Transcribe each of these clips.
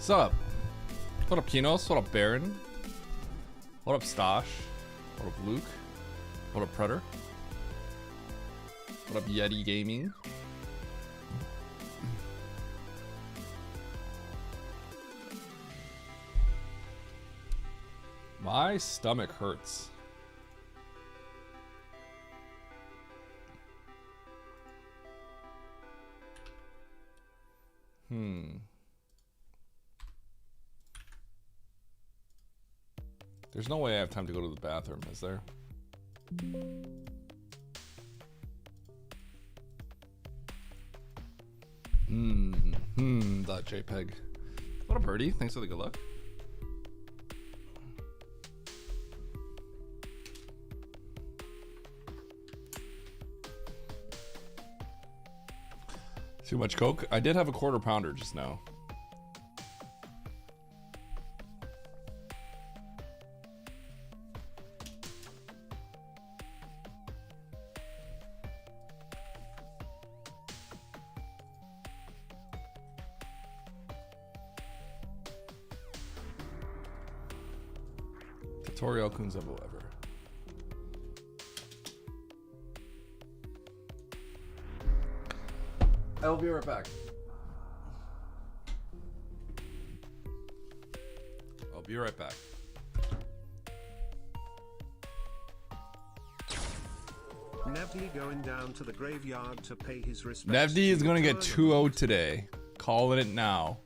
What's up? What up, Kinos? What up, Baron? What up, Stosh? What up, Luke? What up, Predator? What up, Yeti Gaming? My stomach hurts. There's no way I have time to go to the bathroom, is there? .jpg. What a birdie. Thanks for the good luck. Too much Coke? I did have a quarter pounder just now. Tutorial Kunzebo ever. I'll be right back. I'll be right back. Nevdi going down to the graveyard to pay his respects. Nevdi is going to get 2-0 today. Calling it now.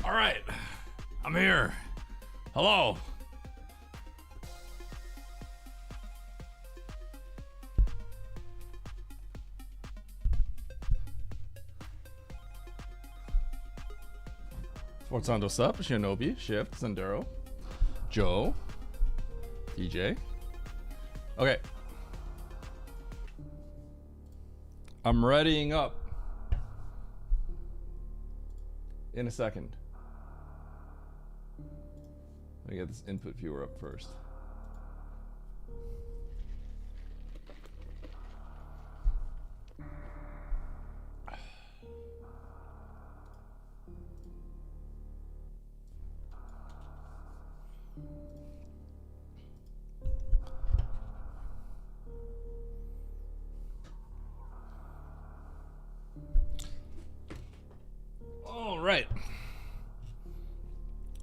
All right, I'm here. Hello. Forzando Sup, Shinobi, Shift, Zendero, Joe, DJ. Okay. I'm readying up in a second. Let me get this input viewer up first. All right.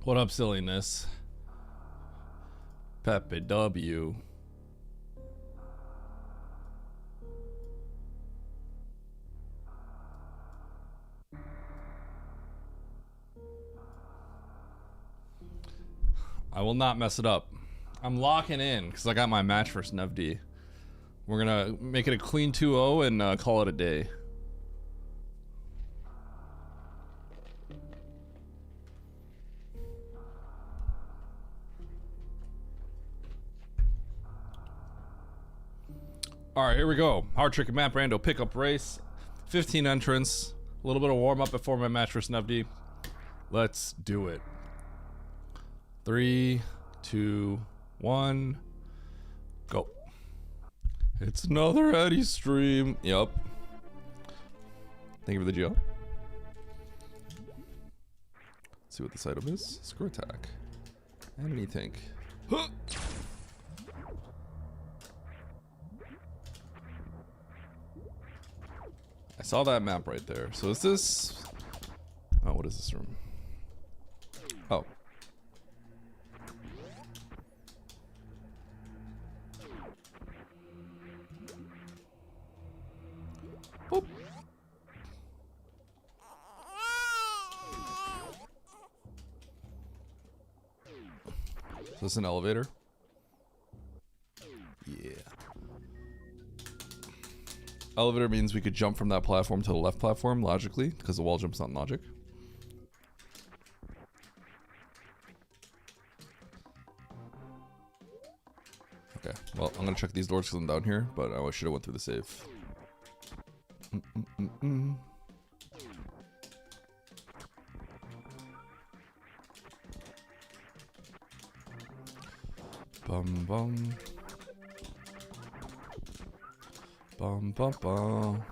What up, silliness? Pepe W. I will not mess it up. I'm locking in because I got my match versus Nevdi. We're gonna make it a clean 2-0 and call it a day. All right, here we go. Hard trick map, Rando pickup race. 15 entrants. A little bit of warm up before my match versus Nevdi. Let's do it. 3, 2, 1, go. It's another Eddie stream. Yup. Thank you for the geo. Let's see what this item is. Screw attack. Enemy tank. Huh. I saw that map right there. So is this... Oh, what is this room? Oh. Boop. Is this an elevator? Yeah. Elevator means we could jump from that platform to the left platform, logically, because the wall jump's not in logic. Okay, well, I'm gonna check these doors because I'm down here, but I should have went through the safe. Bum bum. Bum bum bum.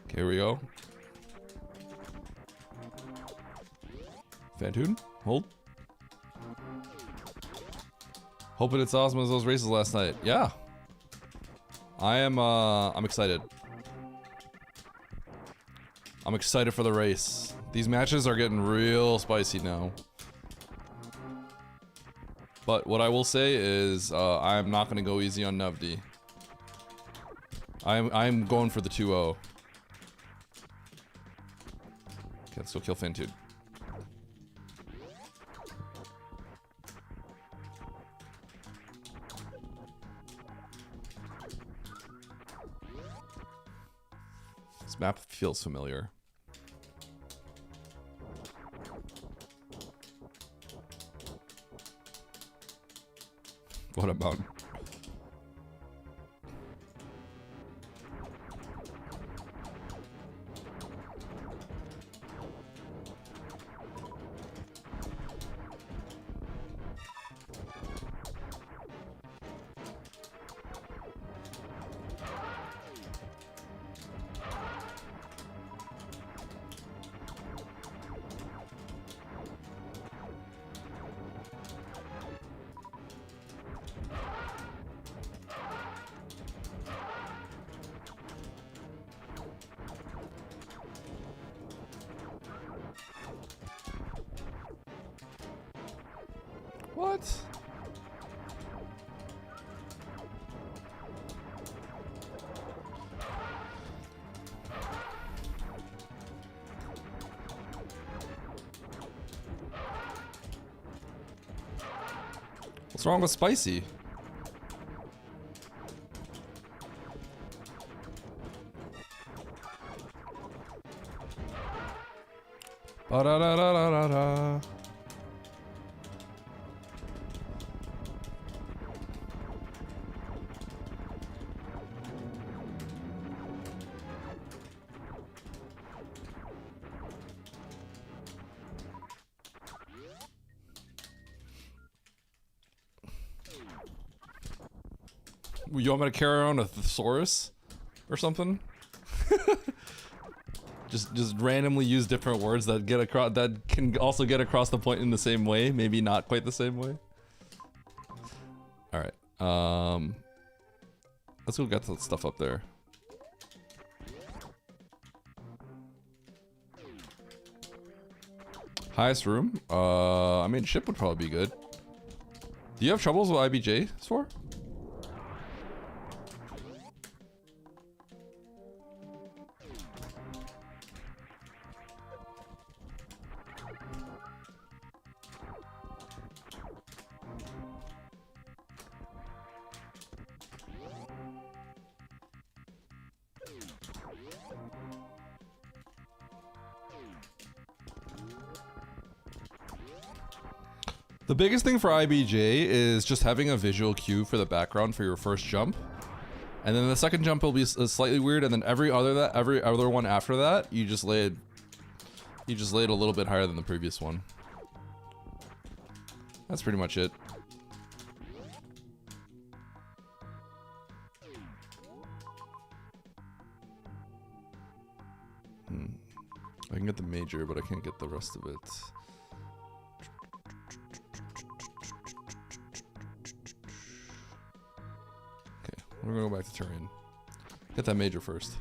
Okay, here we go. Fantoon, hold. Hoping it's awesome as those races last night. Yeah. I'm excited. I'm excited for the race. These matches are getting real spicy now. But what I will say is, I'm not gonna go easy on Nevdi. I'm going for the 2-0. Okay, let's go kill Fantoon. This map feels familiar. What about? What? What's wrong with spicy? Ba-da-da-da-da-da-da. You want me to carry around a thesaurus or something? just randomly use different words that get across, that can also get across the point in the same way, maybe not quite the same way. All right, let's go get that stuff up there. Highest room? I mean, ship would probably be good. Do you have troubles with IBJ, Swore? The biggest thing for IBJ is just having a visual cue for the background for your first jump, and then the second jump will be slightly weird, and then every other one after that, you just lay it a little bit higher than the previous one. That's pretty much it. I can get the major, but I can't get the rest of it. We're gonna go back to terrain. Get that major first.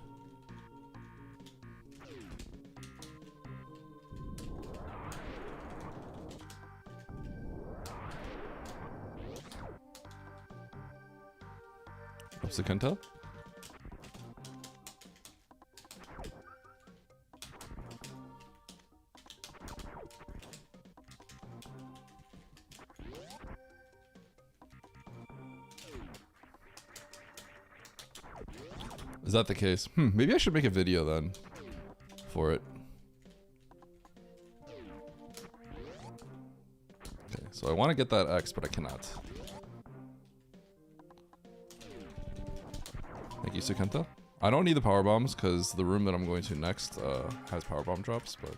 Upsakenta? Is that the case? Maybe I should make a video then for it. Okay, so I want to get that X, but I cannot. Thank you, Sakenta. I don't need the power bombs because the room that I'm going to next has power bomb drops, but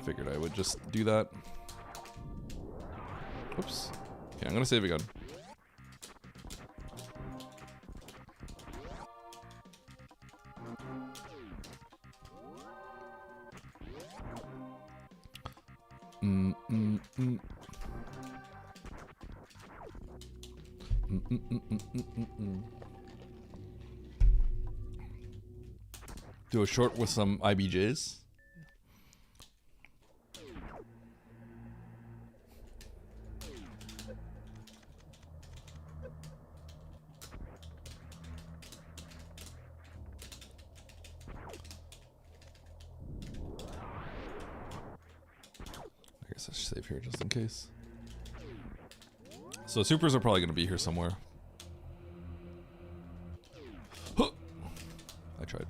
figured I would just do that. Oops. Okay, I'm gonna save again. Do a short with some IBJs. I guess I should save here just in case. So supers are probably going to be here somewhere. I tried.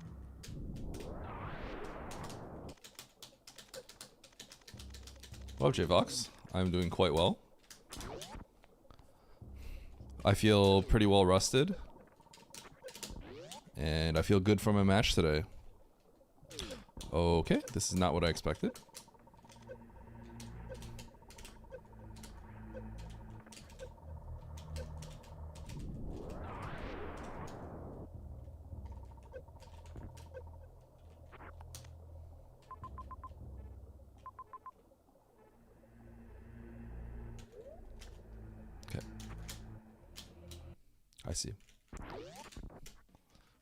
Hello, JVox. I'm doing quite well. I feel pretty well rested. And I feel good from my match today. Okay, this is not what I expected. I see.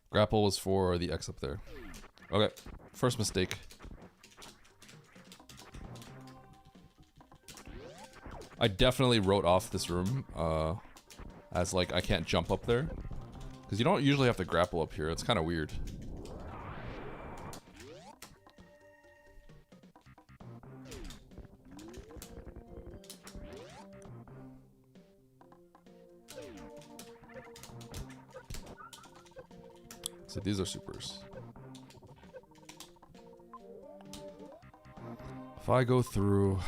Grapple was for the X up there. Okay, first mistake. I definitely wrote off this room as like I can't jump up there. Because you don't usually have to grapple up here. It's kind of weird. So these are supers. If I go through,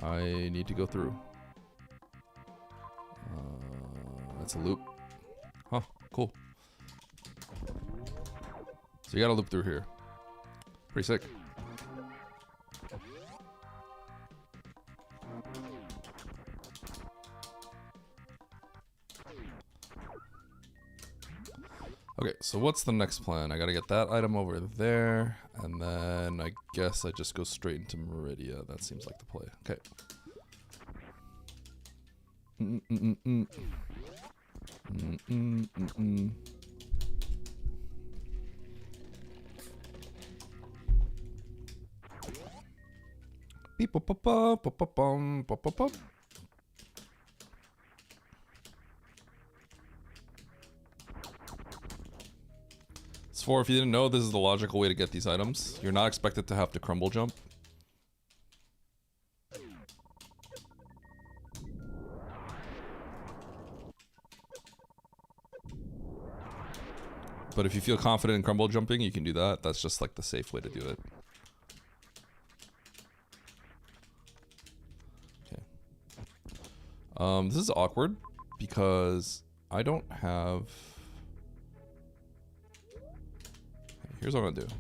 I need to go through. That's a loop. Huh, cool. So you gotta loop through here. Pretty sick. Okay, so what's the next plan? I gotta get that item over there, and then I guess I just go straight into Meridia. That seems like the play. Okay. Beep, bop, bop, bop, bop, bop, bop, bop, bop. For if you didn't know, this is the logical way to get these items. You're not expected to have to crumble jump. But if you feel confident in crumble jumping, you can do that. That's just like the safe way to do it. Okay. This is awkward because I don't have... Here's what I'm gonna do.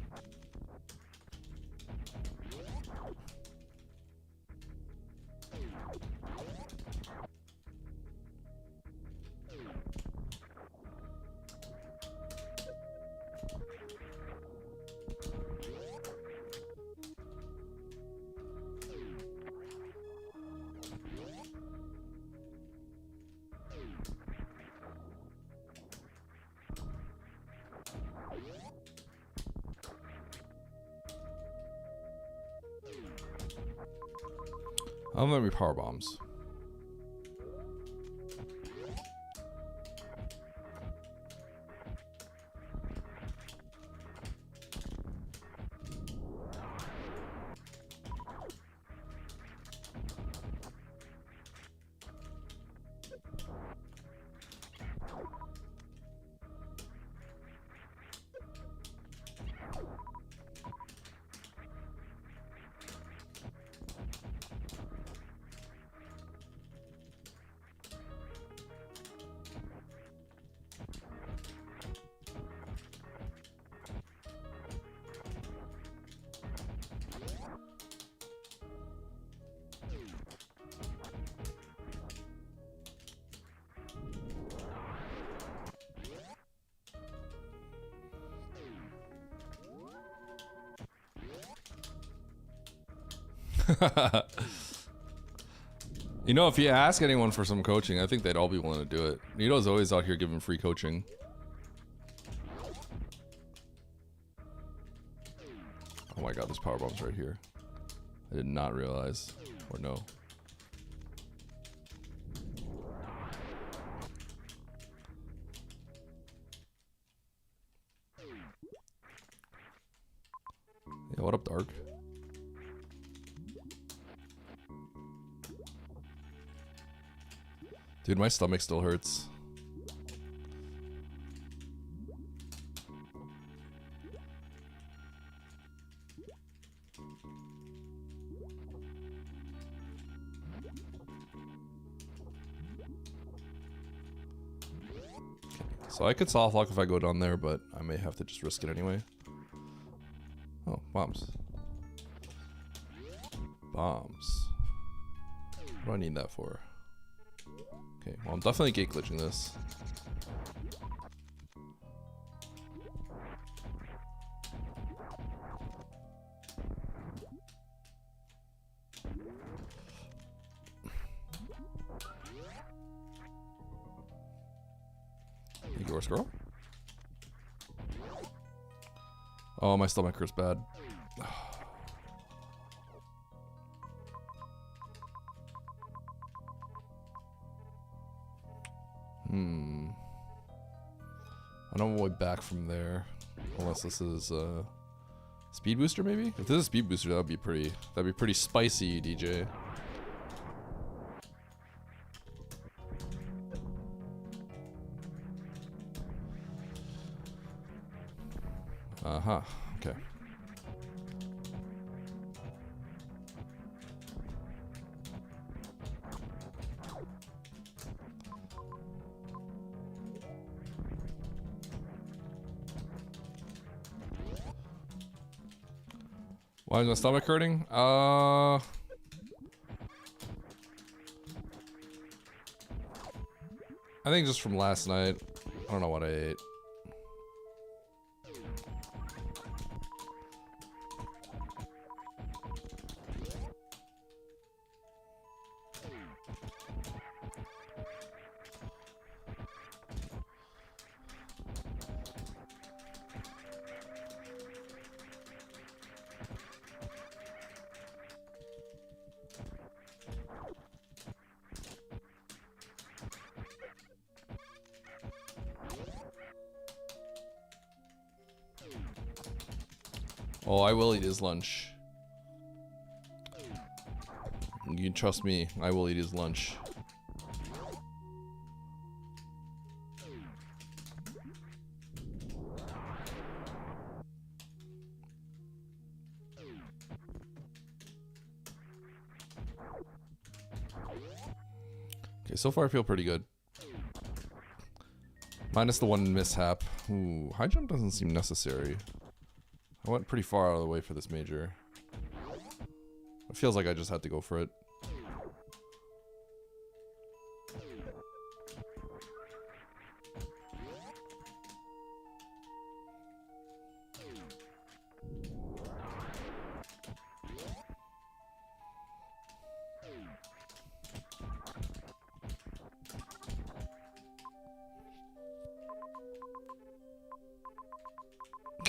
I'm gonna be power bombs. You know, if you ask anyone for some coaching, I think they'd all be willing to do it. Nito's always out here giving free coaching. Oh my god, there's power bombs right here. I did not realize. Or no. Yeah, what up, Dark? Dude, my stomach still hurts. So I could soft lock if I go down there, but I may have to just risk it anyway. Oh, bombs. Bombs. What do I need that for? Okay, well, I'm definitely gate glitching this. Yours, girl. Oh, my stomach hurts bad. I don't way back from there, unless this is speed booster maybe. If this is speed booster, that'd be pretty spicy, DJ. Huh. Okay. Why is my stomach hurting? I think just from last night. I don't know what I ate. Oh, I will eat his lunch. You can trust me, I will eat his lunch. Okay, so far I feel pretty good. Minus the one mishap. Ooh, high jump doesn't seem necessary. I went pretty far out of the way for this major. It feels like I just had to go for it.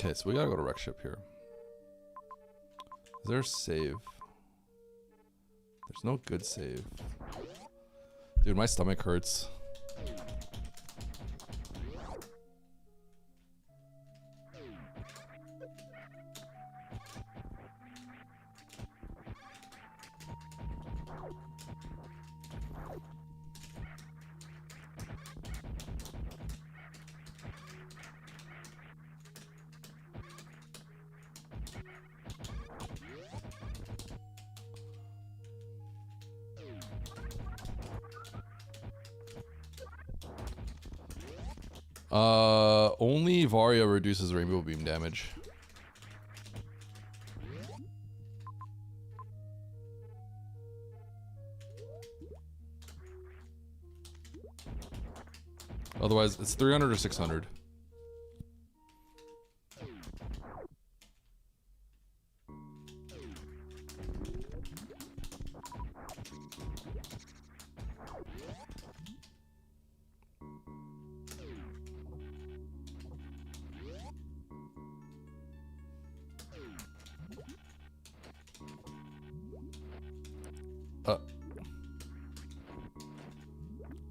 Okay, so we gotta go to wreck ship here. Is there a save? There's no good save. Dude, my stomach hurts. Only Varia reduces rainbow beam damage. Otherwise, it's 300 or 600.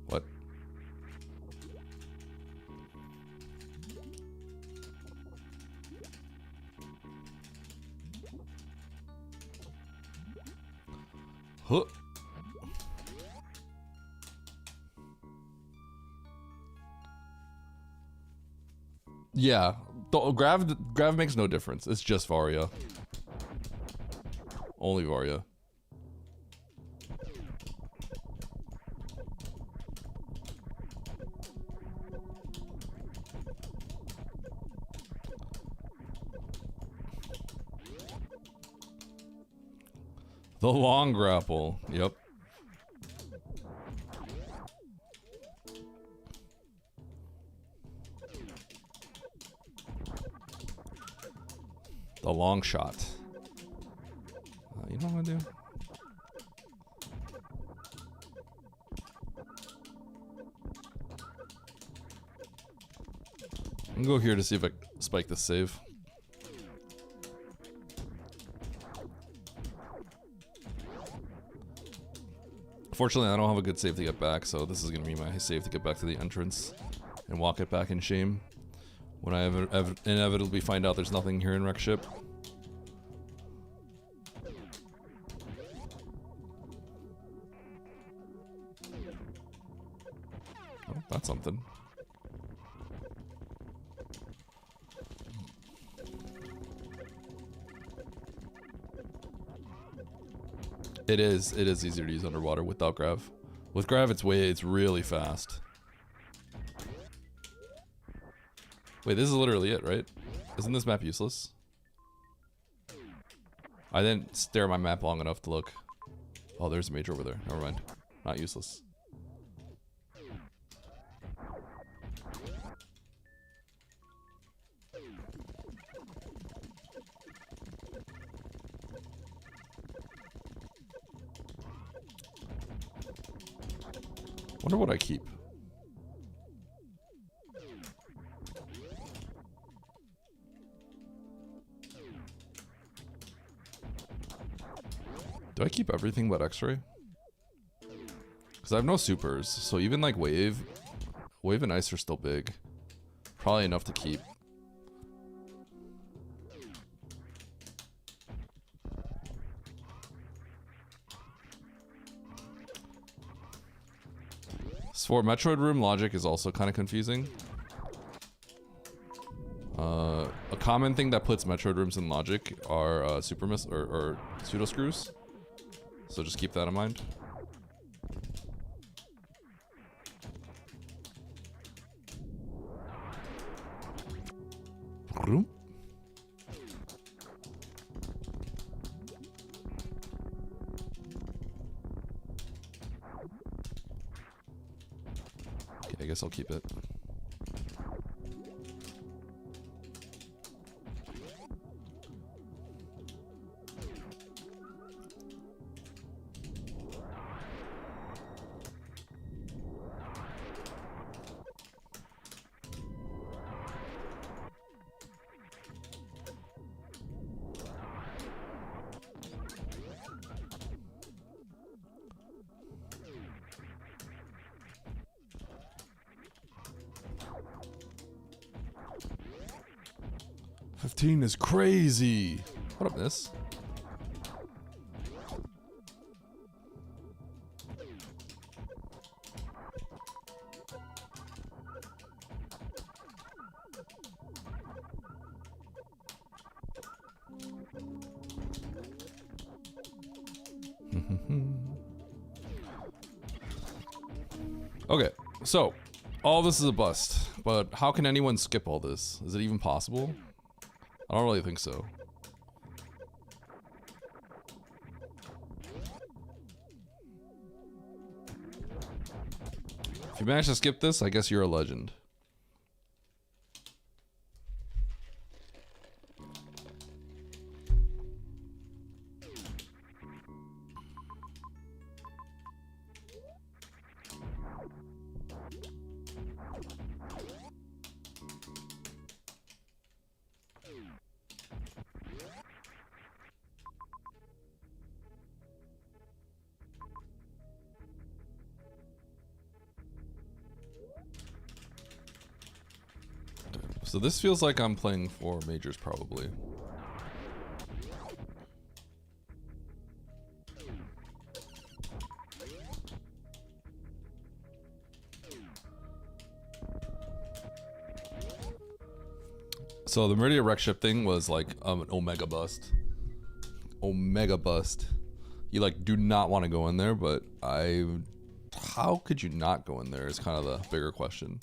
What? Huh. Yeah, grav makes no difference. It's just Varia. Only Varia. The long grapple. Yep. The long shot. You know what I do? I'm gonna go here to see if I spike this save. Fortunately, I don't have a good save to get back, so this is gonna be my save to get back to the entrance and walk it back in shame. When I inevitably find out there's nothing here in wreck ship. Oh, that's something. It is easier to use underwater without grav. With grav, it's really fast. Wait, this is literally it, right? Isn't this map useless? I didn't stare at my map long enough to look. Oh, there's a major over there. Never mind. Not useless. Wonder what I keep. Do I keep everything but X-ray? Because I have no supers, so even like wave and ice are still big. Probably enough to keep. For Metroid Room, logic is also kind of confusing. A common thing that puts Metroid Rooms in logic are super miss or pseudo screws. So just keep that in mind. Okay, I guess I'll keep it. Is crazy. What up, Miss? Okay, so all this is a bust, but how can anyone skip all this? Is it even possible? I don't really think so. If you manage to skip this, I guess you're a legend. So this feels like I'm playing for majors, probably. So the Meridia Wreck Ship thing was like an omega bust. Omega bust. You like do not want to go in there, but how could you not go in there is kind of the bigger question.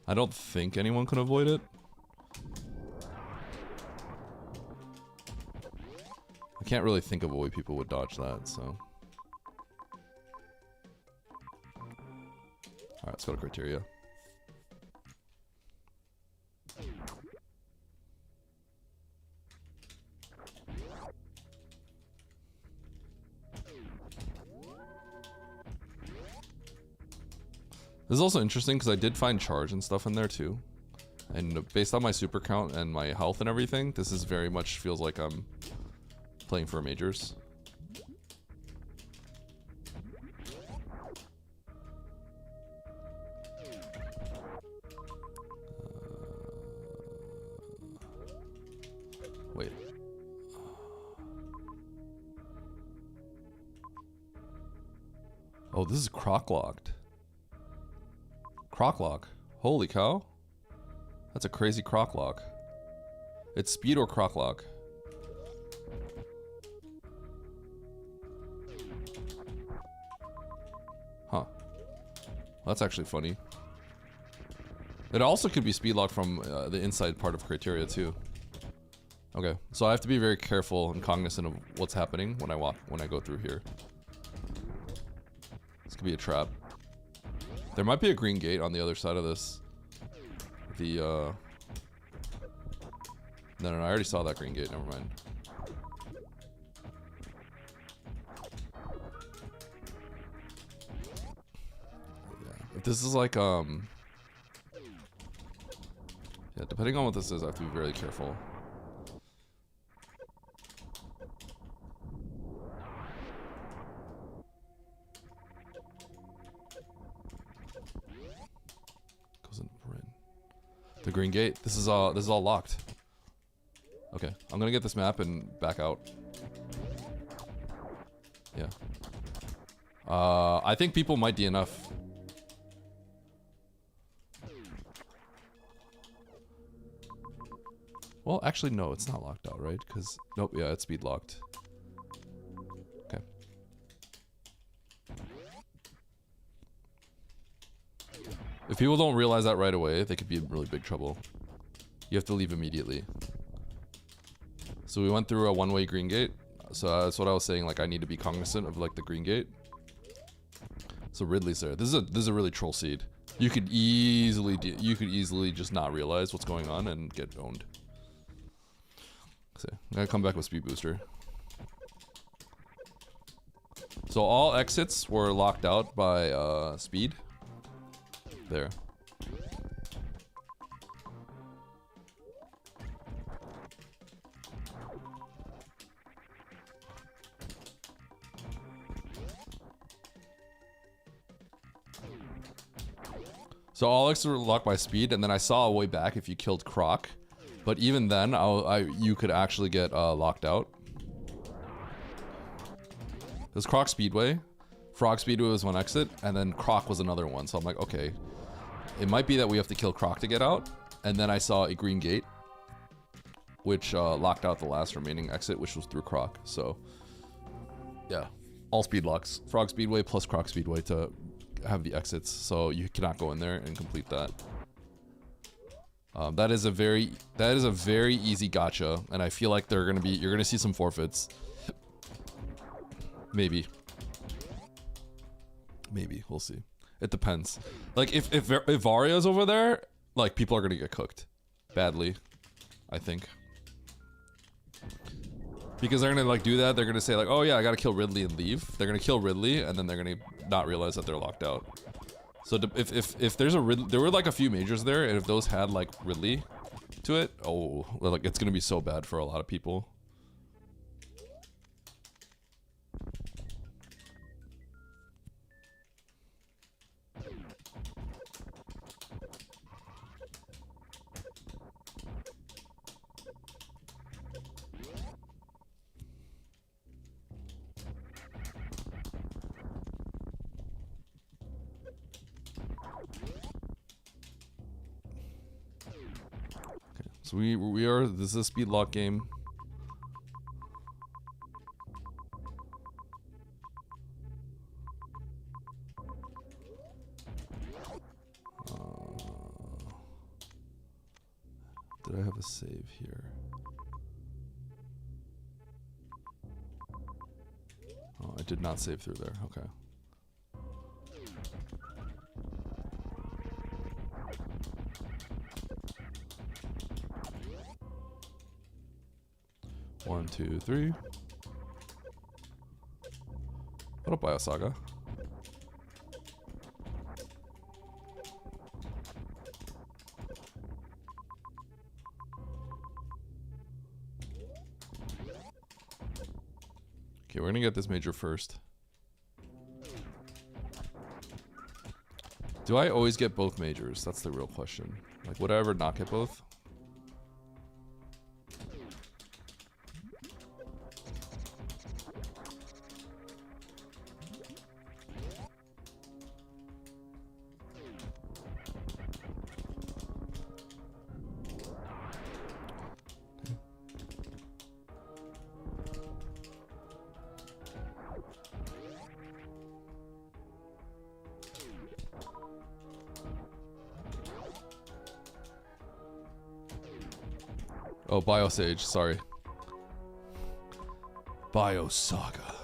I don't think anyone can avoid it. I can't really think of a way people would dodge that, so. Alright, let's go to criteria. This is also interesting because I did find charge and stuff in there too. And based on my super count and my health and everything, this is very much feels like I'm playing for majors. Wait. Oh, this is croc locked. Croc lock. Holy cow. That's a crazy croc lock. It's speed or croc lock. That's actually funny. It also could be speed lock from the inside part of criteria too. Okay, so I have to be very careful and cognizant of what's happening when I go through here. This could be a trap. There might be a green gate on the other side of this. No, I already saw that green gate, never mind. If this is like, yeah, depending on what this is, I have to be very careful. Goes in Bryn. The green gate. This is all locked. Okay, I'm gonna get this map and back out. Yeah. I think people might DNF. Well, actually, no, it's not locked out, right? Because, nope, yeah, it's speed locked. Okay. If people don't realize that right away, they could be in really big trouble. You have to leave immediately. So we went through a one-way green gate. So that's what I was saying, like, I need to be cognizant of, like, the green gate. So Ridley's there. This is a really troll seed. You could easily just not realize what's going on and get owned. So, I'm gonna come back with speed booster. So all exits were locked out by speed. There. So all exits were locked by speed, and then I saw a way back if you killed Croc. But even then, you could actually get locked out. There's Croc Speedway. Frog Speedway was one exit, and then Croc was another one. So I'm like, okay. It might be that we have to kill Croc to get out. And then I saw a green gate, which locked out the last remaining exit, which was through Croc. So, yeah. All speed locks. Frog Speedway plus Croc Speedway to have the exits. So you cannot go in there and complete that. That is a very easy gotcha, and I feel like you're gonna see some forfeits. Maybe, we'll see. It depends. Like if Vario's over there, like people are gonna get cooked badly, I think. Because they're gonna like do that, they're gonna say like, oh yeah, I gotta kill Ridley and leave. They're gonna kill Ridley, and then they're gonna not realize that they're locked out. So if there's a Ridley, there were like a few majors there, and if those had like Ridley to it, oh, like it's gonna be so bad for a lot of people. So this is a speed lock game. Did I have a save here? Oh, I did not save through there. Okay. One, two, three. What up, Biosaga? Okay, we're gonna get this major first. Do I always get both majors? That's the real question. Like, would I ever not get both? Oh, Biosage, sorry. Biosaga.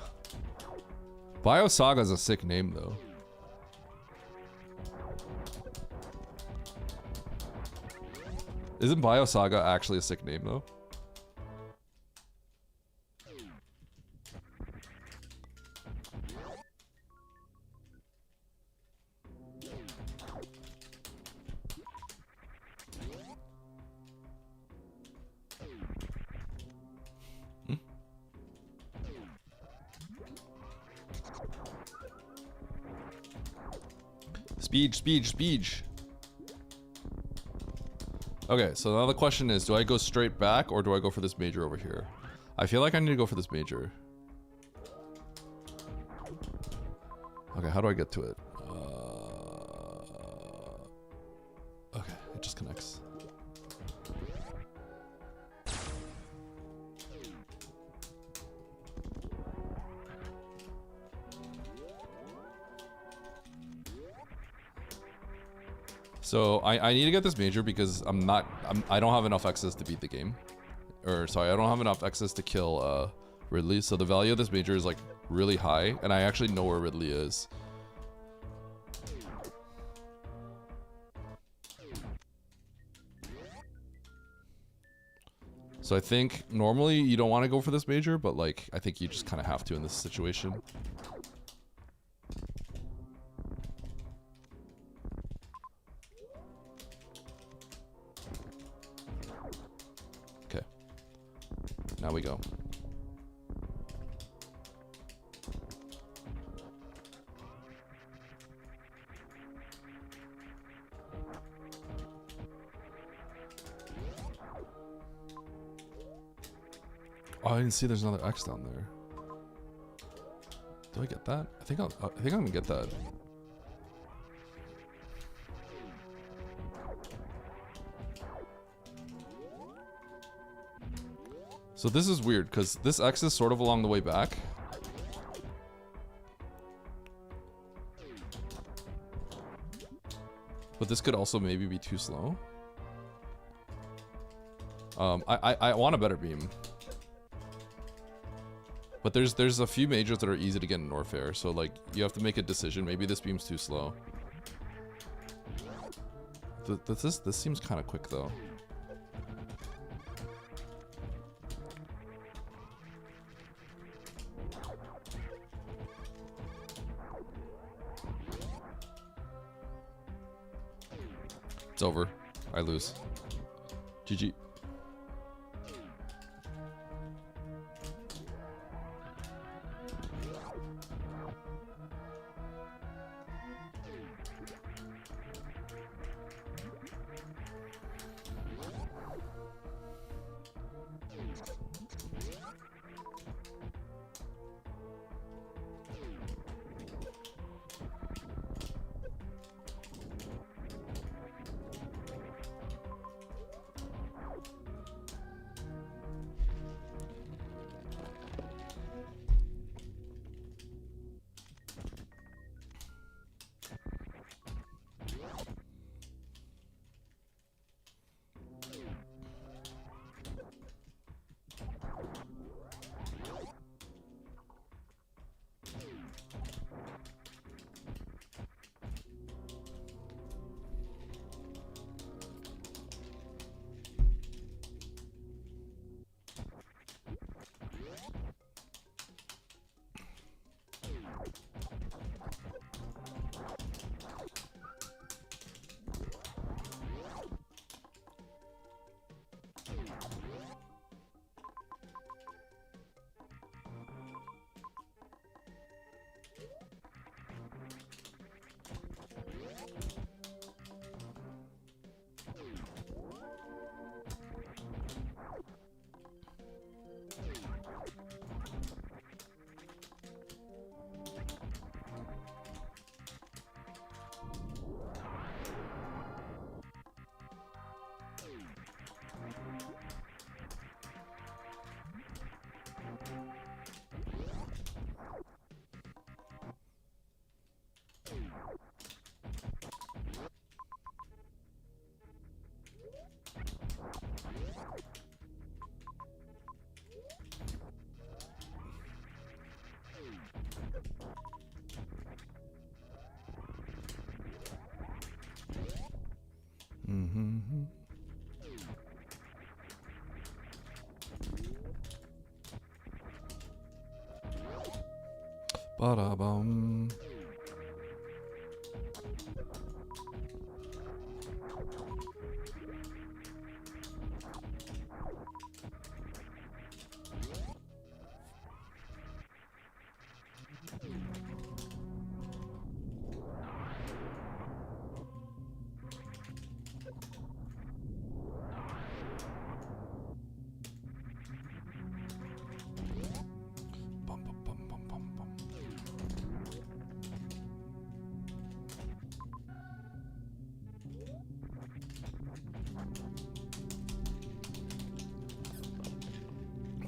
Biosaga is a sick name, though. Isn't Biosaga actually a sick name, though? Speed. Okay, so now the question is, do I go straight back or do I go for this major over here? I feel like I need to go for this major. Okay, how do I get to it? Okay, it just connects. So I need to get this major because I don't have enough X's to beat the game. Or sorry, I don't have enough X's to kill Ridley. So the value of this major is like really high, and I actually know where Ridley is. So I think normally you don't want to go for this major, but like I think you just kind of have to in this situation. Okay. Now we go. Oh, I didn't see there's another X down there. Do I get that? I think I'm gonna get that. So this is weird because this X is sort of along the way back. But this could also maybe be too slow. I want a better beam. But there's a few majors that are easy to get in Norfair, so like you have to make a decision. Maybe this beam's too slow. This seems kind of quick though. It's over. I lose. GG. Ba-da-bum.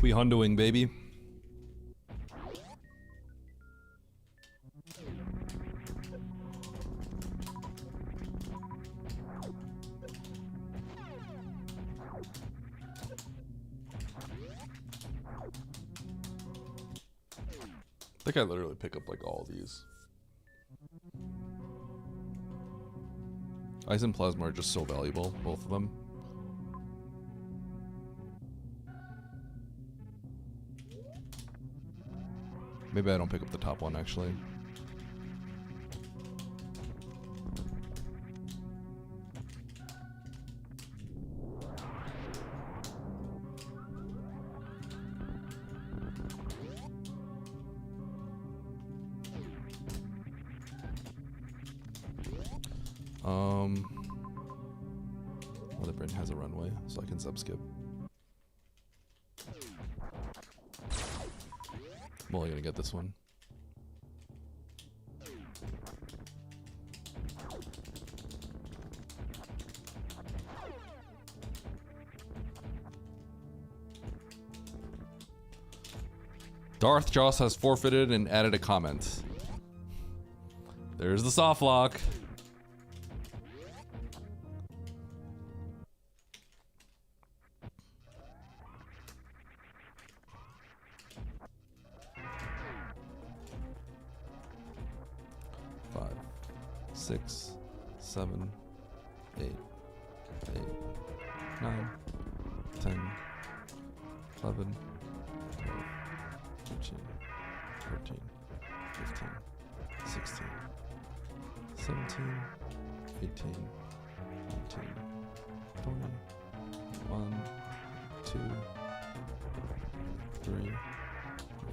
We hundoing, baby. I think I literally pick up like all these. Ice and plasma are just so valuable, both of them. Maybe I don't pick up the top one, actually. Well, the brain has a runway, so I can sub-skip. I'm only gonna get this one. Darth Joss has forfeited and added a comment. There's the soft lock. Five, 6, 7, 8, 9, 10, 11, 12, 13, 14, 15, 16, 17, 18, 19, 20, 1, 2, 3,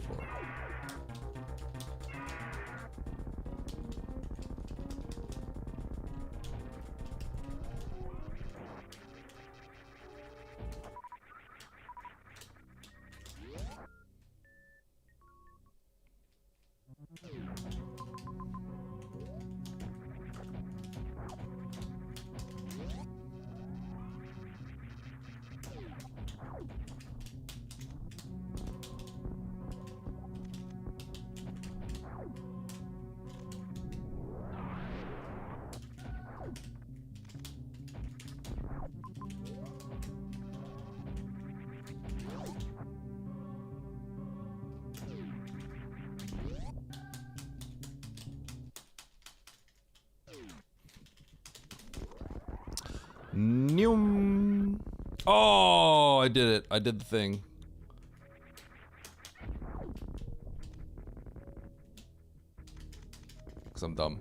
4. Noom. Oh, I did it. I did the thing. Because I'm dumb.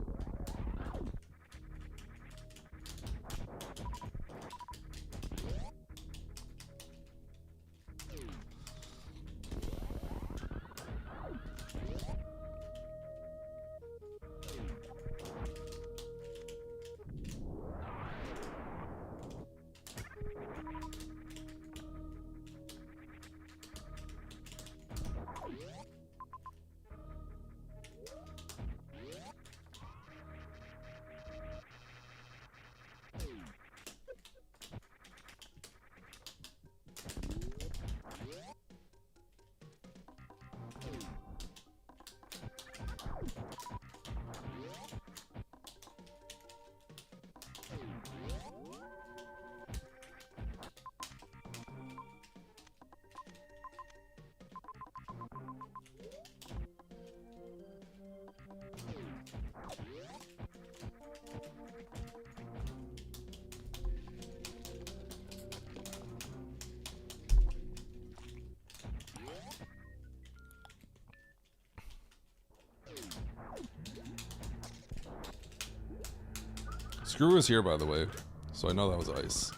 Screw is here, by the way, so I know that was ice.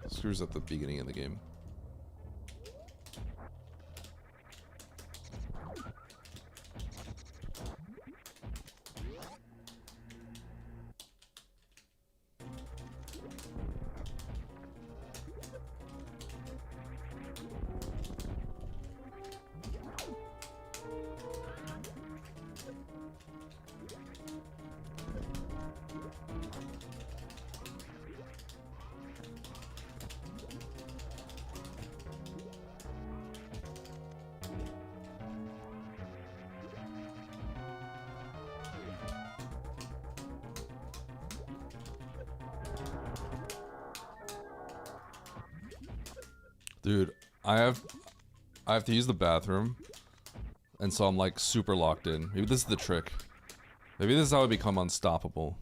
Screw's at the beginning of the game. Dude, I have to use the bathroom, and so I'm like super locked in. Maybe this is the trick. Maybe this is how I become unstoppable.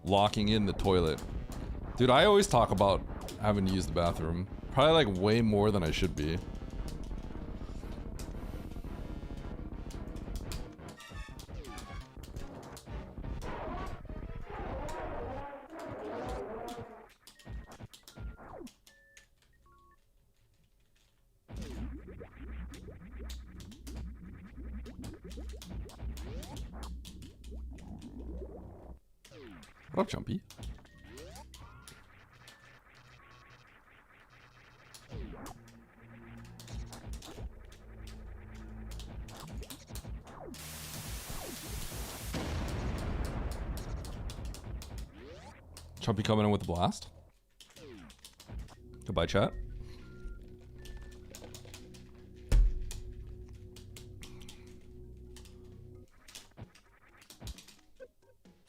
Locking in the toilet. Dude, I always talk about having to use the bathroom. Probably like way more than I should be. What up, Jumpy? Chumpy coming in with the blast. Goodbye, chat.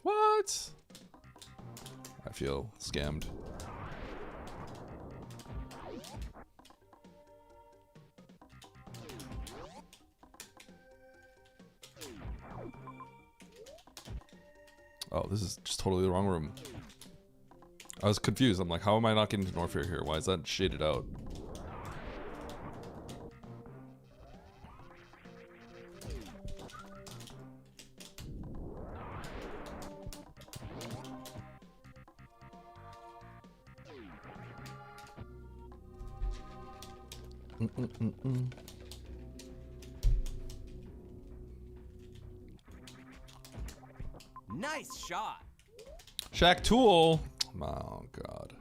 What? I feel scammed. Oh, this is just totally the wrong room. I was confused. I'm like, how am I not getting to Norfair here? Why is that shaded out? Nice shot. Shaq Tool. Oh god.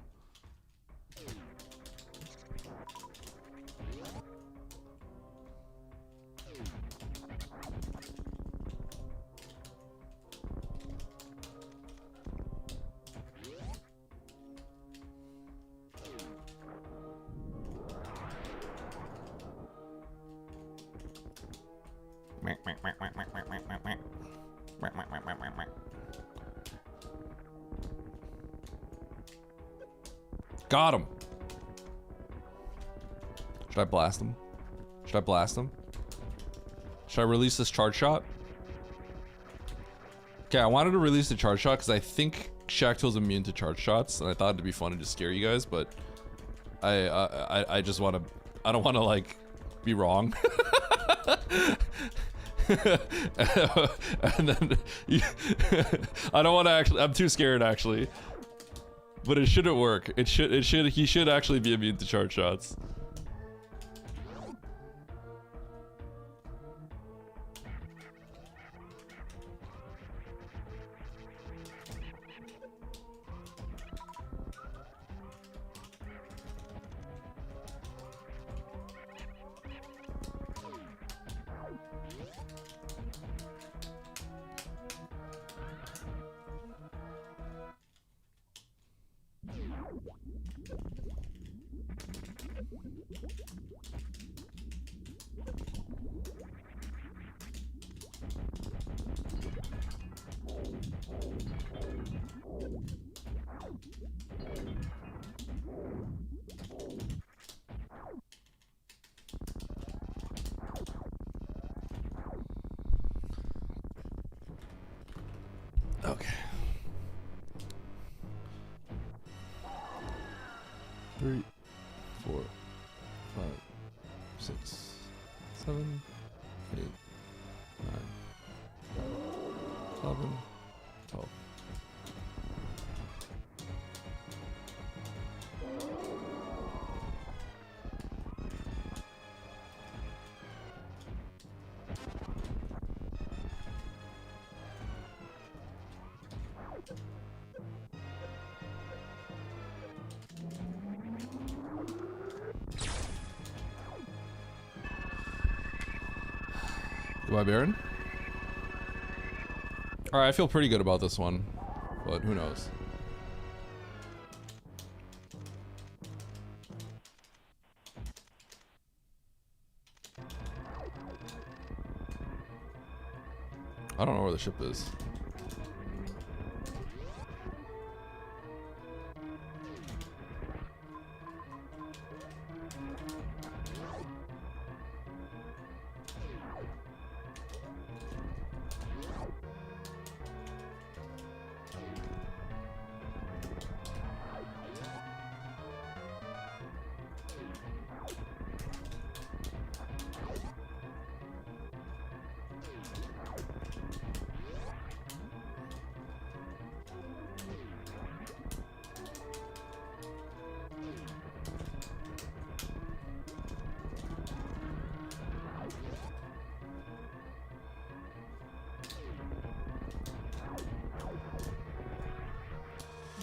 Got him. Should I blast him? Should I blast him? Should I release this charge shot? Okay, I wanted to release the charge shot because I think Shaqtool's immune to charge shots, and I thought it'd be funny to scare you guys, but I just want to. I don't want to like be wrong. And then I don't want to actually. I'm too scared actually. But it shouldn't work. He should actually be immune to charge shots. Okay. 3, 4, 5, 6, 7, 8, 9, 11, 12. Goodbye, Baron. Alright, I feel pretty good about this one, but who knows? I don't know where the ship is.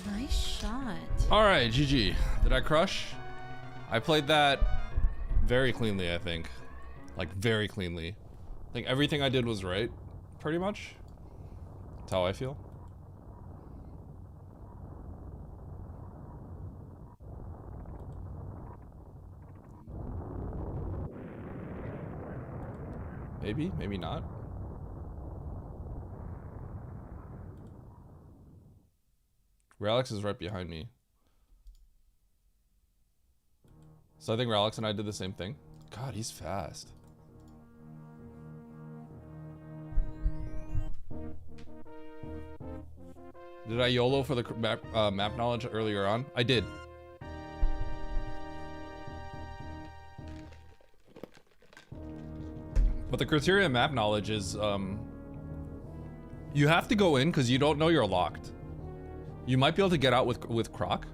Nice shot. Alright, GG. Did I crush? I played that very cleanly, I think. Like, very cleanly. I think everything I did was right, pretty much. That's how I feel. Maybe, maybe not. Ralix is right behind me. So I think Ralix and I did the same thing. God, he's fast. Did I YOLO for the map knowledge earlier on? I did. But the criteria map knowledge is, you have to go in because you don't know you're locked. You might be able to get out with Croc.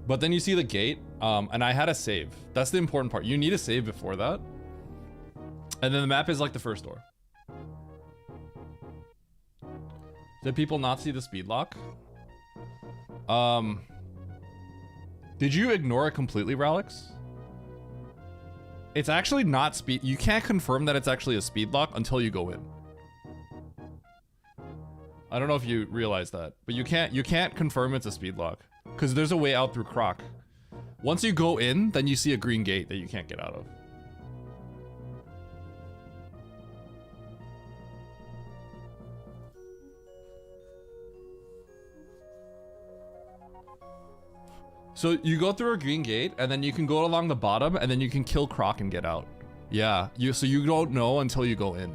But then you see the gate, and I had a save. That's the important part. You need a save before that. And then the map is like the first door. Did people not see the speed lock? Did you ignore it completely, Ralix? It's actually not speed. You can't confirm that it's actually a speed lock until you go in. I don't know if you realize that, but you can't confirm it's a speed lock because there's a way out through Croc. Once you go in, then you see a green gate that you can't get out of. So you go through a green gate and then you can go along the bottom and then you can kill Croc and get out. Yeah, so you don't know until you go in.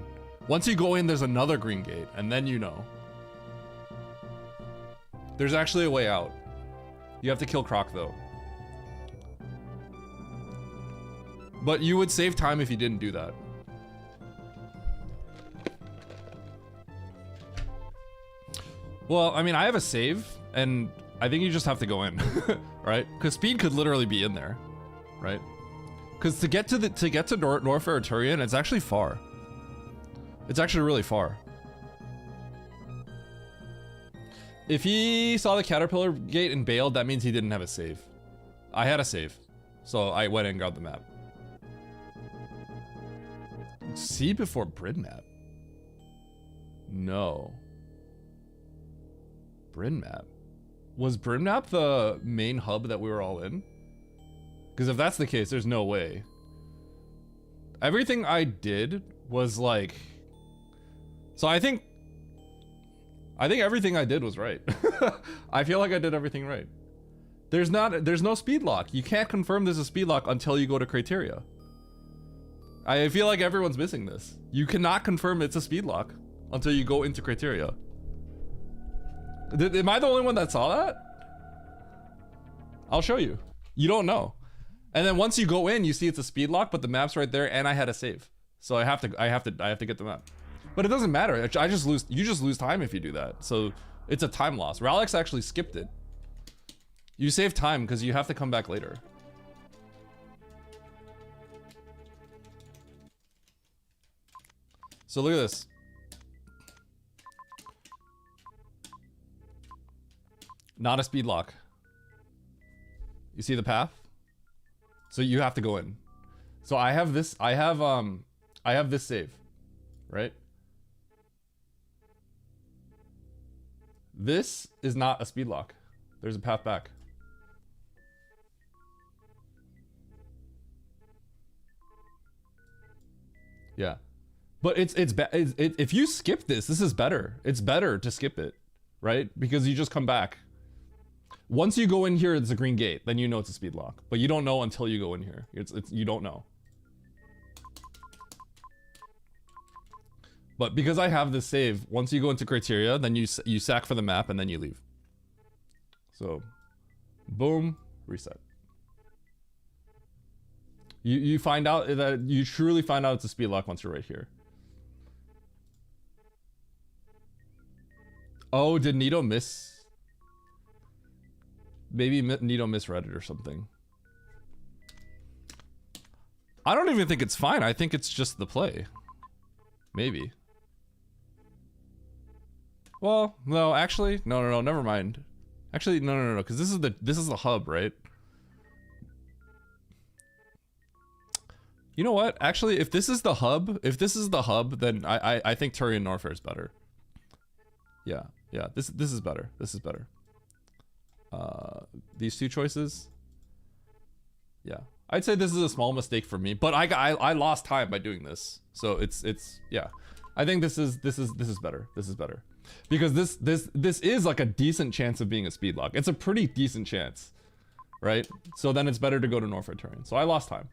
Once you go in, there's another green gate and then you know. There's actually a way out. You have to kill Croc though. But you would save time if you didn't do that. Well, I mean, I have a save and I think you just have to go in, right? Because speed could literally be in there, right? Because to get to Norfair Turian, it's actually far. It's actually really far. If he saw the Caterpillar gate and bailed, that means he didn't have a save. I had a save, so I went and grabbed the map. See before Bryn map? No. Bryn map? Was Bryn map the main hub that we were all in? Because if that's the case, there's no way. Everything I did was like... So I think everything I did was right. I feel like I did everything right. There's no speed lock. You can't confirm there's a speed lock until you go to criteria. I feel like everyone's missing this. You cannot confirm it's a speed lock until you go into criteria. Am I the only one that saw that? I'll show you. You don't know. And then once you go in, you see it's a speed lock, but the map's right there, and I had a save. So I have to get the map. But it doesn't matter. I just lose. You just lose time if you do that. So it's a time loss. Ralex actually skipped it. You save time because you have to come back later. So look at this. Not a speed lock. You see the path? So you have to go in. So I have this, I have this save, right? This is not a speed lock. There's a path back. Yeah. But if you skip this is better. It's better to skip it, right? Because you just come back. Once you go in here, it's a green gate. Then you know it's a speed lock. But you don't know until you go in here. You don't know. But because I have this save, once you go into criteria, then you sack for the map and then you leave. So, boom, reset. You find out that you truly find out it's a speed lock once you're right here. Oh, did Nito miss? Maybe Nito misread it or something. I don't even think it's fine. I think it's just the play. Maybe. Well, no, actually, no, never mind. Actually, no, because this is the hub, right? You know what? Actually, if this is the hub, then I think Turian Norfair is better. Yeah, this is better. This is better. These two choices. Yeah, I'd say this is a small mistake for me, but I lost time by doing this, so it's yeah. I think this is better. This is better because this is like a decent chance of being a speed lock. It's a pretty decent chance, right? So then it's better to go to Norfair Turian. So I lost time.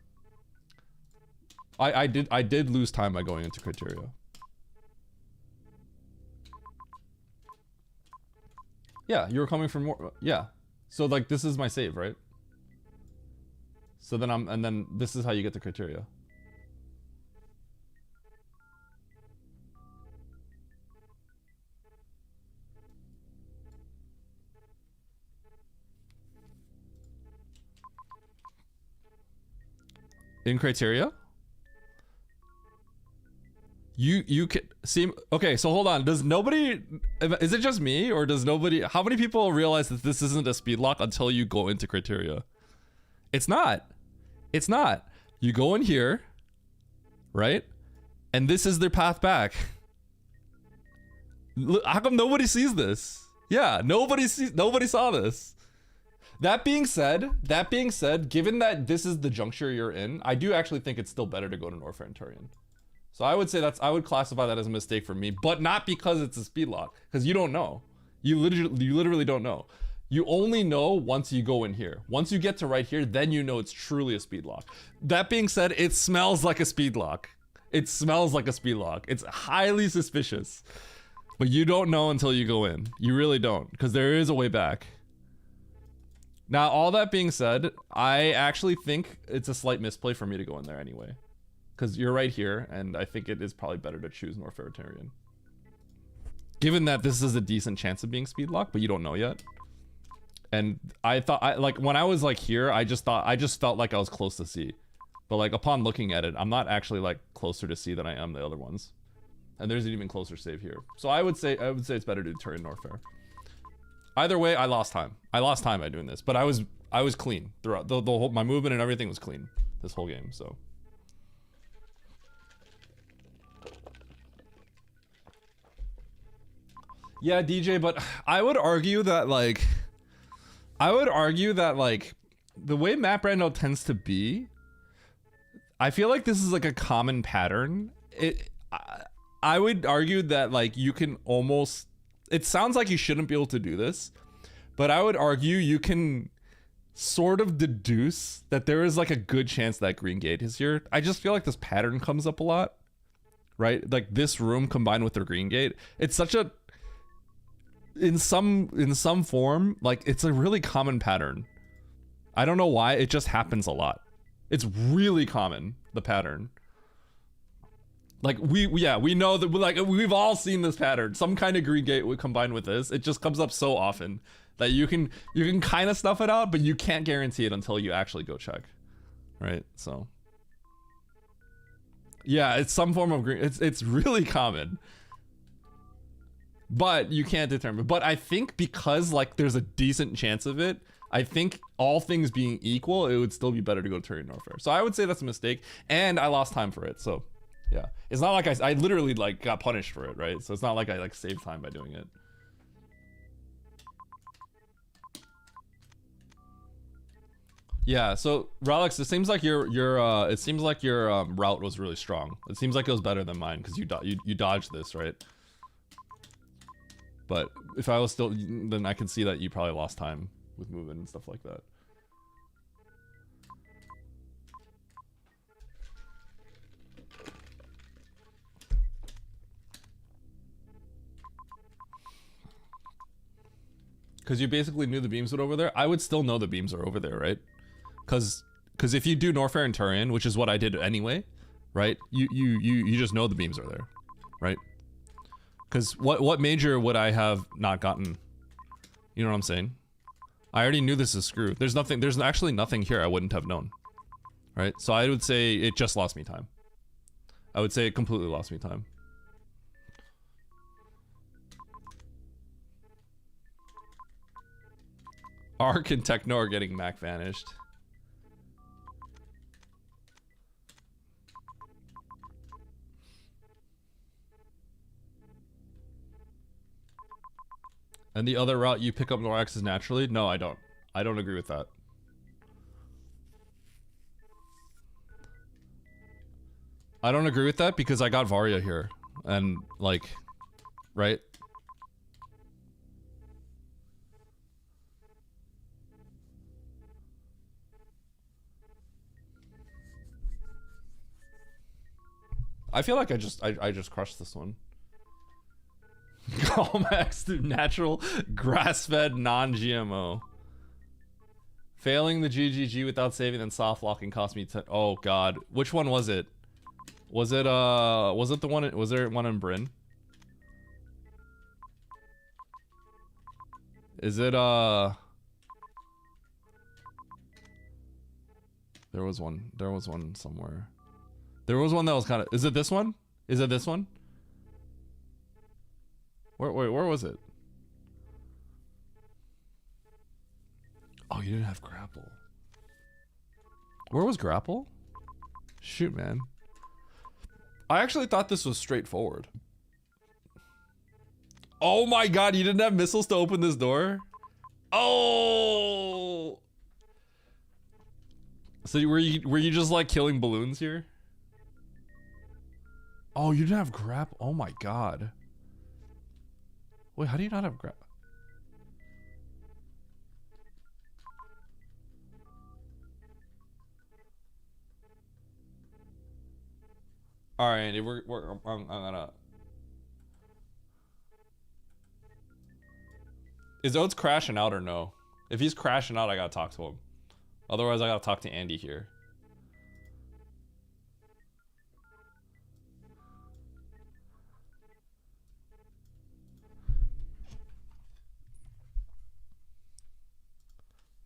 I did lose time by going into criteria. Yeah, you were coming from more. Yeah, so like this is my save, right? So then and then this is how you get the criteria. In criteria? You can see. Okay, so hold on. Does nobody? Is it just me, or does nobody? How many people realize that this isn't a speed lock until you go into criteria? It's not. It's not. You go in here, right? And this is their path back. How come nobody sees this? Yeah, nobody saw this. That being said, given that this is the juncture you're in, I do actually think it's still better to go to Norfair and Turian. So I would say I would classify that as a mistake for me, but not because it's a speed lock, because you don't know. You literally don't know. You only know once you go in here. Once you get to right here, then you know it's truly a speed lock. That being said, it smells like a speed lock. It smells like a speed lock. It's highly suspicious, but you don't know until you go in. You really don't, because there is a way back. Now, all that being said, I actually think it's a slight misplay for me to go in there anyway. Because you're right here, and I think it is probably better to choose Norfair Turian. Given that this is a decent chance of being speed locked, but you don't know yet. And I thought, like, when I was like here, I just felt like I was close to C. But like, upon looking at it, I'm not actually like closer to C than I am the other ones. And there's an even closer save here. So I would say it's better to do Turian Norfair. Either way, I lost time. I lost time by doing this, but I was clean throughout the whole, my movement and everything was clean this whole game, so. Yeah, DJ, but I would argue that like the way map rando tends to be, I feel like this is like a common pattern. I would argue that like you can almost, it sounds like you shouldn't be able to do this, but I would argue you can sort of deduce that there is like a good chance that green gate is here. I just feel like this pattern comes up a lot, right? Like this room combined with the green gate. It's such a, in some form, like it's a really common pattern. I don't know why, it just happens a lot. It's really common, the pattern. Like we know that, like we've all seen this pattern. Some kind of green gate combined with this, it just comes up so often that you can kind of stuff it out, but you can't guarantee it until you actually go check, right? So yeah, it's some form of green. It's really common, but you can't determine. But I think because like there's a decent chance of it, I think all things being equal, it would still be better to go Turian Warfare. So I would say that's a mistake, and I lost time for it. So yeah, it's not like I literally like got punished for it, right? So it's not like I like saved time by doing it. Yeah, so Ralex, it seems like your route was really strong. It seems like it was better than mine because you dodged this, right? But if I was still, then I can see that you probably lost time with movement and stuff like that. Because you basically knew the beams were over there. I would still know the beams are over there, right? Because if you do Norfair and Turian, which is what I did anyway, right? You just know the beams are there, right? Because what major would I have not gotten? You know what I'm saying? I already knew this is screw. There's actually nothing here I wouldn't have known, right? So I would say it just lost me time. I would say it completely lost me time. Ark and Techno are getting Mac vanished. And the other route you pick up Noraxes naturally? No, I don't. I don't agree with that. I don't agree with that because I got Varia here. And like, right? I feel like I just crushed this one. Max through natural, grass-fed, non-GMO. Failing the GGG without saving and soft locking cost me 10. Oh god, which one was it? Was it the one? Was there one in Bryn? Is it There was one. There was one somewhere. There was one that was kind of. Is it this one? Is it this one? Wait, where was it? Oh, you didn't have grapple. Where was grapple? Shoot, man. I actually thought this was straightforward. Oh my god, you didn't have missiles to open this door? Oh! So were you just like killing balloons here? Oh, you didn't have grapple? Oh my god. Wait, how do you not have grapple? All right, I'm gonna. Is Oates crashing out or no? If he's crashing out, I gotta talk to him. Otherwise, I gotta talk to Andy here.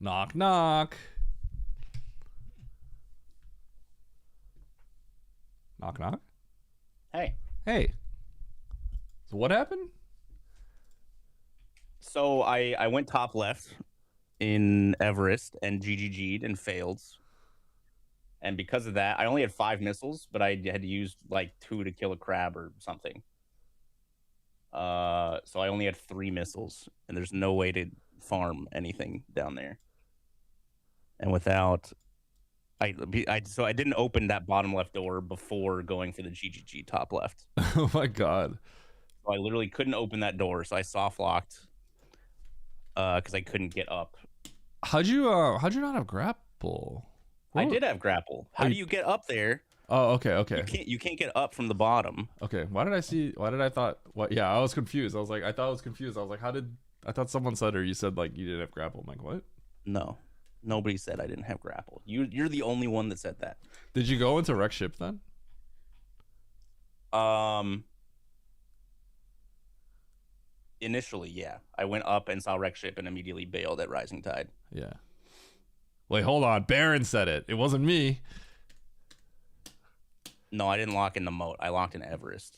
Knock, knock. Knock, knock. Hey. Hey. So what happened? So I went top left in Everest and GGG'd and failed. And because of that, I only had 5 missiles, but I had to use like 2 to kill a crab or something. So I only had 3 missiles, and there's no way to farm anything down there. And without, so I didn't open that bottom left door before going for the GGG top left. Oh my god! So I literally couldn't open that door, so I soft locked because I couldn't get up. How'd you not have grapple? I did have grapple. How do you get up there Oh, okay, okay. You can't get up from the bottom. Okay, why did I thought, what? Yeah, I was confused. I thought I was confused. I was like, I thought someone said, or you said like you didn't have grapple. I'm like, what? No, nobody said I didn't have grapple. You're the only one that said that. Did you go into wreck ship then? Initially, yeah. I went up and saw wreck ship and immediately bailed at rising tide. Yeah. Wait, hold on. Baron said it. It wasn't me. No, I didn't lock in the moat. I locked in Everest.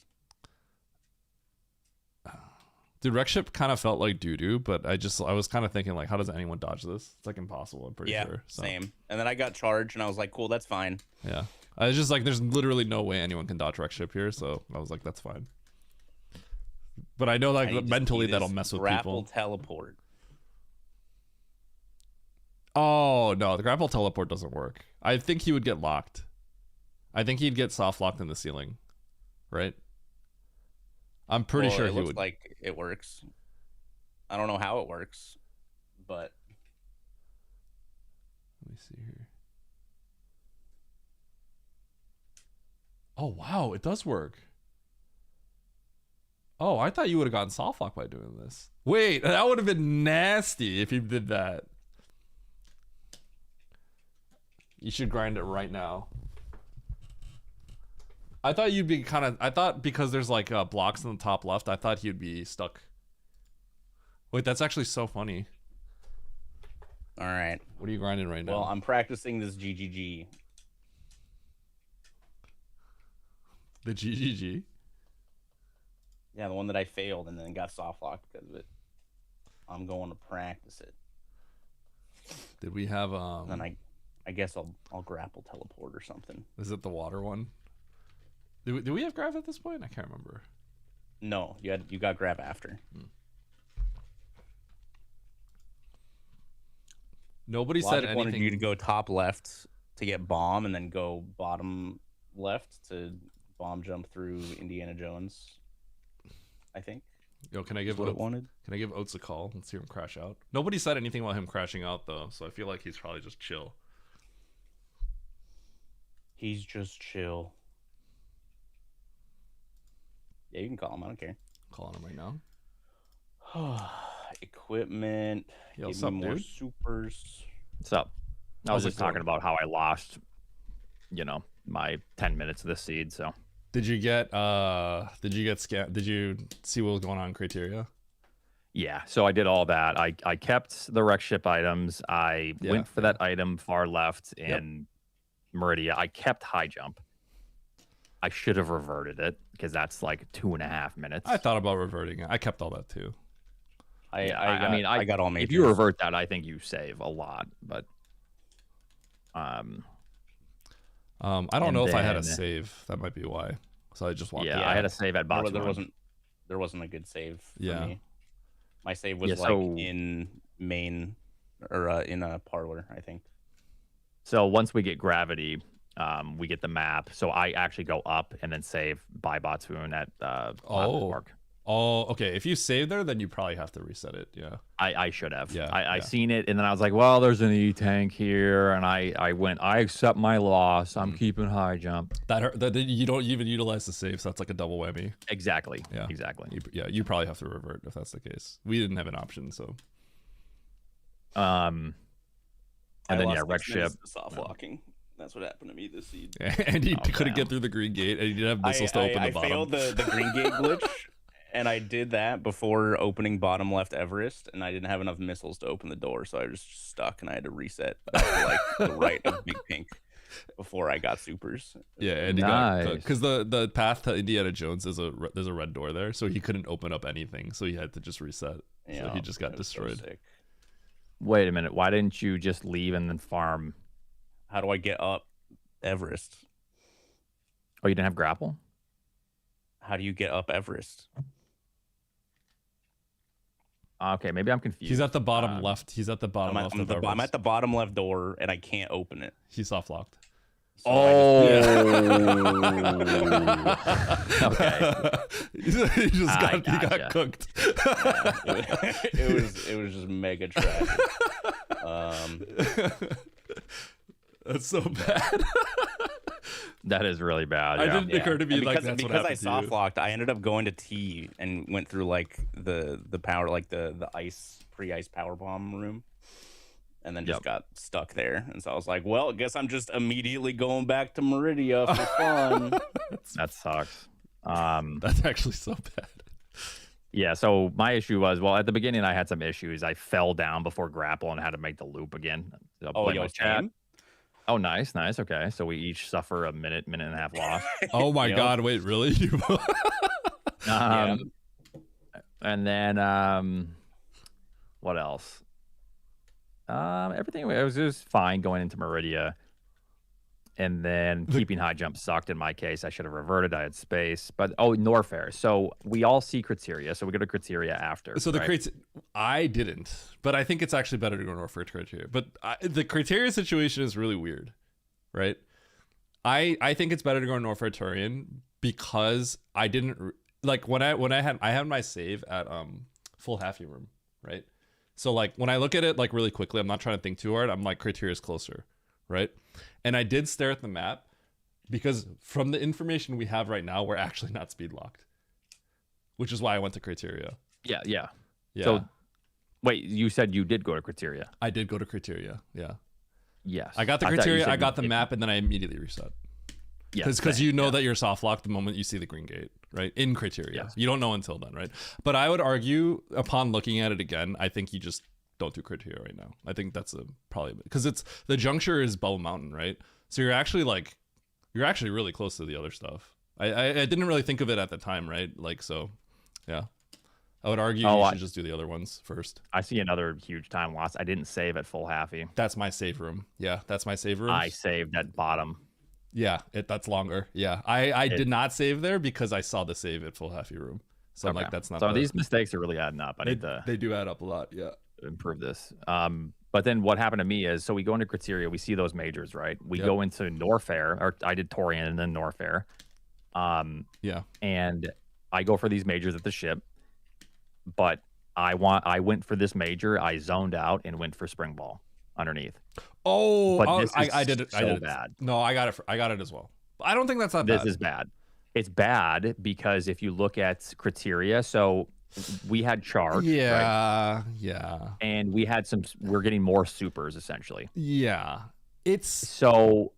Dude, wreck ship kind of felt like doo-doo, but I was kind of thinking like, how does anyone dodge this? It's like impossible, I'm pretty sure. So. Same. And then I got charged and I was like, cool, that's fine. Yeah. I was just like, there's literally no way anyone can dodge wreck ship here, so I was like, that's fine. But I know like mentally that'll mess with people. Grapple teleport. Oh, no, the grapple teleport doesn't work. I think he would get locked. I think he'd get soft locked in the ceiling, right? I'm pretty sure he would. It looks like it works. I don't know how it works, but let me see here. Oh, wow, it does work. Oh, I thought you would have gotten soft lock by doing this. Wait, that would have been nasty if you did that. You should grind it right now. I thought you'd be I thought because there's like blocks in the top left, I thought he'd be stuck. Wait, that's actually so funny. All right. What are you grinding right now? Well, I'm practicing this GGG. The GGG? Yeah, the one that I failed and then got soft locked because of it. I'm going to practice it. Did we have And I guess I'll grapple teleport or something. Is it the water one? Do we have grab at this point? I can't remember. No, you got grab after. Nobody Logic said anything. Wanted you to go top left to get bomb, and then go bottom left to bomb jump through Indiana Jones. I think. Yo, can I give Oates a call? Let's hear him crash out. Nobody said anything about him crashing out though, so I feel like he's probably just chill. He's just chill. Yeah, you can call him. I don't care. Calling him right now. Equipment. Yo, Give what's up, me more dude? supers. What's up? I was just talking about how I lost, my 10 minutes of this seed. So Did you get scam? Did you see what was going on in criteria? yeah, so I did all that. I kept the wreck ship items. I went for that item far left in Meridia. I kept high jump. I should have reverted it because that's like 2.5 minutes. I thought about reverting it. I kept all that too. I got all majors. If you revert that, I think you save a lot. But I don't know if I had a save. That might be why. So I just walked. Yeah, I had a save at bottom. There wasn't a good save for me. My save was in main or in a parlor, I think. So once we get gravity, we get the map. So I actually go up and then save by Botswoon at Park. Oh, okay. If you save there, then you probably have to reset it. Yeah. I should have. Yeah. I seen it, and then I was like, well, there's an E tank here, and I went. I accept my loss. I'm keeping high jump. That you don't even utilize the save, so that's like a double whammy. Exactly. Yeah. Exactly. You probably have to revert if that's the case. We didn't have an option, so. And then wreck ship. Soft locking. That's what happened to me this seed. And he couldn't get through the green gate, and he didn't have missiles to open the bottom. I failed the green gate glitch, and I did that before opening bottom left Everest, and I didn't have enough missiles to open the door, so I was stuck, and I had to reset back to like the right of Big Pink before I got supers. Yeah, and he got because the path to Indiana Jones is there's a red door there, so he couldn't open up anything, so he had to just reset. So he just got destroyed. So sick. Wait a minute. Why didn't you just leave and then farm? How do I get up Everest? Oh, you didn't have grapple? How do you get up Everest? Okay, maybe I'm confused. He's at the bottom left. He's at the bottom left. I'm at the bottom left door, and I can't open it. He's soft locked. So Okay. he got cooked. It was just mega tragic. That's so bad. That is really bad. I Yeah. didn't occur to me And like because, that's what because I happened to soft you. locked, I ended up going to T and went through like the power, like the ice pre-ice power bomb room, and then just got stuck there. And so I was like, well, I guess I'm just immediately going back to Meridia for fun. That sucks. That's actually so bad. Yeah, so my issue was, well, at the beginning I had some issues. I fell down before grapple and had to make the loop again. So Oh, blame yo, my chat. same. Oh, nice. Okay. So we each suffer a minute and a half loss. Oh my Yep. god, wait, really? Yeah. And then what else? Everything it was just fine going into Meridia. And then keeping high jump sucked in my case. I should have reverted. I had space. But Norfair. So we all see criteria. So we go to criteria after. So the right? I didn't, but I think it's actually better to go north for criteria. But the criteria situation is really weird, right? I think it's better to go north for Turian because I didn't like when I had my save at full halfy room, right? So like when I look at it like really quickly, I'm not trying to think too hard. I'm like criteria is closer, right? And I did stare at the map because from the information we have right now, we're actually not speed locked, which is why I went to criteria. Yeah. Yeah. So wait, you said you did go to criteria. I did go to criteria. Yeah. Yes. I got the thought you criteria, said I you got the didn't. map, and then I immediately reset. Yeah. Because you know that you're soft locked the moment you see the green gate, right? In criteria. Yes. You don't know until then, right? But I would argue, upon looking at it again, I think you just don't do criteria right now. I think that's probably because it's the juncture is Bubble Mountain, right? So you're actually really close to the other stuff. I didn't really think of it at the time, right? Like, so yeah. I would argue you should just do the other ones first. I see another huge time loss. I didn't save at full halfy. That's my save room. Yeah, that's my save room. I saved at bottom. Yeah, that's longer. Yeah, I did not save there because I saw the save at full halfy room. So I'm like, that's not. So these mistakes are really adding up. I need to they do add up a lot. Yeah. improve this. But then what happened to me is, so we go into criteria, we see those majors, right? We go into Norfair, or I did Torian and then Norfair. Yeah. And I go for these majors at the ship, but I went for this major. I zoned out and went for spring ball underneath. Oh, but this is I did it. So I did it. bad. No, I got it. I got it as well. I don't think that's not This bad. is bad. It's bad because if you look at criteria, so we had charge. Right? Yeah. And we're getting more supers essentially. Yeah. It's So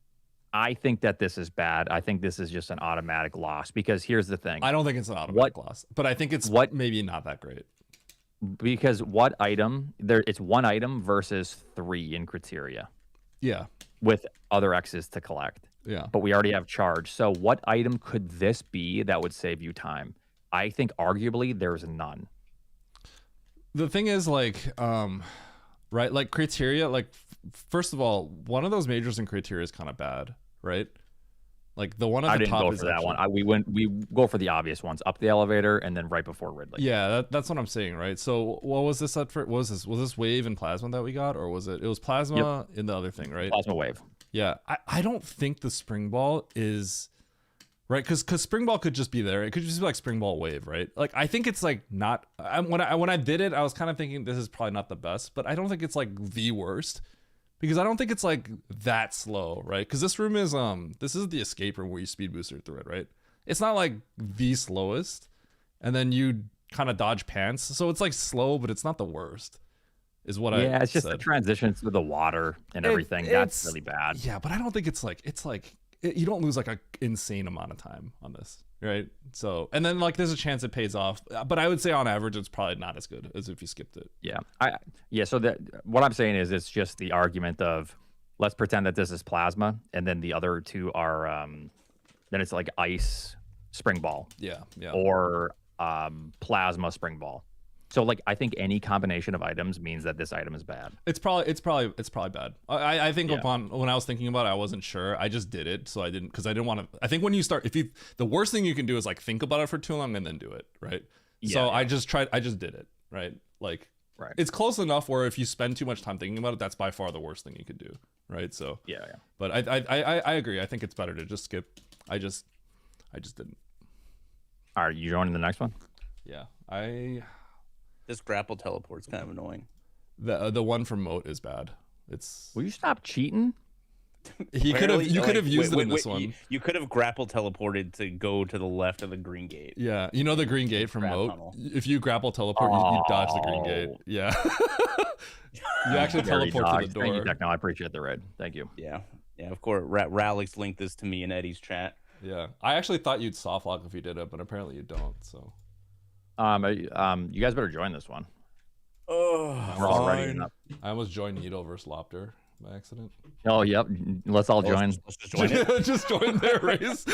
I think that this is bad. I think this is just an automatic loss because here's the thing. I don't think it's an automatic loss, but I think it's maybe not that great. Because what item it's one item versus 3 in criteria. Yeah. With other X's to collect. Yeah. But we already have charge. So what item could this be that would save you time? I think arguably there's none. The thing is like right, like criteria, like first of all, one of those majors in criteria is kind of bad, right? Like the one at the top go is for that actually... one. We go for the obvious ones, up the elevator and then right before Ridley. Yeah, that's what I'm saying, right? So what was this at for? What was this wave and plasma that we got, or was it was plasma in the other thing, right? Plasma wave. Yeah, I don't think the spring ball is right because spring ball could just be there. It could just be like spring ball wave, right? Like I think it's like not. When I did it, I was kind of thinking this is probably not the best, but I don't think it's like the worst. Because I don't think it's like that slow, right? Because this room is this is the escape room where you speed booster through it, right? It's not like the slowest, and then you kind of dodge pants, so it's like slow, but it's not the worst. Is what I it's just said. the transitions to the water and everything. That's really bad. Yeah, but I don't think it's like you don't lose like an insane amount of time on this, right? So and then like there's a chance it pays off, but I would say on average it's probably not as good as if you skipped it. Yeah. So that what I'm saying is it's just the argument of let's pretend that this is plasma and then the other two are then it's like ice spring ball. Yeah. Or plasma spring ball. So like I think any combination of items means that this item is bad. It's probably bad. I think upon when I was thinking about it, I wasn't sure. I just did it, so I didn't because I didn't want to. I think when you start, the worst thing you can do is like think about it for too long and then do it, right? I just did it, right? Like, it's close enough where if you spend too much time thinking about it, that's by far the worst thing you could do, right? So yeah. But I agree. I think it's better to just skip. I just didn't. All right, you joining the next one? Yeah, This grapple teleport's kind of annoying. The one from Moat is bad. Will you stop cheating? He could have. Apparently, You could have used it in wait, this one. You could have grapple teleported to go to the left of the green gate. Yeah, you know the green gate from Crap Moat. tunnel. If you grapple teleport, you dodge the green gate. Oh. Yeah. You actually Very teleport to the dodged. Thank you, door. Techno. I appreciate the raid. Thank you. Yeah, of course. Ralix linked this to me in Eddie's chat. Yeah, I actually thought you'd soft lock if you did it, but apparently you don't. So. You guys better join this one. Oh, We're all ready up. I almost joined Needle versus Lopter by accident. Oh, yep. Let's all join. Let's just join it. Just join their race.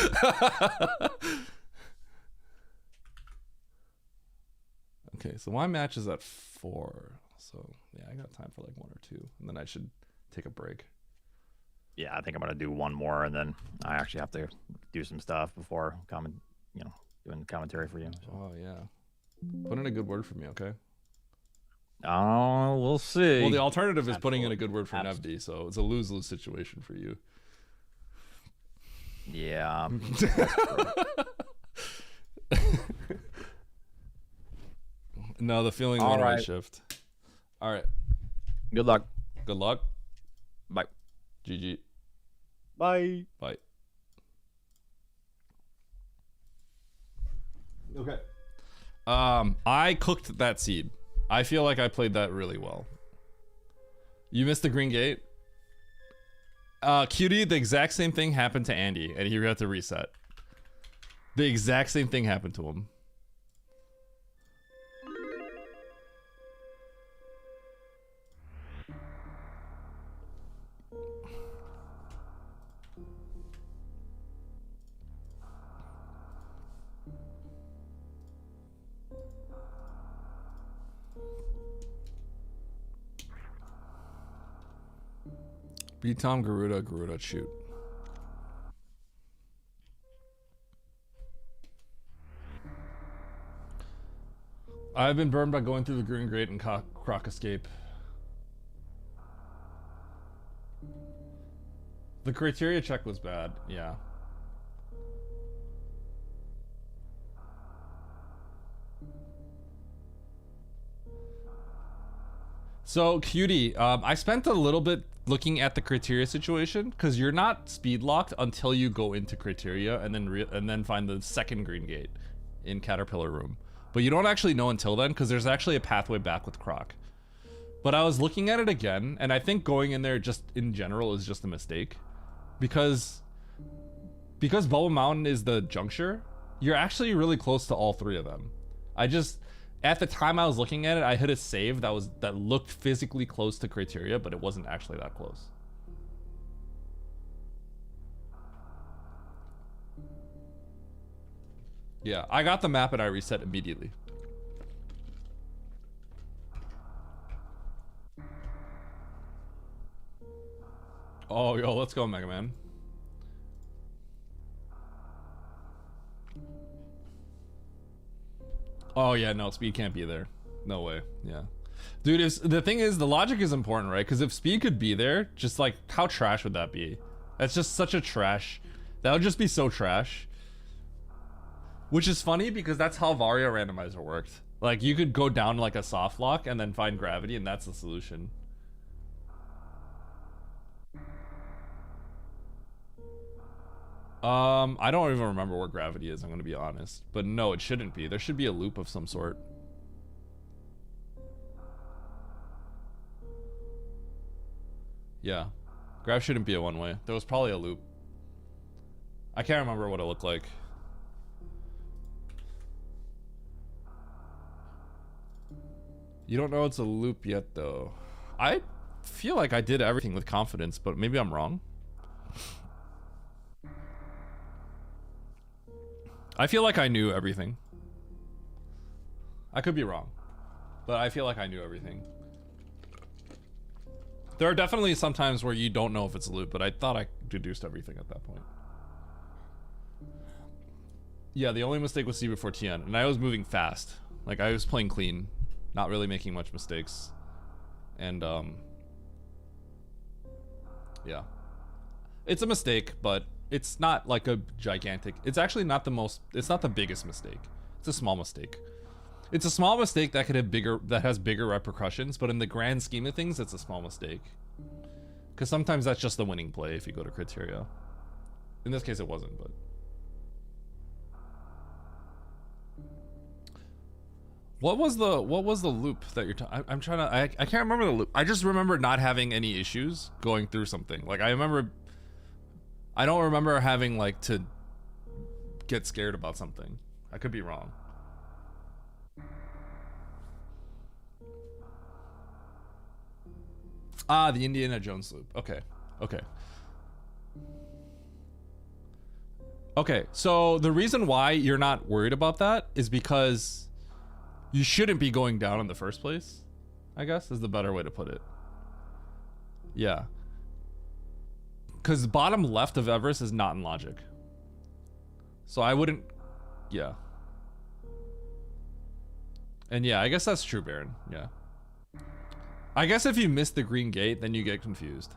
Okay, so my match is at 4. So yeah, I got time for like 1 or 2, and then I should take a break. Yeah, I think I'm gonna do one more, and then I actually have to do some stuff before doing commentary for you. So. Oh yeah, put in a good word for me, okay? Oh, we'll see. Well, the alternative is putting in a good word for Nevdi, so it's a lose-lose situation for you. Yeah. No, the feeling All won't right. shift. All right. Good luck. Good luck. Bye. GG. Bye. Bye. Okay. I cooked that seed. I feel like I played that really well. You missed the green gate. Cutie, the exact same thing happened to Andy, and he had to reset. The exact same thing happened to him. Beat Tom Garuda, shoot. I've been burned by going through the green grate and croc escape. The criteria check was bad, yeah. So, Cutie, I spent a little bit looking at the criteria situation because you're not speed locked until you go into criteria and then find the second green gate in Caterpillar Room. But you don't actually know until then because there's actually a pathway back with Croc. But I was looking at it again, and I think going in there just in general is just a mistake because Bubble Mountain is the juncture. You're actually really close to all 3 of them. At the time I was looking at it, I hit a save that looked physically close to criteria, but it wasn't actually that close. Yeah, I got the map and I reset immediately. Oh, yo, let's go, Mega Man. Oh yeah, no, speed can't be there. No way. Yeah, dude. The thing is, the logic is important, right? Because if speed could be there, just like how trash would that be? That's just such a trash. That would just be so trash. Which is funny because that's how Varia randomizer worked. Like you could go down like a soft lock and then find gravity, and that's the solution. I don't even remember where gravity is, I'm gonna be honest. But no, it shouldn't be. There should be a loop of some sort. Yeah. Grav shouldn't be a one-way. There was probably a loop. I can't remember what it looked like. You don't know it's a loop yet, though. I feel like I did everything with confidence, but maybe I'm wrong. I feel like I knew everything. I could be wrong, but I feel like I knew everything. There are definitely some times where you don't know if it's a loop, but I thought I deduced everything at that point. Yeah, the only mistake was C before TN, and I was moving fast. Like, I was playing clean, not really making much mistakes. And, yeah. It's a mistake, but it's not like a gigantic... It's actually not the most... It's not the biggest mistake. It's a small mistake. It's a small mistake that could have bigger... That has bigger repercussions, but in the grand scheme of things, it's a small mistake. Because sometimes that's just the winning play if you go to criteria. In this case, it wasn't, but. What was the loop that you're talking? I'm trying to. I can't remember the loop. I just remember not having any issues going through something. Like I remember. I don't remember having like to get scared about something. I could be wrong. Ah, the Indiana Jones loop. Okay. Okay. Okay, so the reason why you're not worried about that is because you shouldn't be going down in the first place, I guess, is the better way to put it. Yeah. Because the bottom left of Everest is not in logic. So I wouldn't... Yeah. And yeah, I guess that's true, Baron. Yeah. I guess if you miss the green gate, then you get confused.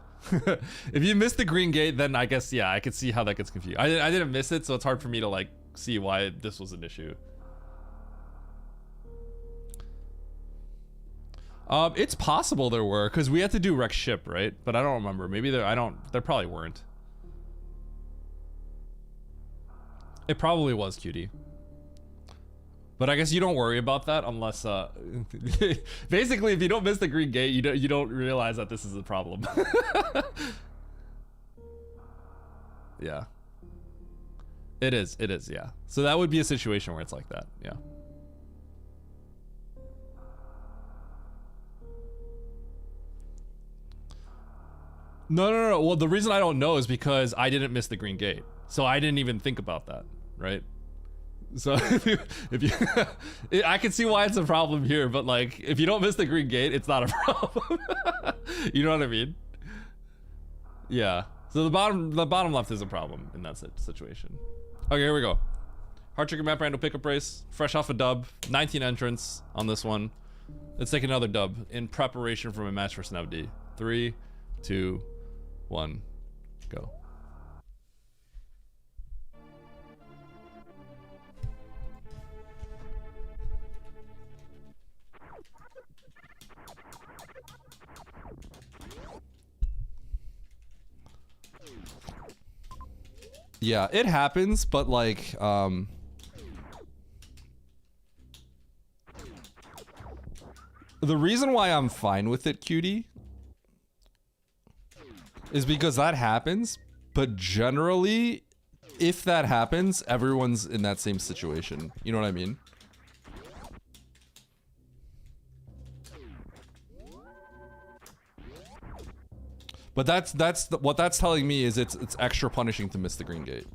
If you miss the green gate, then I guess, yeah, I could see how that gets confused. I didn't miss it, so it's hard for me to, like, see why this was an issue. It's possible there were, because we had to do wreck ship, right? But I don't remember. Maybe there probably weren't. It probably was, cutie. But I guess you don't worry about that unless, basically, if you don't miss the green gate, you don't realize that this is a problem. Yeah. It is, yeah. So that would be a situation where it's like that, yeah. No. Well, the reason I don't know is because I didn't miss the green gate. So I didn't even think about that, right? So if you I can see why it's a problem here, but like if you don't miss the green gate, it's not a problem. You know what I mean? Yeah. So the bottom left is a problem in that situation. Okay, here we go. Hard Trigger Map Rando pickup race, fresh off a dub, 19 entrants on this one. Let's take another dub in preparation for a match for Nevdi. 3, 2, 1, go. Yeah, it happens, but like, the reason why I'm fine with it, cutie, is because that happens, but generally, if that happens, everyone's in that same situation. You know what I mean? But what that's telling me is it's extra punishing to miss the green gate.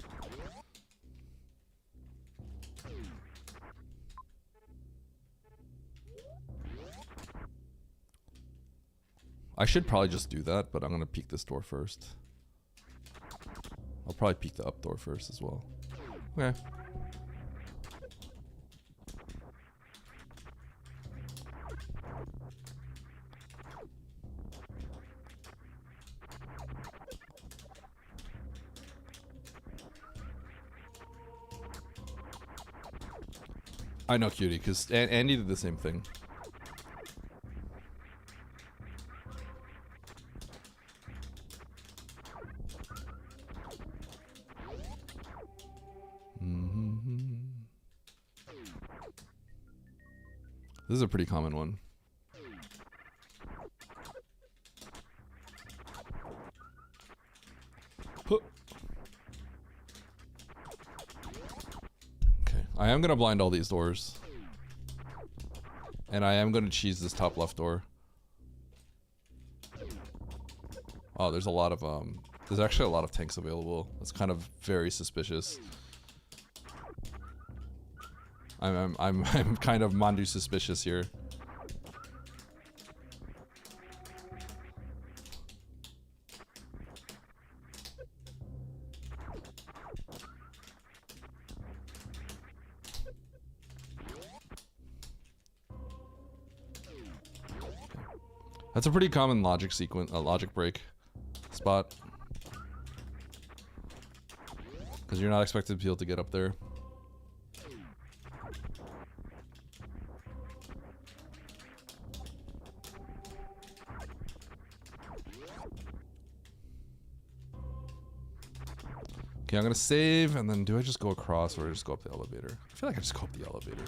I should probably just do that, but I'm gonna peek this door first. I'll probably peek the up door first as well. Okay. I know, cutie, because Andy did the same thing. This is a pretty common one. Okay, I am gonna blind all these doors. And I am gonna cheese this top left door. Oh, there's a lot of, there's actually a lot of tanks available. It's kind of very suspicious. I'm kind of Mandu suspicious here. That's a pretty common logic sequence, logic break spot. Because you're not expected to be able to get up there. Okay, I'm gonna save, and then do I just go across or just go up the elevator? I feel like I just go up the elevator.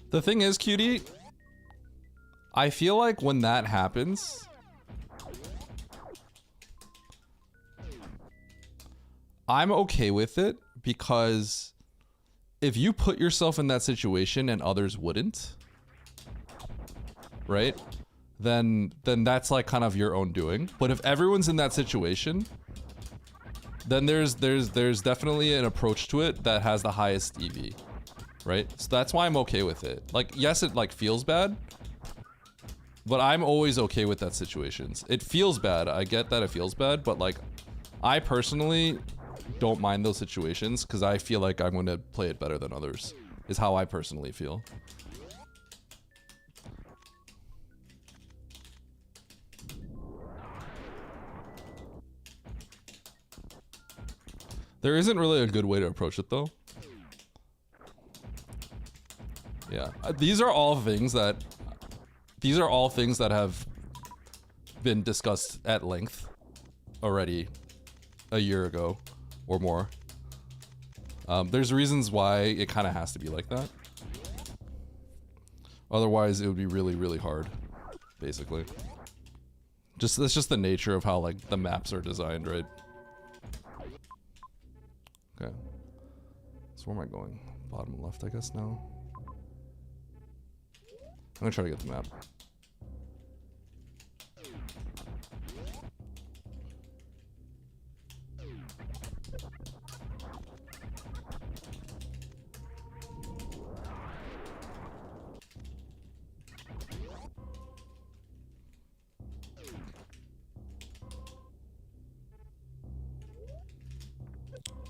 The thing is, cutie, I feel like when that happens, I'm okay with it, because if you put yourself in that situation and others wouldn't, right? Then that's like kind of your own doing. But if everyone's in that situation, then there's definitely an approach to it that has the highest EV. Right? So that's why I'm okay with it. Like, yes, it like feels bad, but I'm always okay with that situations. It feels bad. I get that it feels bad, but like, I personally don't mind those situations because I feel like I'm going to play it better than others, is how I personally feel. There isn't really a good way to approach it though. Yeah, these are all things that have been discussed at length already a year ago or more. There's reasons why it kind of has to be like that. Otherwise, it would be really, really hard, basically. That's just the nature of how like the maps are designed, right? Okay. So where am I going? Bottom left, I guess now. I'm gonna try to get the map.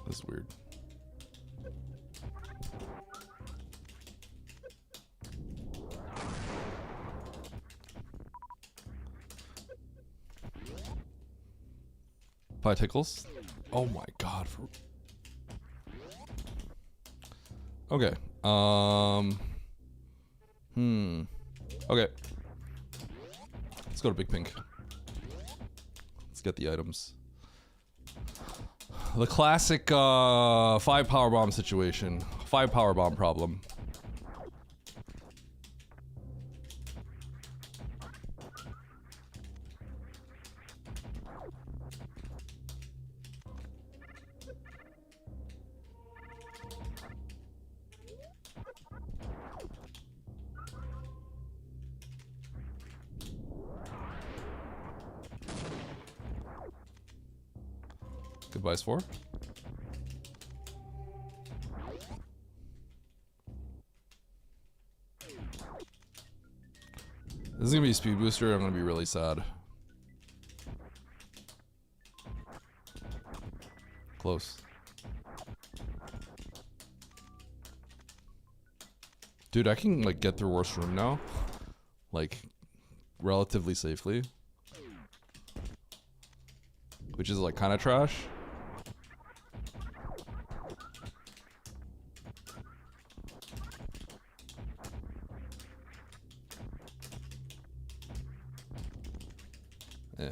This is weird. Pie tickles. Oh my god. Okay. Okay. Let's go to Big Pink. Let's get the items. The classic 5 powerbomb situation. 5 powerbomb problem. Goodbyes 4. This is gonna be a speed booster. I'm gonna be really sad. Close. Dude, I can like get through worst room now, like relatively safely, which is like kind of trash. Eh.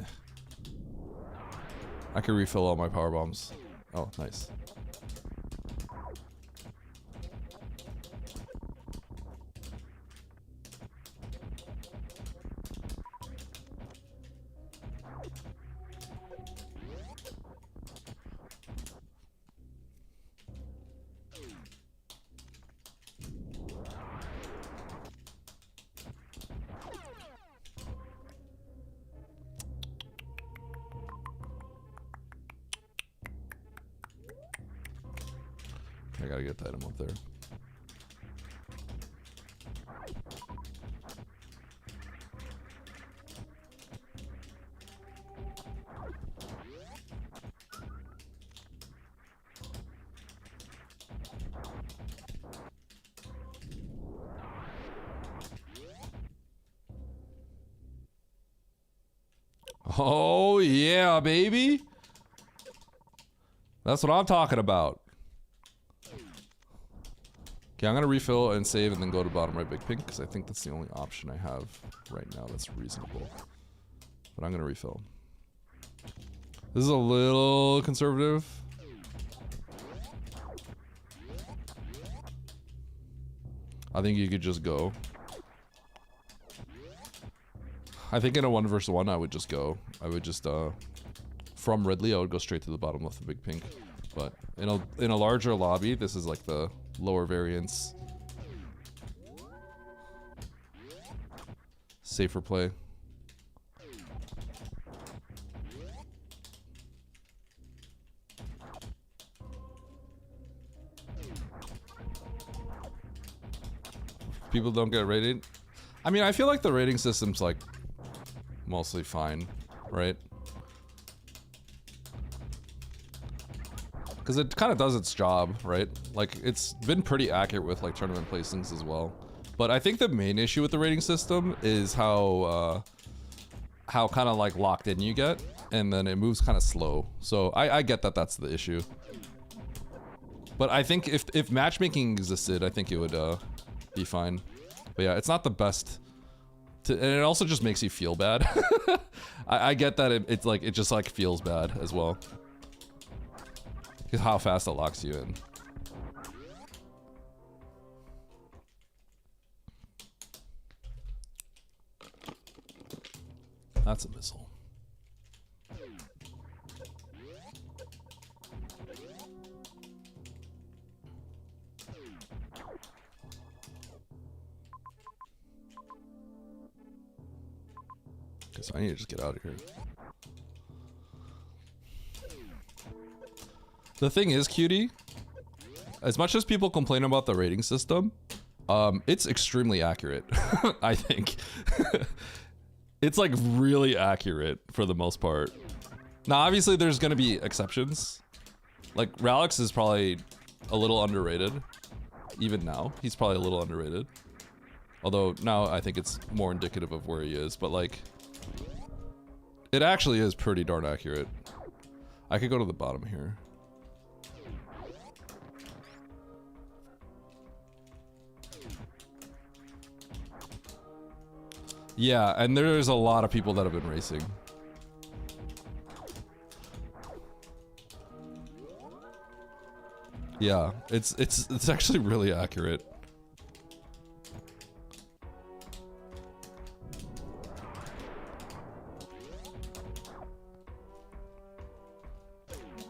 I can refill all my power bombs. Oh, nice. I gotta get the item up there. Oh yeah, baby. That's what I'm talking about. Okay, I'm gonna refill and save and then go to bottom right big pink because I think that's the only option I have right now that's reasonable. But I'm gonna refill. This is a little conservative. I think you could just go. I think in a 1 versus 1 I would just go. I would just from Ridley I would go straight to the bottom left of big pink. But in a larger lobby, this is like the lower variance. Safer play. People don't get rated. I mean, I feel like the rating system's like mostly fine, right? Because it kind of does its job, right? Like, it's been pretty accurate with like tournament placings as well. But I think the main issue with the rating system is how kind of like locked in you get, and then it moves kind of slow. So I get that that's the issue. But I think if matchmaking existed, I think it would be fine. But yeah, it's not the best. And it also just makes you feel bad. I get that it's like it just like feels bad as well. How fast it locks you in. That's a missile. Guess I need to just get out of here. The thing is, cutie, as much as people complain about the rating system, it's extremely accurate. I think. It's like really accurate for the most part. Now, obviously, there's gonna be exceptions. Like Ralix is probably a little underrated. Even now, he's probably a little underrated. Although now I think it's more indicative of where he is. But like, it actually is pretty darn accurate. I could go to the bottom here. Yeah, and there's a lot of people that have been racing. Yeah, it's actually really accurate.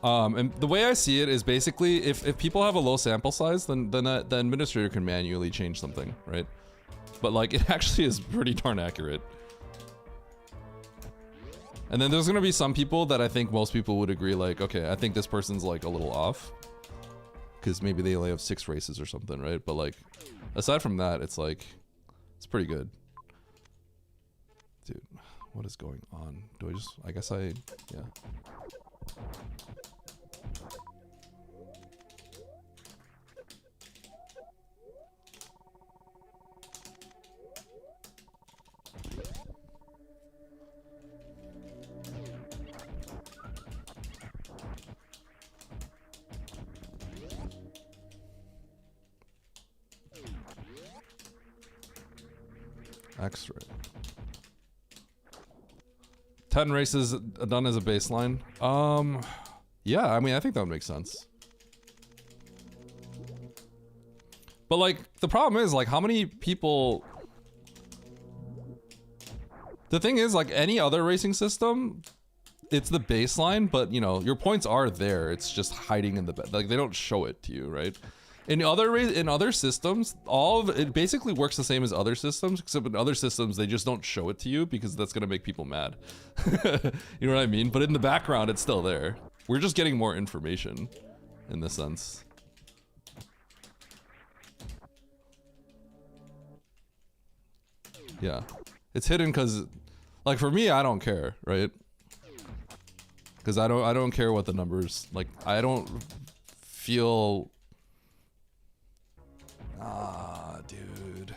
And the way I see it is basically if people have a low sample size, then the administrator can manually change something, right? But like, it actually is pretty darn accurate. And then there's gonna be some people that I think most people would agree, like, okay, I think this person's like a little off. Because maybe they only have 6 races or something, right? But like, aside from that, it's like, it's pretty good. Dude, what is going on? Do I just, I guess I, yeah. X-ray. 10 races done as a baseline. Yeah, I mean, I think that would make sense. But like, the problem is like, how many people? The thing is, like any other racing system, it's the baseline, but you know, your points are there. It's just hiding in the like they don't show it to you, right? In other systems, it basically works the same as other systems, except in other systems they just don't show it to you because that's gonna make people mad. You know what I mean? But in the background, it's still there. We're just getting more information, in this sense. Yeah, it's hidden because, like, for me, I don't care, right? Because I don't care what the numbers like. I don't feel. Ah, dude.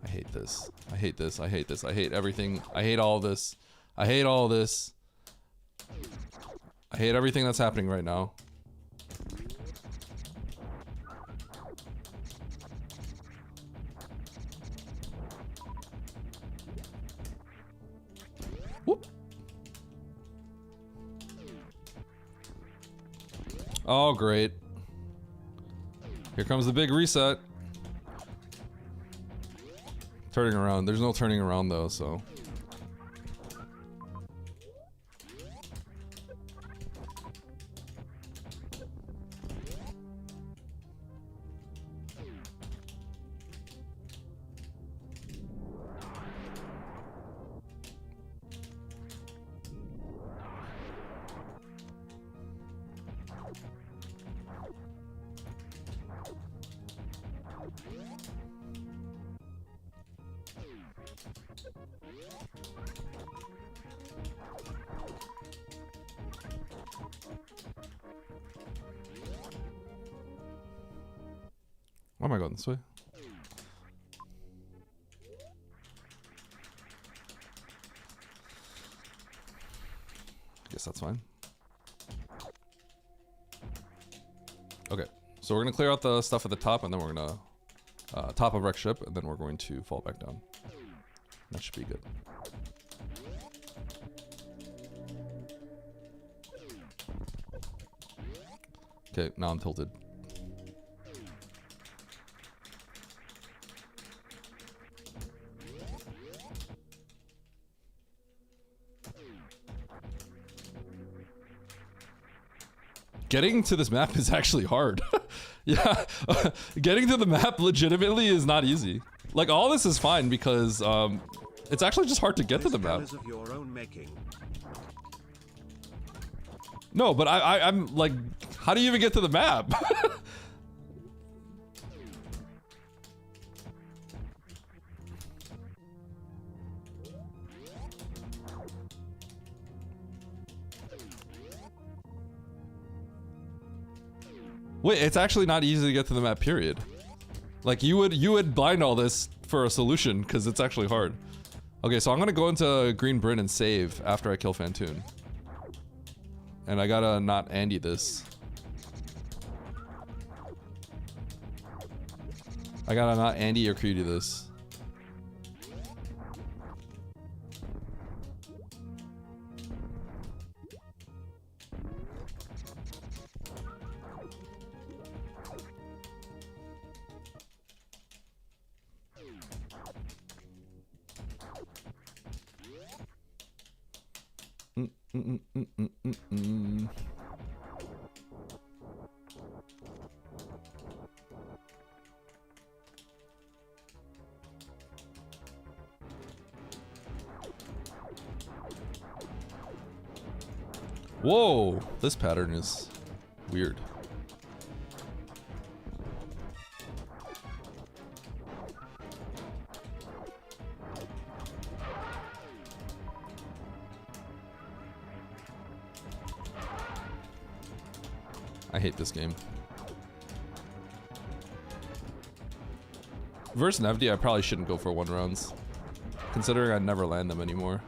I hate this. I hate this. I hate this. I hate everything. I hate all this. I hate all this. I hate everything that's happening right now. Whoop. Oh, great. Here comes the big reset. Turning around. There's no turning around though, so. Why am I going this way? Guess that's fine. Okay, so we're gonna clear out the stuff at the top, and then we're gonna top of wreck ship, and then we're going to fall back down. That should be good. Okay, now I'm tilted. Getting to this map is actually hard. Yeah, getting to the map legitimately is not easy. Like, all this is fine because it's actually just hard to get to the map. Of your own making. No, but I'm like, how do you even get to the map? Wait, it's actually not easy to get to the map, period. Like, you would blind all this for a solution, because it's actually hard. Okay, so I'm gonna go into Green Bryn and save after I kill Fantoon. And I gotta not Andy this. I gotta not Andy or Creedy this. Whoa, this pattern is weird. I hate this game. Versus Nevdi, I probably shouldn't go for 1 rounds, considering I never land them anymore.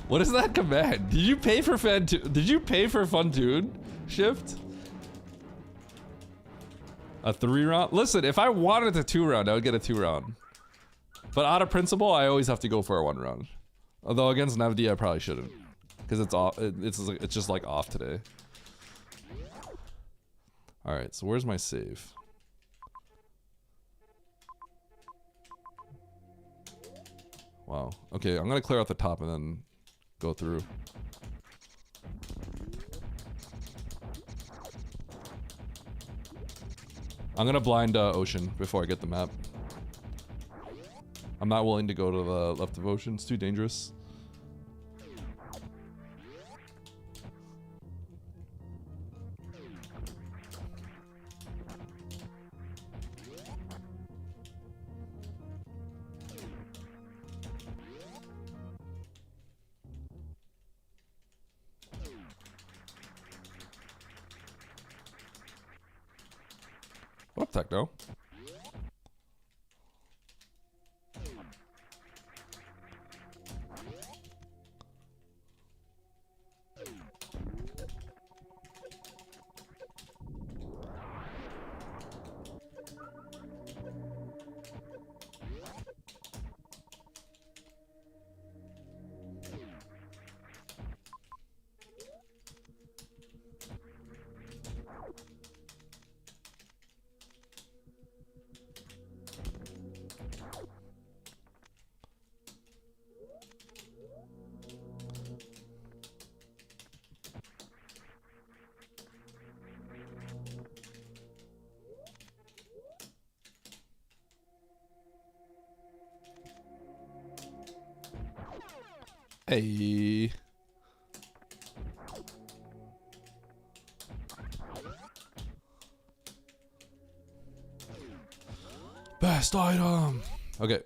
What is that command? Did you pay for Fantoon? Did you pay for Fantoon shift? A 3 round? Listen, if I wanted a 2 round, I would get a 2 round. But out of principle, I always have to go for a 1 round. Although against Nevdi, I probably shouldn't, because it's off. It's just like off today. All right, so where's my save? Wow. Okay, I'm gonna clear out the top and then go through. I'm gonna blind Ocean before I get the map. I'm not willing to go to the left of Ocean. It's too dangerous. What up, Techno? Hey. Best item. Okay.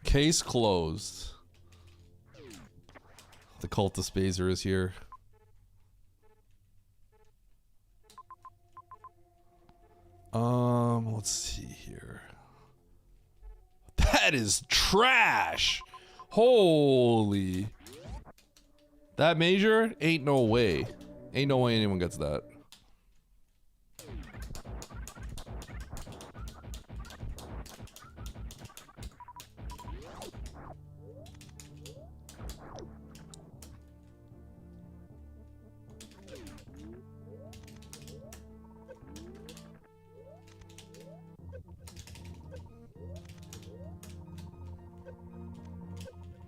Case closed. The cult of Spazer is here. Let's see here. That is trash. Holy. That major? Ain't no way. Ain't no way anyone gets that.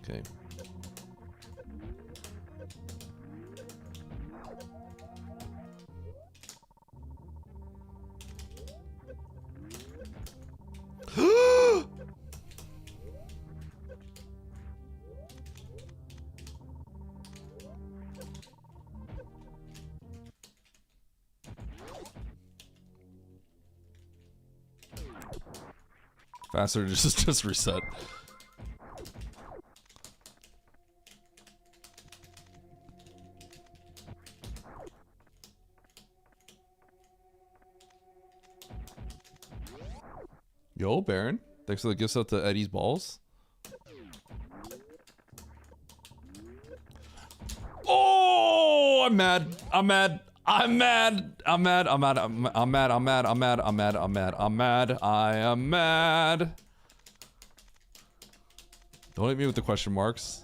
Okay. Faster, just reset. Yo, Baron. Thanks for the gifts out to Eddie's balls. Oh, I'm mad. I'm mad. I'm mad. I'm mad. I'm mad. I'm mad. I'm mad. I'm mad. I'm mad. I'm mad. I'm mad. I am mad. Don't hit me with the question marks.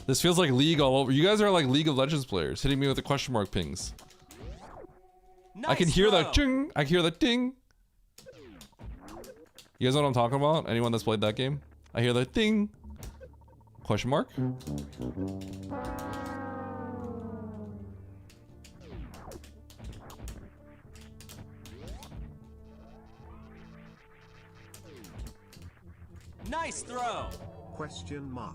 This feels like League all over. You guys are like League of Legends players, hitting me with the question mark pings. Nice I can hear throw. the ching. I hear the ding. You guys know what I'm talking about? Anyone that's played that game? I hear the ding. Question mark? Nice throw. Question mark.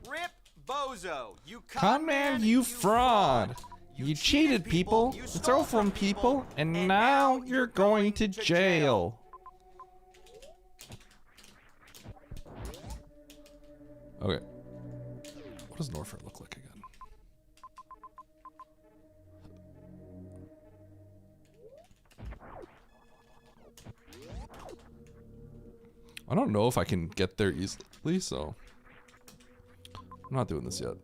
Rip Bozo. You Con man, you fraud. You cheated people, you stole from people, and now you're going to jail. Okay. What does Norfolk look like again? I don't know if I can get there easily, so I'm not doing this yet.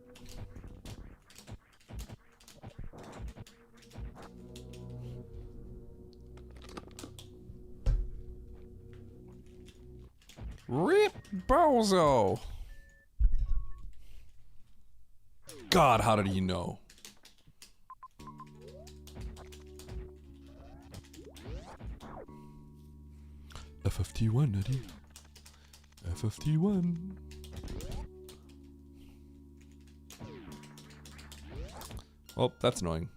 Rip Bozo! God, how did he know? FFT1, Eddie. FFT1. Oh, that's annoying.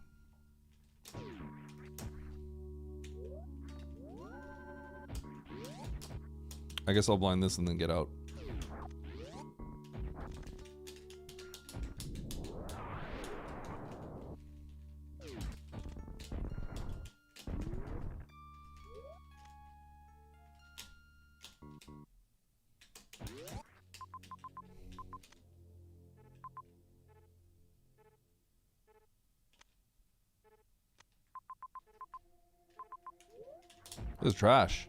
I guess I'll blind this and then get out. This is trash.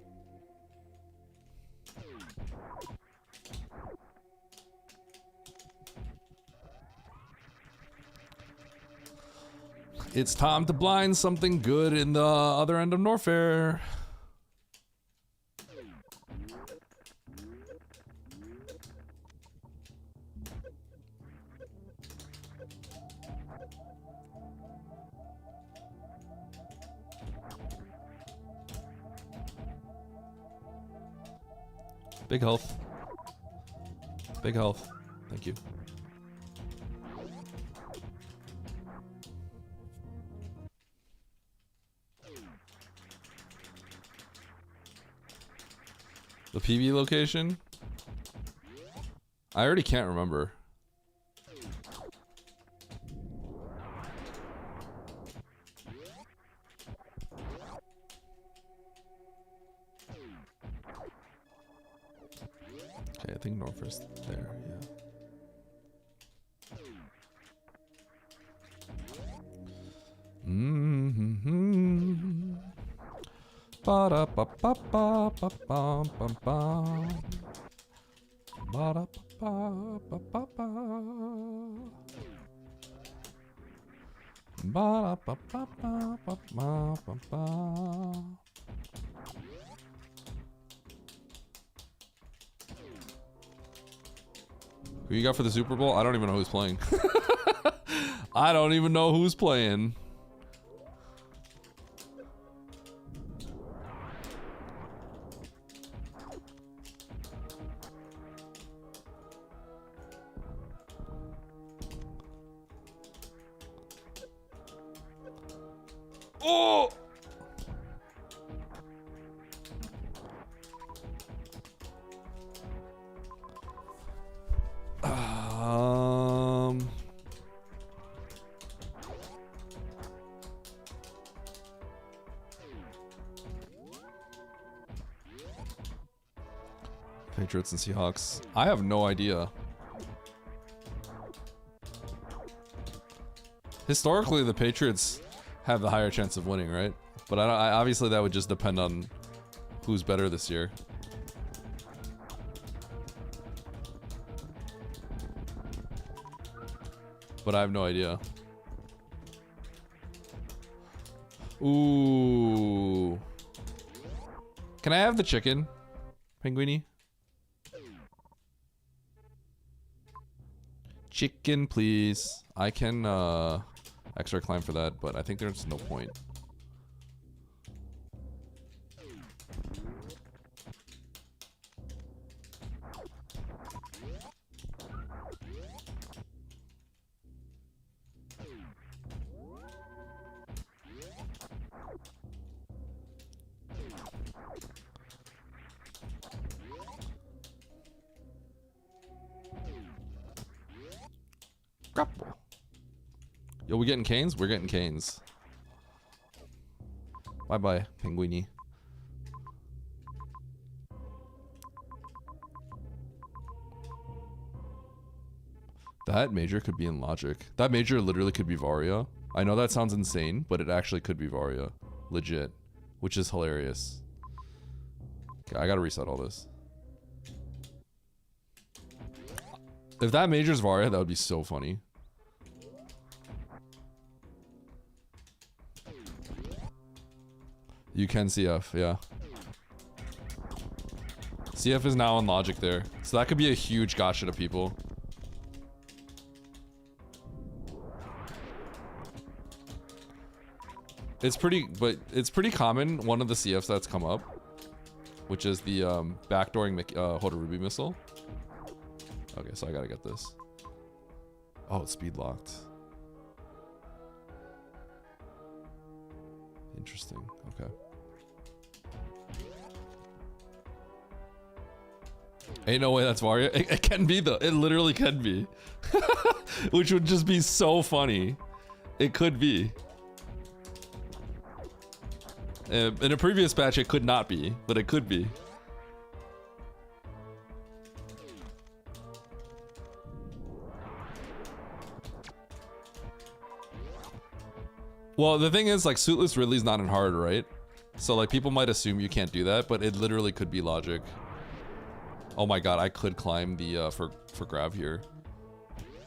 It's time to blind something good in the other end of Norfair. Big health. Big health. Thank you. The PV location? I already can't remember. Okay, I think North is there, yeah. Mm-hmm. Ba-da-ba-ba-ba-ba-bum-bum-bum. Ba-da-ba-ba-ba-ba-ba. Ba-da-ba-ba-ba-ba-ba-ba. Who you got for the Super Bowl? I don't even know who's playing. I don't even know who's playing. Oh! Patriots and Seahawks. I have no idea. Historically, the Patriots have the higher chance of winning, right? But I obviously that would just depend on who's better this year. But I have no idea. Ooh. Can I have the chicken, Penguini? Chicken, please. I can extra climb for that, but I think there's no point. Grapple. Yo, we getting canes? We're getting canes. Bye-bye, Penguini. That major could be in Logic. That major literally could be Varia. I know that sounds insane, but it actually could be Varia. Legit. Which is hilarious. Okay, I gotta reset all this. If that major's Varia, that would be so funny. You can CF, yeah. CF is now on Logic there. So that could be a huge gotcha to people. It's pretty common, one of the CFs that's come up, which is the backdooring Hodorubi missile. Okay, so I gotta get this. Oh, it's speed locked. Interesting. Okay. Ain't no way that's Varia. It can be though. It literally can be. Which would just be so funny. It could be. In a previous patch, it could not be, but it could be. Well, the thing is, like, Suitless Ridley's not in hard, right? So, like, people might assume you can't do that, but it literally could be logic. Oh my god, I could climb the, for grab here.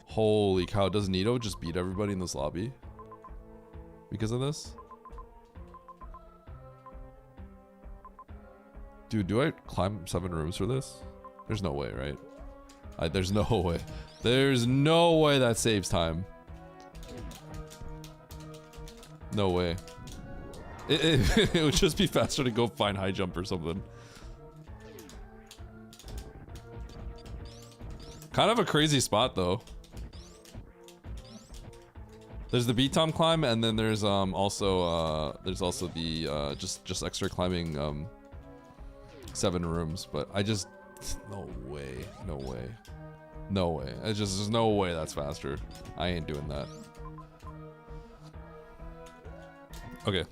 Holy cow, does Nito just beat everybody in this lobby? Because of this? Dude, do I climb 7 rooms for this? There's no way, right? There's no way. There's no way that saves time. No way. It would just be faster to go find high jump or something. Kind of a crazy spot though. There's the B-Tom climb, and then there's also the just extra climbing 7 rooms, but I just no way. It's just there's no way that's faster. I ain't doing that. Okay.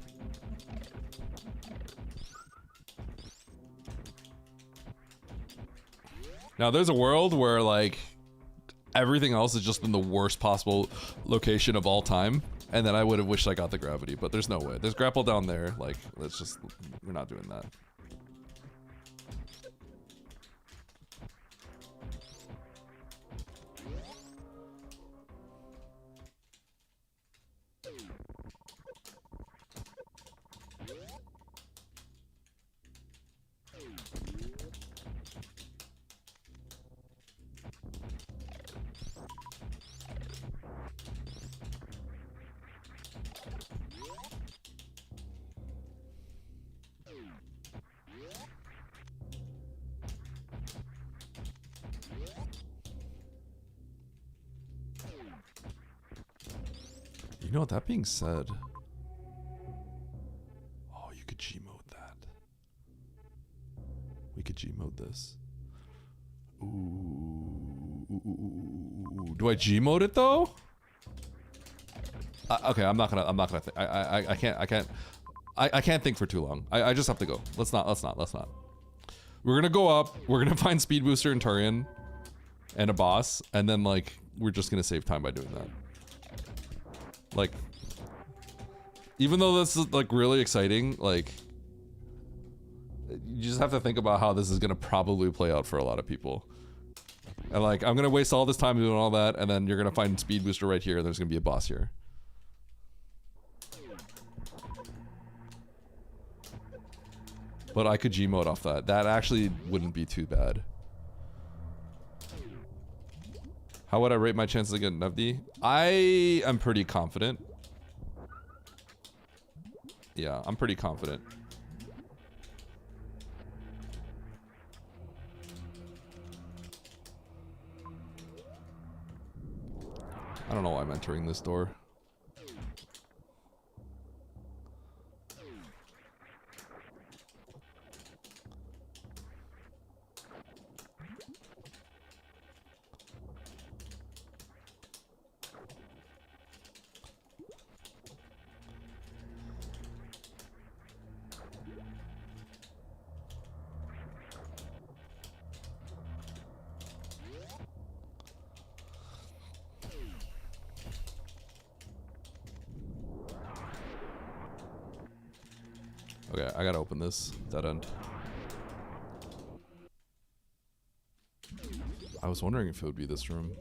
Now there's a world where like everything else is just in the worst possible location of all time, and then I would have wished I got the gravity, but there's no way. There's grapple down there, like we're not doing that. You know, that being said, oh, you could Gmode that. We could Gmode this. Ooh, do I Gmode it though? Okay, I'm not gonna. I can't think for too long. I just have to go. Let's not. We're gonna go up. We're gonna find Speed Booster and Turian, and a boss, and then like we're just gonna save time by doing that. Like, even though this is like really exciting, like you just have to think about how this is gonna probably play out for a lot of people. And like, I'm gonna waste all this time doing all that, and then you're gonna find Speed Booster right here, and there's gonna be a boss here. But I could Gmode off that. That actually wouldn't be too bad. How would I rate my chances against Nevdi? I am pretty confident. Yeah, I'm pretty confident. I don't know why I'm entering this door. Okay, I gotta open this dead end. I was wondering if it would be this room.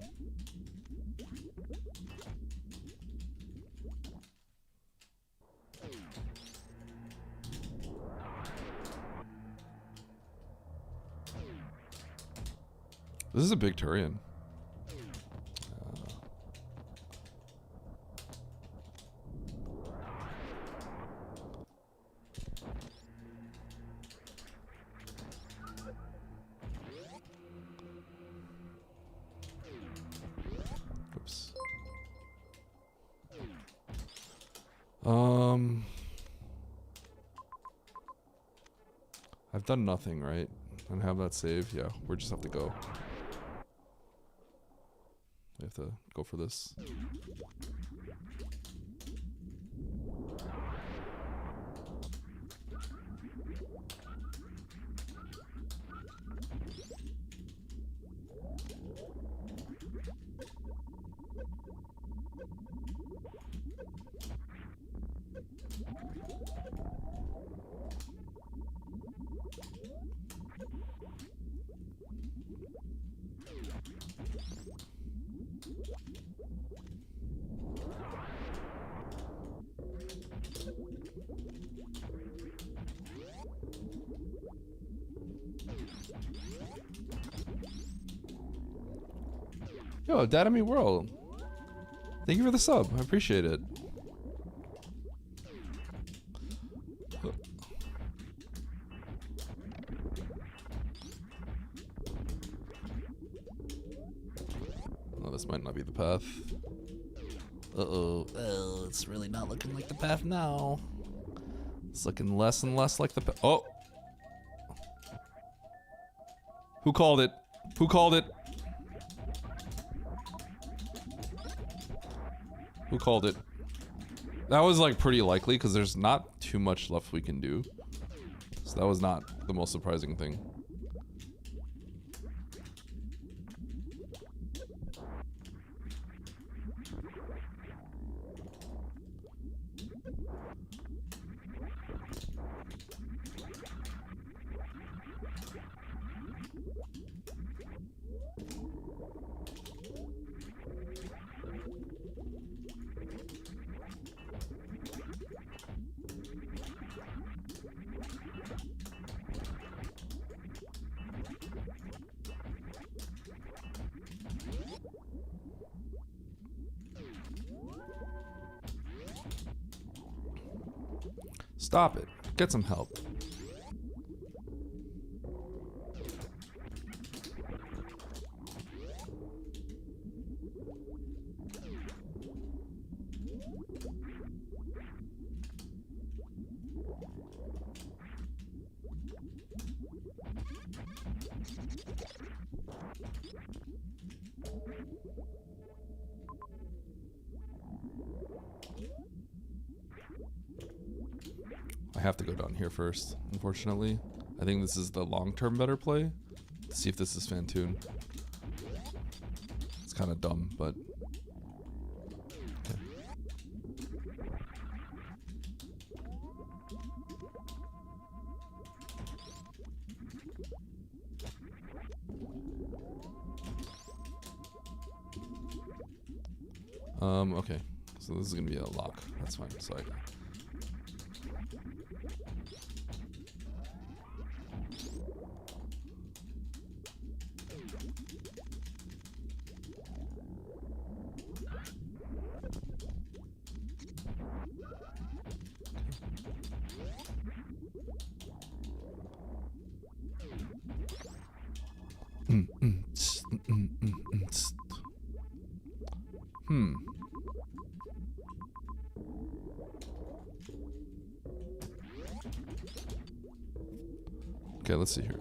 This is a big Turian. Oops. done nothing, right? And have that save. Yeah, we just have to go. We have to go for this. Yo, Data Me World. Thank you for the sub. I appreciate it. Oh, this might not be the path. Uh-oh. Oh, it's really not looking like the path now. It's looking less and less like the path. Oh! Who called it? Who called it? Who called it? That was like pretty likely because there's not too much left we can do. So that was not the most surprising thing. Stop it. Get some help. I have to go down here first, unfortunately. I think this is the long-term better play. Let's see if this is Fantoon. It's kind of dumb, but... Okay. Okay. So this is gonna be a lock. That's fine. So I... Okay, let's see here.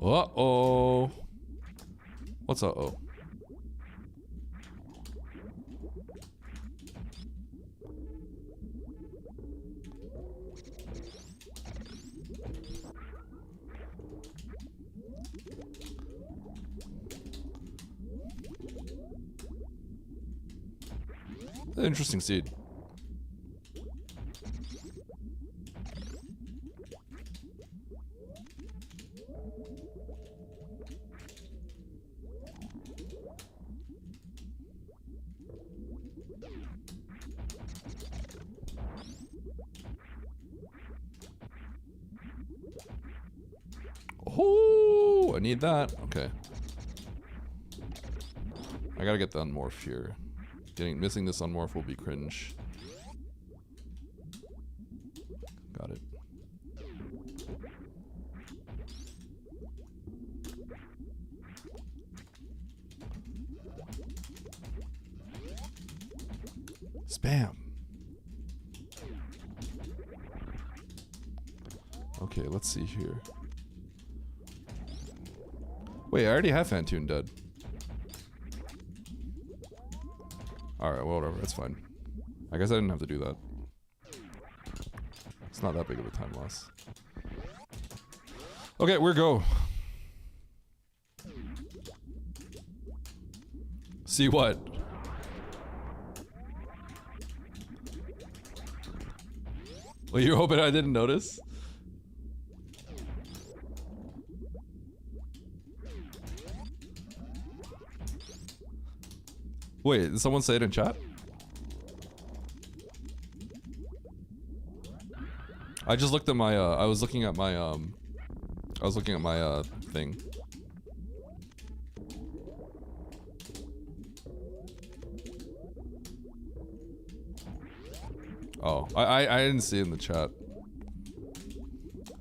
Uh-oh. What's uh-oh? Interesting seed. Oh, I need that. Okay. I gotta get the unmorph here. Missing this unmorph will be cringe. Got it. Spam. Okay, let's see here. Wait, I already have Fantoon dead. Alright, well, whatever, that's fine. I guess I didn't have to do that. It's not that big of a time loss. Okay, we're go. See what? Well, you're hoping I didn't notice? Wait, did someone say it in chat? I just looked at my, I was looking at my thing. Oh, I didn't see it in the chat.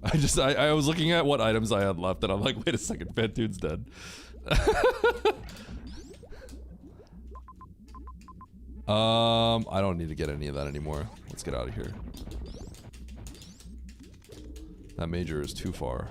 I was looking at what items I had left and I'm like, wait a second, Fantoon's dead. I don't need to get any of that anymore. Let's get out of here. That major is too far.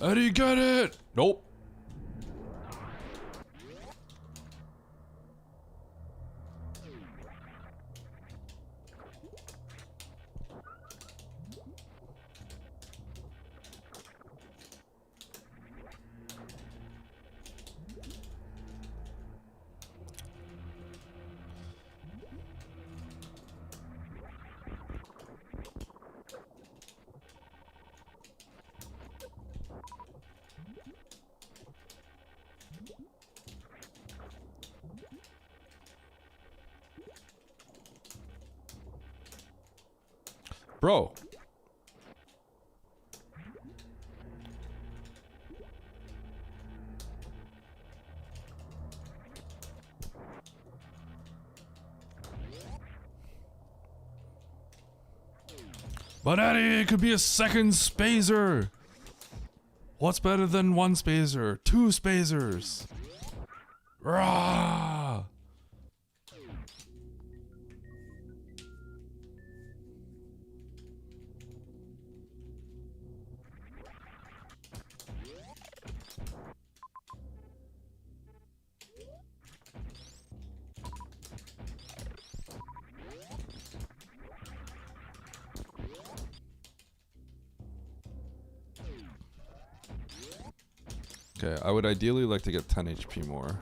Eddie, get it! Nope. Bro. But Eddie, it could be a second spazer. What's better than one spazer? Two spazers. Rah! Okay, I would ideally like to get 10 HP more.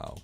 Ow.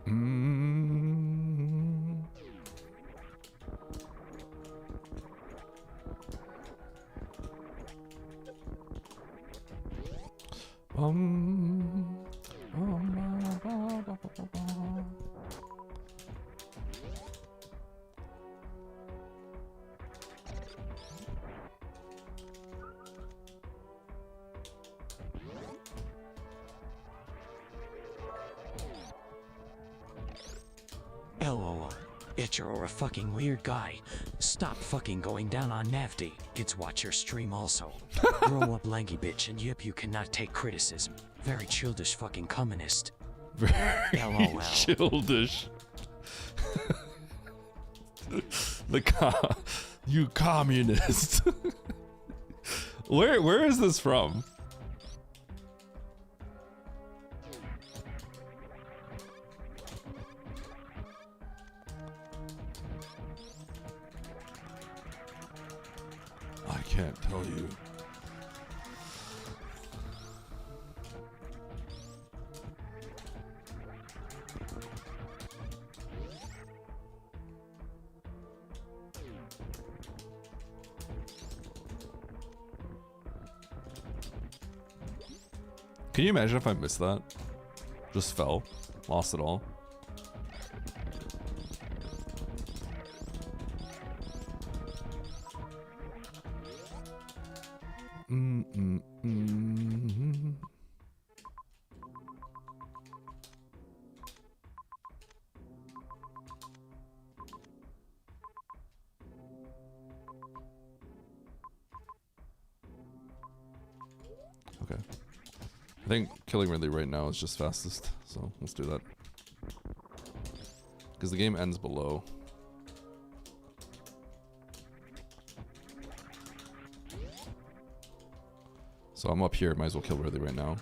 Mm. Ba, ba, ba, ba. LOL. bitch or a fucking weird guy. Stop fucking going down on Nevdi. Kids watch your stream also. Grow up lanky bitch and yip you cannot take criticism. Very childish fucking communist. Very LOL. childish. You communist. Where is this from? I can't tell you. Can you imagine if I missed that? Just fell. Lost it all. Okay. I think killing Ridley right now is just fastest, so let's do that. Because the game ends below. So I'm up here, might as well kill Ridley right now.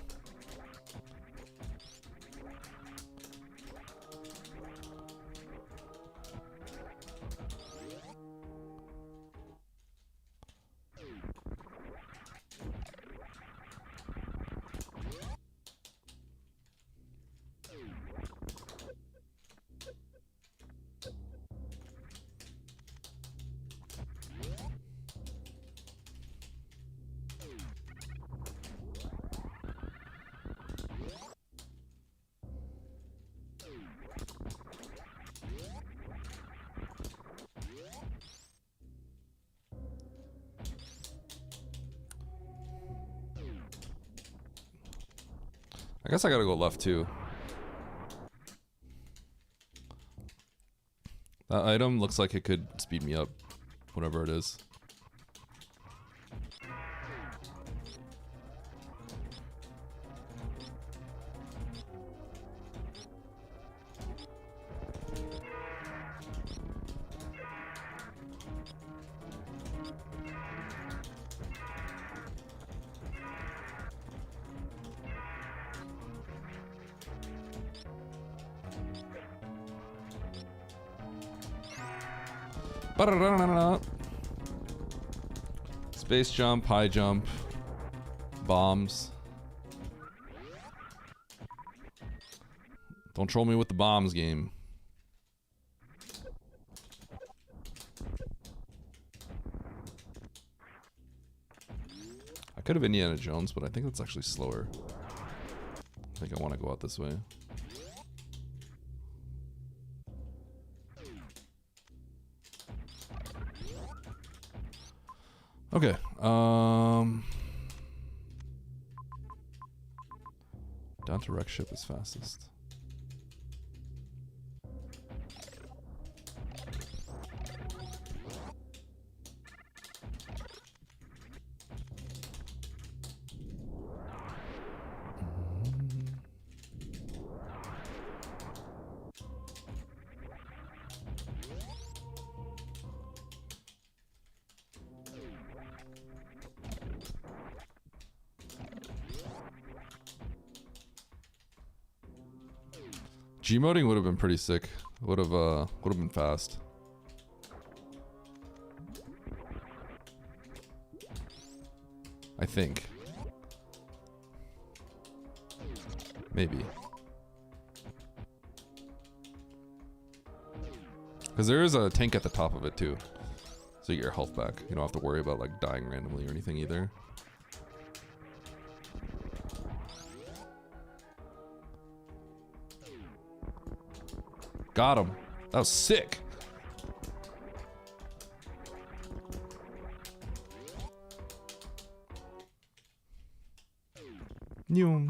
I guess I gotta go left too. That item looks like it could speed me up, whatever it is. Space jump, high jump, bombs. Don't troll me with the bombs game. I could have Indiana Jones, but I think that's actually slower. I think I want to go out this way. Okay, down to wreck ship is fastest. G-moding would have been pretty sick. Would have been fast. I think. Maybe. Because there is a tank at the top of it too. So you get your health back. You don't have to worry about like dying randomly or anything either. Got him. That was sick. Nyum.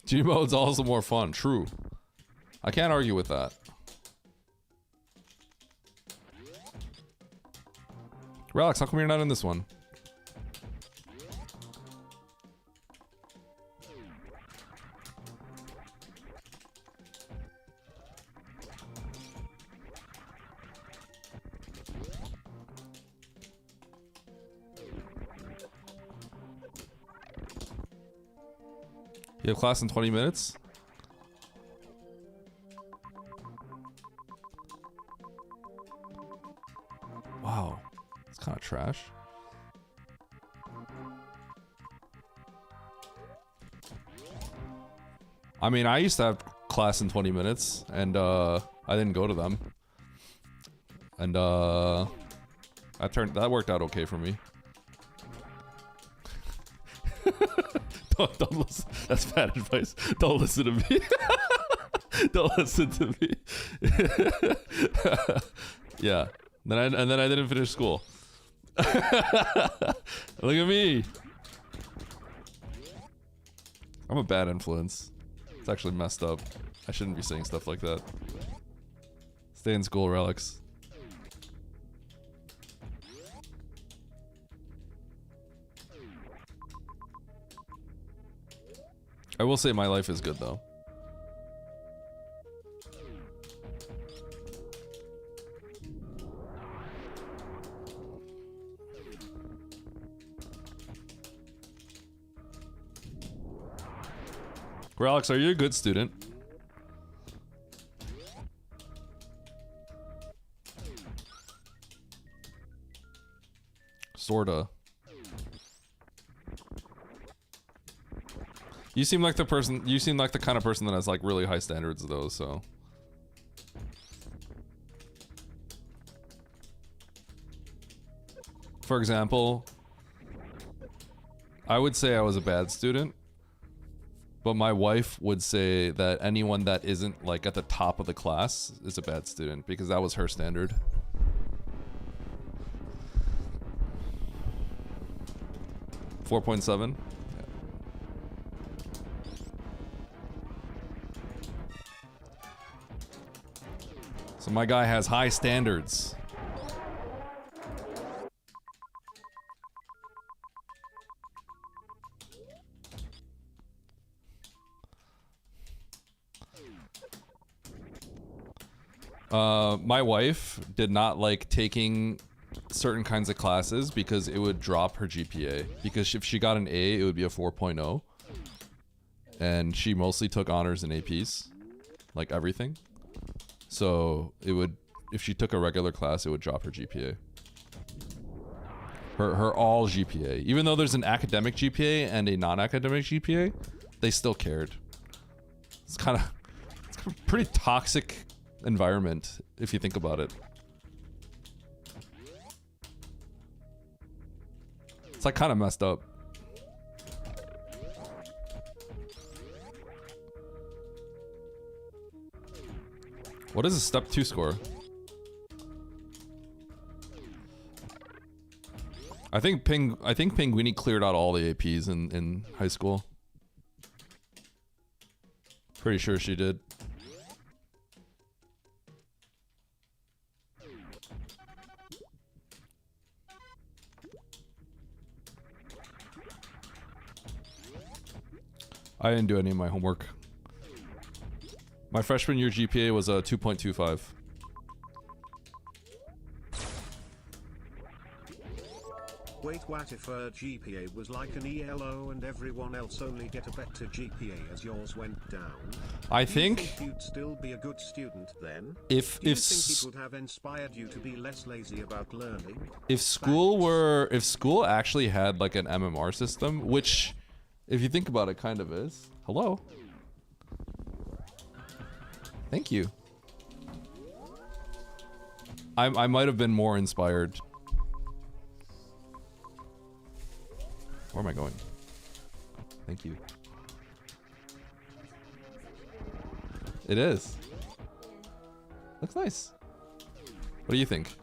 Gmode's also more fun. True. I can't argue with that. Relax, how come you're not in this one? You have class in 20 minutes? Wow. It's kind of trash. I mean, I used to have class in 20 minutes, and I didn't go to them. And that worked out okay for me. Don't listen. That's bad advice. Don't listen to me. Don't listen to me. Yeah. And then I didn't finish school. Look at me. I'm a bad influence. It's actually messed up. I shouldn't be saying stuff like that. Stay in school, Relics. I will say my life is good though. Alex, are you a good student? Sorta. You seem like the kind of person that has like really high standards though, so. For example, I would say I was a bad student, but my wife would say that anyone that isn't like at the top of the class is a bad student because that was her standard. .7. So my guy has high standards. My wife did not like taking certain kinds of classes because it would drop her GPA. Because if she got an A, it would be a 4.0. And she mostly took honors and APs. Like everything. So it would, if she took a regular class, it would drop her GPA. Her all GPA. Even though there's an academic GPA and a non-academic GPA, they still cared. It's kind of a pretty toxic environment if you think about it. It's like kind of messed up. What is a step 2 score? I think Pinguini cleared out all the APs in high school. Pretty sure she did. I didn't do any of my homework. My freshman year GPA was a 2.25. Wait, what if her GPA was like an ELO and everyone else only get a better GPA as yours went down? I Do you think you'd still be a good student then? if Do you think it would have inspired you to be less lazy about learning? if school actually had like an MMR system, which if you think about it kind of is. Hello. Thank you. I might have been more inspired. Where am I going? Thank you. It is. Looks nice. What do you think?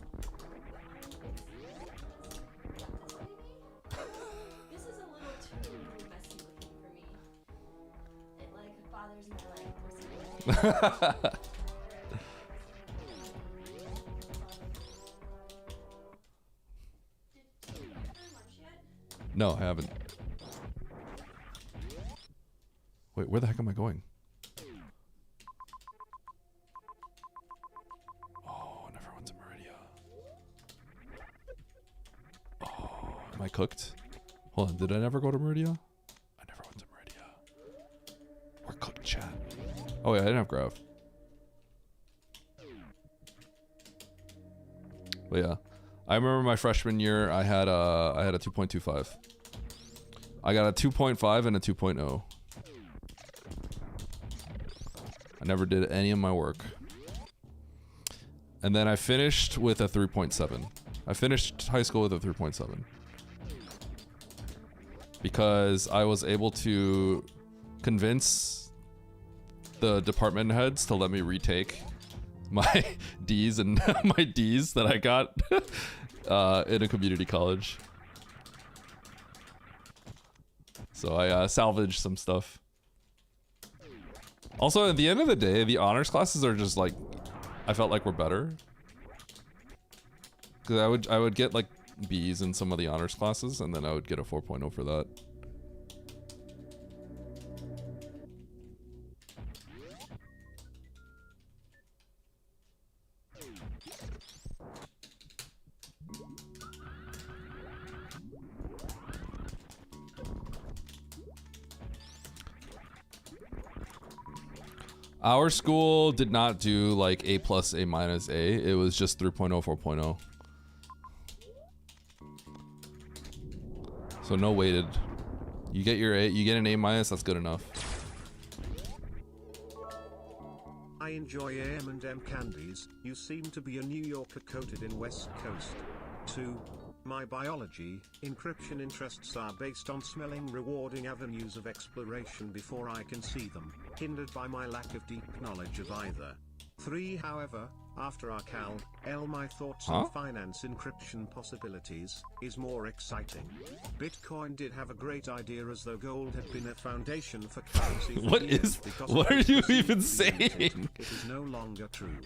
This is a little too messy looking for me. It like No, I haven't. Wait, where the heck am I going? Oh, I never went to Meridia. Oh, am I cooked? Hold on, did I never go to Meridia? I never went to Meridia. We're cooked, chat. Oh yeah, I didn't have Grav. But yeah, I remember my freshman year. I had a 2.25. I got a 2.5 and a 2.0. I never did any of my work. And then I finished with a 3.7. I finished high school with a 3.7. Because I was able to convince the department heads to let me retake my D's and my D's that I got in a community college. So I salvaged some stuff. Also, at the end of the day, the honors classes are just like, I felt like were better. Because I would get like B's in some of the honors classes, and then I would get a 4.0 for that. Our school did not do like A plus, A minus, A. It was just 3.0, 4.0. So no weighted. You get your A, you get an A minus, that's good enough. I enjoy M&M candies. You seem to be a New Yorker coated in West Coast. 2. My biology, encryption interests are based on smelling rewarding avenues of exploration before I can see them, hindered by my lack of deep knowledge of either. 3. However, after our Cal, L my thoughts on finance encryption possibilities, is more exciting. Bitcoin did have a great idea as though gold had been a foundation for currency for what are you even saying? It is no longer true.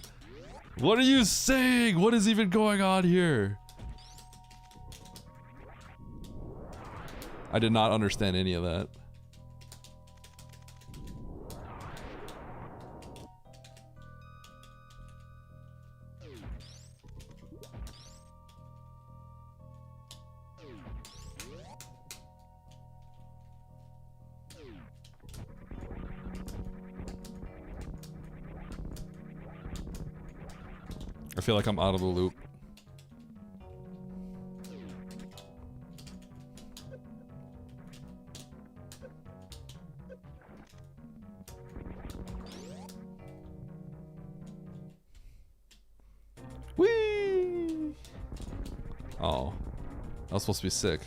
What are you saying? What is even going on here? I did not understand any of that. I feel like I'm out of the loop. Whee! Oh, that was supposed to be sick.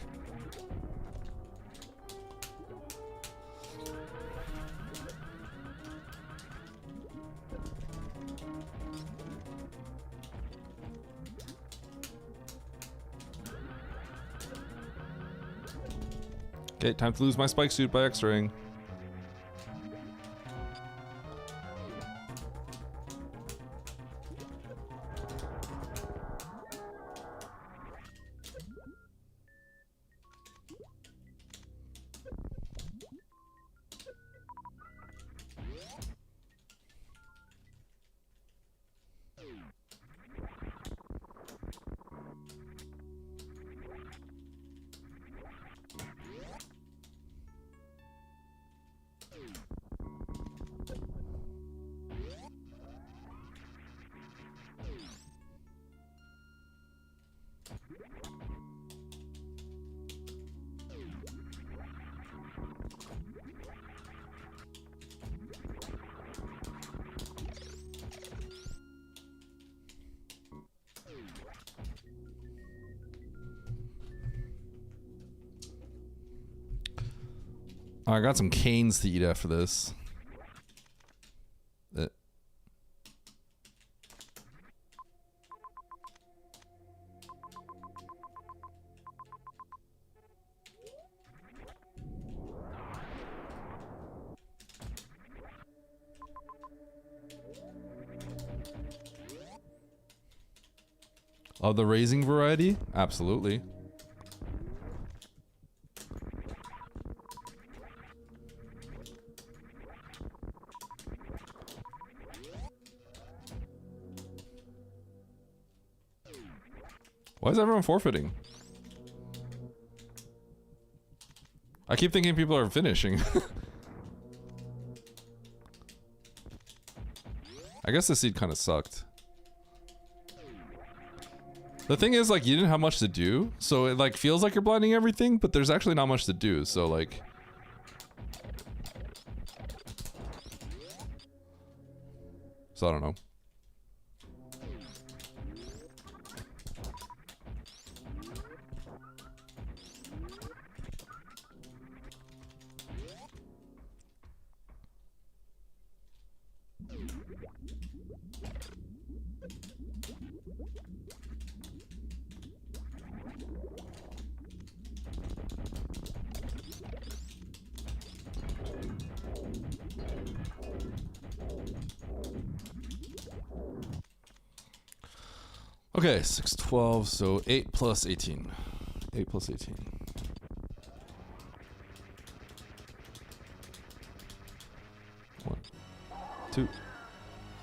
Okay, time to lose my spike suit by X-ring. I got some canes to eat after this. Of the raising variety? Absolutely. Why is everyone forfeiting? I keep thinking people are finishing. I guess the seed kind of sucked. The thing is, like, you didn't have much to do, so it, like, feels like you're blinding everything, but there's actually not much to do, so, like... So, I don't know. Okay, 6, 12, so 8 plus 18. 8 plus 18. One, 2,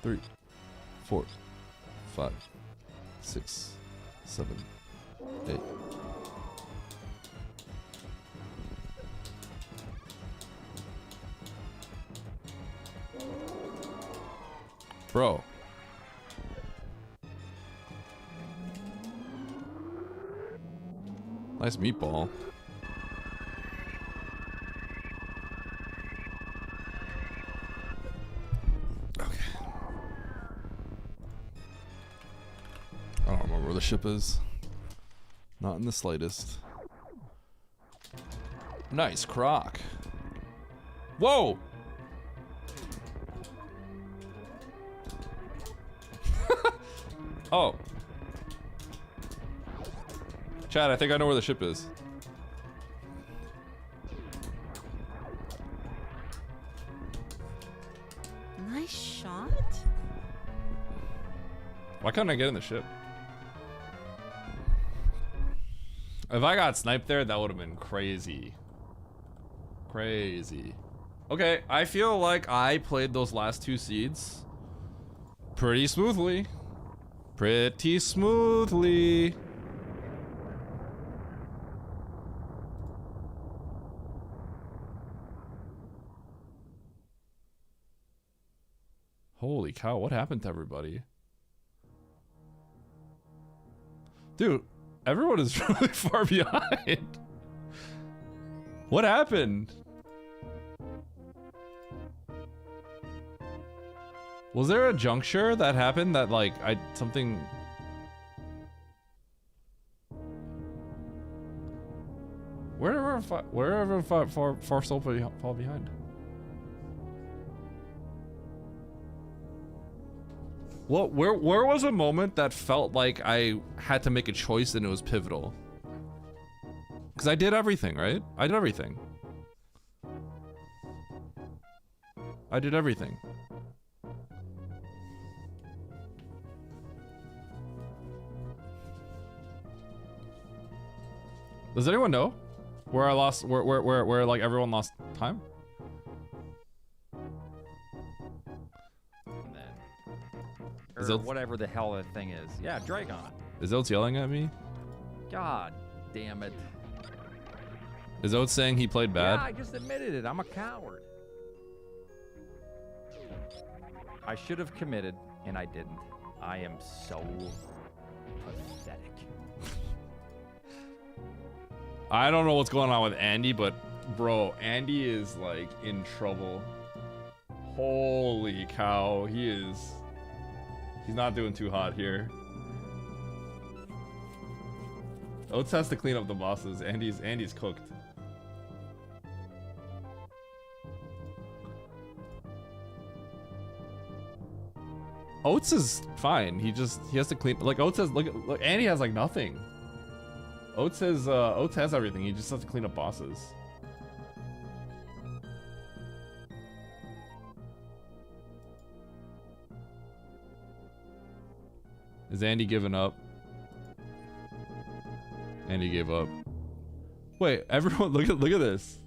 3, 4, 5, 6, 7, 8. Bro. Nice meatball. Okay. I don't remember where the ship is. Not in the slightest. Nice croc. Whoa! Oh. Chad, I think I know where the ship is. Nice shot. Why couldn't I get in the ship? If I got sniped there, that would have been crazy. Crazy. Okay, I feel like I played those last two seeds pretty smoothly. Pretty smoothly. Holy cow, what happened to everybody? Dude, everyone is really far behind. What happened? Was there a juncture that happened that, like, something... Wherever far so fall behind? Well, where was a moment that felt like I had to make a choice and it was pivotal? Because I did everything, right? I did everything. I did everything. Does anyone know where I lost, where like everyone lost time? Or whatever the hell that thing is. Yeah, Dragon. Is Oates yelling at me? God damn it. Is Oates saying he played bad? Yeah, I just admitted it. I'm a coward. I should have committed, and I didn't. I am so pathetic. I don't know what's going on with Andy, but bro, Andy is like in trouble. Holy cow, he's not doing too hot here. Oates has to clean up the bosses. Andy's cooked. Oates is fine. He has to clean, like Oates has, look, Andy has like nothing. Oates has everything. He just has to clean up bosses. Is Andy giving up? And he gave up. Wait, everyone, look at this.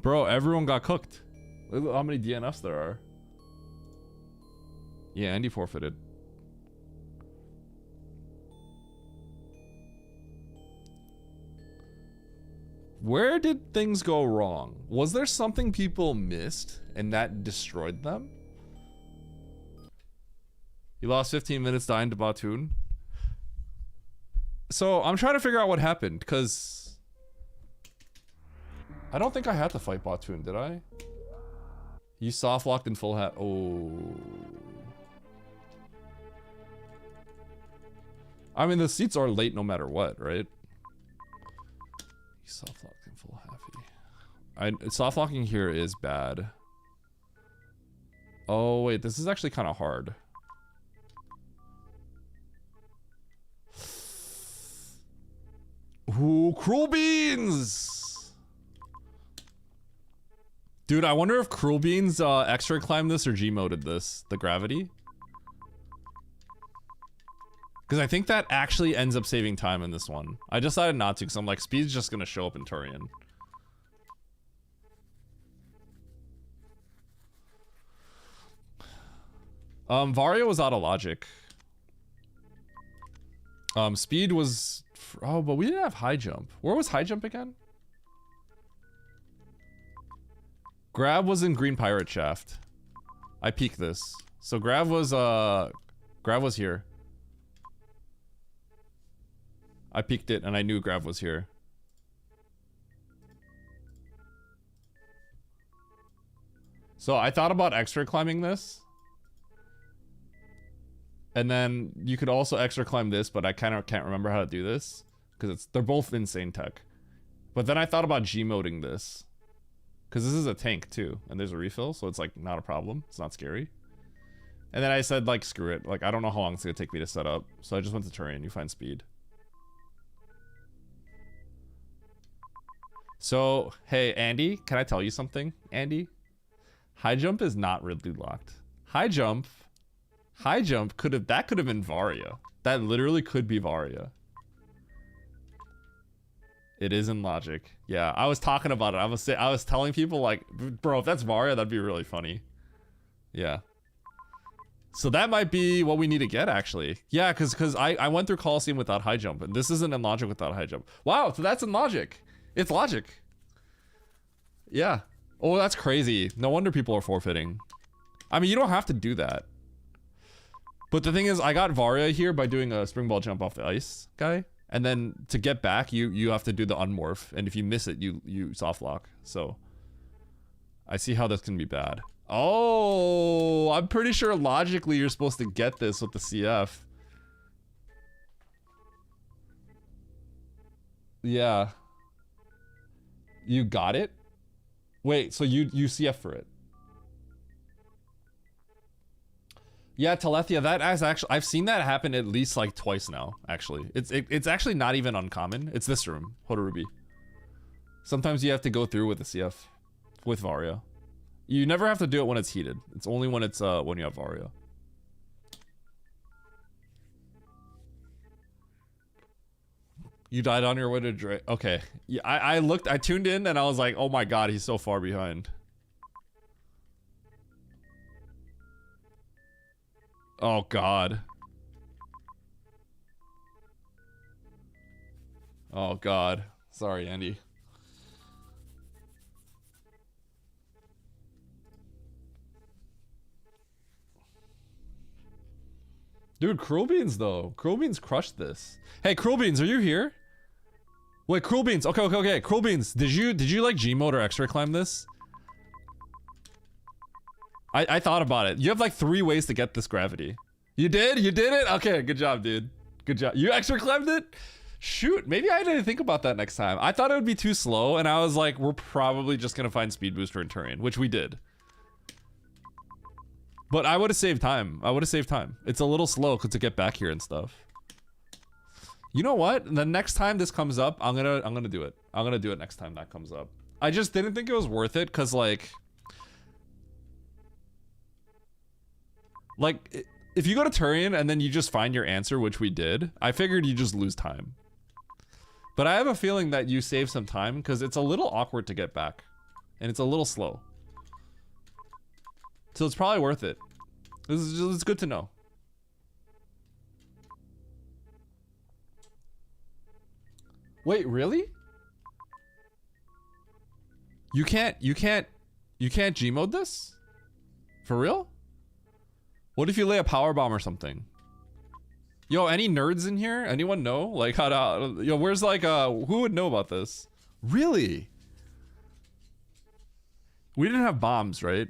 Bro, everyone got cooked. Look at how many DNFs there are. Yeah, Andy forfeited. Where did things go wrong? Was there something people missed and that destroyed them? You lost 15 minutes dying to Batoon. So I'm trying to figure out what happened, because I don't think I had to fight Batoon, did I? You soft locked in full hat. Oh. I mean, the seats are late no matter what, right? You soft locked in full happy. Soft locking here is bad. Oh wait, this is actually kind of hard. Ooh, Cruel Beans! Dude, I wonder if Cruel Beans extra climbed this or G-moded this, the gravity. Because I think that actually ends up saving time in this one. I decided not to, because I'm like, speed's just gonna show up in Turian. Vario was out of logic. Speed was... Oh, but we didn't have high jump. Where was high jump again? Grab was in Green Pirate Shaft. I peeked this. So grab was here. I peeked it and I knew grab was here. So I thought about extra climbing this. And then you could also extra climb this, but I kind of can't remember how to do this because they're both insane tech. But then I thought about G-moding this because this is a tank too, and there's a refill, so it's like not a problem. It's not scary. And then I said like screw it, like I don't know how long it's gonna take me to set up, so I just went to Turian. You find speed. So hey Andy, can I tell you something, Andy? High jump is not Ridley locked. High jump could have been Varia. That literally could be Varia. It is in logic. Yeah, I was talking about it. I was telling people like, bro, if that's Varia, that'd be really funny. Yeah. So that might be what we need to get actually. Yeah, because I went through Coliseum without high jump, and this isn't in logic without high jump. Wow, so that's in logic. It's logic. Yeah. Oh, that's crazy. No wonder people are forfeiting. I mean, you don't have to do that. But the thing is, I got Varia here by doing a spring ball jump off the ice guy. And then to get back, you have to do the unmorph. And if you miss it, you soft lock. So I see how this can be bad. Oh, I'm pretty sure logically you're supposed to get this with the CF. Yeah. You got it? Wait, so you CF for it. Yeah, Telethia, that is actually, I've seen that happen at least like twice now, actually. It's actually not even uncommon. It's this room, Hodorubi. Sometimes you have to go through with the CF, with Varia. You never have to do it when it's heated. It's only when it's, when you have Varia. You died on your way to Dre. Okay. Yeah, I tuned in and I was like, oh my god, he's so far behind. Oh god. Oh god. Sorry, Andy. Dude, Cruel Beans though. Cruel Beans crushed this. Hey, Cruel Beans, are you here? Wait, Cruel Beans. Okay. Cruel Beans, did you like G-mode or X-ray climb this? I thought about it. You have like 3 ways to get this gravity. You did? You did it? Okay, good job, dude. Good job. You extra climbed it? Shoot, maybe I didn't think about that next time. I thought it would be too slow, and I was like, we're probably just gonna find speed booster in Turian, which we did. But I would have saved time. It's a little slow to get back here and stuff. You know what? The next time this comes up, I'm gonna do it. I'm gonna do it next time that comes up. I just didn't think it was worth it, cause like if you go to Turian and then you just find your answer, which we did, I figured you just lose time. But I have a feeling that you save some time because it's a little awkward to get back. And it's a little slow. So it's probably worth it. It's good to know. Wait, really? You can't Gmode this? For real? What if you lay a power bomb or something? Yo, any nerds in here? Anyone know? Like how to, yo, where's like who would know about this? Really? We didn't have bombs, right?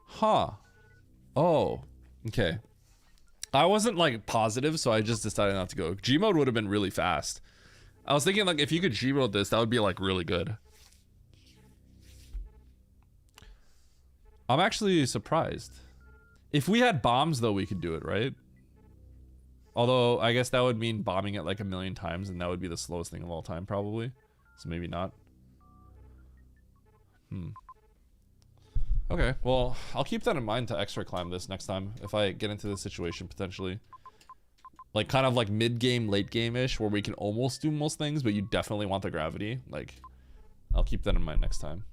Huh. Oh, okay. I wasn't like positive, so I just decided not to go. Gmode would have been really fast. I was thinking like if you could Gmode this, that would be like really good. I'm actually surprised. If we had bombs though, we could do it, right? Although I guess that would mean bombing it like 1,000,000 times, and that would be the slowest thing of all time probably. So maybe not. Okay, well, I'll keep that in mind to extra climb this next time if I get into this situation potentially. Like kind of like mid-game, late game-ish where we can almost do most things, but you definitely want the gravity. Like, I'll keep that in mind next time.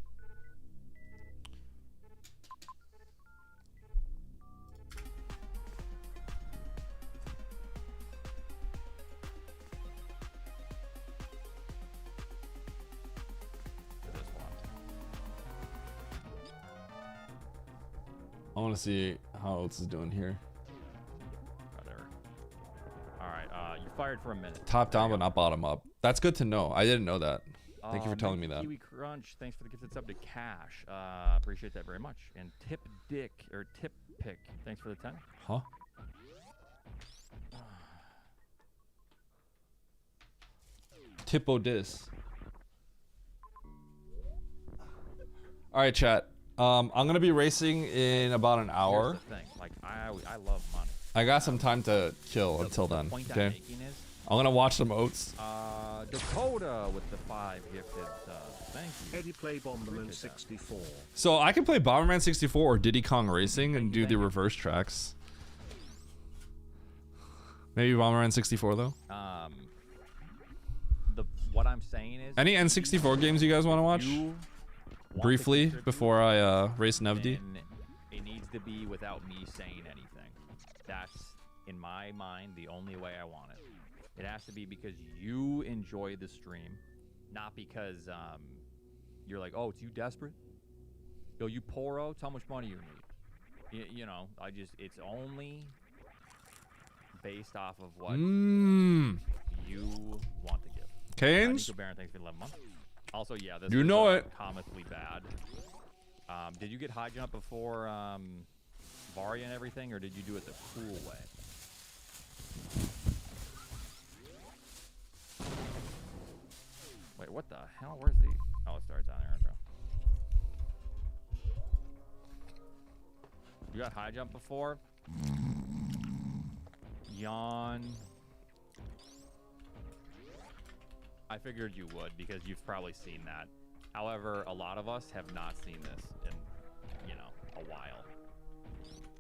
I want to see how Oates is doing here. Whatever. All right, you fired for a minute. Top down, but not bottom up. That's good to know. I didn't know that. Thank you for telling me that. Kiwi Crunch, thanks for the gifted sub to Cash. Appreciate that very much. And Tip Dick, or Tip Pick, thanks for the 10. Huh? Tipo dis. All right, chat. I'm gonna be racing in about an hour. Here's the thing, like I love money. I got some time to kill until then. Point I'm Okay. making is, I'm gonna watch some Oats. Dakota with the 5 gifted subs. Thank you. Eddie play Bomberman 64. So I can play Bomberman 64 or Diddy Kong Racing and do the reverse tracks. Maybe Bomberman 64 though. What I'm saying is, Any N64 games you guys want to watch? you want to Briefly contribute, before I race Nevdi. then it needs to be without me saying anything. That's, in my mind, the only way I want it. It has to be because you enjoy the stream, not because you're like, oh, it's you desperate? Yo, you poor oats, how much money you need? You know, it's only based off of what you want to give. Canes? Nico Baron, thanks for 11 months. Also, yeah, this You is, know it. comically bad. Did you get high jump before Varia and everything, or did you do it the cool way? Wait, what the hell? Where's the... Oh, it starts down there. Okay. You got high jump before? Yawn. I figured you would, because you've probably seen that. However, a lot of us have not seen this in, you know, a while.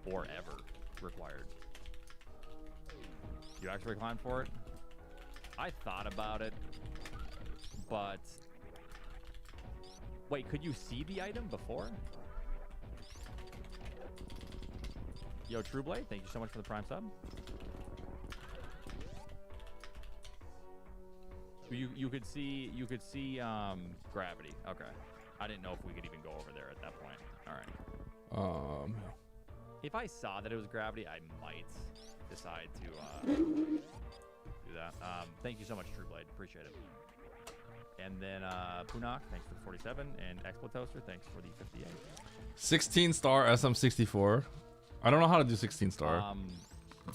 Or ever required. You actually climbed for it? I thought about it, but... Wait, could you see the item before? Yo, Trueblade, thank you so much for the Prime sub. You could see gravity. Okay. I didn't know if we could even go over there at that point. All right. If I saw that it was gravity, I might decide to do that. Thank you so much, Trueblade. Appreciate it. And then Punak, thanks for the 47, and Expletoaster, thanks for the 58. 16-star SM64. I don't know how to do 16-star.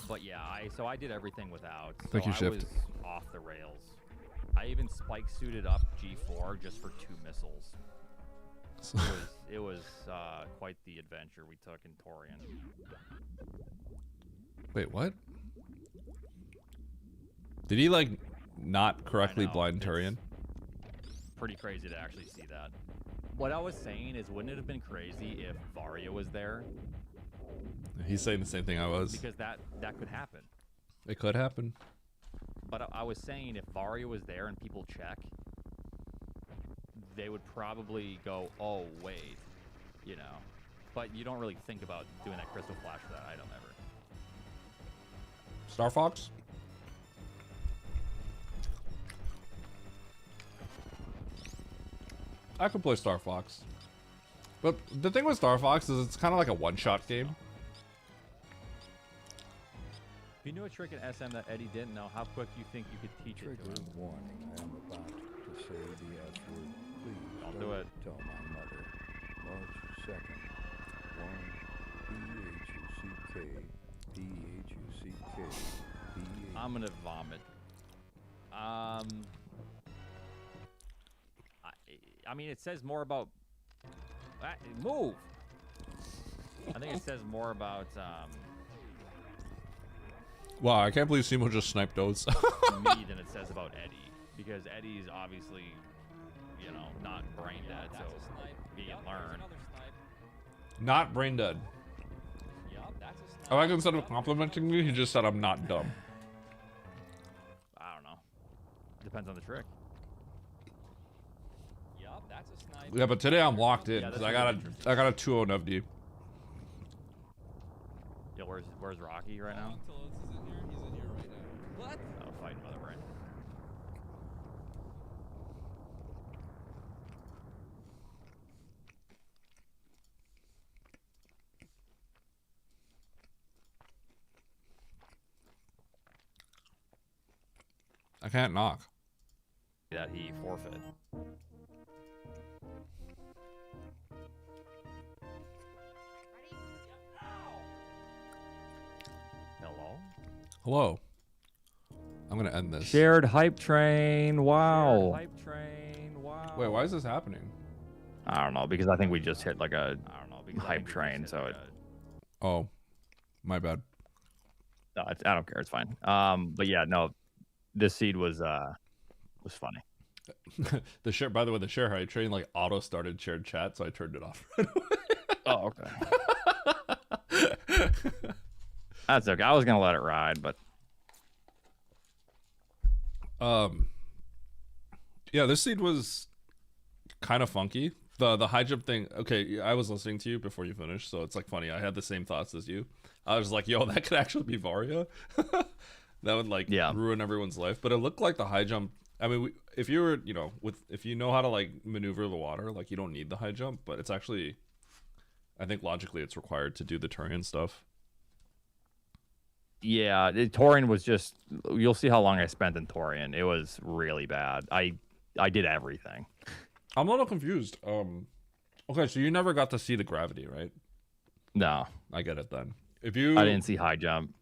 But yeah, I did everything without. So Thank you, I Shift. was off the rails. I even spike suited up G4 just for 2 missiles. It was quite the adventure we took in Torian. Wait, what? Did he like not correctly I know, blind it's Turian? Pretty crazy to actually see that. What I was saying is, wouldn't it have been crazy if Varia was there? He's saying the same thing I was. Because that could happen. It could happen. But I was saying, if Varia was there and people check, they would probably go, oh, wait, you know. But you don't really think about doing that crystal flash for that item ever. Star Fox? I could play Star Fox. But the thing with Star Fox is it's kind of like a one-shot game. If you knew a trick in SM that Eddie didn't know, how quick do you think you could teach it to Trigger him? warning. I am about to say the S word. Please Don't do it. tell my mother. March 2nd. 1 P-H-U-C-K. I'm gonna vomit. I mean, it says more about... Move! I think it says more about, Wow, I can't believe Simo just sniped those. me than it says about Eddie. Because Eddie's obviously, you know, not brain dead, so he can learn. Not brain dead. I like instead of complimenting me, he just said I'm not dumb. I don't know. Depends on the trick. Yeah, but today I'm locked in Yeah, because that's I really got a 2-0 Nevdi. Yo, where's Rocky right now? He's in here right now. What? Oh, fighting Mother Brain. I can't knock. That he forfeit. Hello? Hello. I'm gonna end this. Shared hype train. Wow. Shared hype train. Wow. Wait, why is this happening? I don't know, because I think we just hit like a hype train, so it. Oh, my bad. No, I don't care. It's fine. But yeah, no, this seed was funny. The share, by the way, the share hype train like auto started shared chat, so I turned it off right away. Oh, okay. That's okay. I was gonna let it ride, but yeah, this seed was kind of funky. The high jump thing. Okay, I was listening to you before you finished, so it's like funny. I had the same thoughts as you. I was like, yo, that could actually be Varia. That would like ruin everyone's life. But it looked like the high jump. I mean, if you were, you know, if you know how to like maneuver the water, like you don't need the high jump. But it's actually, I think logically, it's required to do the Turian stuff. yeah, Torian was just. You'll see how long I spent in Torian. It was really bad. I did everything. I'm a little confused. Okay, so you never got to see the gravity, right? No, I get it then. If you, I didn't see high jump.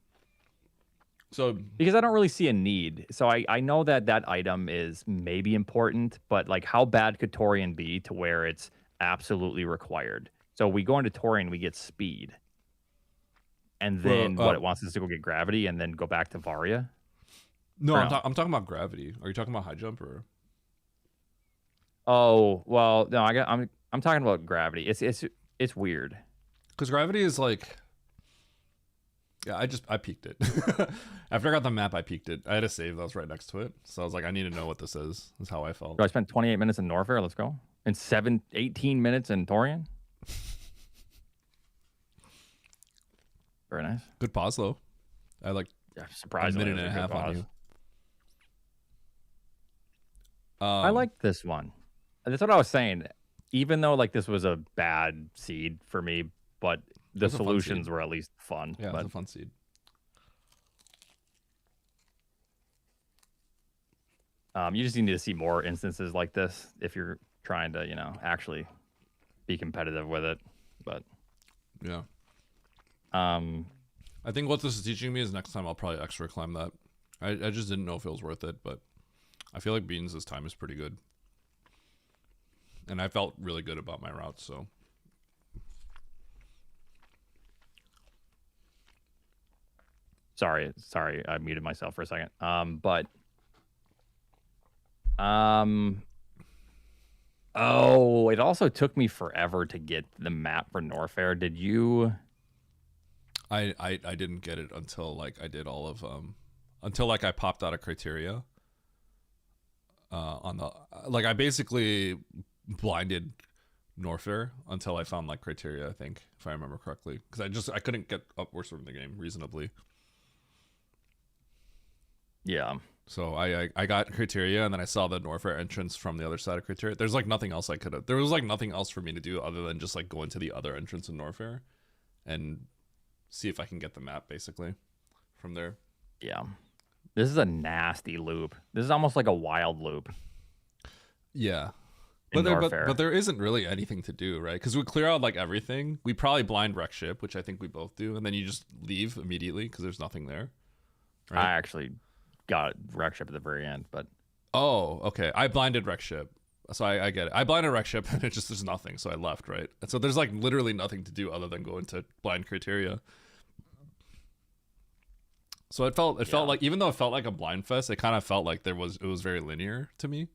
So because I don't really see a need. So I know that item is maybe important, but like how bad could Torian be to where it's absolutely required? So we go into Torian, we get speed. And then what it wants us to go get gravity and then go back to Varia? No, I'm talking about gravity. Are you talking about high jump or? Oh, well, no, I'm talking about gravity. It's weird. Because gravity is like, yeah, I peeked it. After I got the map, I peeked it. I had a save that was right next to it. So I was like, I need to know what this is. That's how I felt. So I spent 28 minutes in Norfair. Let's go. And 18 minutes in Torian. Very nice. Good pause though. I like surprisingly a minute and a half on you. I like this one. That's what I was saying. Even though like this was a bad seed for me, but the solutions were at least fun. Yeah, it's a fun seed. You just need to see more instances like this if you're trying to, you know, actually be competitive with it. But yeah. I think what this is teaching me is next time I'll probably extra climb that. I just didn't know if it was worth it, but I feel like Beans' time is pretty good. And I felt really good about my route, so. Sorry, I muted myself for a second. Oh, it also took me forever to get the map for Norfair. Did you? I didn't get it until like I did all of until like I popped out of criteria. On the like I basically blinded Norfair until I found like criteria, I think, if I remember correctly, because I couldn't get upwards from the game reasonably. Yeah. So I got criteria, and then I saw the Norfair entrance from the other side of criteria. There's like nothing else I could have. There was like nothing else for me to do other than just like go into the other entrance in Norfair, and see if I can get the map basically from there. Yeah. This is a nasty loop. This is almost like a wild loop. Yeah. in But there isn't really anything to do, right? Because we clear out like everything. We probably blind wreck ship, which I think we both do, and then you just leave immediately because there's nothing there. Right? I actually got wreck ship at the very end, but oh, okay. I blinded wreck ship, so I get it. I blinded wreck ship, and there's nothing, so I left, right? And so there's like literally nothing to do other than go into blind criteria. So it felt like, even though it felt like a blind fest, it kind of felt like it was very linear to me.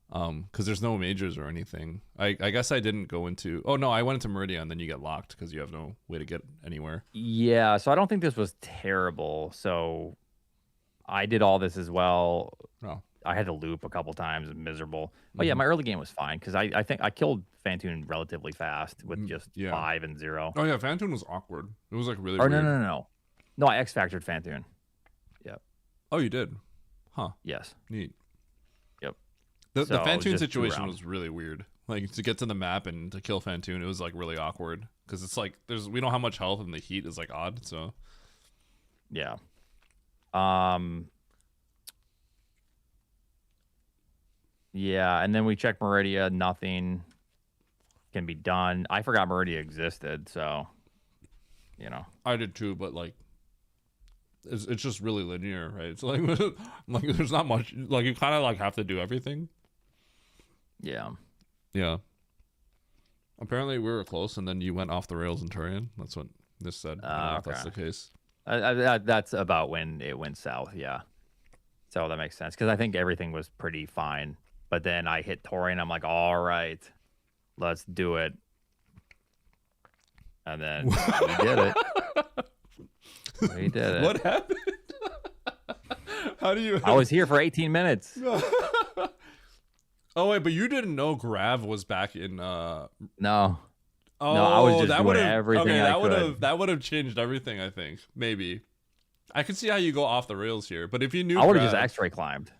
Because there's no majors or anything. I guess I didn't go into. Oh no, I went into Meridia, and then you get locked because you have no way to get anywhere. yeah. So I don't think this was terrible. So I did all this as well. Oh. I had to loop a couple times, miserable. But yeah, my early game was fine because I think I killed Fantoon relatively fast with just 5 and 0. Oh yeah, Fantoon was awkward. It was like really. Or weird. No, I X-Factored Fantoon. Yep. Oh, you did? Huh. Yes. Neat. Yep. The So, Fantoon just situation 2 was really weird. Like to get to the map and to kill Fantoon, it was like really awkward because it's like we don't have much health and the heat is like odd. So Yeah. Yeah, and then we checked Meridia. Nothing can be done. I forgot Meridia existed, so I did too, but like it's just really linear, right? It's like like there's not much. Like you kind of like have to do everything. Yeah. Yeah. Apparently we were close, and then you went off the rails in Turian. That's what this said. I don't know if that's the case. That's about when it went south. Yeah. So that makes sense because I think everything was pretty fine. But then I hit Torian. I'm like, all right, let's do it. And then we did it. We did it. What happened? How do you? I was here for 18 minutes. Oh wait, but you didn't know Grav was back in. No. Oh, No, I was just that doing would've- everything okay, I that could. That would have changed everything. I think maybe. I could see how you go off the rails here, but if you knew, I would have Grav, just X-ray climbed.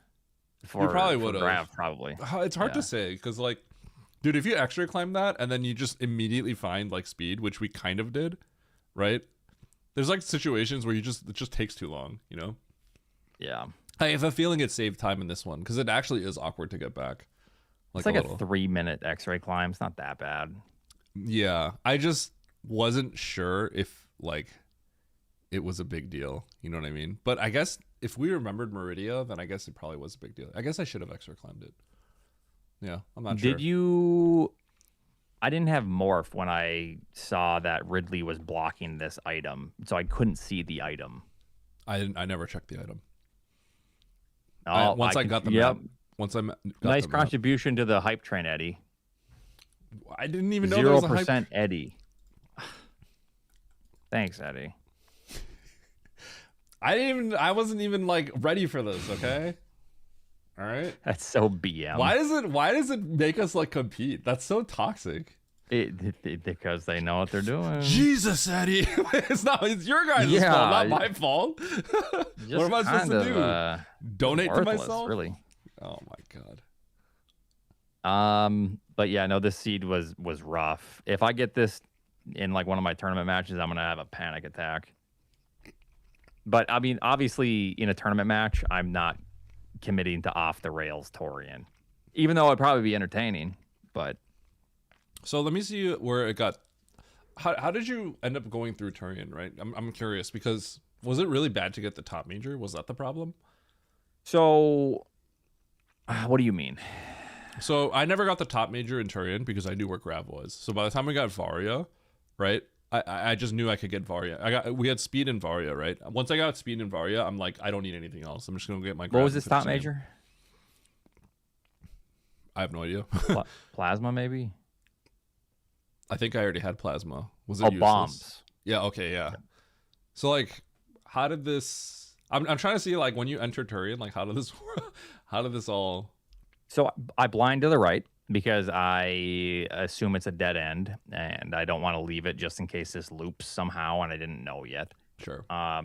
You probably would have. Grav, probably. It's hard Yeah. to say because, like, dude, if you X-ray climb that and then you just immediately find like speed, which we kind of did, right? There's like situations where it just takes too long, you know. Yeah. I have a feeling it saved time in this one because it actually is awkward to get back. It's like a little. 3-minute X-ray climb. It's not that bad. Yeah, I just wasn't sure if like it was a big deal. You know what I mean? But I guess if we remembered Meridia, then I guess it probably was a big deal. I guess I should have X-ray climbed it. Yeah, I'm not sure. Did you? I didn't have morph when I saw that Ridley was blocking this item, so I couldn't see the item. I never checked the item. Oh, Once I got the yep. map. Once I got Nice the map. contribution to the hype train, Eddie. I didn't even know there was a hype. 0% Eddie. Thanks, Eddie. I wasn't even like ready for this, okay? All right. That's so BM. Why does it make us like compete? That's so toxic. Because they know what they're doing. Jesus, Eddie. It's your guys' Yeah, fault, not my fault. What am I supposed to do? Donate to worthless, myself? really. Oh my god. But yeah, no, this seed was rough. If I get this in like one of my tournament matches, I'm gonna have a panic attack. But I mean, obviously, in a tournament match, I'm not committing to off the rails Torian, even though it'd probably be entertaining. But So let me see where it got. How did you end up going through Turian? Right, I'm curious because was it really bad to get the top major? Was that the problem? so, what do you mean? So I never got the top major in Turian because I knew where Grav was. So by the time we got Varia, right, I just knew I could get Varia. We had speed in Varia, right? Once I got speed in Varia, I'm like, I don't need anything else. I'm just gonna get my. What Grav was and this top finish the game. major? I have no idea. Plasma, maybe? I think I already had plasma. Was it Oh, useless? bombs. Yeah, okay, yeah. So like how did this I'm trying to see like when you enter Turian, like how did this all So I blind to the right because I assume it's a dead end, and I don't want to leave it just in case this loops somehow, and I didn't know yet. Sure. I I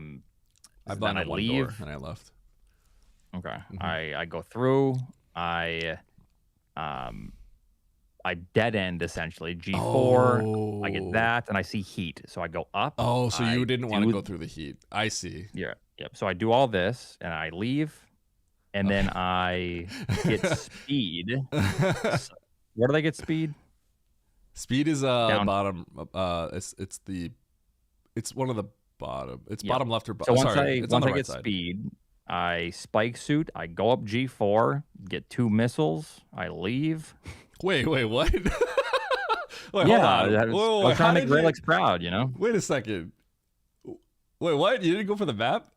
then blind I one leave. door and I left. Okay. Mhm. I go through. I dead end essentially G4. I get Oh. that, and I see heat, so I go up. Oh, so you I didn't want to do- go through the heat. I see. Yeah. Yep. So I do all this, and I leave, and then I get speed. Where do they get speed? Speed is Down. bottom it's one of the bottom. It's Yeah. bottom left or So bottom. once Sorry, I it's on once the I right get side. speed, I spike suit. I go up G4, get 2 missiles. I leave. Wait, what? Wait, Yeah, hold on. I was trying to make Relics proud, you know. Wait a second. Wait, what? You didn't go for the map?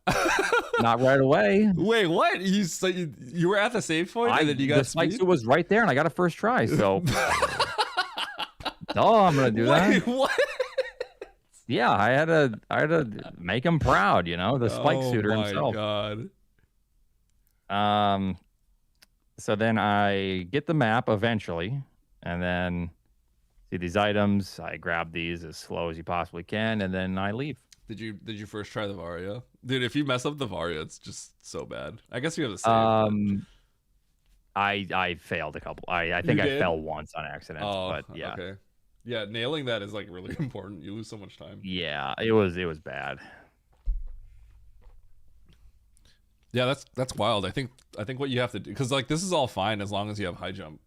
Not right away. Wait, what? You were at the save point and then you The got spike speed? suit was right there, and I got a first try. So, oh, I'm gonna do that. Wait, what? Yeah, I had to make him proud, you know, the spike suiter himself. Oh my god. So then I get the map eventually, and then see these items. I grab these as slow as you possibly can, and then I leave. Did you first try the Varia? Dude, if you mess up the Varia, it's just so bad. I guess you have a save. but- I failed a couple. I think I did? fell once on accident, Oh, but yeah. okay. Yeah, nailing that is like really important. You lose so much time. Yeah, it was bad. Yeah, that's wild. I think what you have to do, because like this is all fine as long as you have high jump,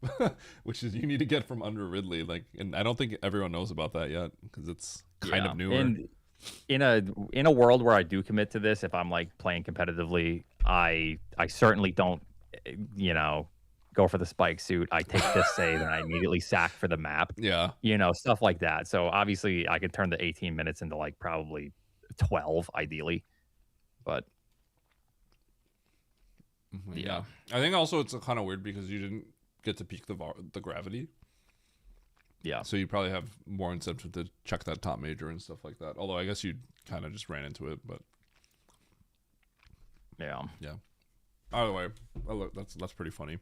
which is you need to get from under Ridley. Like, and I don't think everyone knows about that yet because it's kind Yeah. of newer. And in a world where I do commit to this, if I'm like playing competitively, I certainly don't, you know, go for the spike suit. I take this save and I immediately sack for the map. Yeah. You know, stuff like that. So obviously I could turn the 18 minutes into like probably 12 ideally. But Yeah. I think also it's kind of weird because you didn't get to peek the gravity. yeah. So you probably have more incentive to check that top major and stuff like that. Although I guess you kind of just ran into it, but Yeah. yeah. Either way, that's pretty funny.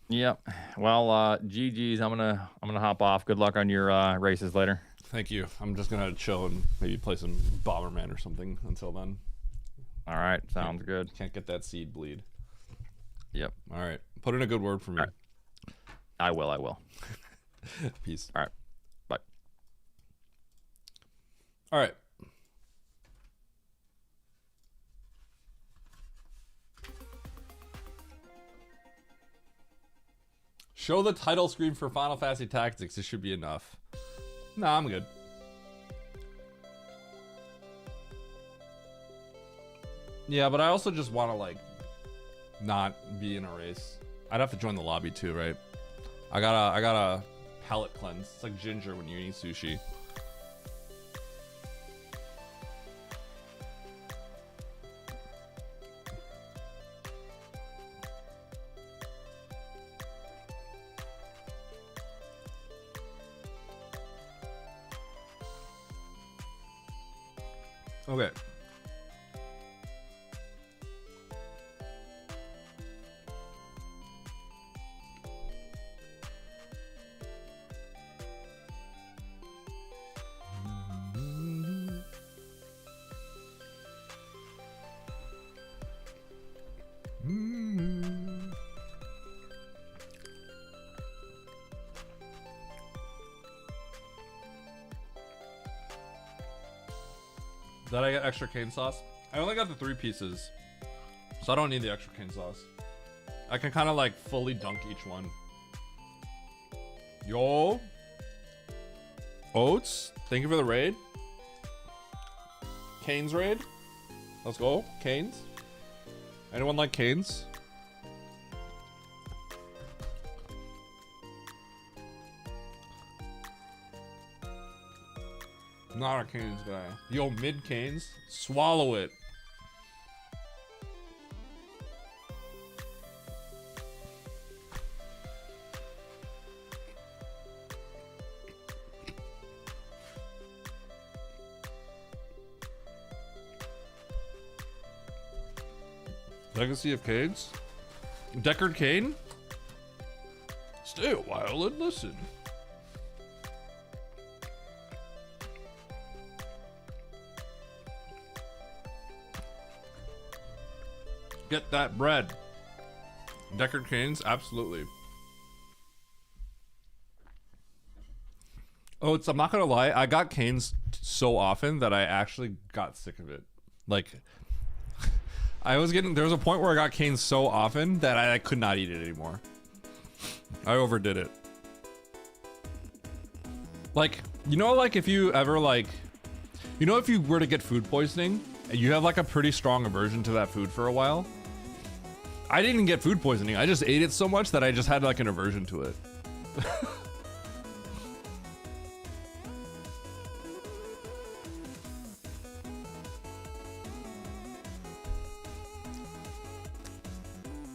Yep. Well, GG's. I'm gonna hop off. Good luck on your races later. Thank you. I'm just gonna chill and maybe play some Bomberman or something until then. All right. Sounds good. Can't get that seed bleed. Yep. All right. Put in a good word for me. All right. I will. Peace. All right. Bye. All right. Show the title screen for Final Fantasy Tactics. This should be enough. Nah, I'm good. Yeah, but I also just want to like not be in a race. I'd have to join the lobby too, right? I got a palate cleanse. It's like ginger when you eat sushi. Okay. Did I get extra cane sauce? I only got the 3 pieces, so I don't need the extra cane sauce. I can kind of like fully dunk each one. Yo. Oats, thank you for the raid. Canes raid. Let's go. Canes. Anyone like canes? Not a canes guy. Yo, mid canes. Swallow it. Legacy of Canes? Deckard Cain? Stay a while and listen. Get that bread. Deckard Canes? Absolutely. Oh, I'm not gonna lie, I got Canes so often that I actually got sick of it. Like, there was a point where I got Canes so often that I could not eat it anymore. I overdid it. Like, you know, like if you ever like, you know, if you were to get food poisoning and you have like a pretty strong aversion to that food for a while. I didn't get food poisoning. I just ate it so much that I just had like an aversion to it.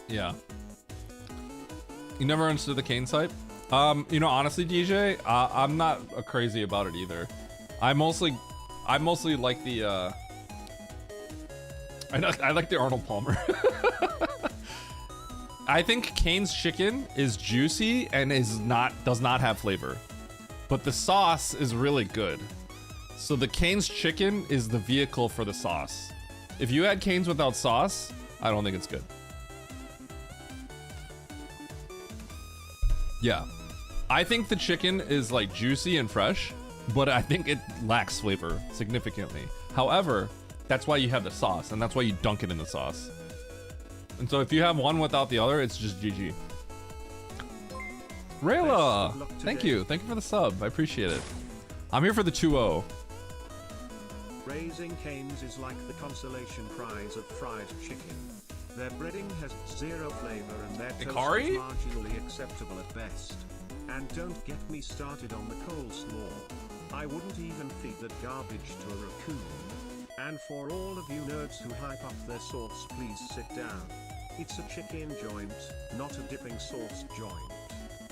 Yeah. You never understood the Cane type? You know, honestly, DJ, I'm not crazy about it either. I mostly like the I like the Arnold Palmer. I think Cane's chicken is juicy and does not have flavor, but the sauce is really good. So the Cane's chicken is the vehicle for the sauce. If you had Cane's without sauce, I don't think it's good. Yeah. I think the chicken is like juicy and fresh, but I think it lacks flavor significantly. However, that's why you have the sauce, and that's why you dunk it in the sauce. And so if you have one without the other, it's just GG. Rayla, thank you. Thank you for the sub. I appreciate it. I'm here for the 2-0. Raising Canes is like the consolation prize of fried chicken. Their breading has zero flavor and their toast Ikari? is marginally acceptable at best. And don't get me started on the coleslaw. I wouldn't even feed that garbage to a raccoon. And for all of you nerds who hype up their sauce, please sit down. It's a chicken joint, not a dipping sauce joint.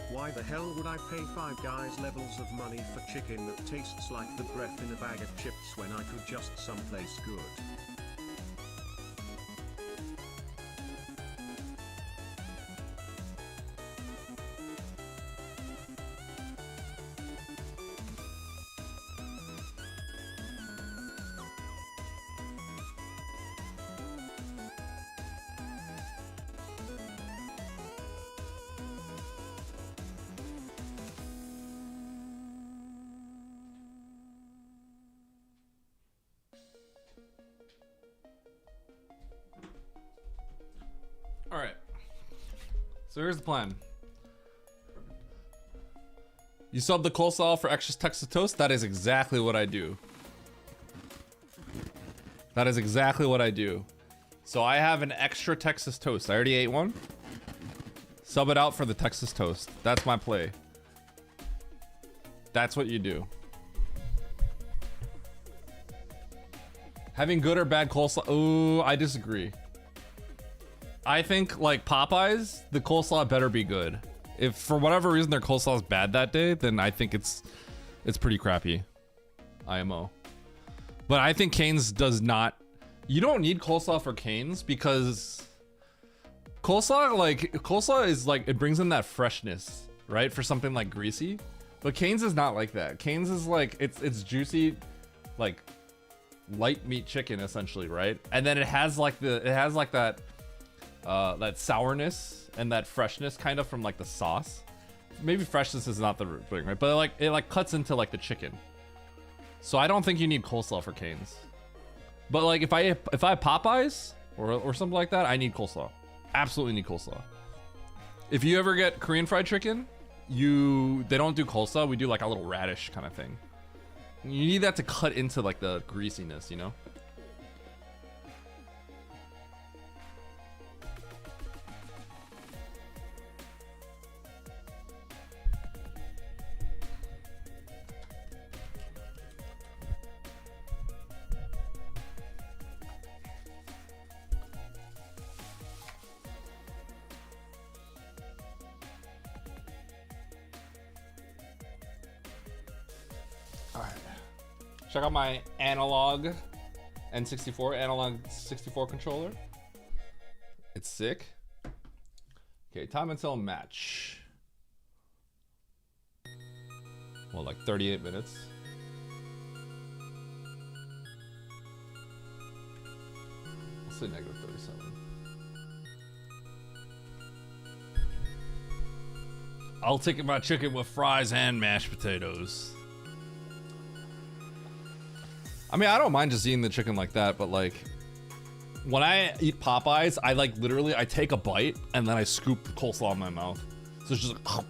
Why the hell would I pay Five Guys levels of money for chicken that tastes like the breath in a bag of chips when I could just someplace good? All right. So here's the plan. You sub the coleslaw for extra Texas toast? That is exactly what I do. That is exactly what I do. So I have an extra Texas toast. I already ate one. Sub it out for the Texas toast. That's my play. That's what you do. Having good or bad coleslaw? Ooh, I disagree. I think like Popeyes, the coleslaw better be good. If for whatever reason their coleslaw is bad that day, then I think it's pretty crappy. IMO. But I think Cane's does not. You don't need coleslaw for Cane's because coleslaw is like, it brings in that freshness, right? For something like greasy. But Cane's is not like that. Cane's is like it's juicy, like light meat chicken essentially, right? And then it has like that sourness and that freshness kind of from like the sauce. Maybe freshness is not the thing, right? But it cuts into like the chicken. So I don't think you need coleslaw for Cane's. But like if I have Popeyes or something like that, I need coleslaw. Absolutely need coleslaw. If you ever get Korean fried chicken, they don't do coleslaw. We do like a little radish kind of thing. You need that to cut into like the greasiness, you know? Check out my analog N64 controller. It's sick. Okay, time until match. Well, like 38 minutes. I'll say negative 37. I'll take my chicken with fries and mashed potatoes. I mean, I don't mind just eating the chicken like that, but like, when I eat Popeyes, I like literally, I take a bite and then I scoop coleslaw in my mouth. So it's just like,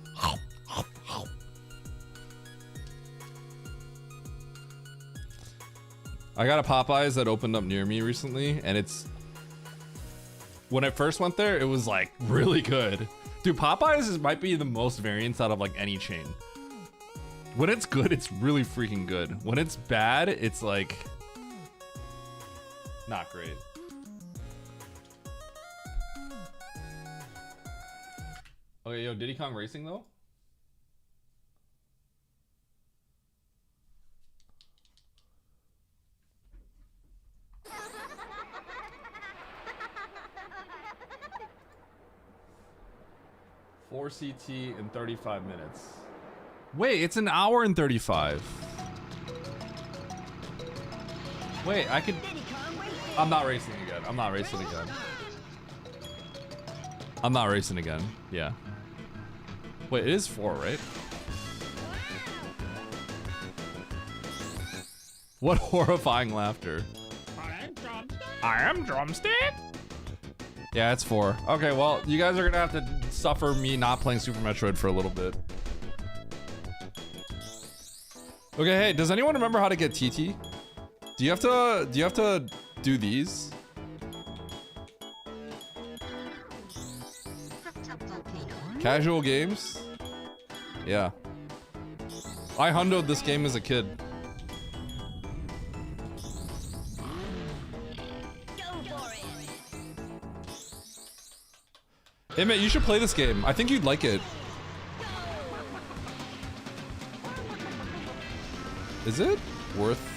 I got a Popeyes that opened up near me recently, and it's, when I first went there, it was like really good. Dude, Popeyes might be the most variants out of like any chain. When it's good, it's really freaking good. When it's bad, it's like not great. Okay, yo, Diddy Kong Racing though? CT in 35 minutes. Wait, it's an hour and 35. Wait, I could... I'm not racing again. I'm not racing again. I'm not racing again. Yeah. Wait, it is 4, right? What horrifying laughter. I am drumstick. Yeah, it's 4. Okay, well, you guys are gonna have to suffer me not playing Super Metroid for a little bit. Okay, hey, does anyone remember how to get TT? Do you have to do these? Casual games? Yeah. I hundoed this game as a kid. Hey, man, you should play this game. I think you'd like it. Is it worth...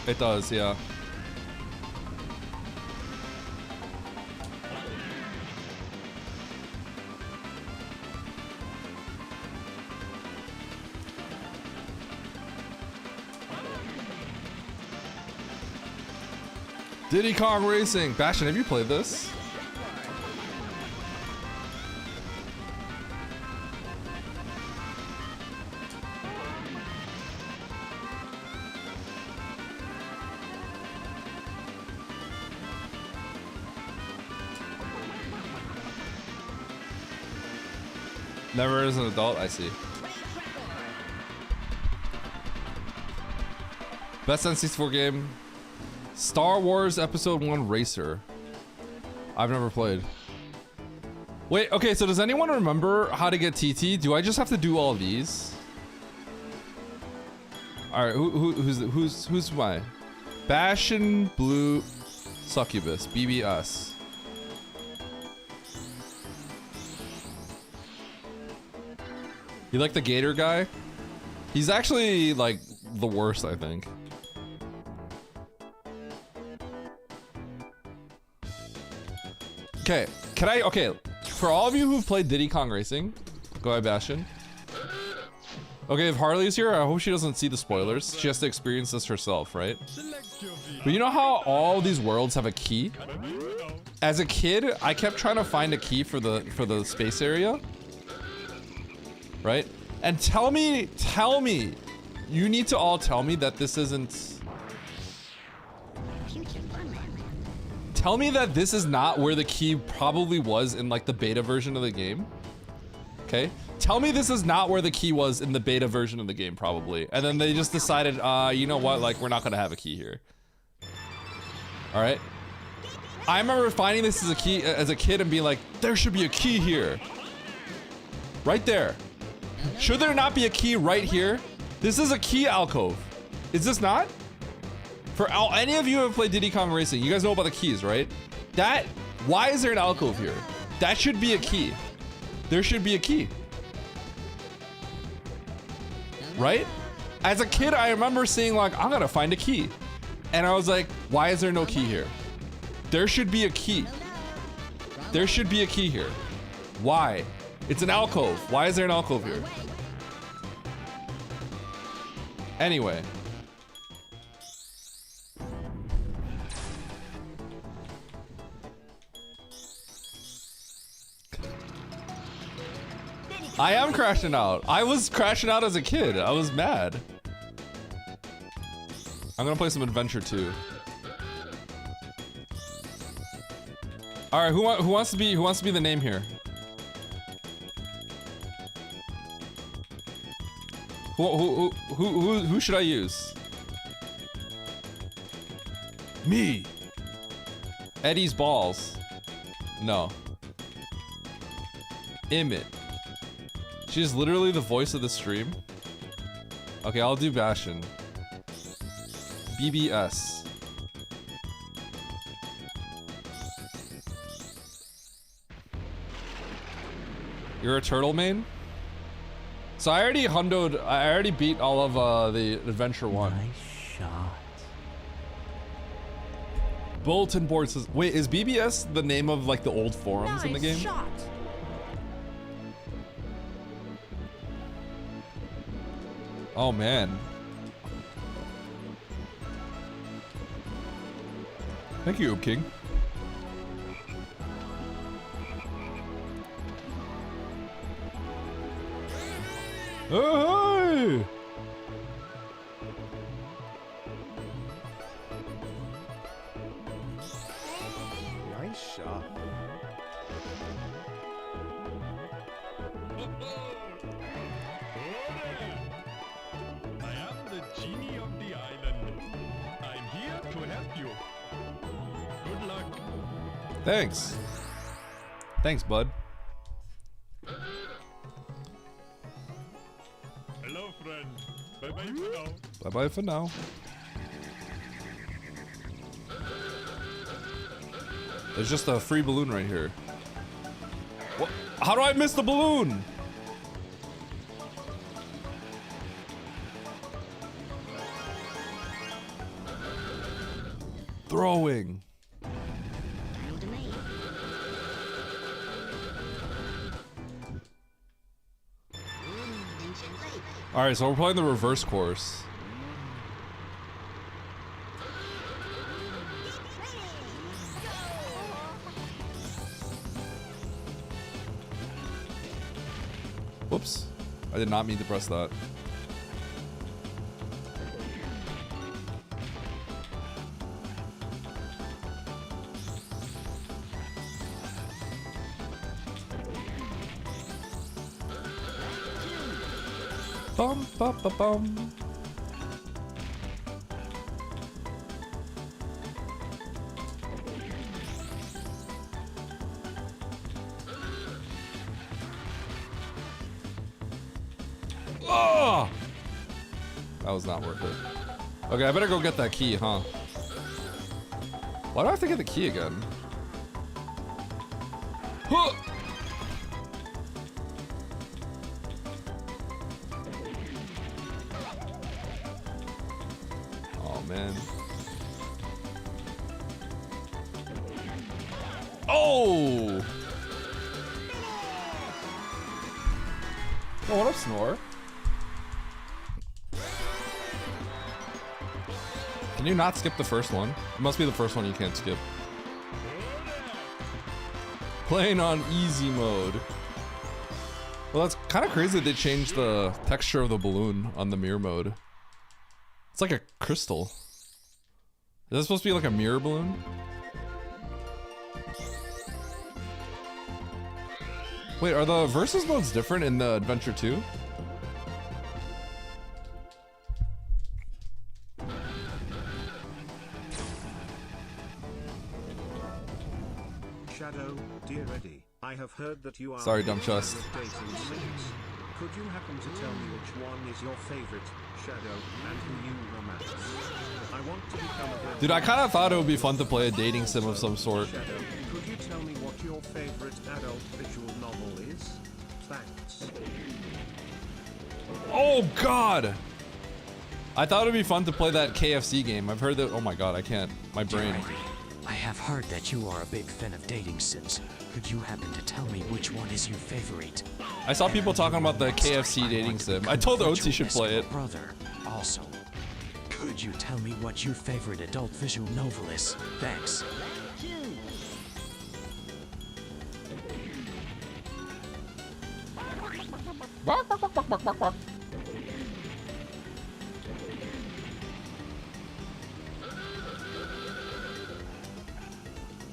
It does, yeah. Diddy Kong Racing. Bastion, have you played this? Never as an adult, I see. Best N64 game. Star Wars Episode 1 Racer. I've never played. Wait, okay, so does anyone remember how to get TT? Do I just have to do all these? Alright, who's my? Bastion Blue Succubus, BBS. You like the Gator guy? He's actually like the worst, I think. Okay, okay, for all of you who've played Diddy Kong Racing, go ahead, Bastion. Okay, if Harley's here, I hope she doesn't see the spoilers. She has to experience this herself, right? But you know how all these worlds have a key? As a kid, I kept trying to find a key for the space area. Right? And tell me, you need to all tell me that this isn't... Tell me that this is not where the key probably was in like the beta version of the game. Okay? Tell me this is not where the key was in the beta version of the game probably. And then they just decided, you know what, like we're not gonna have a key here. Alright? I remember finding this as a key as a kid and being like, there should be a key here. Right there. Should there not be a key right here? This is a key alcove. Is this not? For any of you who have played Diddy Kong Racing, you guys know about the keys, right? Why is there an alcove here? That should be a key. There should be a key. Right? As a kid, I remember seeing like, I'm gonna find a key. And I was like, why is there no key here? There should be a key. There should be a key here. Why? It's an alcove. Why is there an alcove here? Anyway. I am crashing out. I was crashing out as a kid. I was mad. I'm gonna play some Adventure 2. All right, who wants to be the name here? Who should I use? Me. Eddie's balls. No. Emmett. She's literally the voice of the stream. Okay, I'll do Bastion. BBS. You're a turtle main? So I already beat all of the Adventure 1. Nice shot. Bulletin board says, wait, is BBS the name of like the old forums in the game? Shot. Oh man. Thank you, King. Oh, hey! Nice shot. I am the genie of the island. I'm here to help you. Good luck. Thanks. Thanks, bud. Hello, friend. Bye-bye for now. Bye-bye for now. There's just a free balloon right here. What? How do I miss the balloon? Throwing. All right, so we're playing the reverse course. Whoops. I did not mean to press that. Bum, bum, bum, bum. Oh! That was not worth it. Okay, I better go get that key, huh? Why do I have to get the key again? Huh! Oh, man. Oh! Oh, what up, Snore? Can you not skip the first one? It must be the first one you can't skip. Playing on easy mode. Well, that's kind of crazy that they changed the texture of the balloon on the mirror mode. It's like a crystal. Is this supposed to be like a mirror balloon? Wait, are the versus modes different in the Adventure 2? Shadow, dear Eddie, I have heard that you are Sorry, dumb chest. dating sims. Could you happen to tell me which one is your favorite, Shadow, and who you romance? I want to become a girl. Dude, I kind of thought it would be fun to play a dating sim of some sort. Shadow, could you tell me what your favorite adult visual novel is? Thanks. Oh God! I thought it'd be fun to play that KFC game. I've heard that. Oh my God, I can't. My brain. I have heard that you are a big fan of dating sims. Could you happen to tell me which one is your favorite? I saw people talking about the KFC dating sim. I told Oates he should play it. Brother, also, could you tell me what your favorite adult visual novel is? Thanks.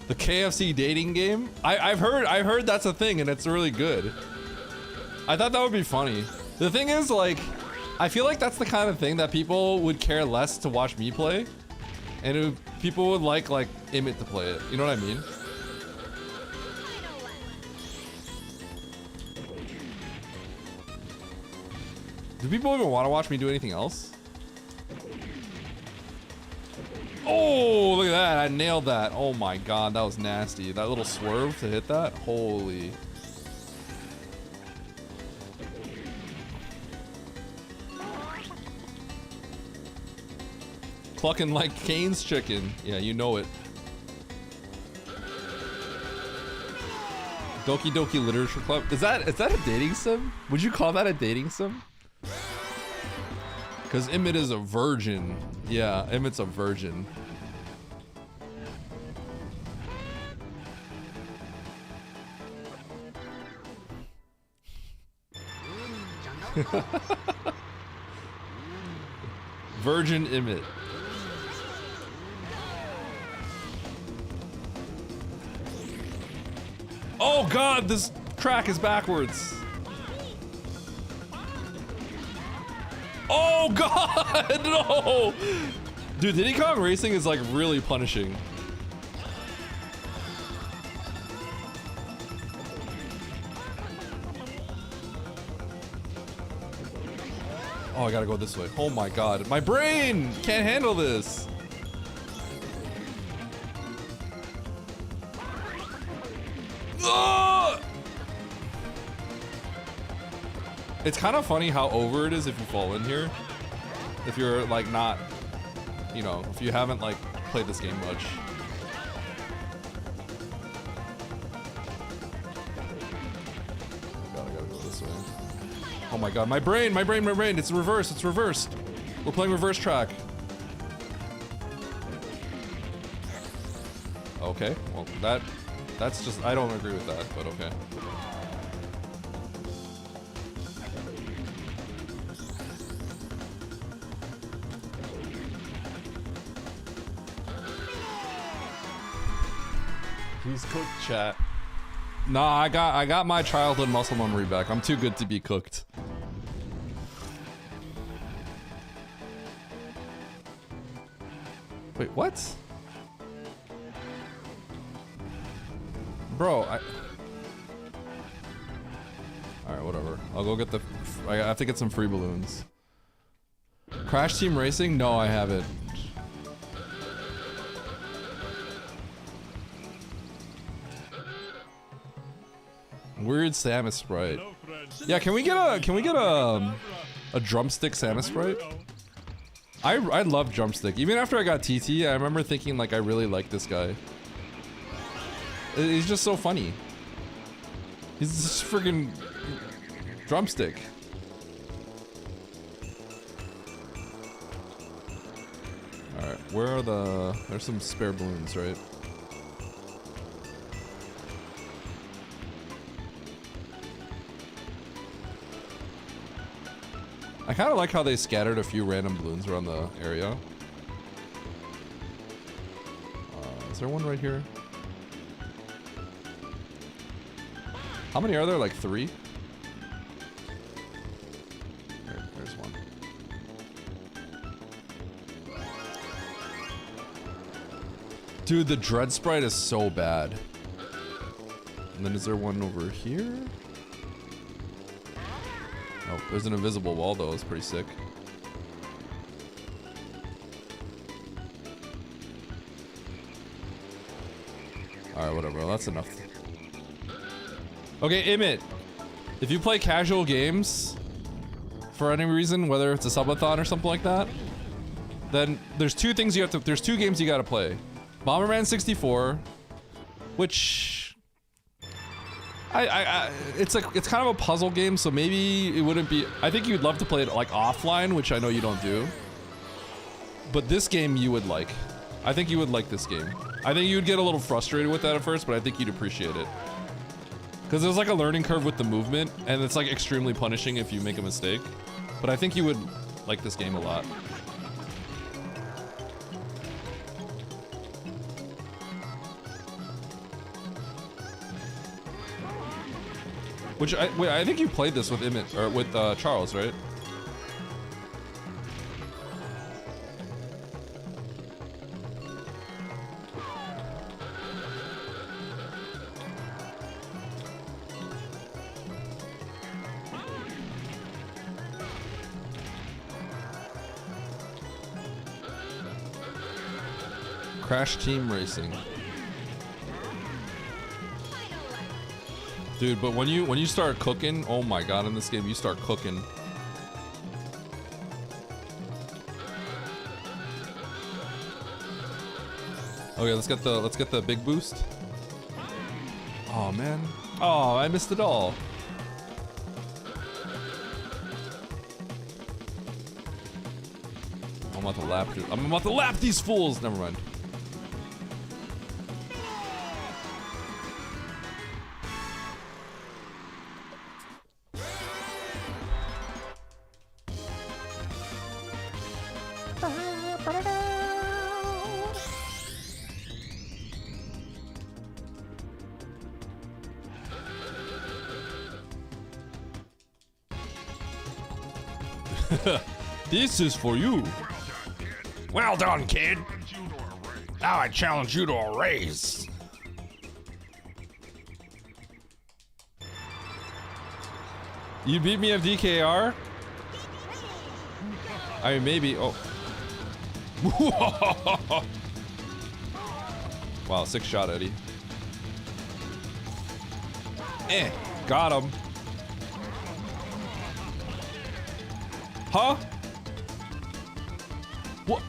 The KFC dating game? I've heard that's a thing and it's really good. I thought that would be funny. The thing is, like, I feel like that's the kind of thing that people would care less to watch me play, and people would like Emmett to play it. You know what I mean? Do people even want to watch me do anything else? Oh, look at that. I nailed that. Oh my God, that was nasty. That little swerve to hit that. Holy. Clucking like Kane's chicken. Yeah, you know it. Doki Doki Literature Club. Is that a dating sim? Would you call that a dating sim? Because Emmett is a virgin. Yeah, Emmett's a virgin. Virgin Emmett. Oh God, this track is backwards. Oh God, no! Dude, Diddy Kong Racing is like really punishing. Oh, I gotta go this way. Oh my God, my brain can't handle this. It's kind of funny how over it is if you fall in here. If you're like not, you know, if you haven't like played this game much. God, I gotta go this way. Oh my God, my brain, it's reversed, it's reversed. We're playing reverse track. Okay, well that's just, I don't agree with that, but okay. He's cooked, chat. Nah, I got my childhood muscle memory back. I'm too good to be cooked. Wait, what? Bro, alright, whatever. I'll go get I have to get some free balloons. Crash Team Racing? No, I haven't. Weird Samus sprite. Yeah, can we get a drumstick Samus sprite? I love drumstick. Even after I got TT, I remember thinking like I really like this guy. He's just so funny. He's just freaking drumstick. All right, where are there's some spare balloons, right? I kind of like how they scattered a few random balloons around the area. Is there one right here? How many are there? Like 3? There's one. Dude, the Dread sprite is so bad. And then is there one over here? Oh, there's an invisible wall though. It's pretty sick. All right, whatever. That's enough. Okay, Emmett. If you play casual games for any reason, whether it's a subathon or something like that, then there's two things you have to. There's two games you gotta play. Bomberman 64, which it's kind of a puzzle game, so maybe it wouldn't be. I think you'd love to play it like offline, which I know you don't do. But this game you would like. I think you would like this game. I think you would get a little frustrated with that at first, but I think you'd appreciate it. Because there's like a learning curve with the movement, and it's like extremely punishing if you make a mistake. But I think you would like this game a lot. Which I think you played this with Emmett or with Charles, right? Crash Team Racing. Dude, but when you start cooking, oh my god, in this game you start cooking. Okay, let's get the big boost. Oh man. Oh, I missed it all. I'm about to lap these fools. Never mind. This is for you. Well done, kid. Now I challenge you to a race. You beat me at DKR? I mean, maybe. Oh. Wow, sick shot, Eddie. Got him. Huh? What?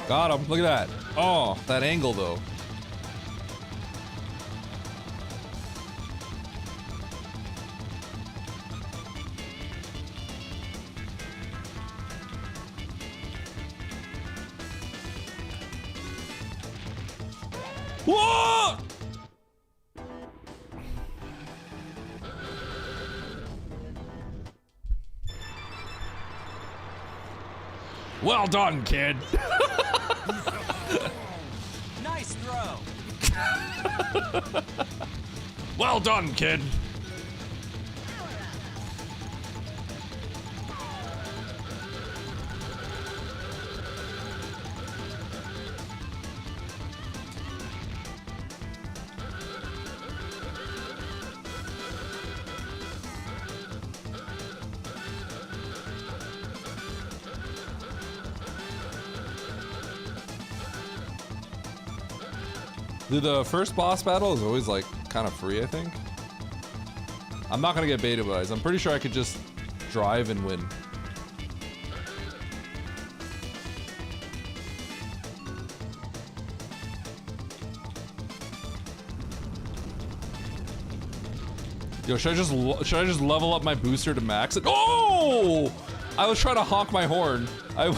Got him. Look at that. Oh, that angle though. Whoa! Well done, kid. Nice throw. Well done, kid. Dude, the first boss battle is always like kind of free, I think. I'm not gonna get beta buys. I'm pretty sure I could just drive and win. Yo, should I just level up my booster to max it? Oh! I was trying to honk my horn. I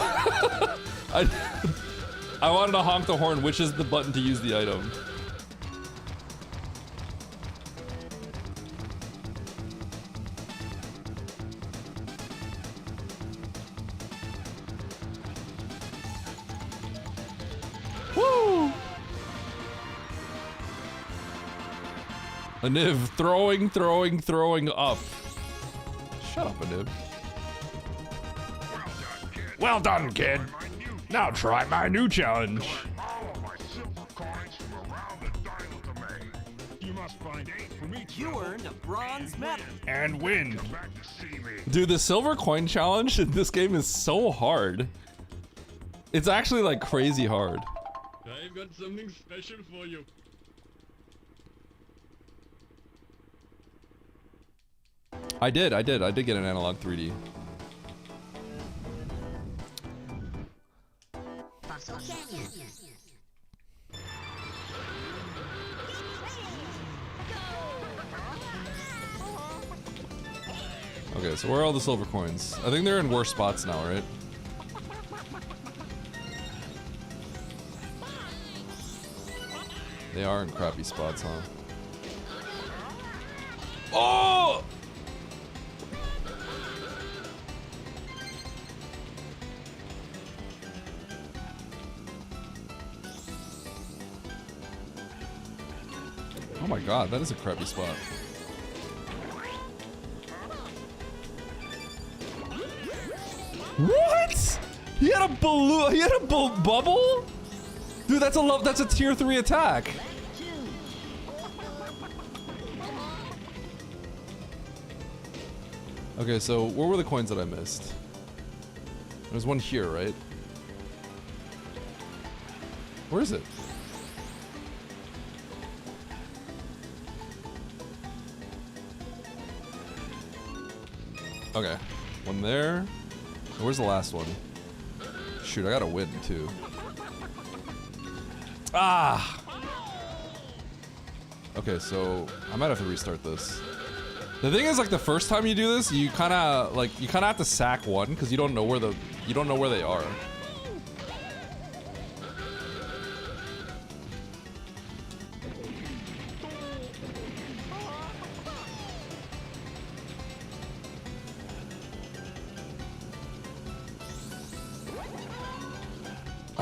wanted to honk the horn, which is the button to use the item. Woo! Aniv, throwing up. Shut up, Aniv. Well done, kid. Now try my new challenge. You must find 8 from each You earned a bronze medal. And win. Dude, the silver coin challenge in this game is so hard. It's actually like crazy hard. I've got something special for you. I did get an analog 3D. Okay, so where are all the silver coins? I think they're in worse spots now, right? They are in crappy spots, huh? Oh! Oh my god, that is a crappy spot. What? He had a balloon. He had a bubble? Dude, that's a tier 3 attack. Okay, so where were the coins that I missed? There's one here, right? Where is it? Okay, one there. Where's the last one? Shoot, I gotta win too. Ah! Okay, so I might have to restart this. The thing is, like, the first time you do this, you kind of have to sack one because you don't know where they are.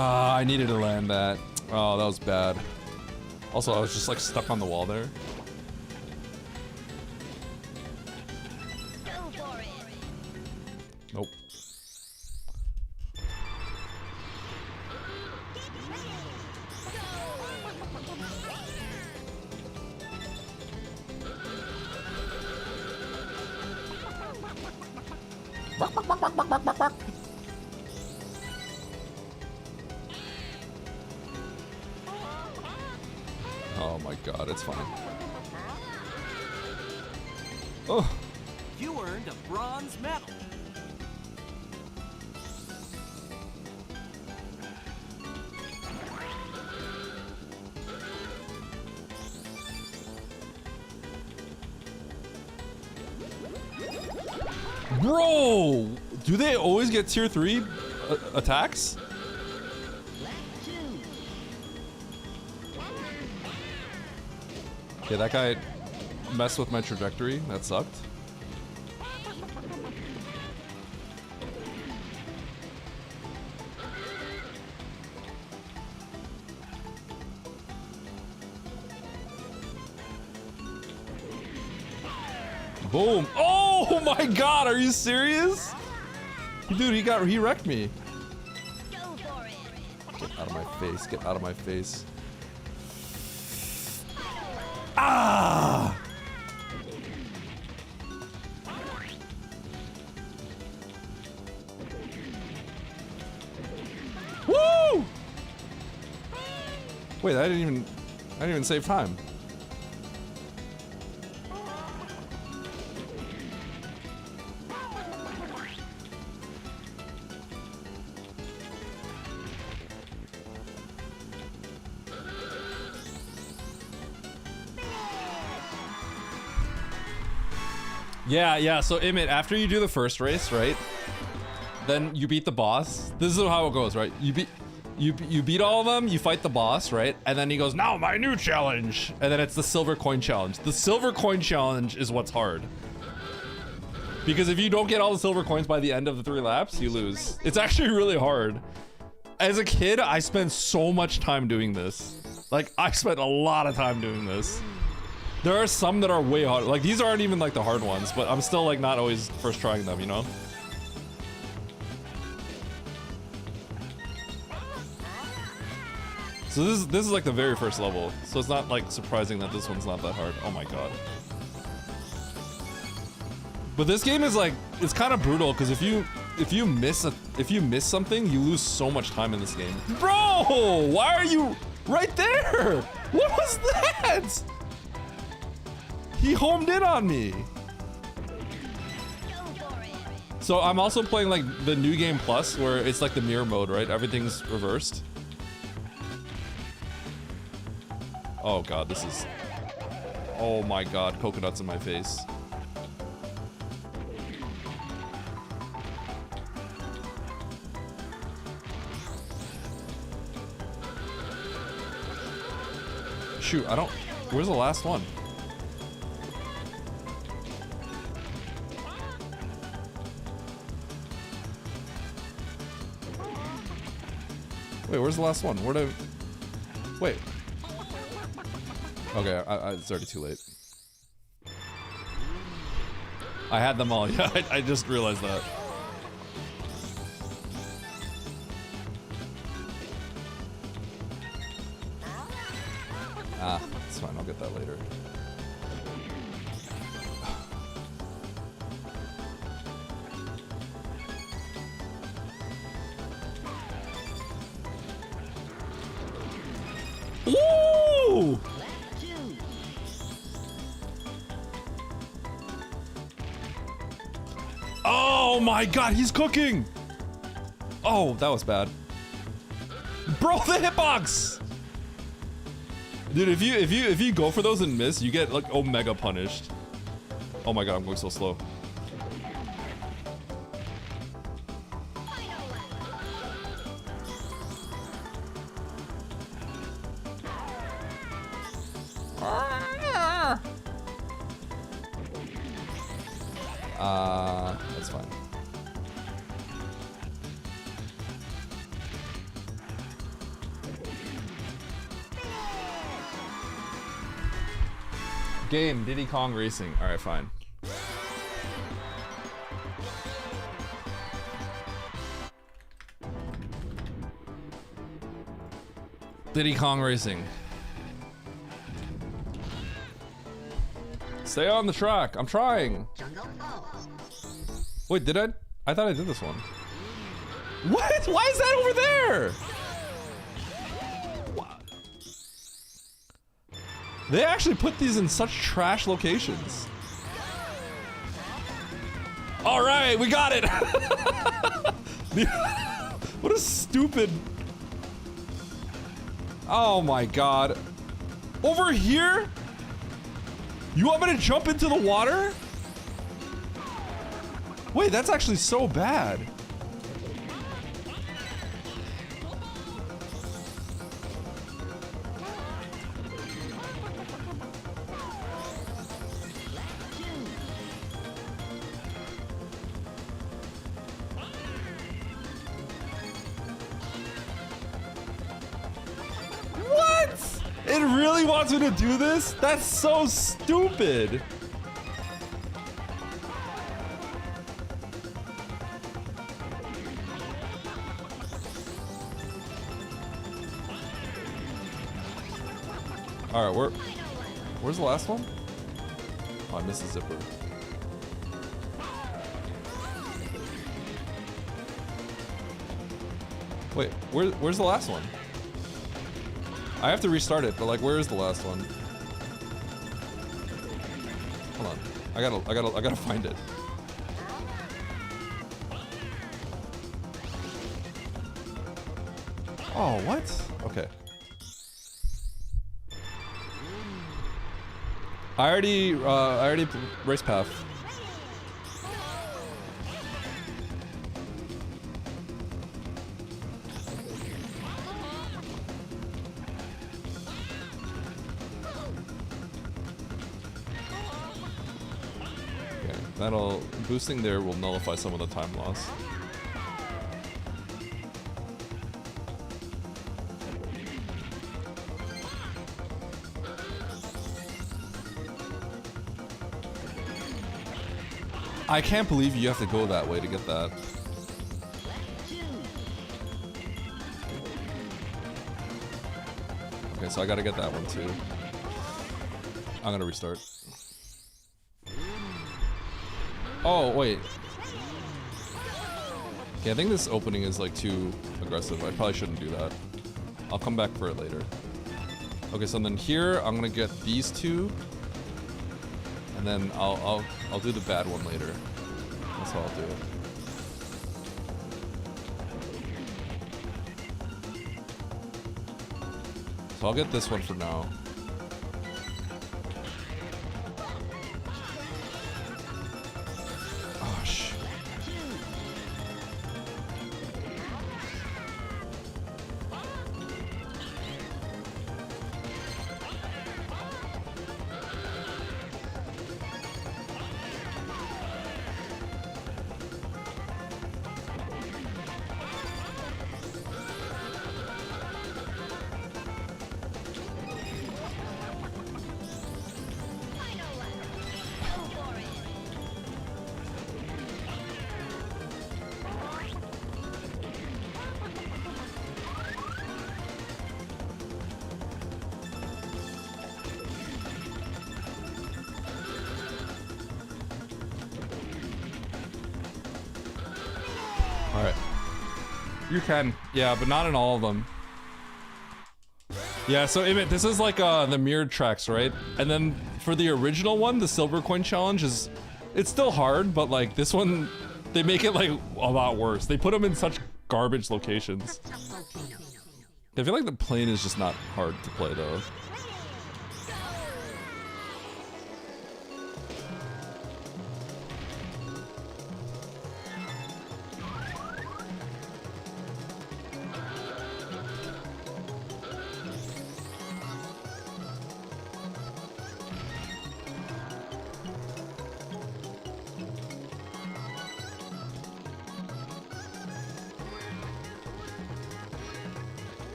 Ah, I needed to land that. Oh, that was bad. Also, I was just like stuck on the wall there. Nope. Oh my god, it's fine. Oh. You earned a bronze medal. Bro! Do they always get tier 3 attacks? Okay, that guy messed with my trajectory. That sucked. Boom. Oh my god, are you serious? Dude, he wrecked me. Get out of my face. Get out of my face. Ah! Woo! Wait, I didn't even save time. Yeah, so Emmett, after you do the first race, right? Then you beat the boss. This is how it goes, right? You beat all of them, you fight the boss, right? And then he goes, now my new challenge. And then it's the silver coin challenge. The silver coin challenge is what's hard. Because if you don't get all the silver coins by the end of the 3 laps, you lose. It's actually really hard. As a kid, I spent so much time doing this. Like, I spent a lot of time doing this. There are some that are way hard. Like, these aren't even like the hard ones, but I'm still like not always first trying them, you know? So this is like the very first level. So it's not like surprising that this one's not that hard. Oh my god. But this game is like, it's kind of brutal because if you miss something, you lose so much time in this game. Bro, why are you right there? What was that? He homed in on me. So I'm also playing like the new game plus where it's like the mirror mode, right? Everything's reversed. Oh god, this is... Oh my god, coconuts in my face. Shoot, I don't... Where's the last one? Wait, where's the last one? Where'd I... Wait. Okay, it's already too late. I had them all. Yeah, I just realized that. Ah, it's fine. I'll get that later. Woo! Oh my god, he's cooking! Oh, that was bad. Bro, the hitbox! Dude, if you go for those and miss, you get like omega punished. Oh my god, I'm going so slow. That's fine. Game, Diddy Kong Racing. Alright, fine. Diddy Kong Racing. Stay on the track. I'm trying. Wait, did I? I thought I did this one. What? Why is that over there? What? They actually put these in such trash locations. All right, we got it. What a stupid. Oh my god. Over here? You want me to jump into the water? Wait, that's actually so bad. What? It really wants me to do this? That's so stupid. All right, where's the last one? Oh, I missed the zipper. Wait, where's the last one? I have to restart it, but like, where is the last one? Hold on, I gotta find it. Oh, what? Okay. I already race path. Okay, that'll boosting there will nullify some of the time loss. I can't believe you have to go that way to get that. Okay, so I gotta get that one too. I'm gonna restart. Oh, wait. Okay, I think this opening is like too aggressive. I probably shouldn't do that. I'll come back for it later. Okay, so then here I'm gonna get these two, and then I'll do the bad one later. That's how I'll do it. So I'll get this one for now. Oh shit. Alright. You can. Yeah, but not in all of them. Yeah, so Emmett, this is like the mirrored tracks, right? And then for the original one, the silver coin challenge is... It's still hard, but like this one, they make it like a lot worse. They put them in such garbage locations. I feel like the plane is just not hard to play though.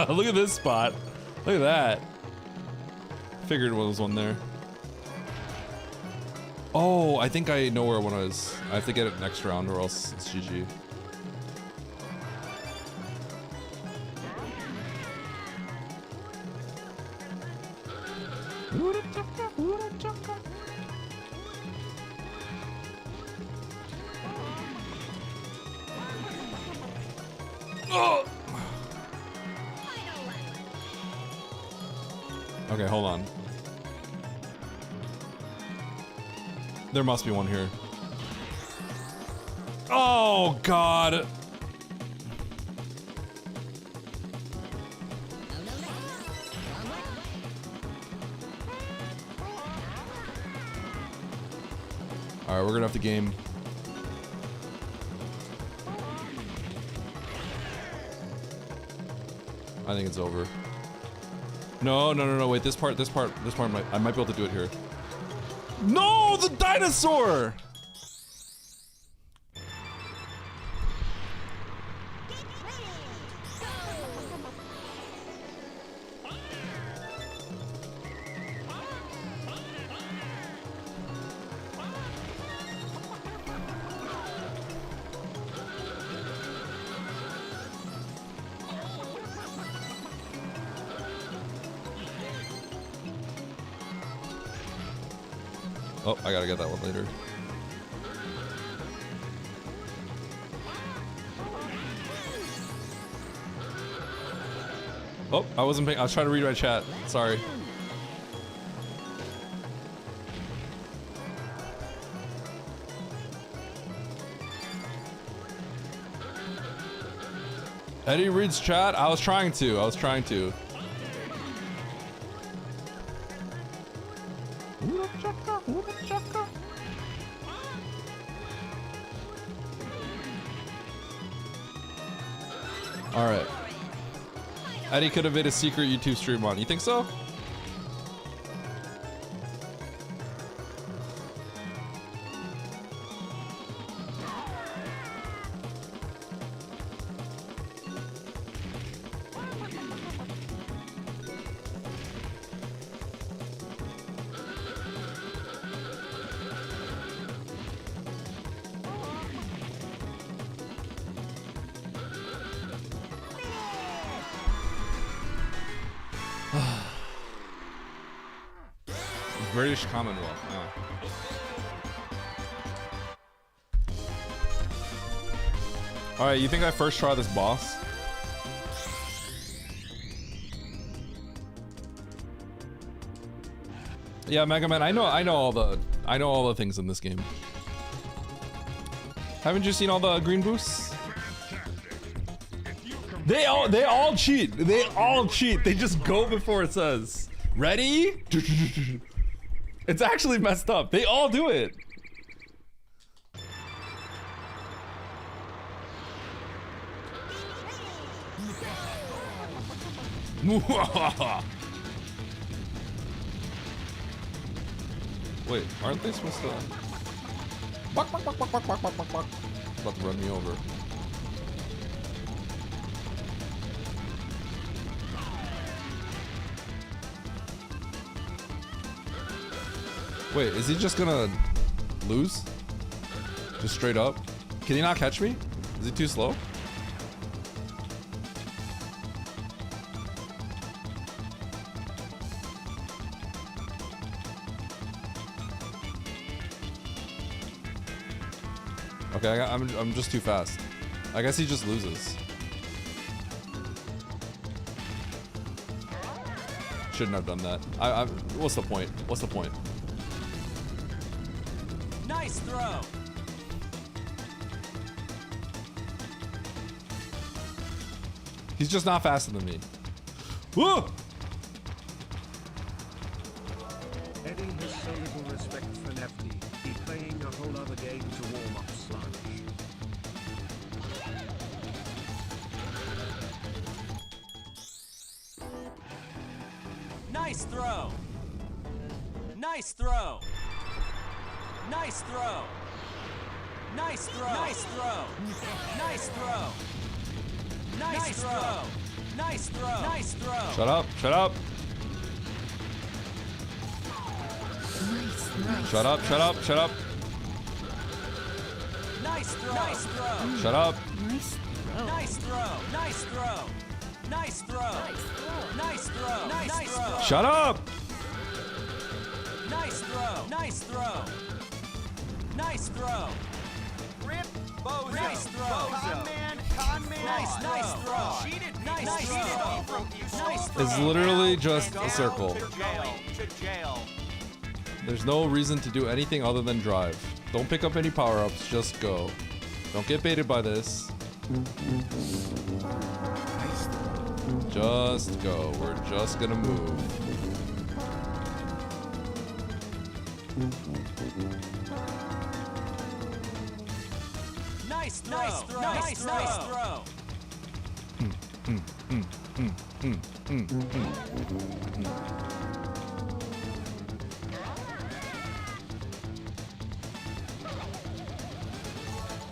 Look at this spot. Look at that. Figured there was one there. Oh, I think I know where one is. I have to get it next round or else it's GG. Oh! Okay, hold on. There must be one here. Oh, God. All right, we're gonna have to game. I think it's over. No, wait, this part, I might be able to do it here. No, the dinosaur! Oh, I gotta get that one later. Oh, I wasn't paying. I was trying to read my chat. Sorry. Eddie reads chat. I was trying to. All right. Eddie could have made a secret YouTube stream on. You think so? British Commonwealth. All right, you think I first try this boss? Yeah, Mega Man. I know all the things in this game. Haven't you seen all the green boosts? They all cheat. They all cheat. They just go before it says ready. It's actually messed up. They all do it. Wait, aren't they supposed to? About to run me over. Wait, is he just gonna lose? Just straight up? Can he not catch me? Is he too slow? Okay, I'm just too fast. I guess he just loses. Shouldn't have done that. What's the point? What's the point? Nice throw. He's just not faster than me. Whoa! Eddie has so little respect for Nevdi. He playing a whole other game to warm up sludge. Nice throw. Nice throw. Nice throw. Nice throw. Nice throw. Nice throw. Nice throw. Nice throw. Nice throw. Shut up! Shut up! Shut up! Shut up! Shut up! Nice throw. Nice throw. Shut up! Nice throw. Nice throw. Nice throw. Nice throw. Nice throw. Nice throw. Shut up! Nice throw. Nice throw. Nice throw. Rip Bozo. Nice throw. Con man. Nice throw. Cheated. Nice throw. Nice throw. It's literally just a circle. To jail. There's no reason to do anything other than drive. Don't pick up any power-ups, just go. Don't get baited by this. Just go. We're just gonna move. Nice throw. Nice throw. Nice throw.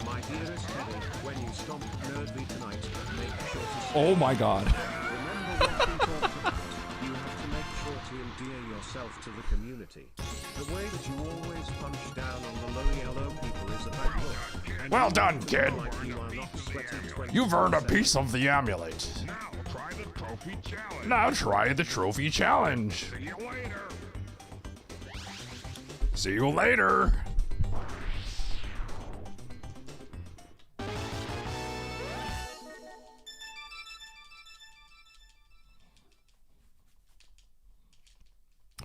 My dearest Eddie, when you stomp Nevdi tonight, make sure to Oh my god. remember what we talked about. You have to make sure to endear yourself to the community. The way that you always punch down on the low yellow people is a bad look. And Well you done, look kid. like you are not sweaty 20%. You've earned a piece of the amulet. Now try the trophy challenge. Now try the trophy challenge. See you later. See you later.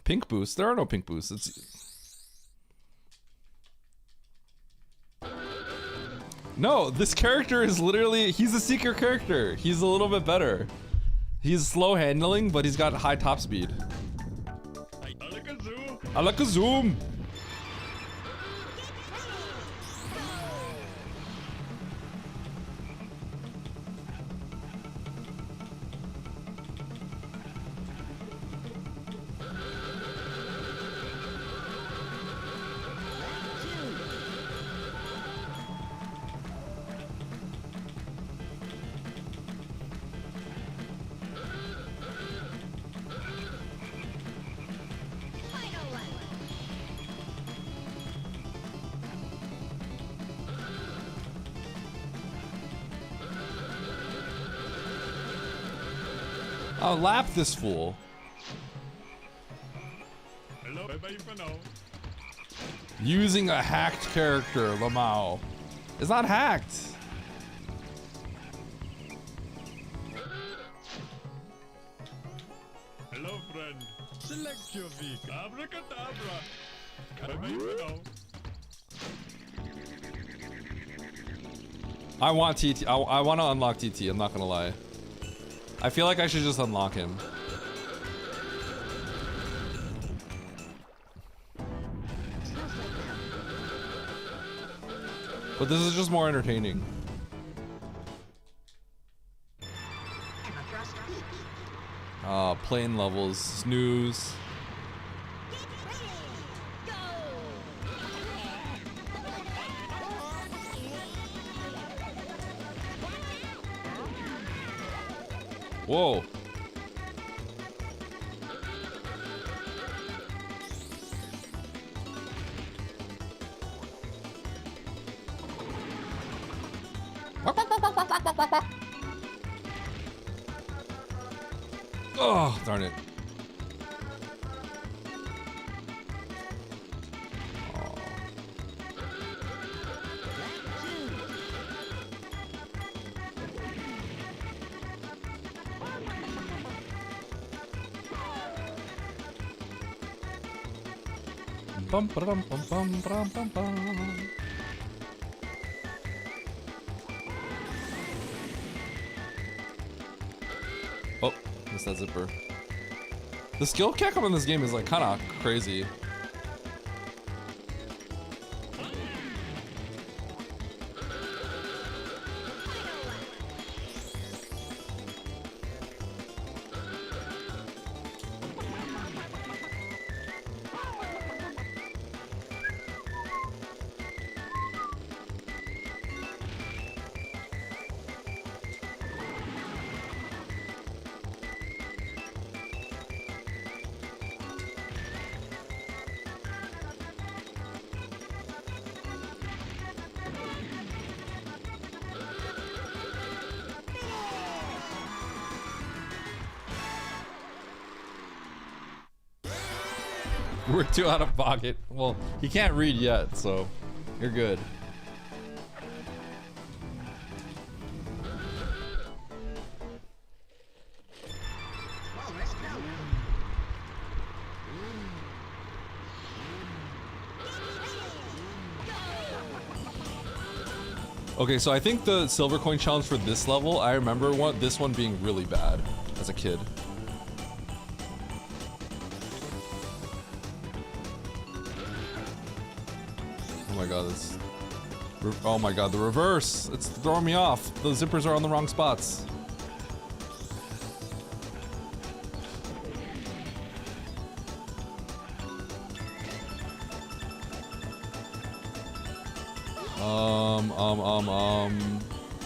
Pink boost? There are no pink boosts. It's... No, this character is literally... He's a seeker character. He's a little bit better. He's slow handling, but he's got high top speed. Alakazam! I'll lap this fool. Hello, baby. for now. Using a hacked character, Lamau. It's not hacked. Hello, friend. Select your vehicle. Abracadabra. Bye-bye for now. I want TT. I want to unlock TT. I'm not gonna lie. I feel like I should just unlock him. But this is just more entertaining. Plane levels, snooze. Whoa. Oh, darn it. Bum ba dum bum bum bum bum bum. Oh, missed that zipper. The skill cap on this game is like kind of crazy. We're too out of pocket. Well, he can't read yet, so you're good. Okay, so I think the silver coin challenge for this level, I remember this one being really bad as a kid. Oh my god, this... Oh my god, the reverse! It's throwing me off. The zippers are on the wrong spots.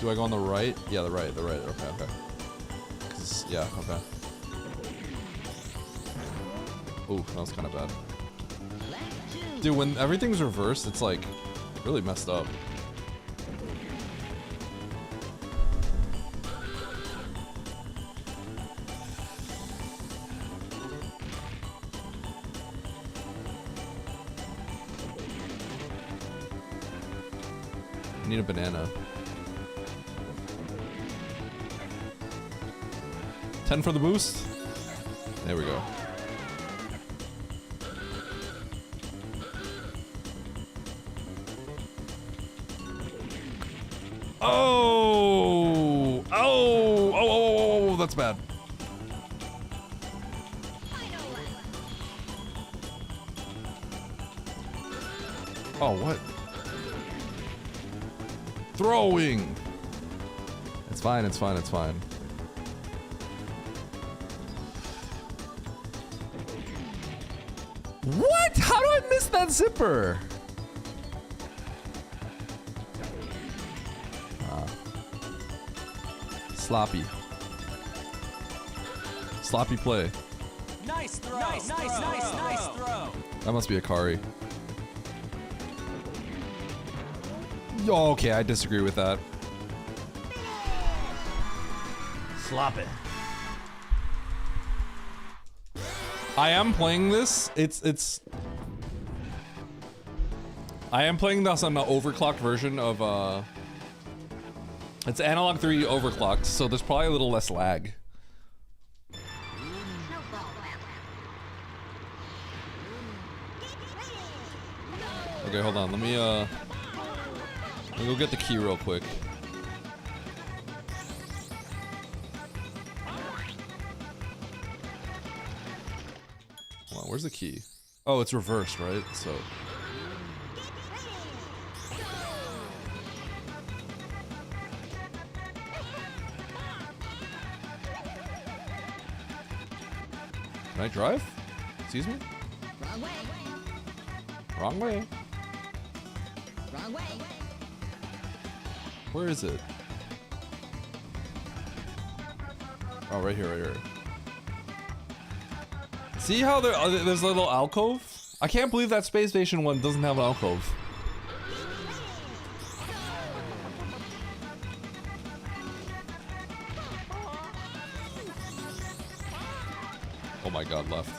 Do I go on the right? Yeah, the right, okay, okay. Yeah, okay. Ooh, that was kind of bad. Dude, when everything's reversed, it's like really messed up. I need a banana. 10 for the boost. There we go. Oh, that's bad. Oh, what? Throwing. It's fine, it's fine, it's fine. What? How do I miss that zipper? Sloppy. Sloppy play. Nice throw. Nice throw. That must be a Kari. Oh, okay, I disagree with that. Slop it. I am playing this. It's I am playing this on the overclocked version of it's analog 3 overclocked, so there's probably a little less lag. Okay, hold on. Let me go get the key real quick. Hold on, where's the key? Oh, it's reversed, right? So. Can I drive? Excuse me? Wrong way. Wrong way. Wrong way. Where is it? Oh, right here, right here. See how there's a little alcove? I can't believe that space station one doesn't have an alcove. Oh my god, left.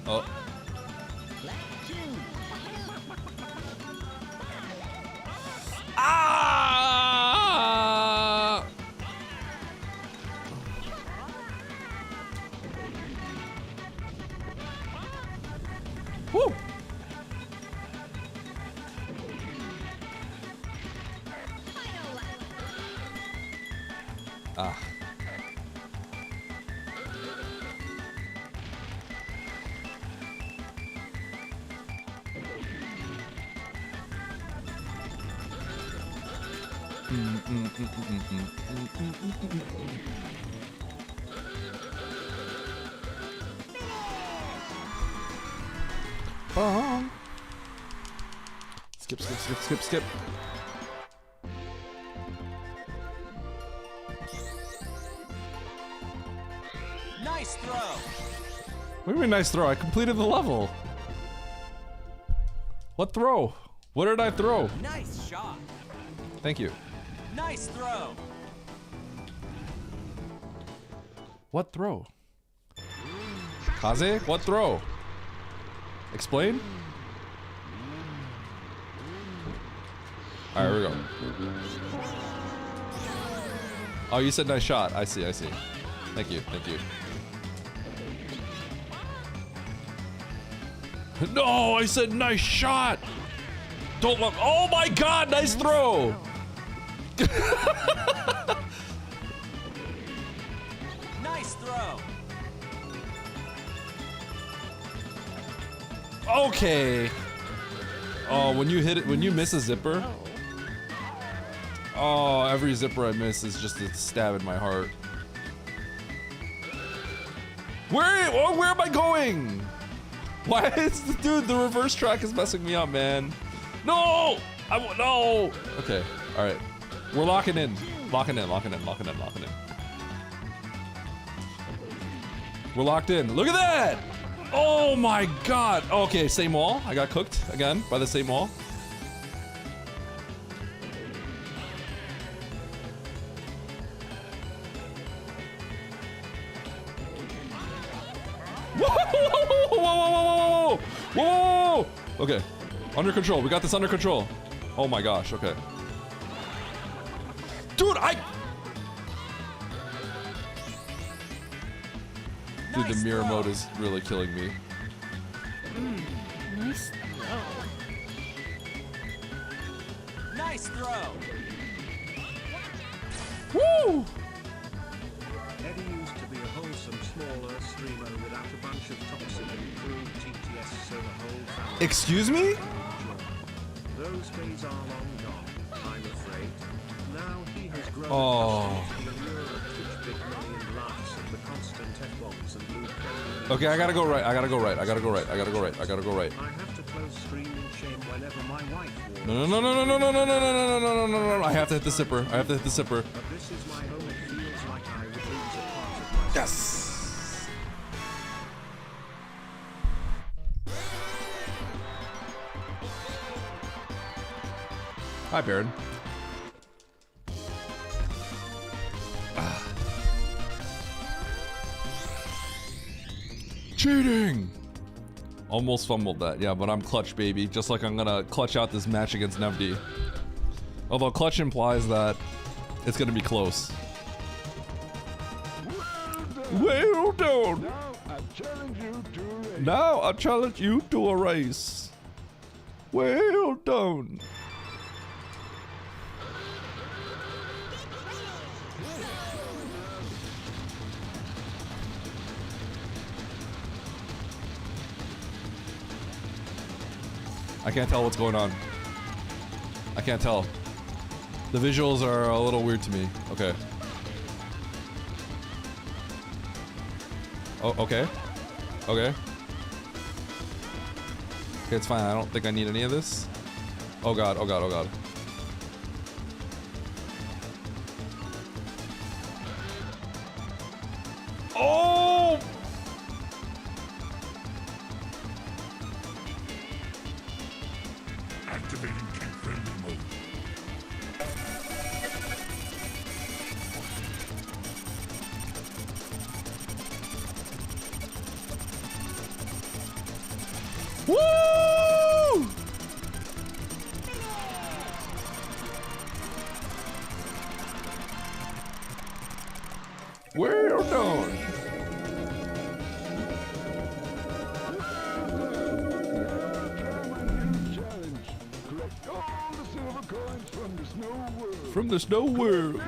Oh. Ah! Woo! Ah. Bong. Skip, skip, skip, skip, skip. Nice throw. What do you mean nice throw? I completed the level. What throw? What did I throw? Nice shot. Thank you. Nice throw. What throw? Kaze? What throw? Explain? Alright, here we go. Oh, you said nice shot. I see, I see. Thank you, thank you. No, I said nice shot! Don't look. Oh my god, nice throw! Nice throw. Okay. Oh, when you hit it, when you miss a zipper. Oh, every zipper I miss is just a stab in my heart. Where am I going? Why is dude, the reverse track is messing me up, man. No! No! Okay, all right. We're locking in. Locking in, locking in, locking in, locking in. We're locked in. Look at that! Oh my god. Okay, same wall. I got cooked again by the same wall. Whoa, whoa, whoa, whoa, whoa, whoa, whoa. Okay, under control. We got this under control. Oh my gosh, okay. Dude, Dude, the mirror mode is really killing me. Nice throw. Nice throw. Woo! Eddie used to be a wholesome, smaller streamer without a bunch of toxic and crude TTS, so the whole family. Excuse me? Those days are long gone, I'm afraid. Now he has grown Oh. accustomed to the allure of Twitch big money and laughs and the constant F-bombs and loot crate. Okay, I gotta go right. I gotta go right. I gotta go right. I gotta go right. I gotta go right. I have to close stream in shame whenever my wife walks. No, no, no, no, no, no, no, no, no, no, no, no, no, no, no. I have to hit the zipper. I have to hit the zipper. But this is my home, it feels like I would lose a part of myself. Yes. Hi, Baron. Cheating! Almost fumbled that, yeah, but I'm clutch, baby. Just like I'm gonna clutch out this match against Nevdi. Although clutch implies that it's gonna be close. Well done! Now I challenge you to a race. Well done! I can't tell what's going on. I can't tell. The visuals are a little weird to me. Okay. Oh, okay. Okay. Okay, it's fine. I don't think I need any of this. Oh god, oh god, oh god. Oh! Activating kid-friendly mode. Woo! Well done. From the snow world.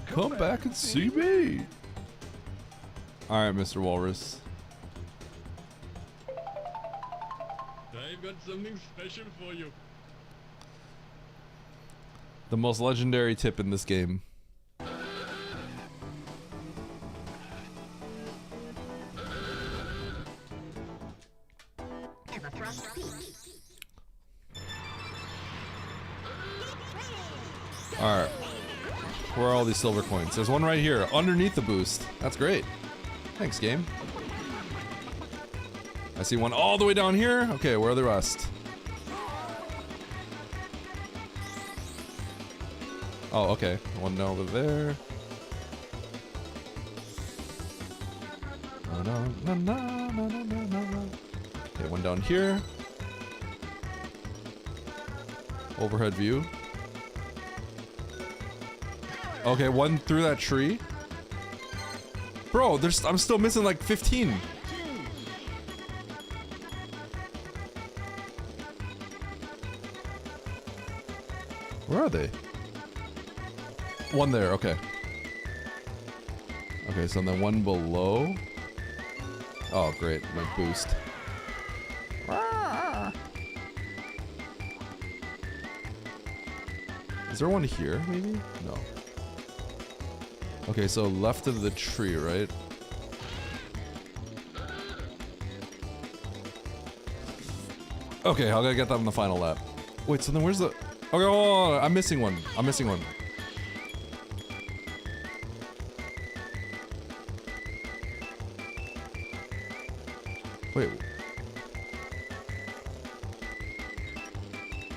Come back and see me. Alright, Mr. Walrus. I've got something special for you. The most legendary tip in this game. Alright. Where are all these silver coins? There's one right here, underneath the boost. That's great. Thanks, game. I see one all the way down here. Okay, where are the rest? Oh, okay. One over there. Okay, one down here. Overhead view. Okay, one through that tree. Bro, I'm still missing like 15. Where are they? One there, okay. Okay, so then one below. Oh, great, my boost. Is there one here, maybe? No. Okay, so left of the tree, right? Okay, I gotta get that on the final lap. Wait, so then where's the... Okay, oh, I'm missing one. I'm missing one. Wait.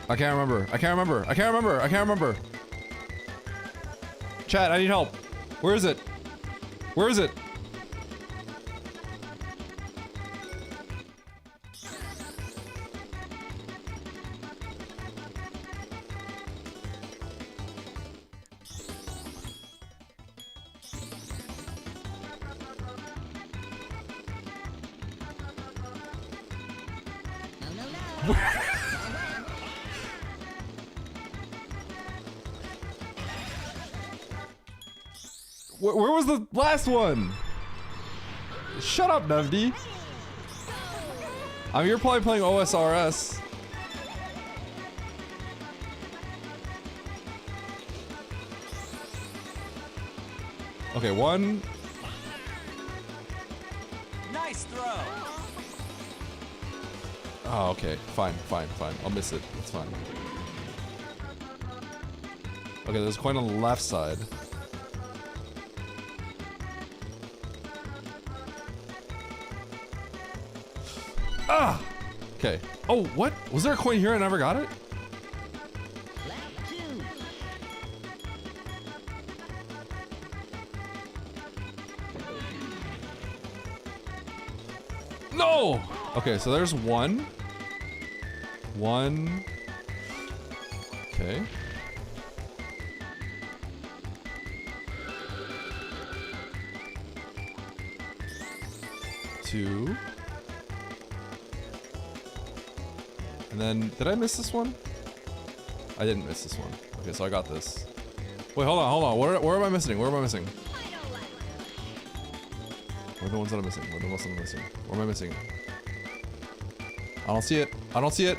I can't remember. I can't remember. I can't remember. I can't remember. Chat, I need help. Where is it? Where is it? Where was the last one? Shut up, Nevdi. I mean, you're probably playing OSRS. Okay, one. Nice throw. Oh, okay. Fine, fine, fine. I'll miss it. It's fine. Okay, there's a coin on the left side. Ah! Okay. Oh, what? Was there a coin here? I never got it? No! Okay, so there's one. One. Okay. Two. And then, did I miss this one? I didn't miss this one. Okay, so I got this. Wait, hold on. Where am I missing? Where am I missing? Where are the ones that I'm missing? Where are the ones that I'm missing? Where am I missing? I don't see it. I don't see it.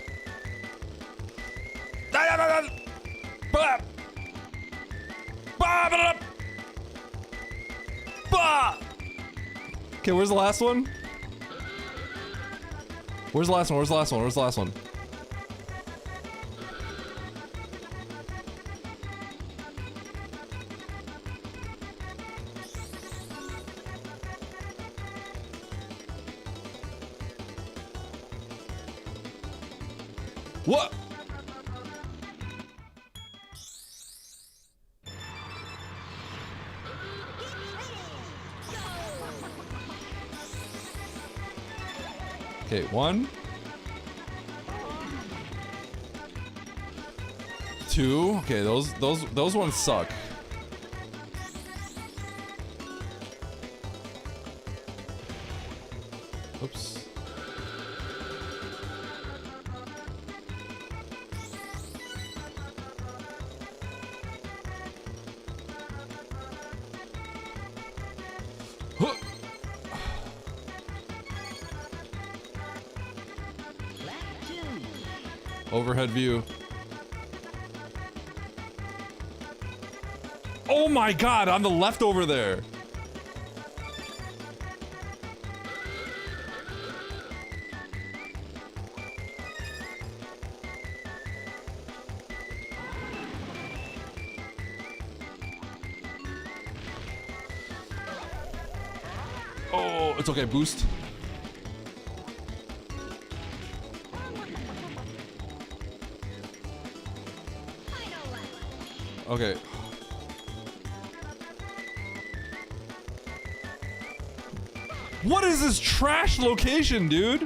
Okay, where's the last one? Where's the last one? Where's the last one? Where's the last one? What? Okay, one. Two. Okay, those ones suck. Oops. Huh. Overhead view. Oh my god, on the left over there. Oh, it's okay, boost. Okay. What is this trash location, dude?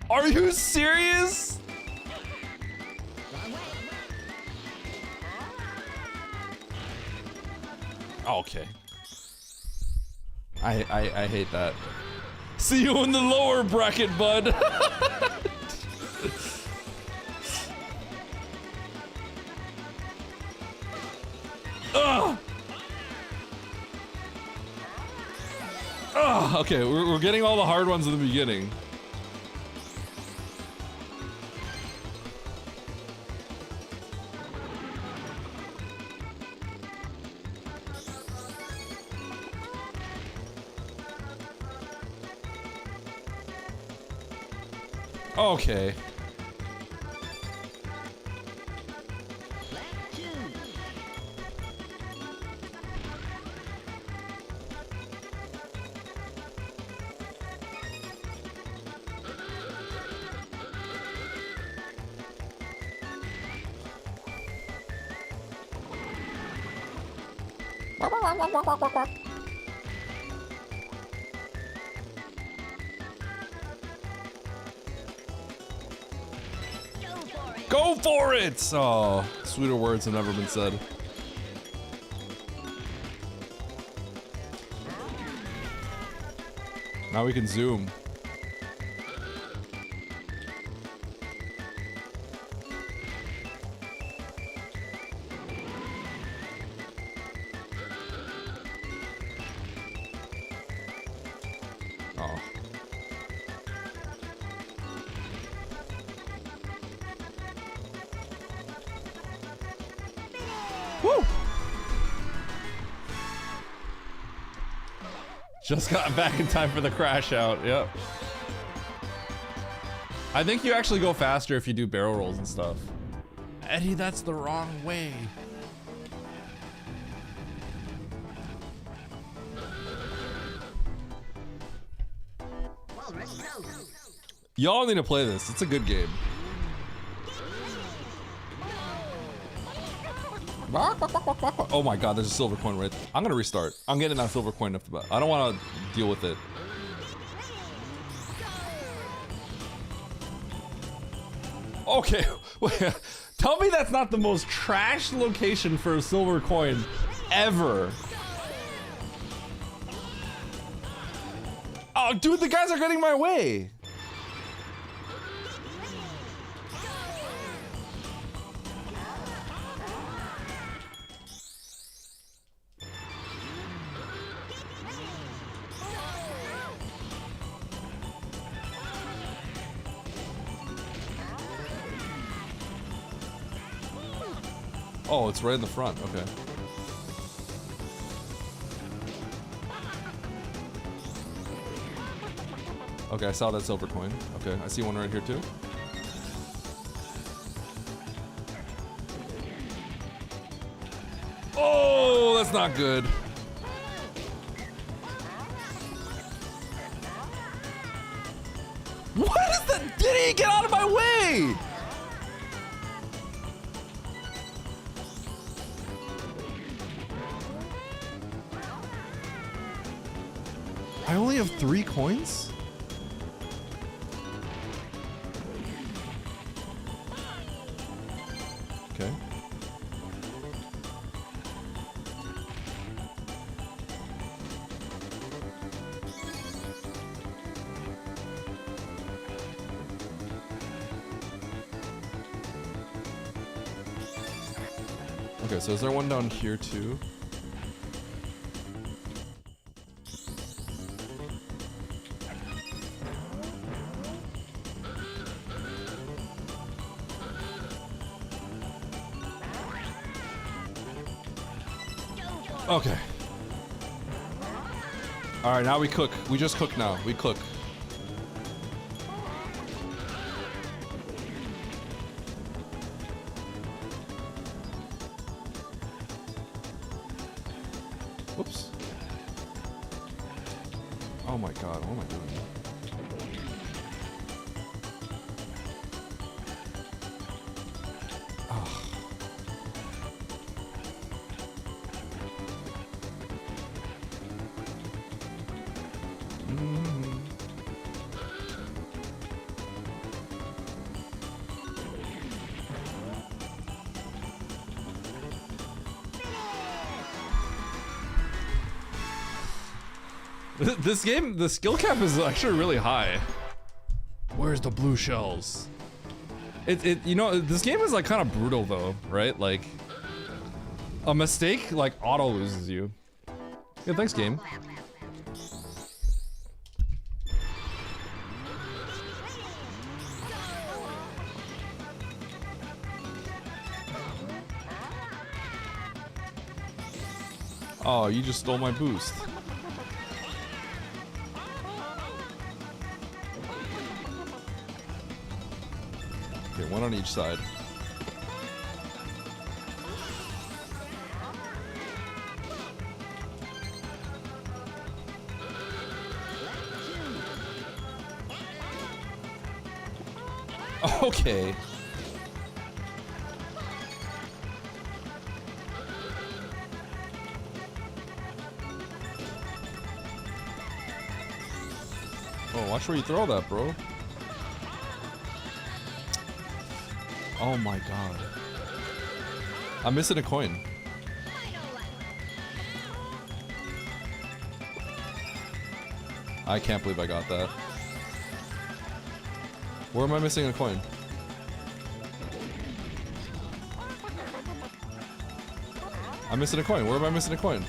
Are you serious? Okay. I hate that. See you in the lower bracket, bud. Ugh. Ugh. Okay, we're getting all the hard ones in the beginning. Okay. Go for it! Oh, sweeter words have never been said. Now we can zoom. Oh. Woo! Just got back in time for the crash out, yep. I think you actually go faster if you do barrel rolls and stuff. Eddie, that's the wrong way. Y'all need to play this. It's a good game. Oh my god, there's a silver coin right there. I'm gonna restart. I'm getting that silver coin off the bat. I don't want to deal with it. Okay, tell me that's not the most trash location for a silver coin ever. Oh, dude, the guys are getting my way. Oh, it's right in the front. Okay. Okay, I saw that silver coin. Okay, I see one right here too. Oh, that's not good. What is that? Did he get out of my way? I only have 3 coins? Okay. Okay, so is there one down here too? Okay. Alright, now we cook. We just cook now. We cook. Whoops. Oh my god, what am I doing? This game, the skill cap is actually really high. Where's the blue shells? You know, this game is like kind of brutal though, right? Like, a mistake like auto loses you. Yeah, thanks game. Oh, you just stole my boost. Okay, one on each side. Okay. Oh, watch where you throw that, bro. Oh my god. I'm missing a coin. I can't believe I got that. Where am I missing a coin? I'm missing a coin. Where am I missing a coin?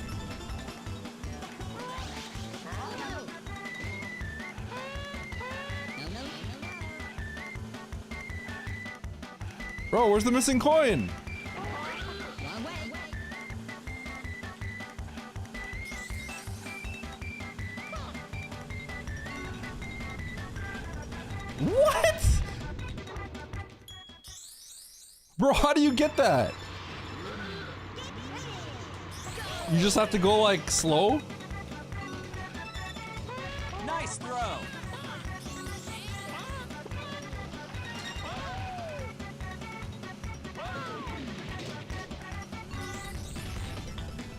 Bro, where's the missing coin? What? Bro, how do you get that? You just have to go like slow? Nice throw.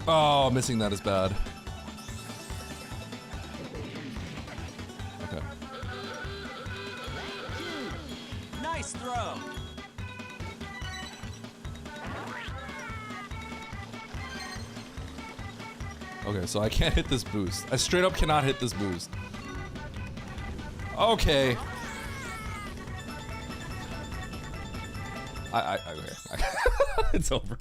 Oh, missing that is bad. Okay. Nice throw. Okay, so I can't hit this boost. I straight up cannot hit this boost. Okay. Okay. It's over.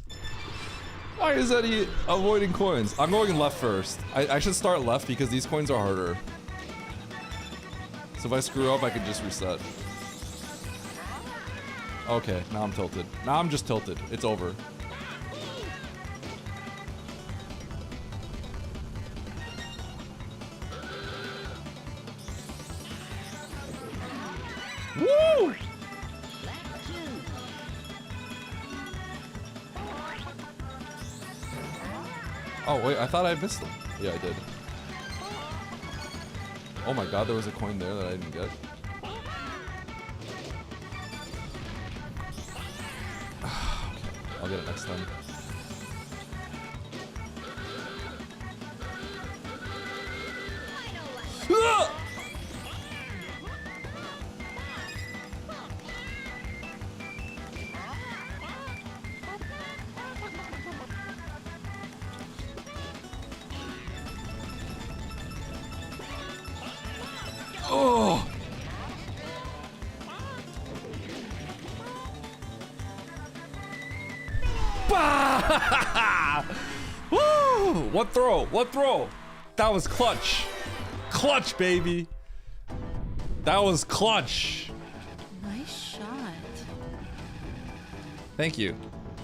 Why is that he avoiding coins? I'm going left first. I should start left because these coins are harder. So if I screw up, I can just reset. Okay, now I'm tilted. Now I'm just tilted. It's over. Woo! Oh wait, I thought I missed them. Yeah, I did. Oh my god, there was a coin there that I didn't get. Okay, I'll get it next time. Ah! Oh! Bah! Woo! What throw? What throw? That was clutch. Clutch, baby. That was clutch. Nice shot. Thank you.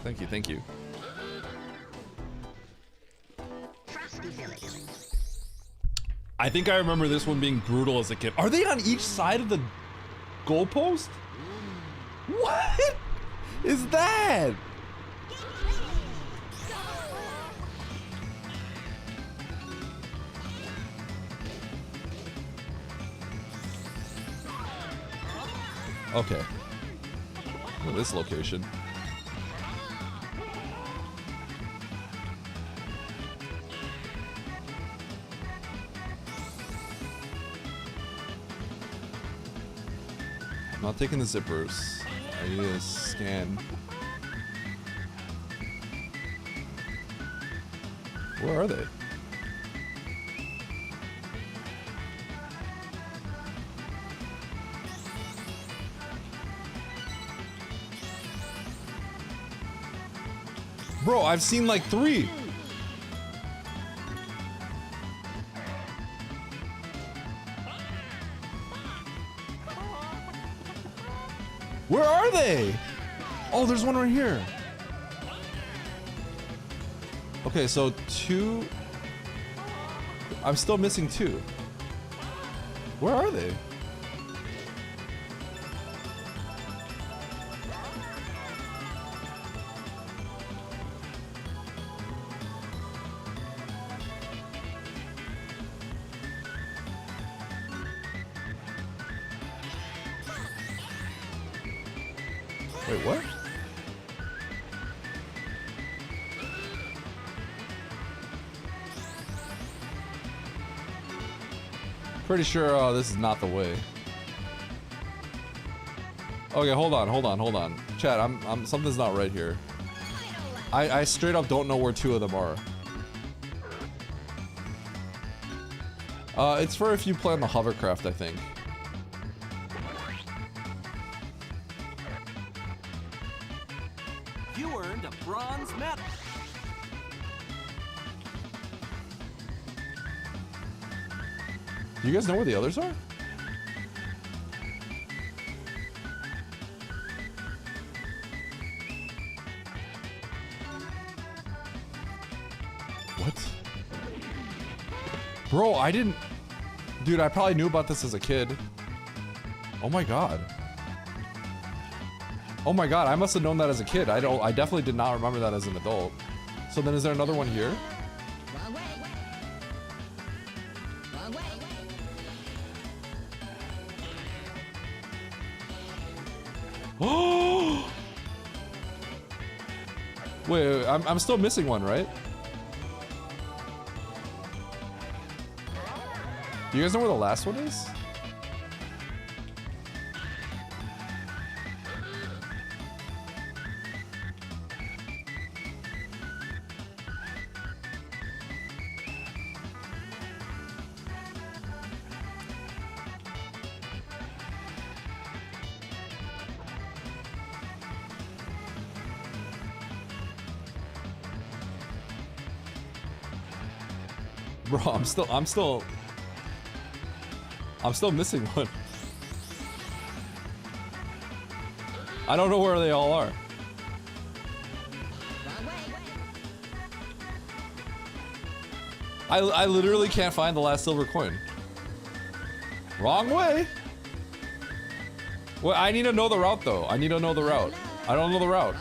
Thank you. Thank you. I think I remember this one being brutal as a kid. Are they on each side of the goalpost? What is that? Okay. Look at this location. I'm not taking the zippers. I need to scan. Where are they? Bro, I've seen like 3. Where are they? Oh, there's one right here. Okay, so 2. I'm still missing 2. Where are they? Wait, what? Pretty sure this is not the way. Okay, hold on. Chat, I'm something's not right here. I straight up don't know where 2 of them are. It's for if you play on the hovercraft, I think. You earned a bronze medal. Do you guys know where the others are? What? Bro, I didn't... Dude, I probably knew about this as a kid. Oh my god. Oh my god, I must have known that as a kid. I definitely did not remember that as an adult. So then is there another one here? Wrong way. Wrong way. Oh! Wait, I'm still missing one, right? Do you guys know where the last one is? Bro, I'm still missing one. I don't know where they all are. I literally can't find the last silver coin. Wrong way. Well, I need to know the route though. I need to know the route. I don't know the route.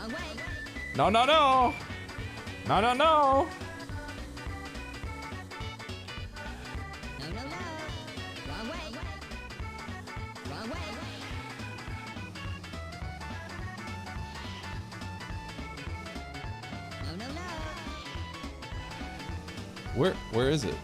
No, no, no. No, no, no. Where is it?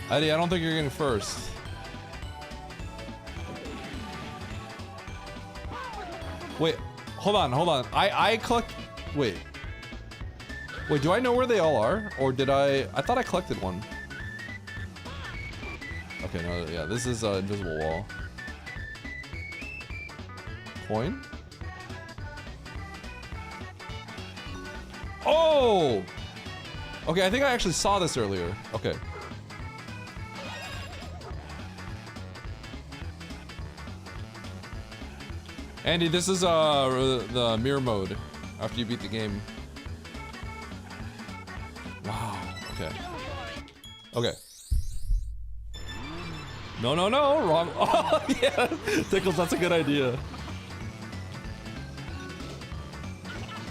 Eddie, I don't think you're getting first. Wait, hold on. I collect. Wait, do I know where they all are, or did I thought I collected one. Okay, no, yeah, this is invisible wall. Coin? Oh! Okay, I think I actually saw this earlier. Okay. Andy, this is the mirror mode after you beat the game. Wow, okay. Okay. No, no, no, wrong. Oh, yeah. Tickles, that's a good idea.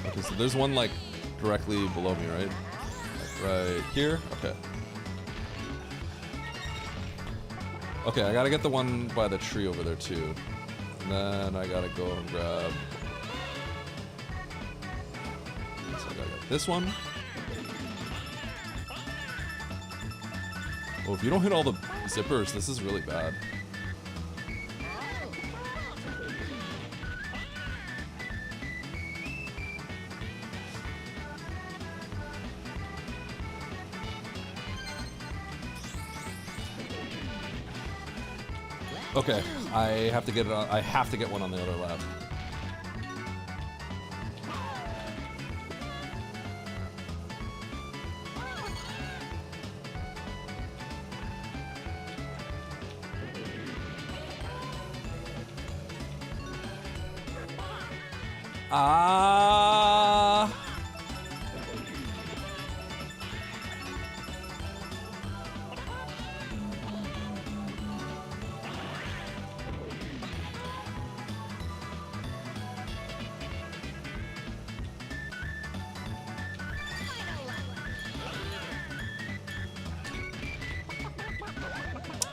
Okay, so there's one like directly below me, right? Like right here? Okay. Okay, I gotta get the one by the tree over there too. And then I gotta go and grab. So I gotta get this one. Oh, if you don't hit all the zippers, this is really bad. Okay, I have to get it on. I have to get one on the other lap. Ah.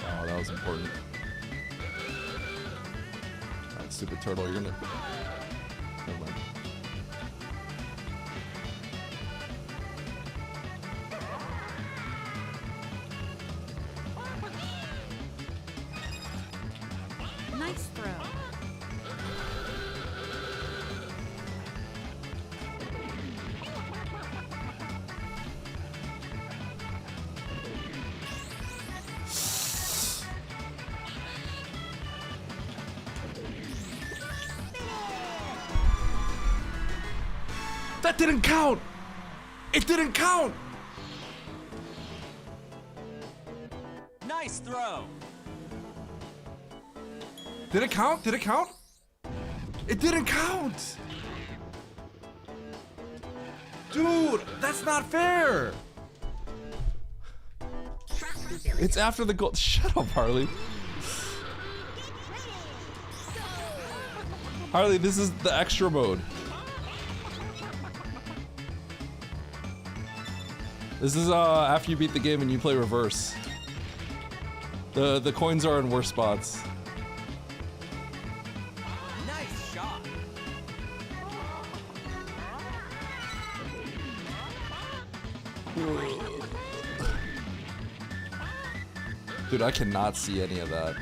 Oh, that was important. Alright, stupid turtle, you're gonna... Never mind. Nice throw. That didn't count! It didn't count! Nice throw. Did it count? Did it count? It didn't count! Dude, that's not fair! It's after the goal. Shut up, Harley. Harley, this is the extra mode. This is after you beat the game and you play reverse. The coins are in worse spots. Nice shot. Dude, I cannot see any of that.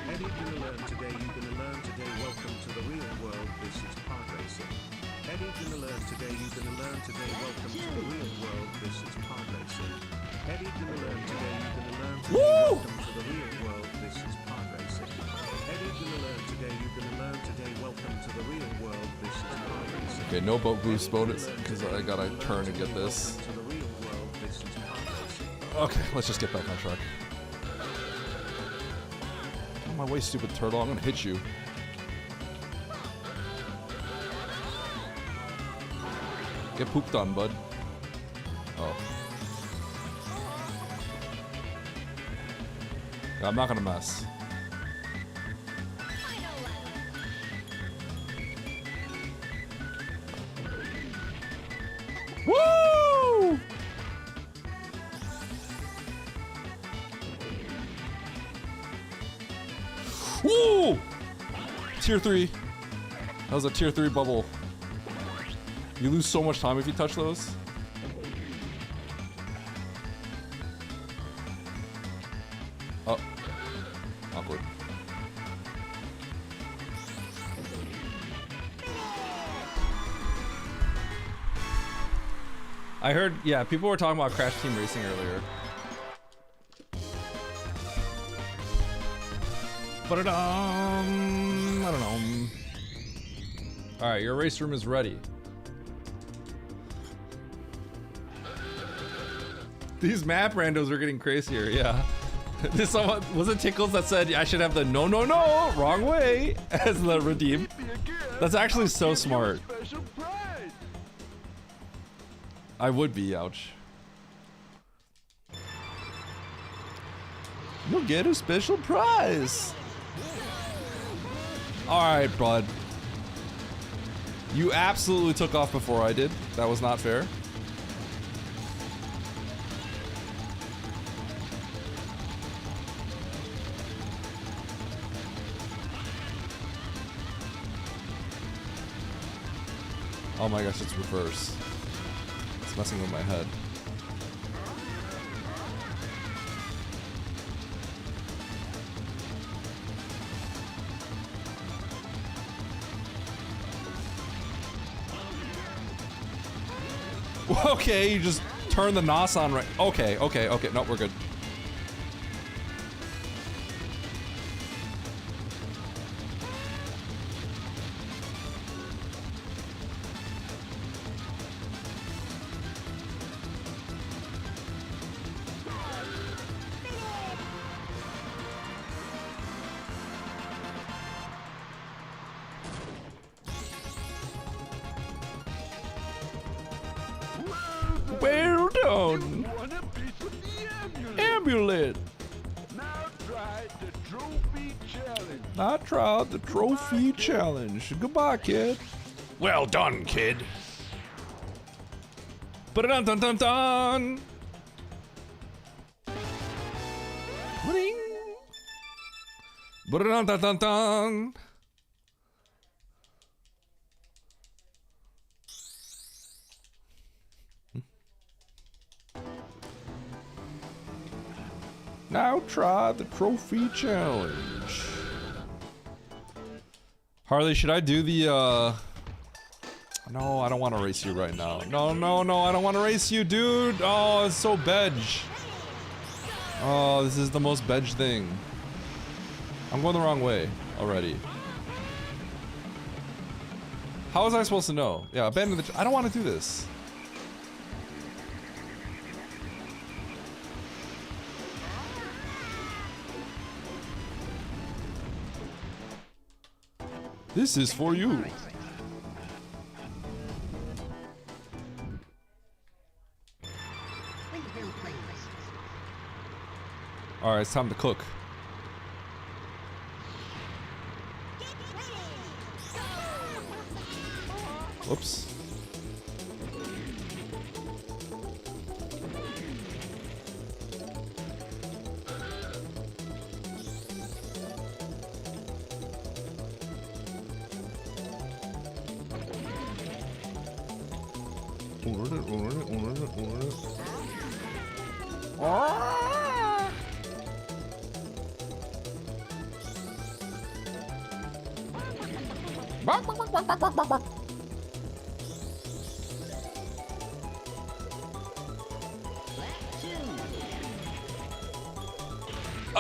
Eddie, gonna learn today, you gonna learn today, welcome to the real world, this is pod racing. Eddie, gonna learn today, you gonna learn today, welcome to the real world, this is pod racing. Eddie, gonna learn today, you gonna learn today, welcome to the real world, this is pod racing. Eddie, gonna learn today, you gonna learn today, welcome to the real world, this is pod racing. Okay, no boat boost bonus because I gotta turn to get this. To the real world, this is pod racing. Okay, let's just get back on track. Out of my way, stupid turtle. I'm gonna hit you. Get pooped on, bud. Oh. Yeah, I'm not gonna mess. Woo! Woo! Tier 3. That was a tier 3 bubble. You lose so much time if you touch those. Oh. Awkward. I heard, yeah, people were talking about Crash Team Racing earlier. But I don't know. Alright, your race room is ready. These map randos are getting crazier, yeah. This someone was it Tickles that said I should have the no wrong way as the redeem. That's actually so smart. I would be, ouch. You'll get a special prize. Alright, bud. You absolutely took off before I did. That was not fair. Oh my gosh, it's reverse. It's messing with my head. Okay, you just turn the NOS on right. Okay. No, we're good. Well done. Amulet. Now try the trophy challenge. Goodbye, kid. Well done, kid. Ba-dun dun dun dun. Ring. Ba-dun dun dun dun. Now try the trophy challenge. Harley, should I do the, No, I don't want to race you right now. No, I don't want to race you, dude. Oh, it's so bedge. Oh, this is the most bedge thing. I'm going the wrong way already. How was I supposed to know? Yeah, abandon the... I don't want to do this. This is for you. Alright, it's time to cook. Whoops.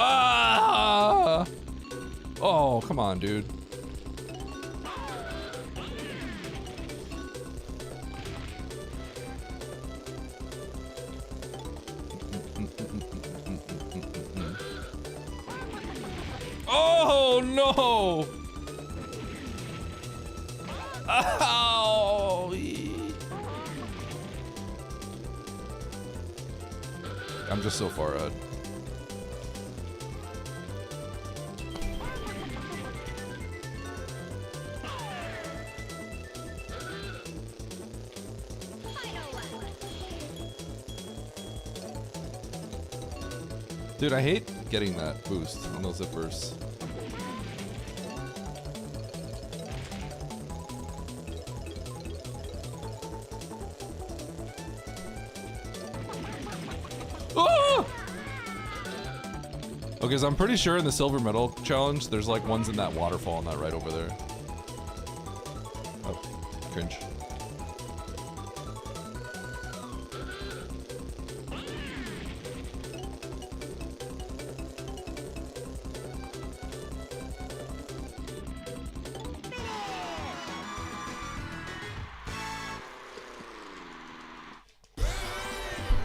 Ah! Oh, come on, dude. Oh no! Ow! I'm just so far ahead. Dude, I hate getting that boost on those zippers. Ah! Okay, so I'm pretty sure in the silver medal challenge, there's like ones in that waterfall and that right over there. Oh, cringe.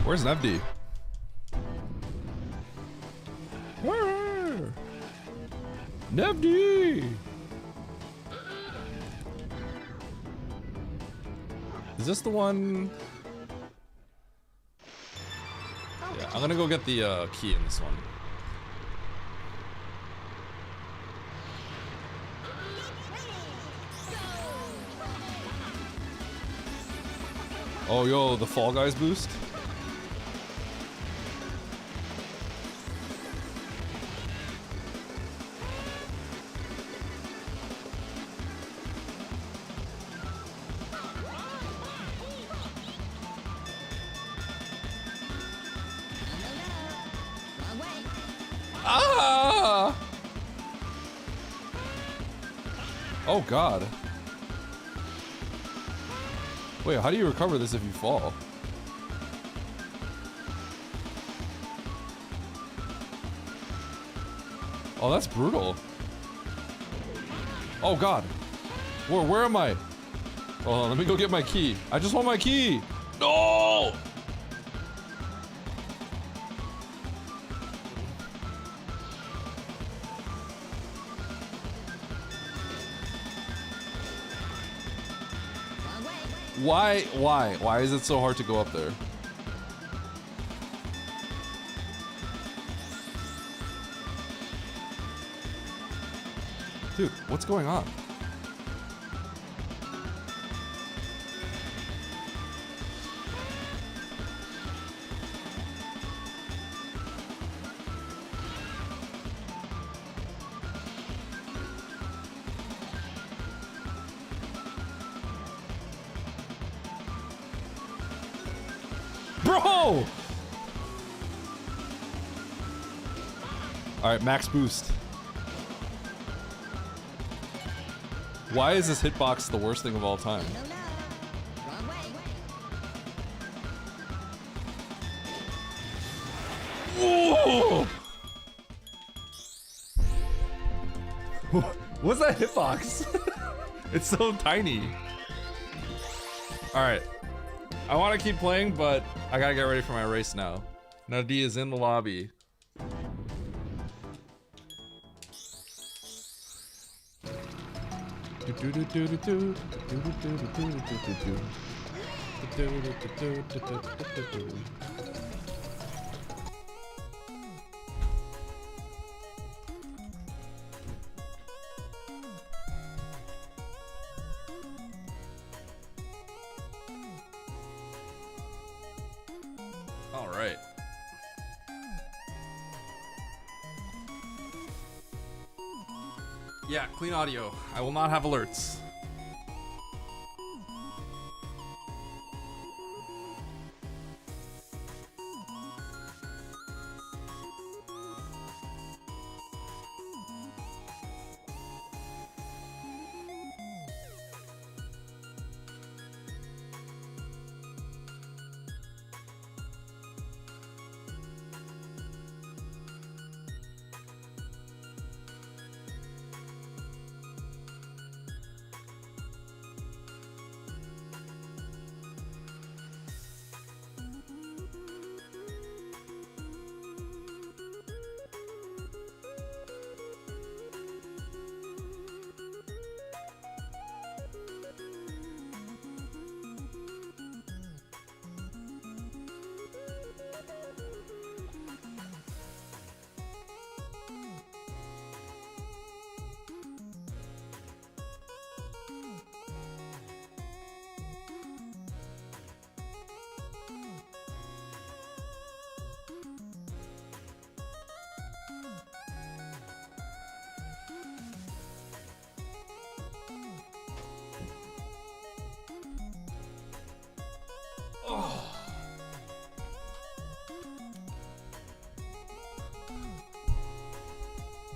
Where's Nevdi? Where? Nevdi! Is this the one? Yeah, I'm gonna go get the key in this one. Oh, yo, the Fall Guys boost? Ah! Oh god. Wait, how do you recover this if you fall? Oh, that's brutal. Oh god. Where am I? Hold on, let me go get my key. I just want my key. No! Why is it so hard to go up there? Dude, what's going on? Bro! Alright, max boost. Why is this hitbox the worst thing of all time? Whoa! What's that hitbox? It's so tiny. Alright. I want to keep playing, but I gotta get ready for my race now. Nevdi is in the lobby. All right. Yeah, clean audio. I will not have alerts.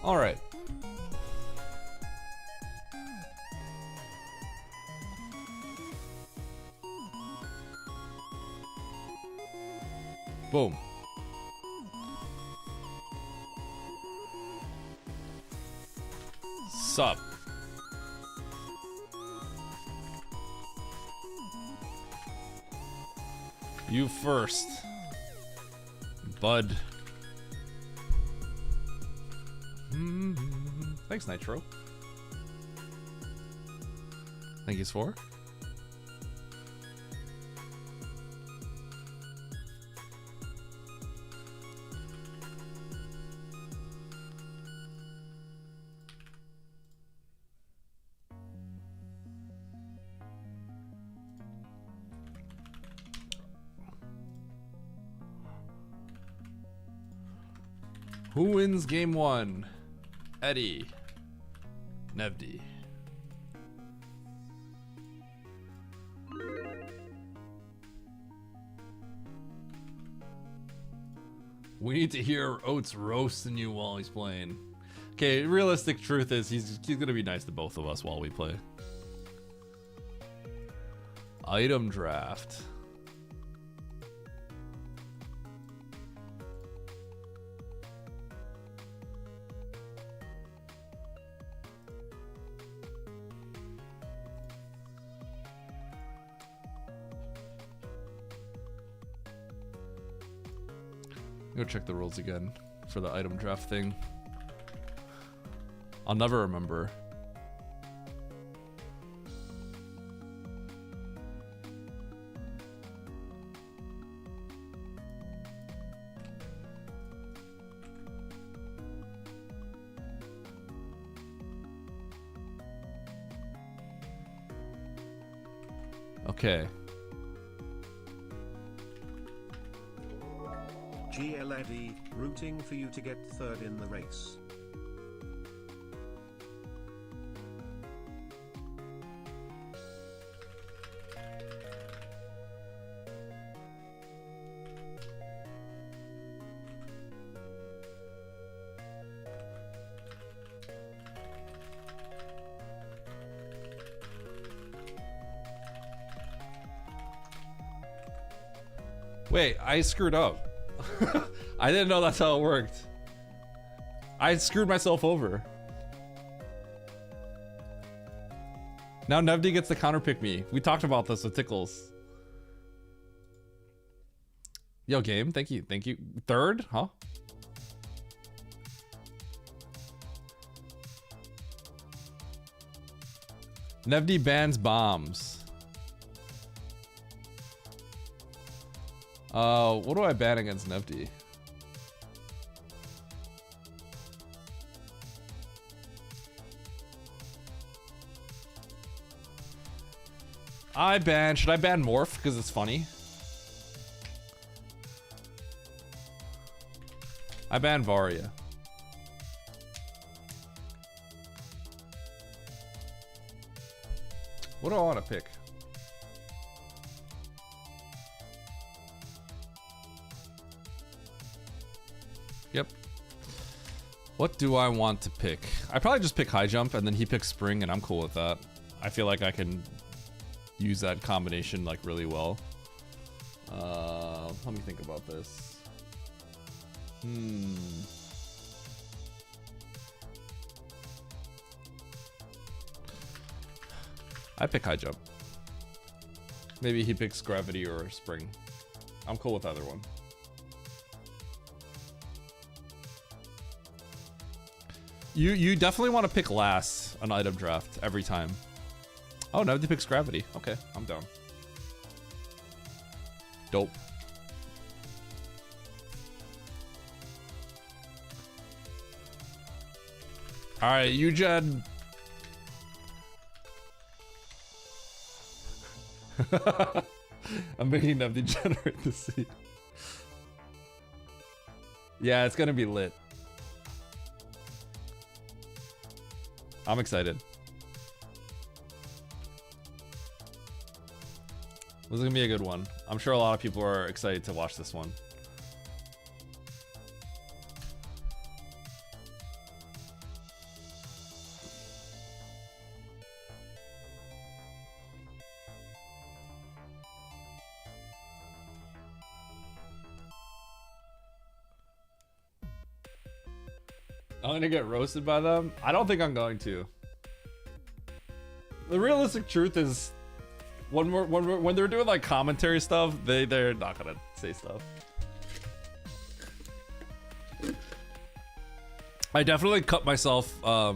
All right. Boom. Sup. You first, bud. Thanks, Nitro. Thank you, Spore. Who wins game one? Eddie. Nevdi. We need to hear Oates roasting you while he's playing. Okay, realistic truth is he's gonna be nice to both of us while we play. Item draft. Go check the rules again for the item draft thing. I'll never remember. Okay. GL Eddie, rooting for you to get third in the race. Wait, I screwed up. I didn't know that's how it worked. I screwed myself over. Now Nevdi gets to counterpick me. We talked about this with Tickles. Yo, game. Thank you. Thank you. Third? Huh? Nevdi bans bombs. What do I ban against Nevdi? Should I ban Morph because it's funny? I ban Varia. What do I want to pick? Yep. What do I want to pick? I probably just pick high jump and then he picks spring and I'm cool with that. I feel like I can use that combination like really well. Let me think about this. I pick high jump. Maybe he picks gravity or spring. I'm cool with either one. You definitely want to pick last on item draft every time. Oh, no, he picks gravity. Okay, I'm down. Dope. All right, Eugen. I'm making them degenerate to see. Yeah, it's gonna be lit. I'm excited. This is gonna be a good one. I'm sure a lot of people are excited to watch this one. I'm gonna get roasted by them. I don't think I'm going to. The realistic truth is, when they're doing like commentary stuff, they're not gonna say stuff. I definitely cut myself, or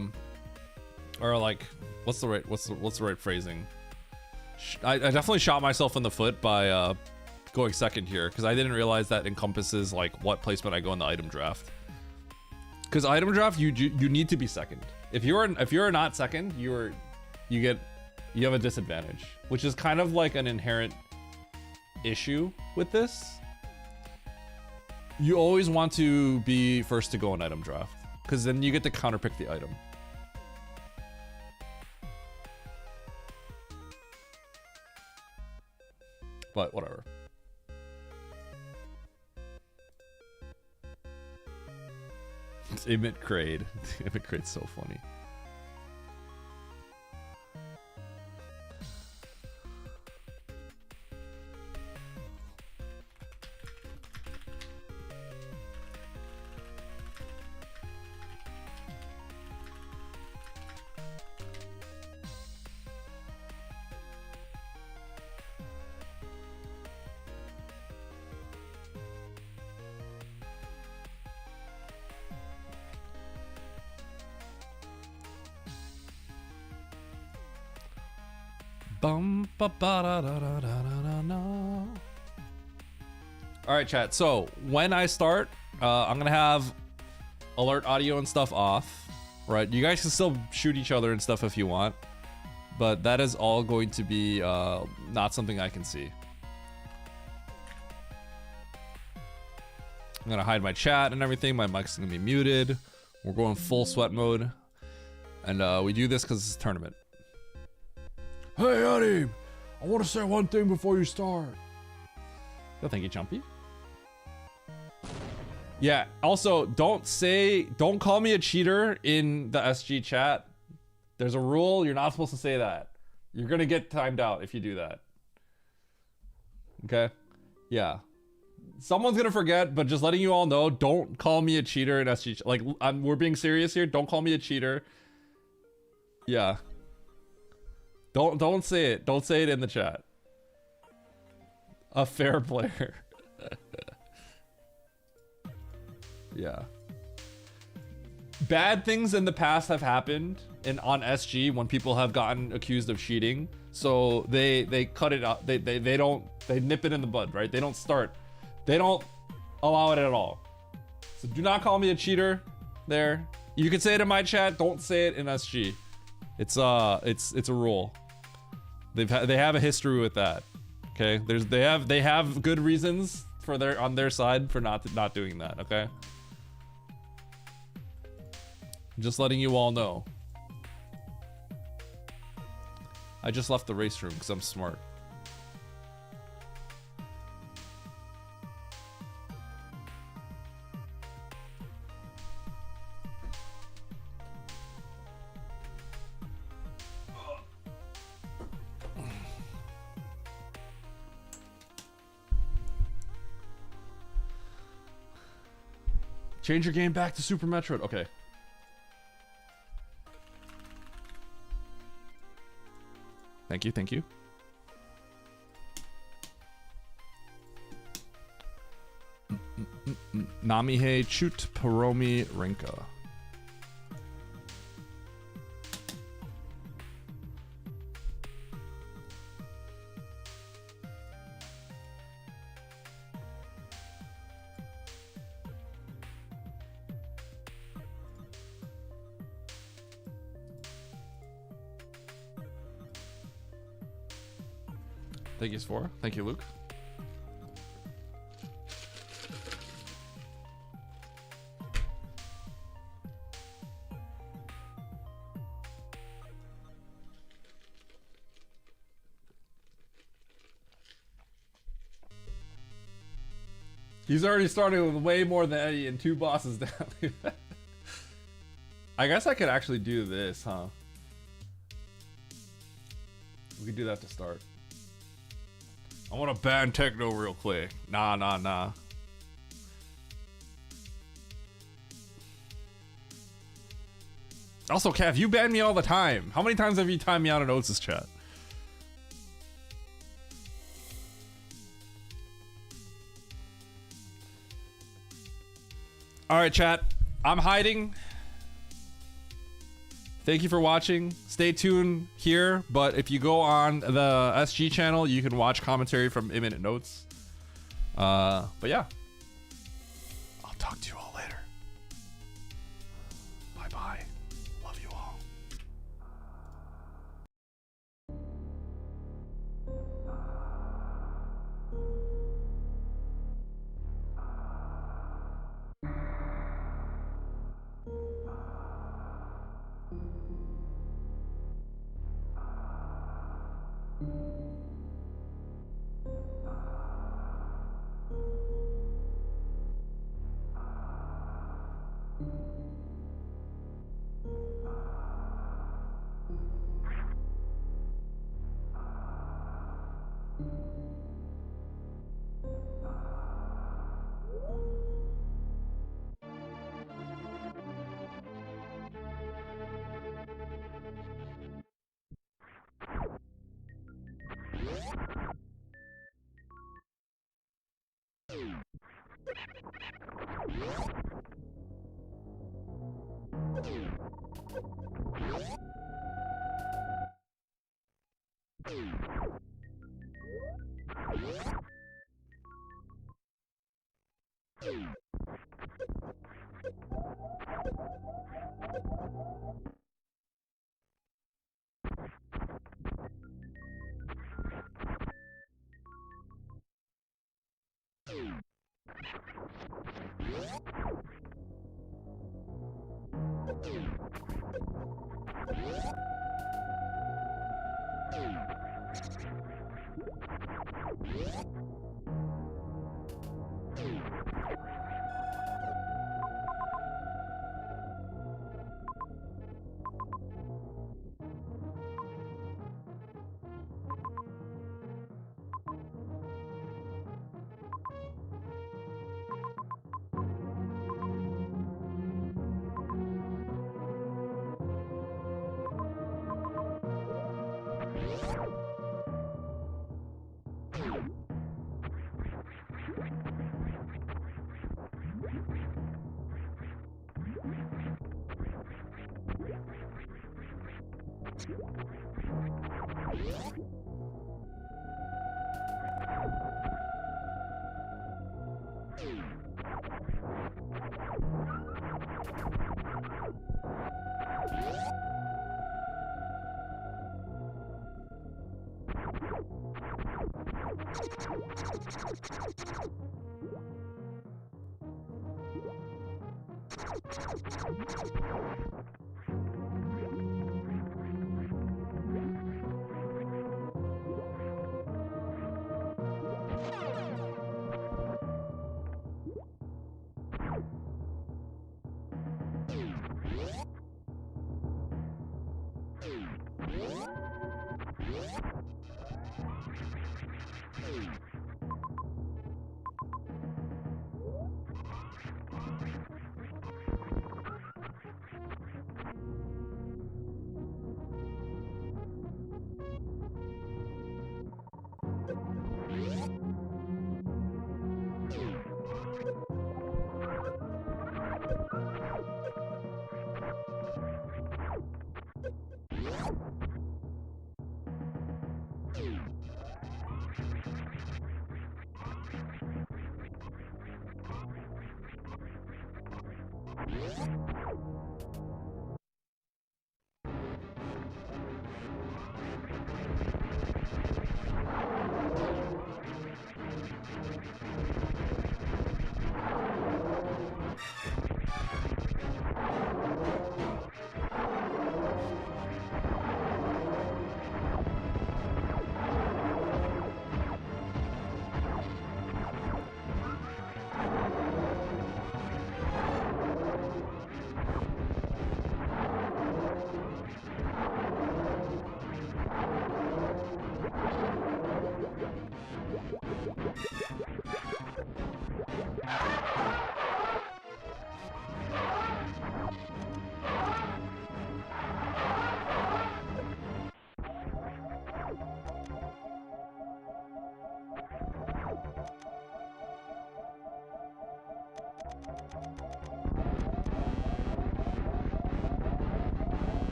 like, what's the right phrasing? I definitely shot myself in the foot by going second here because I didn't realize that encompasses like what placement I go in the item draft. Because item draft, you need to be second. If you're not second, you have a disadvantage, which is kind of like an inherent issue with this. You always want to be first to go in item draft, because then you get to counterpick the item. But whatever. Emit Crade. Emit Crade's so funny. All right, chat. So when I start, I'm gonna have alert audio and stuff off, right? You guys can still shoot each other and stuff if you want, but that is all going to be not something I can see. I'm gonna hide my chat and everything. My mic's gonna be muted. We're going full sweat mode, and we do this because it's a tournament. Hey, Eddie, I want to say one thing before you start. Oh, thank you, Chumpy. Yeah, also, don't call me a cheater in the SG chat. There's a rule, you're not supposed to say that. You're gonna get timed out if you do that. Okay? Yeah. Someone's gonna forget, but just letting you all know, don't call me a cheater in SG. Like, we're being serious here. Don't call me a cheater. Yeah. Don't say it. Don't say it in the chat. A fair player. Yeah. Bad things in the past have happened on SG when people have gotten accused of cheating. So they cut it out. They nip it in the bud, right? They don't allow it at all. So do not call me a cheater there. You can say it in my chat, don't say it in SG. It's a rule. They have a history with that. Okay? They have good reasons for on their side for not doing that, okay? Just letting you all know. I just left the race room because I'm smart. Change your game back to Super Metroid. Okay. Thank you, thank you. Namihei Chut Paromi Rinka. Thank you, Sphora. Thank you, Luke. He's already starting with way more than Eddie and 2 bosses down. I guess I could actually do this, huh? We could do that to start. I want to ban techno real quick. Nah. Also, Cav, you ban me all the time. How many times have you timed me out in Oates' chat? All right, chat. I'm hiding. Thank you for watching. Stay tuned here, but if you go on the SG channel, you can watch commentary from Imminent Notes. But yeah. I'll talk to you all later. Bye-bye. Love you all.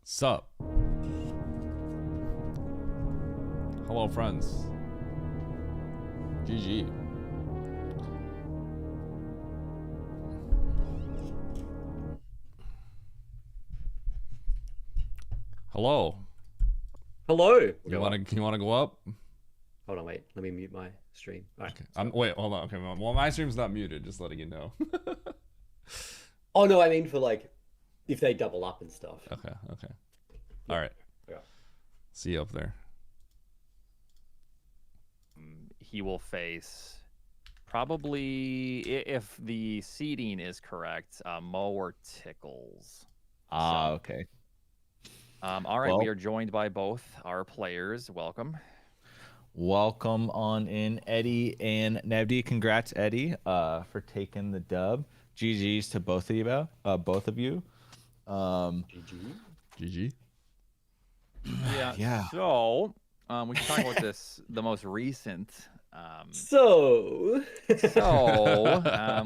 Sup? Hello, friends. GG. Hello. Hello. You wanna go up? Hold on, wait. Let me mute my stream. All right. Okay. Wait, hold on. Okay, well, my stream's not muted. Just letting you know. Oh no, I mean for like if they double up and stuff. Okay. All right. Yeah. See you up there. He will face probably, if the seeding is correct, Mo or Tickles. Okay. All right, Well, we are joined by both our players. Welcome. Welcome on in, Eddie and Nevdi. Congrats, Eddie, for taking the dub. GG's to both of you, GG. Yeah. So, we can talk about this, the most recent. So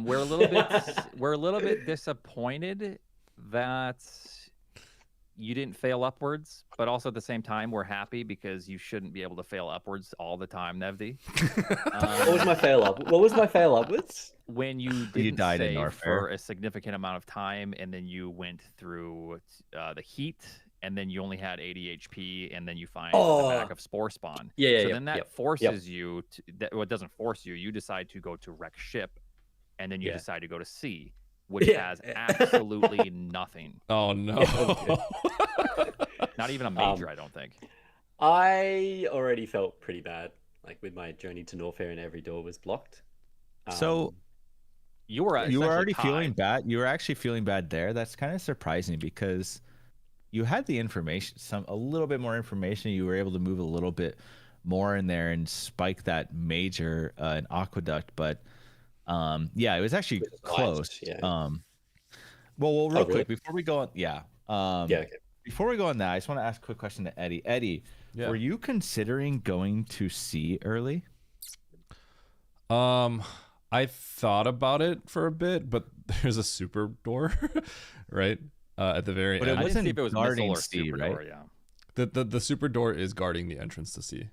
we're a little bit disappointed that you didn't fail upwards, but also at the same time, we're happy because you shouldn't be able to fail upwards all the time, Nevdi. What was my fail up? What was my fail upwards? When you didn't died in save Norfair for a significant amount of time, and then you went through the heat, and then you only had 80 HP, and then you find the back of Spore Spawn. Yeah, so then that forces you to, well, it doesn't force you. You decide to go to Wreck Ship, and then you decide to go to C, which has absolutely nothing. Oh no. Not even a major, I don't think. I already felt pretty bad, like with my journey to Norfair, and every door was blocked. So you were already tied. feeling bad. You were actually feeling bad there. That's kind of surprising because you had the information, a little bit more information. You were able to move a little bit more in there and spike that major an aqueduct, but yeah, it was actually close. Well, real quick before we go on, okay. Before we go on that, I just want to ask a quick question to Eddie. Eddie, were you considering going to C early? I thought about it for a bit, but there's a super door, right? At the very end. It wasn't if it was guarding missile or C, super right? door, yeah. The super door is guarding the entrance to C.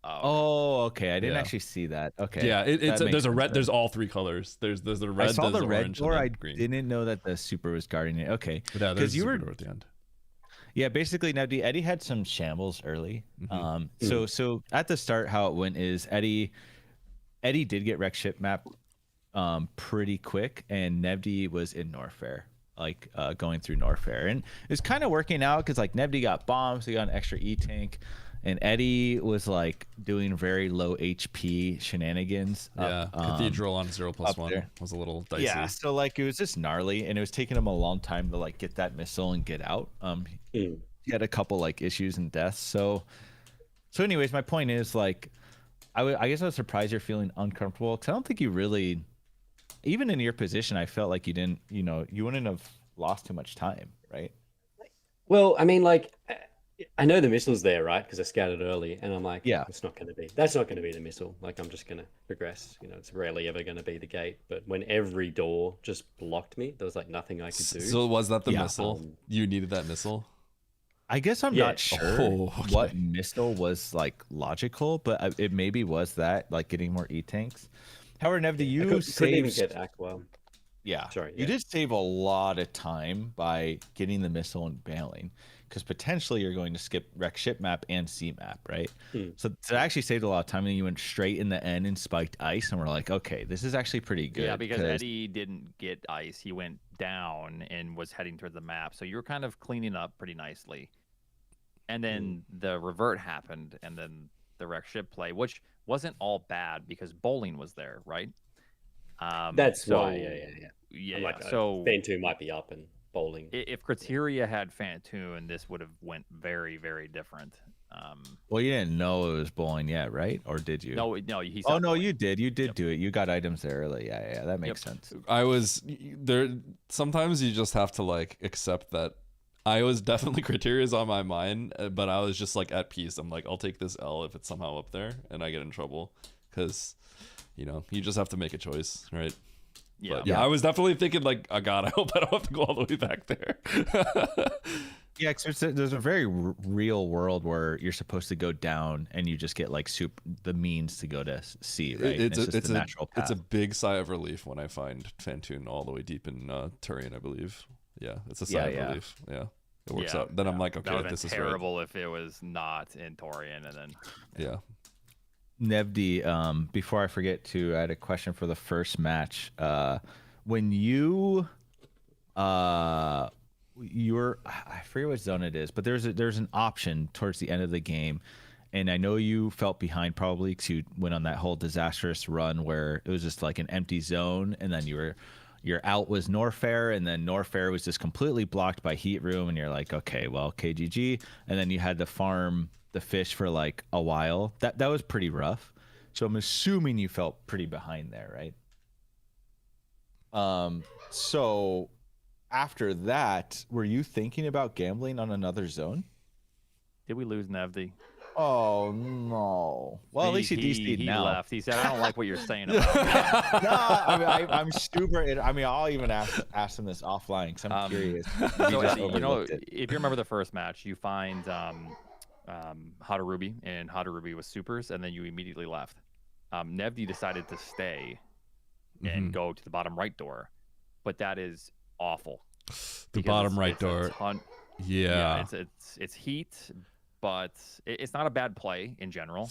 Oh, okay. I didn't Yeah. actually see that. Okay. Yeah, That makes there's a sense red. then. There's all three colors. There's the red. I saw there's the the red orange, door. and I then green. didn't know that the super was guarding it. Okay. But yeah, there's you a were super door at the end. Yeah, basically, Nevdi, Eddie had some shambles early. So at the start, how it went is Eddie did get wreck ship map pretty quick, and Nevdi was in Norfair, like going through Norfair, and it's kind of working out because like Nevdi got bombs, he got an extra E tank, and Eddie was like doing very low HP shenanigans. Yeah, Cathedral on 0+1 there. was a little dicey. Yeah, so like it was just gnarly, and it was taking him a long time to like get that missile and get out. He had a couple like issues and deaths. So anyways, my point is like, I guess I was surprised you're feeling uncomfortable because I don't think you really, even in your position, I felt like you didn't, you wouldn't have lost too much time, right? Well, I mean, like, I know the missile's there, right? Because I scouted early, and I'm like, yeah, it's not going to be. That's not going to be the missile. Like, I'm just going to progress. It's rarely ever going to be the gate. But when every door just blocked me, there was like nothing I could do. So was that the missile? You needed that missile? I guess I'm not sure okay. what missile was like logical, but it maybe was that like getting more E tanks. However, Nevdi, you couldn't even get Aqua. Yeah, sorry. You did save a lot of time by getting the missile and bailing, because potentially you're going to skip wreck ship map and sea map, right? So it actually saved a lot of time, and you went straight in the end and spiked ice, and we're like, okay, this is actually pretty good. Yeah, because Eddie didn't get ice. He went down and was heading towards the map. So you were kind of cleaning up pretty nicely. And then the revert happened, and then the wreck ship play, which wasn't all bad because bowling was there, right? That's why, Yeah, I'm like, so Fan2 might be up and bowling. If Criteria had Fan2, this would have went very, very different. Well, you didn't know it was bowling yet, right? Or did you? No, he. Oh no, you did. You did do it. You got items there early. Yeah, that makes sense. I was there. Sometimes you just have to like accept that. I was definitely Criteria's on my mind, but I was just like at peace. I'm like, I'll take this L if it's somehow up there and I get in trouble, because you just have to make a choice, right? Yeah. But, I was definitely thinking like, oh God, I hope I don't have to go all the way back there. Yeah, because there's a very real world where you're supposed to go down and you just get like the means to go to C, right? It's a natural path. It's a big sigh of relief when I find Fantoon all the way deep in Turian, I believe. Yeah, it's a sigh of relief. Yeah, it works out. Then I'm like, okay, this is terrible if it was not in Torian, and then yeah. Nevdi, before I forget I had a question for the first match. When you were, I forget what zone it is, but there's an option towards the end of the game, and I know you felt behind probably because you went on that whole disastrous run where it was just like an empty zone, and then your out was Norfair, and then Norfair was just completely blocked by Heat Room, and you're like, okay, well, KGG, and then you had to farm the fish for like a while. That was pretty rough. So I'm assuming you felt pretty behind there, right? So after that, were you thinking about gambling on another zone? Did we lose Nevdi? Oh no! Well, at least he DC'd he now. left. He said, "I don't like what you're saying about me." No, I mean, I'm stupid. I mean, I'll even ask him this offline because I'm curious. So, if you remember the first match, you find Hadarubi, and Hadarubi was supers, and then you immediately left. Nevdi decided to stay and go to the bottom right door, but that is awful. The bottom right door. Yeah, it's heat. But it's not a bad play in general,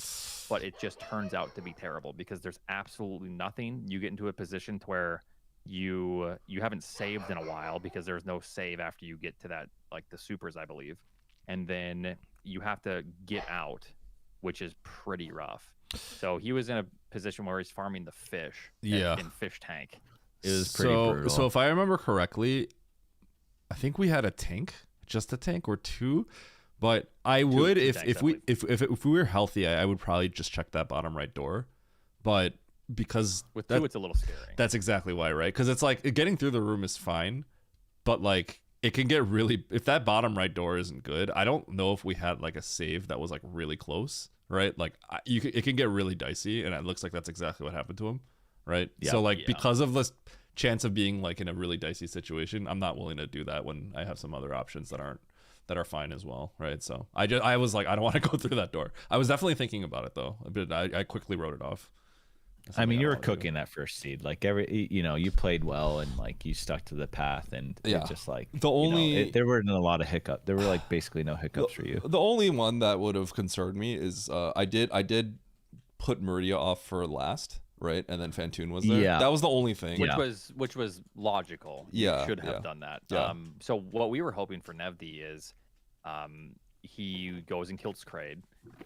but it just turns out to be terrible because there's absolutely nothing. You get into a position to where you haven't saved in a while because there's no save after you get to that, like the supers, I believe. And then you have to get out, which is pretty rough. So he was in a position where he's farming the fish in fish tank. It was pretty brutal. So if I remember correctly, I think we had just a tank or two. But I would, if we were healthy, I would probably just check that bottom right door. But because with two, it's a little scary. That's exactly why, right? Because it's like getting through the room is fine, but like it can get really, if that bottom right door isn't good, I don't know if we had like a save that was like really close, right? Like it can get really dicey, and it looks like that's exactly what happened to him, right? Yeah, so like because of this chance of being like in a really dicey situation, I'm not willing to do that when I have some other options that aren't that are fine as well, right? So I was like, I don't want to go through that door. I was definitely thinking about it though, but I quickly wrote it off. I mean, you were cooking that first seed. Like you played well and like you stuck to the path, and it just like there weren't a lot of hiccups. There were like basically no hiccups for you. The only one that would have concerned me is I did put Meridia off for last, right? And then Fantoon was there. Yeah, that was the only thing. Which was logical. Yeah, you should have done that. Yeah. So what we were hoping for Nevdi is, he goes and kills Kraid,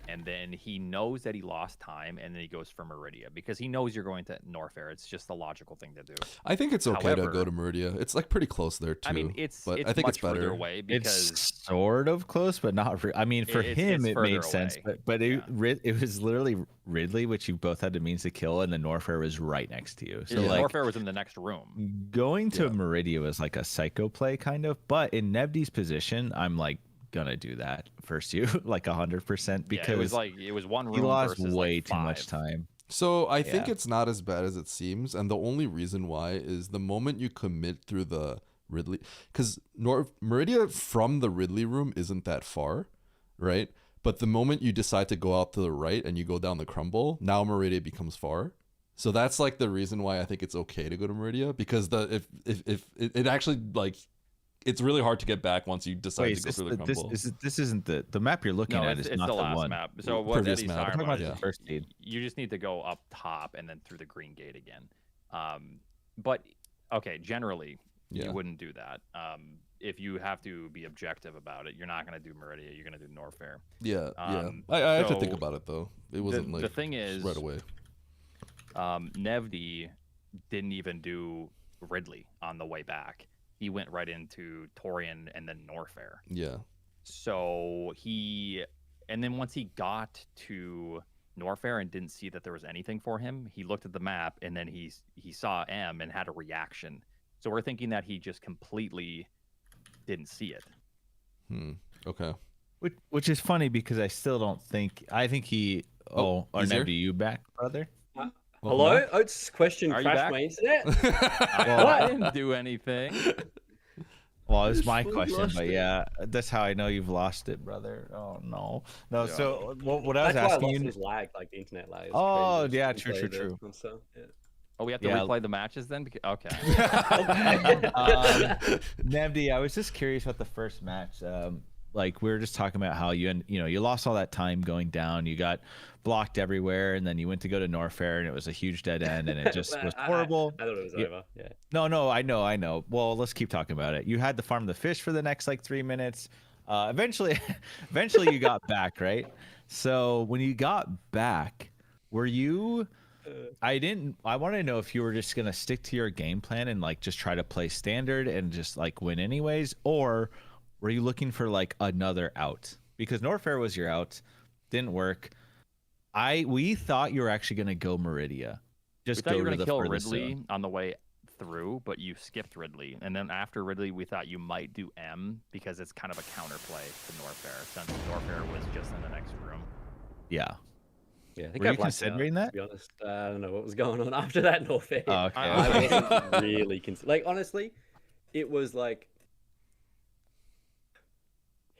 and then he knows that he lost time, and then he goes for Meridia because he knows you're going to Norfair. It's just the logical thing to do. I think it's okay to go to Meridia. It's like pretty close there too. I mean, I think much it's better. further away because it's sort of close, but not. I mean, for him, it made sense, but it was literally Ridley, which you both had the means to kill, and the Norfair was right next to you. So like, Norfair was in the next room. Going to Meridia was like a psycho play kind of, but in Nevdi's position, I'm like gonna do that first you like 100% because it was one room. He lost versus way like too much time. So I think it's not as bad as it seems, and the only reason why is the moment you commit through the Ridley, because Meridia from the Ridley room isn't that far, right? But the moment you decide to go out to the right and you go down the crumble, now Meridia becomes far. So that's like the reason why I think it's okay to go to Meridia, because if it actually like. It's really hard to get back once you decide to go through the crumble. This isn't the map you're looking at. It's not the the last one. map. So what Previous Eddie's map. talking about is the first seed. You just need to go up top and then through the green gate again. But okay, generally you wouldn't do that. If you have to be objective about it, you're not going to do Meridia. You're going to do Norfair. Yeah, I had to think about it though. It wasn't like the thing is right away. Nevdi didn't even do Ridley on the way back. He went right into Torian and then Norfair. Yeah. So and then once he got to Norfair and didn't see that there was anything for him, he looked at the map and then he saw M and had a reaction. So we're thinking that he just completely didn't see it. Okay. Which is funny because I still don't think. I think he. Oh, Nevdi, you back, brother? Hello? Oats' question Are you crashed back? my internet. Well, I didn't do anything. Well, it's my question, but yeah, that's how I know you've lost it, brother. Oh no. So what I was That's asking why I lost you. his lag, like the internet lag. Oh crazy. yeah, You play true. and stuff, yeah. Oh, we have to replay the matches then? Okay. Nevdi, I was just curious about the first match. Like we were just talking about how you lost all that time going down. You got blocked everywhere, and then you went to go to Norfair, and it was a huge dead end, and it just was horrible. I thought it was over. Yeah. No, I know. Well, let's keep talking about it. You had to farm the fish for the next like 3 minutes. Eventually you got back, right? So when you got back, were you? I want to know if you were just gonna stick to your game plan and like just try to play standard and just like win anyways, or were you looking for like another out? Because Norfair was your out, didn't work. We thought you were actually gonna go Meridia. We thought you were gonna kill Ridley on the way through, but you skipped Ridley, and then after Ridley, we thought you might do M because it's kind of a counterplay to Norfair since Norfair was just in the next room. Yeah. Yeah, I think were I you considering that? To be honest, I don't know what was going on after that Norfair. Oh, okay. I wasn't really like honestly, it was like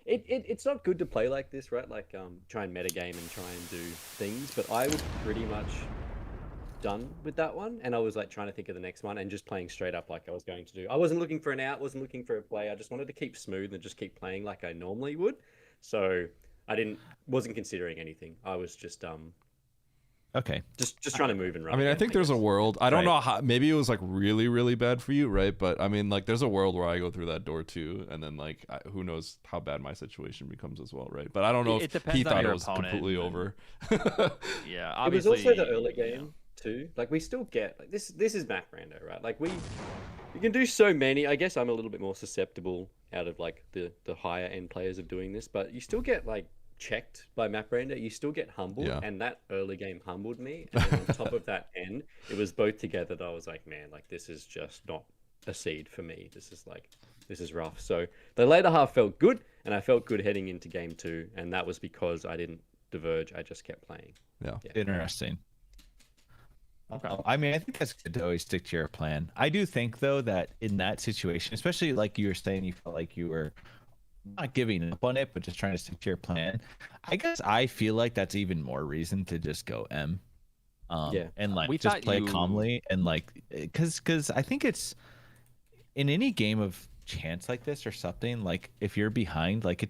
it's not good to play like this, right? Like try and metagame and try and do things, but I was pretty much done with that one, and I was like trying to think of the next one and just playing straight up like I was going to do. I wasn't looking for an out, wasn't looking for a play. I just wanted to keep smooth and just keep playing like I normally would. So I wasn't considering anything. I was just okay, just trying to move and run. I mean, I think there's a world. I don't know how. Maybe it was like really, really bad for you, right? But I mean, like, there's a world where I go through that door too, and then like, who knows how bad my situation becomes as well, right? But I don't know if he thought it was completely over. Yeah, it was also obviously the early game too. Like we still get like this. This is Mac Rando, right? Like we can do so many. I guess I'm a little bit more susceptible out of like the higher end players of doing this, but you still get like checked by Map Rando, you still get humbled, and that early game humbled me. And then on top of that end, it was both together that I was like, man, like this is just not a seed for me. This is rough. So the later half felt good, and I felt good heading into game 2, and that was because I didn't diverge. I just kept playing. Yeah. Interesting. Okay. I mean, I think that's good to always stick to your plan. I do think though that in that situation, especially like you were saying, you felt like you were not giving up on it, but just trying to stick to your plan. I guess I feel like that's even more reason to just go M. Yeah. And like We just thought play you- calmly and like because I think it's in any game of chance like this or something, like if you're behind, like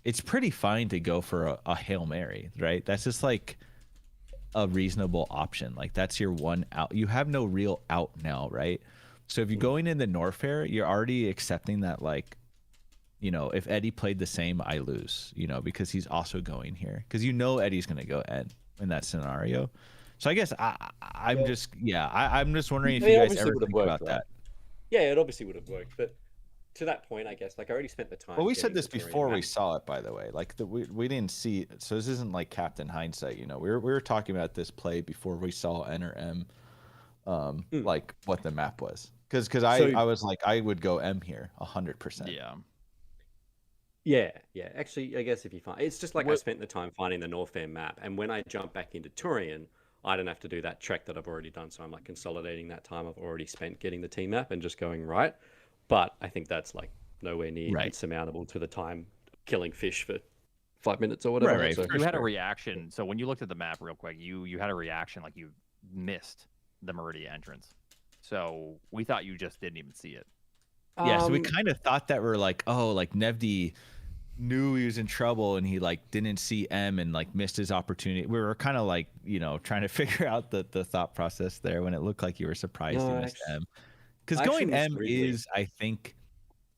it's pretty fine to go for a Hail Mary, right? That's just like a reasonable option. Like that's your one out. You have no real out now, right? So if you're going in the Norfair, you're already accepting that, like, you know, if Eddie played the same, I lose, you know, because he's also going here. Because you know Eddie's going to go Ed in that scenario. So I guess I'm just wondering if I mean, you guys obviously ever would have think worked, about right? that. Yeah, it obviously would have worked, but to that point, I guess, like I already spent the time. Well, we getting said this the Torian before we map. saw it, by the way. Like we didn't see it, so this isn't like Captain Hindsight. You know, we were talking about this play before we saw N or M, like what the map was. Because I was like I would go M here 100%. Yeah. Yeah. Actually, I guess if you find it's just like I spent the time finding the Norfair map, and when I jump back into Turian, I don't have to do that trek that I've already done. So I'm like consolidating that time I've already spent getting the team map and just going right. But I think that's like nowhere near insurmountable to the time killing fish for 5 minutes or whatever. Right, So, You had a reaction. So when you looked at the map real quick, you had a reaction like you missed the Meridia entrance. So we thought you just didn't even see it. Yeah, so we kind of thought that we're like, oh, like Nevdi knew he was in trouble and he like didn't see M and like missed his opportunity. We were kind of like, you know, trying to figure out the thought process there when it looked like you were surprised you missed M. Because going M is, I think,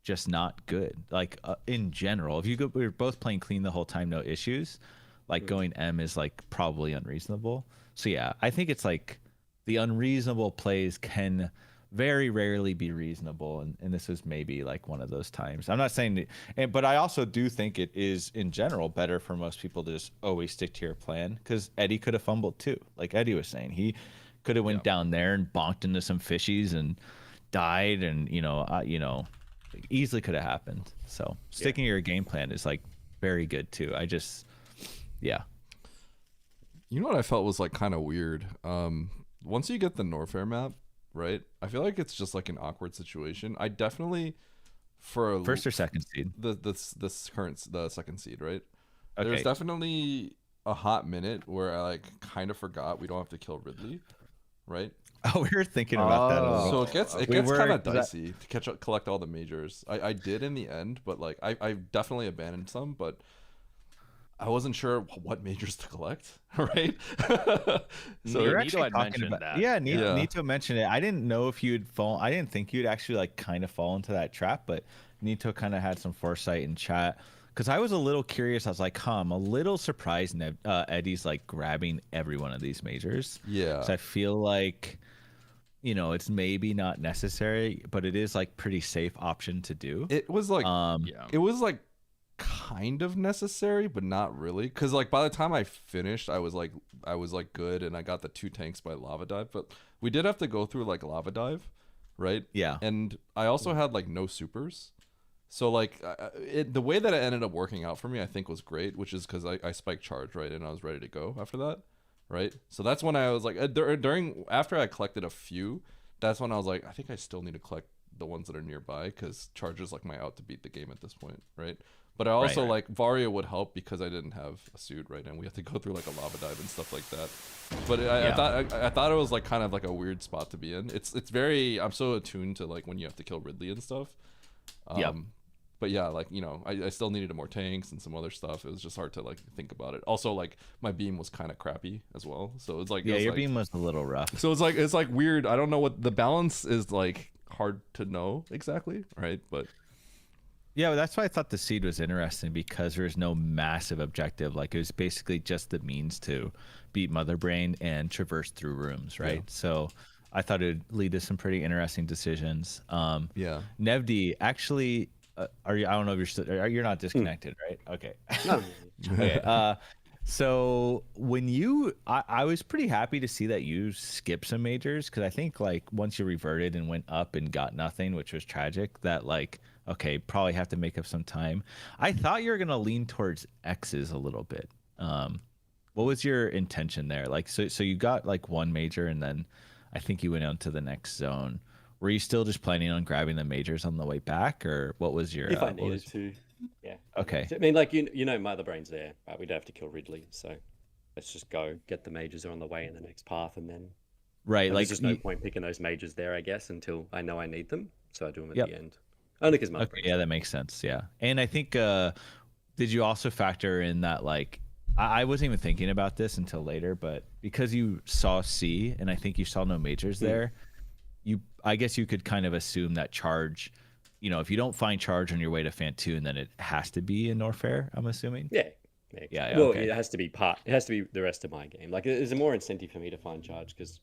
just not good. Like in general, if you go, we were both playing clean the whole time, no issues. Like going M is like probably unreasonable. So yeah, I think it's like the unreasonable plays can very rarely be reasonable, and this is maybe like one of those times. I'm not saying but I also do think it is in general better for most people to just always stick to your plan, because Eddie could have fumbled too. Like Eddie was saying, he could have went down there and bonked into some fishies and died, and you know easily could have happened. So sticking to your game plan is like very good too. I just you know what I felt was like kind of weird, once you get the Norfair map, right? I feel like it's just like an awkward situation. I definitely for first or second seed, the second seed, right? Okay. There's definitely a hot minute where I like kind of forgot we don't have to kill Ridley, right? Oh, we were thinking about that a little. So it gets kind of dicey to collect all the majors. I did in the end, but like I definitely abandoned some, but I wasn't sure what majors to collect, right? So you're actually talking about that. Yeah, Nito mentioned it. I didn't know if you'd fall. I didn't think you'd actually like kind of fall into that trap, but Nito kind of had some foresight in chat, because I was a little curious. I was like, I'm a little surprised Eddie's like grabbing every one of these majors. Yeah. So I feel like, you know, it's maybe not necessary, but it is like pretty safe option to do. It was like it was like kind of necessary, but not really, because like by the time I finished, I was like good, and I got the 2 tanks by lava dive, but we did have to go through like lava dive, right? Yeah. And I also had like no supers, so like the way that it ended up working out for me, I think, was great, which is because I spiked charge, right, and I was ready to go after that, right? So that's when I was like after I collected a few, that's when I was like, I think I still need to collect the ones that are nearby, because charge is like my out to beat the game at this point, right? But I also like Varia would help because I didn't have a suit, right, and we had to go through like a lava dive and stuff like that. But I thought it was like kind of like a weird spot to be in. It's very, I'm so attuned to like when you have to kill Ridley and stuff. But yeah, like, you know, I still needed more tanks and some other stuff. It was just hard to like think about it. Also, like my beam was kind of crappy as well, so it's like your beam was a little rough. So it's like weird. I don't know what the balance is, like hard to know exactly, right? But yeah, that's why I thought the seed was interesting, because there's no massive objective. Like it was basically just the means to beat Mother Brain and traverse through rooms, right? Yeah. So I thought it would lead to some pretty interesting decisions. Nevdi, actually, are you? I don't know if you're still. You're not disconnected, right? Okay. No. Okay. So when I was pretty happy to see that you skipped some majors, because I think like once you reverted and went up and got nothing, which was tragic, that like, okay, probably have to make up some time. I thought you were gonna lean towards X's a little bit. What was your intention there? Like, so you got like one major, and then I think you went on to the next zone. Were you still just planning on grabbing the majors on the way back, or what was your? If I needed to. Yeah. Okay. I mean, like you know, Mother Brain's there, right? We don't have to kill Ridley, so let's just go get the mages are on the way in the next path, and then Right. there's Like just no point picking those mages there, I guess, until I know I need them. So I do them at Yep. the end. Only because Mother Okay, Brain's yeah, there. that makes sense. Yeah. And I think did you also factor in that like I wasn't even thinking about this until later, but because you saw C and I think you saw no majors there, I guess you could kind of assume that charge, if you don't find charge on your way to Fantoon, then it has to be in Norfair, I'm assuming. Yeah. Yeah, Well, okay. it has to be the rest of my game. Like, there's a more incentive for me to find charge because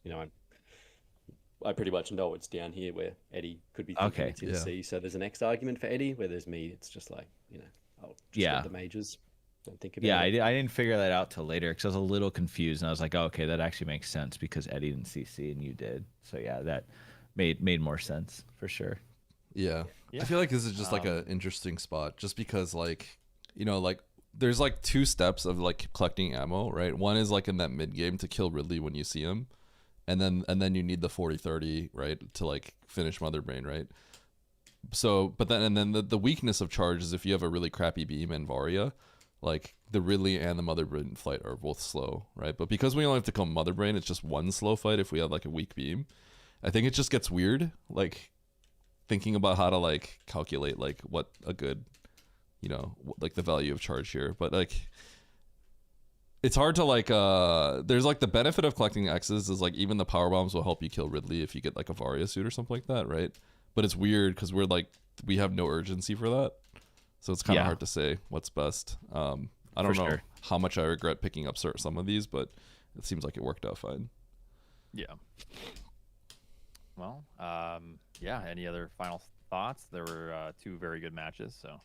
I pretty much know it's down here where Eddie could be thinking Okay, it's in C. So there's a next argument for Eddie, where there's me. It's just like, I'll just get the mages. Don't think about it. I didn't figure that out till later because I was a little confused and I was like, oh, okay, that actually makes sense because Eddie didn't see C and you did. So yeah, that made more sense for sure. Yeah. I feel like this is just like an interesting spot just because like there's like two steps of like collecting ammo, right? One is like in that mid game to kill Ridley when you see him, and then you need the 40-30, right, to like finish Mother Brain, right? So but then the weakness of charge is if you have a really crappy beam and Varia, like the Ridley and the Mother Brain fight are both slow, right? But because we only have to kill Mother Brain, it's just one slow fight if we have like a weak beam. I think it just gets weird, like thinking about how to like calculate like what a good, like the value of charge here. But like, it's hard to like, there's like the benefit of collecting X's is like even the power bombs will help you kill Ridley if you get like a Varia suit or something like that, right? But it's weird because we have no urgency for that. So it's kind of hard to say what's best. I don't know how much I regret picking up some of these, but it seems like it worked out fine. Yeah. Well, any other final thoughts? There were two very good matches, so.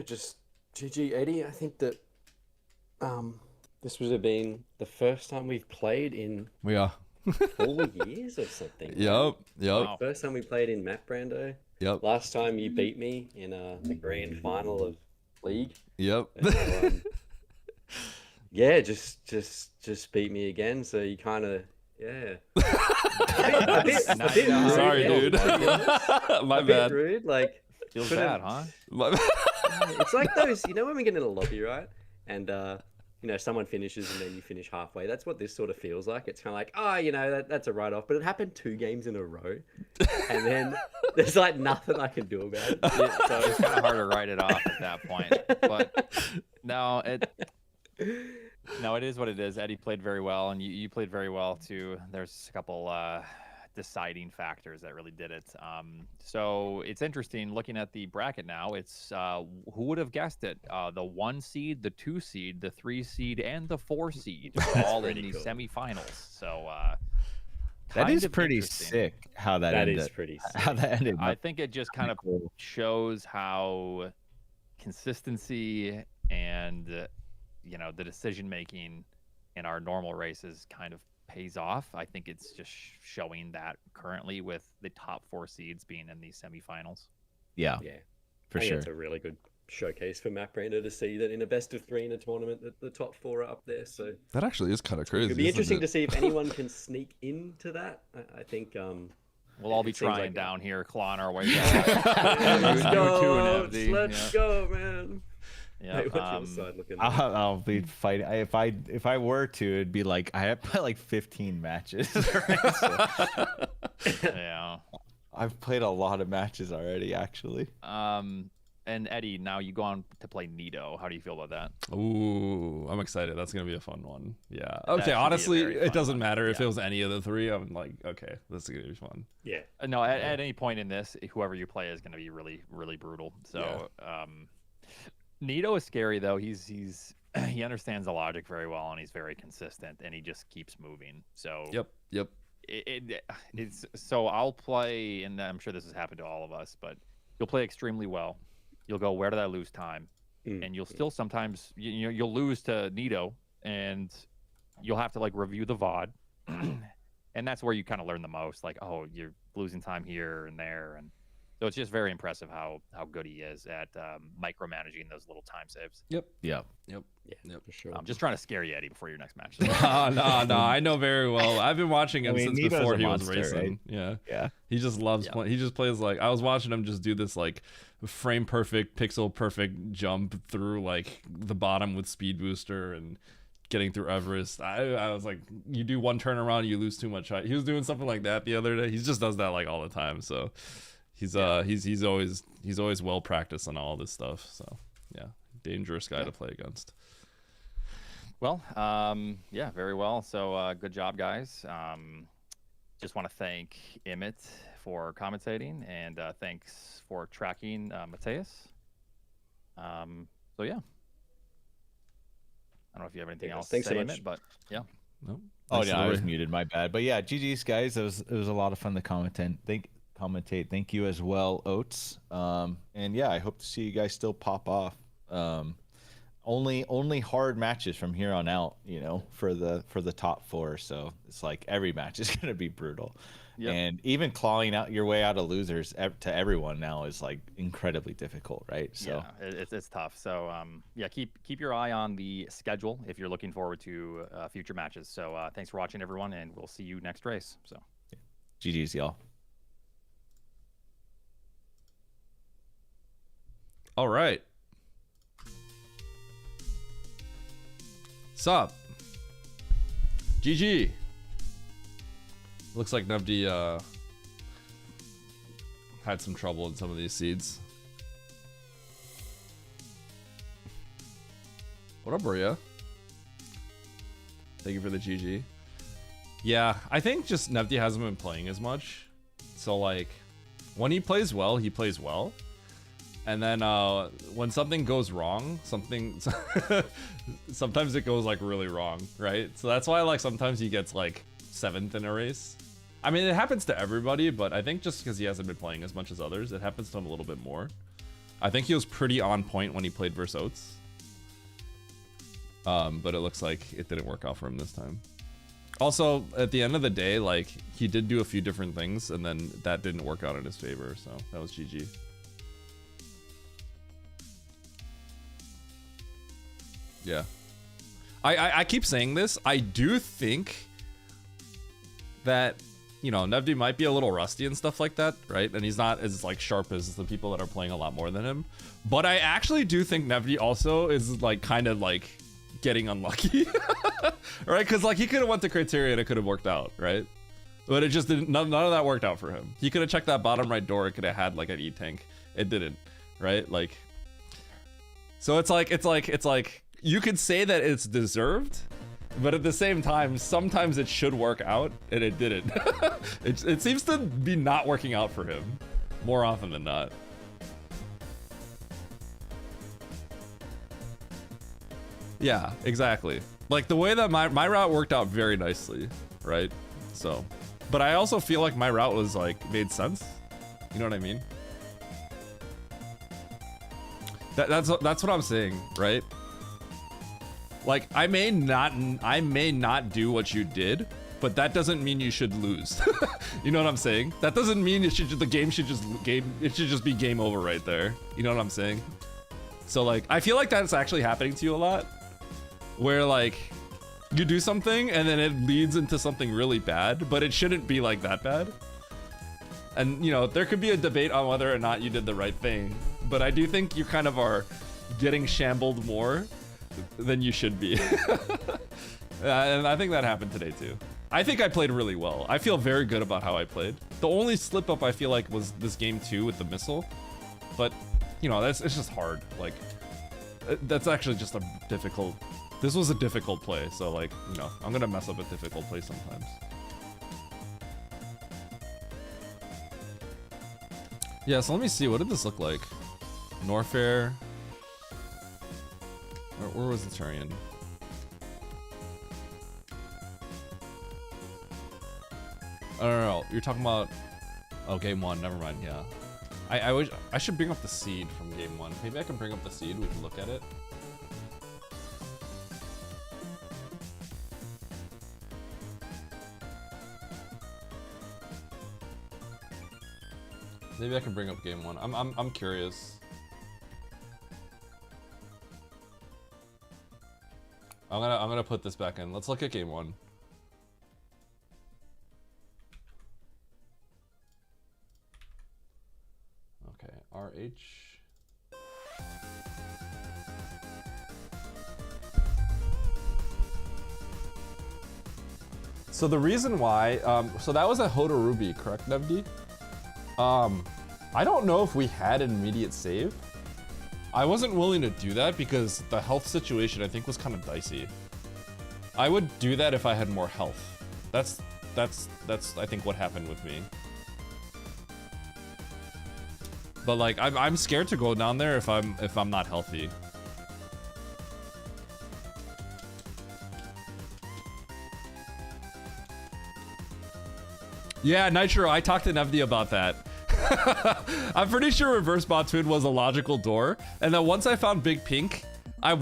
Just GG Eddie. I think that this would have been the first time we've played in 4 years or something. Yep. Wow. First time we played in Map Rando. Yep. Last time you beat me in the grand final of League. Yep. Just beat me again. So you kind of a bit rude. Sorry, dude. My bad. Rude, like feels bad, huh? It's like those, when we get in a lobby, right? And someone finishes and then you finish halfway. That's what this sort of feels like. It's kind of like, that's a write-off. But it happened 2 games in a row, and then there's like nothing I can do about it. So it's kind of hard to write it off at that point. But no, it is what it is. Eddie played very well, and you played very well too. There's a couple deciding factors that really did it. So it's interesting looking at the bracket now. It's who would have guessed it? The 1 seed, the 2 seed, the 3 seed, and the 4 seed all in the semifinals. So that is pretty sick. How that ended. Is pretty sick. How that ended. I think it just kind of shows how consistency and the decision making in our normal races kind of pays off. I think it's just showing that currently with the top 4 seeds being in these semifinals. Yeah, for sure. It's a really good showcase for Map Rando to see that in a best of 3 in a tournament, that the top 4 are up there. So that actually is kind of crazy. It'll be interesting to see if anyone can sneak into that. I think we'll all be trying down here, clawing our way down. Let's go, man. Yeah, I'll be fighting. If I were to, it'd be like I have played like 15 matches. Right? So, yeah, I've played a lot of matches already, actually. And Eddie, now you go on to play Nido. How do you feel about that? Ooh, I'm excited. That's gonna be a fun one. Yeah. Okay. Honestly, it doesn't matter if it was any of the 3. I'm like, okay, this is gonna be fun. Yeah. No, at any point in this, whoever you play is gonna be really, really brutal. So, Nido is scary though. He understands the logic very well, and he's very consistent, and he just keeps moving. So yep. It's so I'll play, and I'm sure this has happened to all of us, but you'll play extremely well. You'll go, where did I lose time? And you'll still sometimes you'll lose to Nido, and you'll have to like review the VOD, and that's where you kind of learn the most. Like, oh, you're losing time here and there, and So it's just very impressive how good he is at micromanaging those little time saves. Yep. Yep. Yep. Yeah, Yep. for sure. I'm just trying to scare you, Eddie, before your next match. No, I know very well. I've been watching him since Nito's before a he monster, was racing. right? Yeah. Yeah. He just loves Yeah. playing. He just plays like I was watching him just do this like frame perfect, pixel perfect jump through like the bottom with speed booster and getting through Everest. I was like, you do one turnaround, you lose too much height. He was doing something like that the other day. He just does that like all the time. So he's always well practiced on all this stuff. So yeah, dangerous guy to play against. Well, yeah, very well. So good job, guys. Just want to thank Emmett for commentating, and thanks for tracking Mateus. So yeah. I don't know if you have anything else Thanks to say, so much. Emmett, but yeah. No. Oh yeah, I was muted. My bad. But yeah, GG's guys. It was a lot of fun to commentate. Thank you as well, Oates. And yeah, I hope to see you guys still pop off. Only hard matches from here on out, you know, for the top 4. So it's like every match is gonna be brutal. Yep. And even clawing out your way out of losers to everyone now is like incredibly difficult, right? So yeah, it's tough. So yeah, keep your eye on the schedule if you're looking forward to future matches. So thanks for watching, everyone, and we'll see you next race. So GG's, y'all. All right. Sup? GG. Looks like Nevdi had some trouble in some of these seeds. What up, Maria? Thank you for the GG. Yeah, I think just Nevdi hasn't been playing as much. So like, when he plays well, he plays well. And then when something goes wrong, sometimes it goes like really wrong, right? So that's why like sometimes he gets like 7th in a race. I mean, it happens to everybody, but I think just because he hasn't been playing as much as others, it happens to him a little bit more. I think he was pretty on point when he played versus Oates. But it looks like it didn't work out for him this time. Also, at the end of the day, like he did do a few different things, and then that didn't work out in his favor, so that was GG. Yeah. I keep saying this. I do think that, you know, Nevdi might be a little rusty and stuff like that, right? And he's not as like sharp as the people that are playing a lot more than him. But I actually do think Nevdi also is like kind of like getting unlucky, right? Because like he could have went to Criteria and it could have worked out, right? But it just didn't. None of that worked out for him. He could have checked that bottom right door. It could have had like an E tank. It didn't, right? Like, so it's like you could say that it's deserved, but at the same time, sometimes it should work out, and it didn't. It seems to be not working out for him more often than not. Yeah, exactly. Like the way that my route worked out very nicely, right? So, but I also feel like my route was like made sense. You know what I mean? That's what I'm saying, right? Like I may not do what you did, but that doesn't mean you should lose. You know what I'm saying? That doesn't mean it should the game should just be game over right there. You know what I'm saying? So like I feel like that's actually happening to you a lot, where like you do something and then it leads into something really bad, but it shouldn't be like that bad. And you know, there could be a debate on whether or not you did the right thing, but I do think you kind of are getting shambled more than you should be. And I think that happened today too. I think I played really well. I feel very good about how I played. The only slip up I feel like was this game 2 with the missile, but you know, it's just hard. Like that's actually just a difficult. This was a difficult play, so like, you know, I'm gonna mess up a difficult play sometimes. Yeah, so let me see. What did this look like? Norfair. Where was the Turian? Oh, no. You're talking about... Oh, game 1. Never mind. Yeah. I wish I should bring up the seed from game 1. Maybe I can bring up the seed. We can look at it. Maybe I can bring up game one. I'm curious. I'm gonna put this back in. Let's look at game one. Okay, RH. So the reason why, so that was a Hoda Ruby, correct, Nevdi? I don't know if we had an immediate save. I wasn't willing to do that because the health situation I think was kind of dicey. I would do that if I had more health. That's I think what happened with me. But like I'm scared to go down there if I'm not healthy. Yeah, Nitro, I talked to Nevdi about that. I'm pretty sure reverse bot twin was a logical door, and then once I found Big Pink, I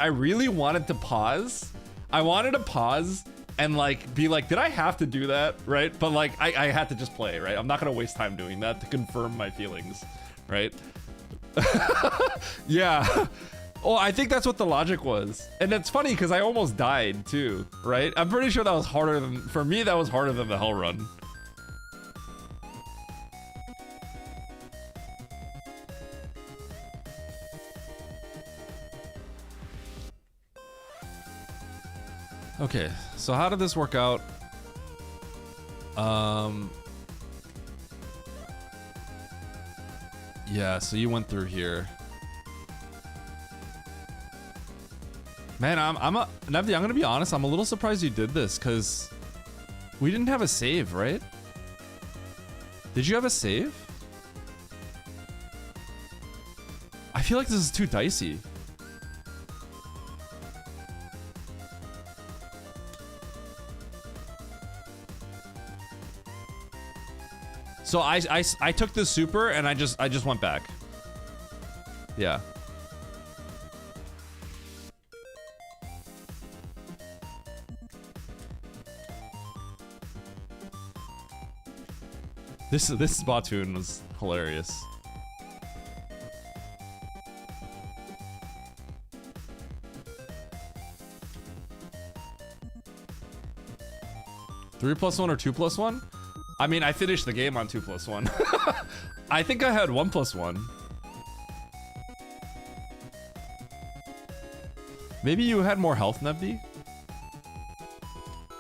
really wanted to pause. I wanted to pause and like be like, did I have to do that, right? But like I had to just play, right? I'm not gonna waste time doing that to confirm my feelings, right? Yeah. Oh, I think that's what the logic was. And it's funny because I almost died too, right? I'm pretty sure that was harder than, for me, that was harder than the hell run. Okay, so how did this work out? Yeah, so you went through here. Man, Nevdi, I'm gonna be honest, I'm a little surprised you did this, because we didn't have a save, right? Did you have a save? I feel like this is too dicey. So I took the super and I just went back. Yeah. This Spatoon was hilarious. Three plus one or 2+1? I mean, I finished the game on 2+1. I think I had 1+1. Maybe you had more health, Nevdi?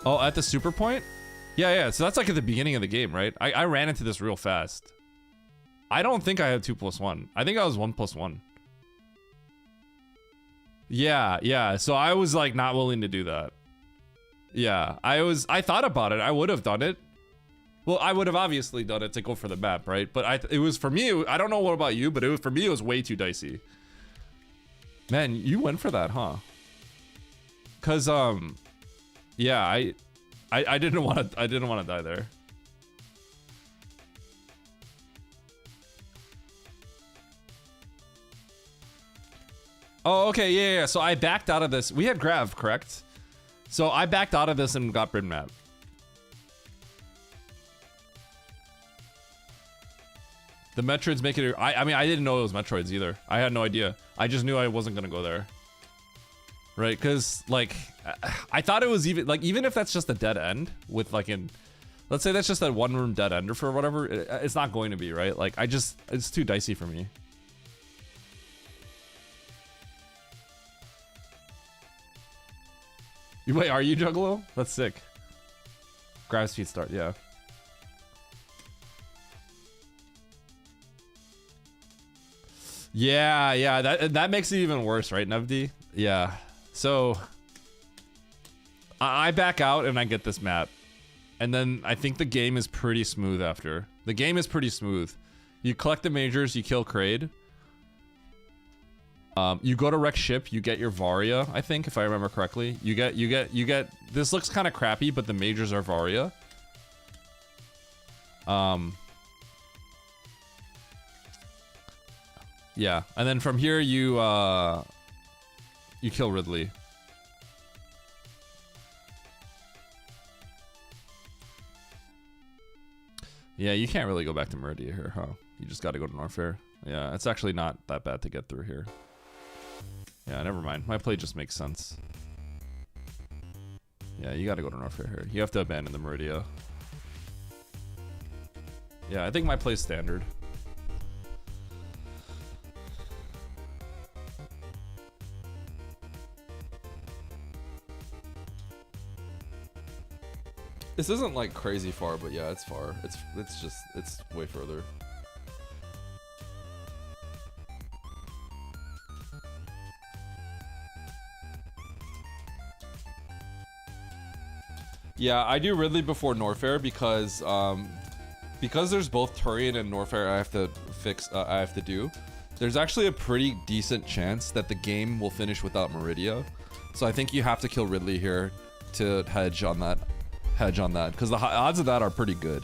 Oh, at the super point? Yeah, so that's like at the beginning of the game, right? I ran into this real fast. I don't think I had 2+1. I think I was 1+1. Yeah, so I was like not willing to do that. Yeah, I thought about it. I would have done it. Well, I would have obviously done it to go for the map, right? But it was for me, I don't know what about you, but for me, it was way too dicey. Man, you went for that, huh? Cause yeah, I didn't want to die there. Oh, okay, yeah. So I backed out of this. We had Grav, correct? So I backed out of this and got Bryn map. The Metroids make it. I mean, I didn't know it was Metroids either. I had no idea. I just knew I wasn't gonna go there. Right? Because like, I thought it was even if that's just a dead end with like let's say that's just a one room dead ender for whatever. It's not going to be, right? Like it's too dicey for me. Wait, are you Juggalo? That's sick. Grab speed start, yeah. Yeah, that makes it even worse, right, Nevdi? Yeah. So I back out and I get this map. And then I think the game is pretty smooth after. The game is pretty smooth. You collect the majors, you kill Kraid. You go to wreck ship, you get your Varia, I think, if I remember correctly. You get this looks kind of crappy, but the majors are Varia. Yeah, and then from here you kill Ridley. Yeah, you can't really go back to Meridia here, huh? You just got to go to Norfair. Yeah, it's actually not that bad to get through here. Yeah, never mind. My play just makes sense. Yeah, you got to go to Norfair here. You have to abandon the Meridia. Yeah, I think my play's standard. This isn't like crazy far, but yeah, it's far. It's way further. Yeah, I do Ridley before Norfair because there's both Turian and Norfair I have to do. There's actually a pretty decent chance that the game will finish without Meridia. So I think you have to kill Ridley here to hedge on that, because the odds of that are pretty good.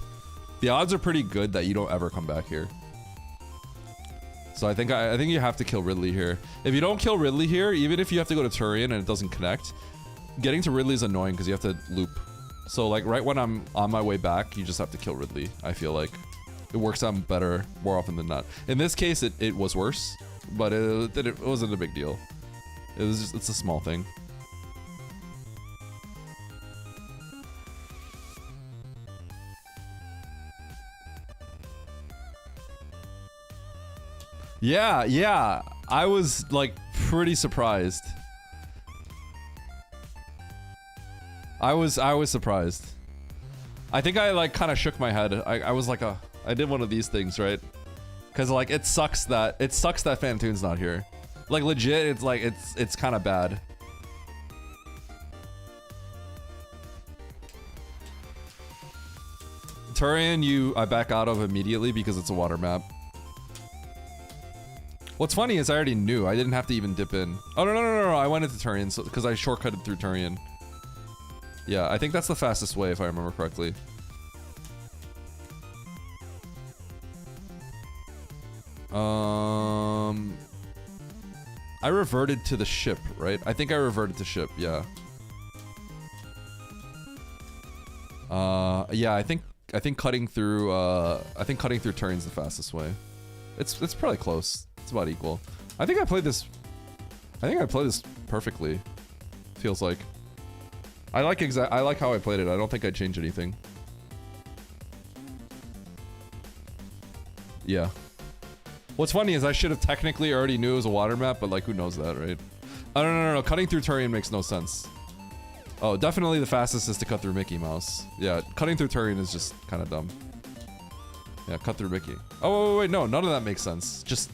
The odds are pretty good that you don't ever come back here. So I think you have to kill Ridley here. If you don't kill Ridley here, even if you have to go to Turian and it doesn't connect, getting to Ridley is annoying because you have to loop. So like right when I'm on my way back, you just have to kill Ridley. I feel like it works out better more often than not. In this case, it was worse, but it wasn't a big deal. It's a small thing. Yeah, I was like pretty surprised. I was surprised. I think I like kind of shook my head. I was like I did one of these things, right? Cause like it sucks that Fantoon's not here. Like legit, it's like it's kind of bad. Turian, I back out of immediately because it's a water map. What's funny is I already knew. I didn't have to even dip in. Oh, no. I went into Turian because I shortcutted through Turian. Yeah, I think that's the fastest way if I remember correctly. I reverted to the ship, right? I think I reverted to ship, yeah. Yeah, I think cutting through Turian's the fastest way. It's probably close. It's about equal. I think I played this perfectly. Feels like. I like how I played it. I don't think I'd change anything. Yeah. What's funny is I should have technically already knew it was a water map, but like who knows that, right? Oh no. Cutting through Turian makes no sense. Oh, definitely the fastest is to cut through Mickey Mouse. Yeah, cutting through Turian is just kind of dumb. Yeah, cut through Mickey. Oh, wait, no, none of that makes sense. Just...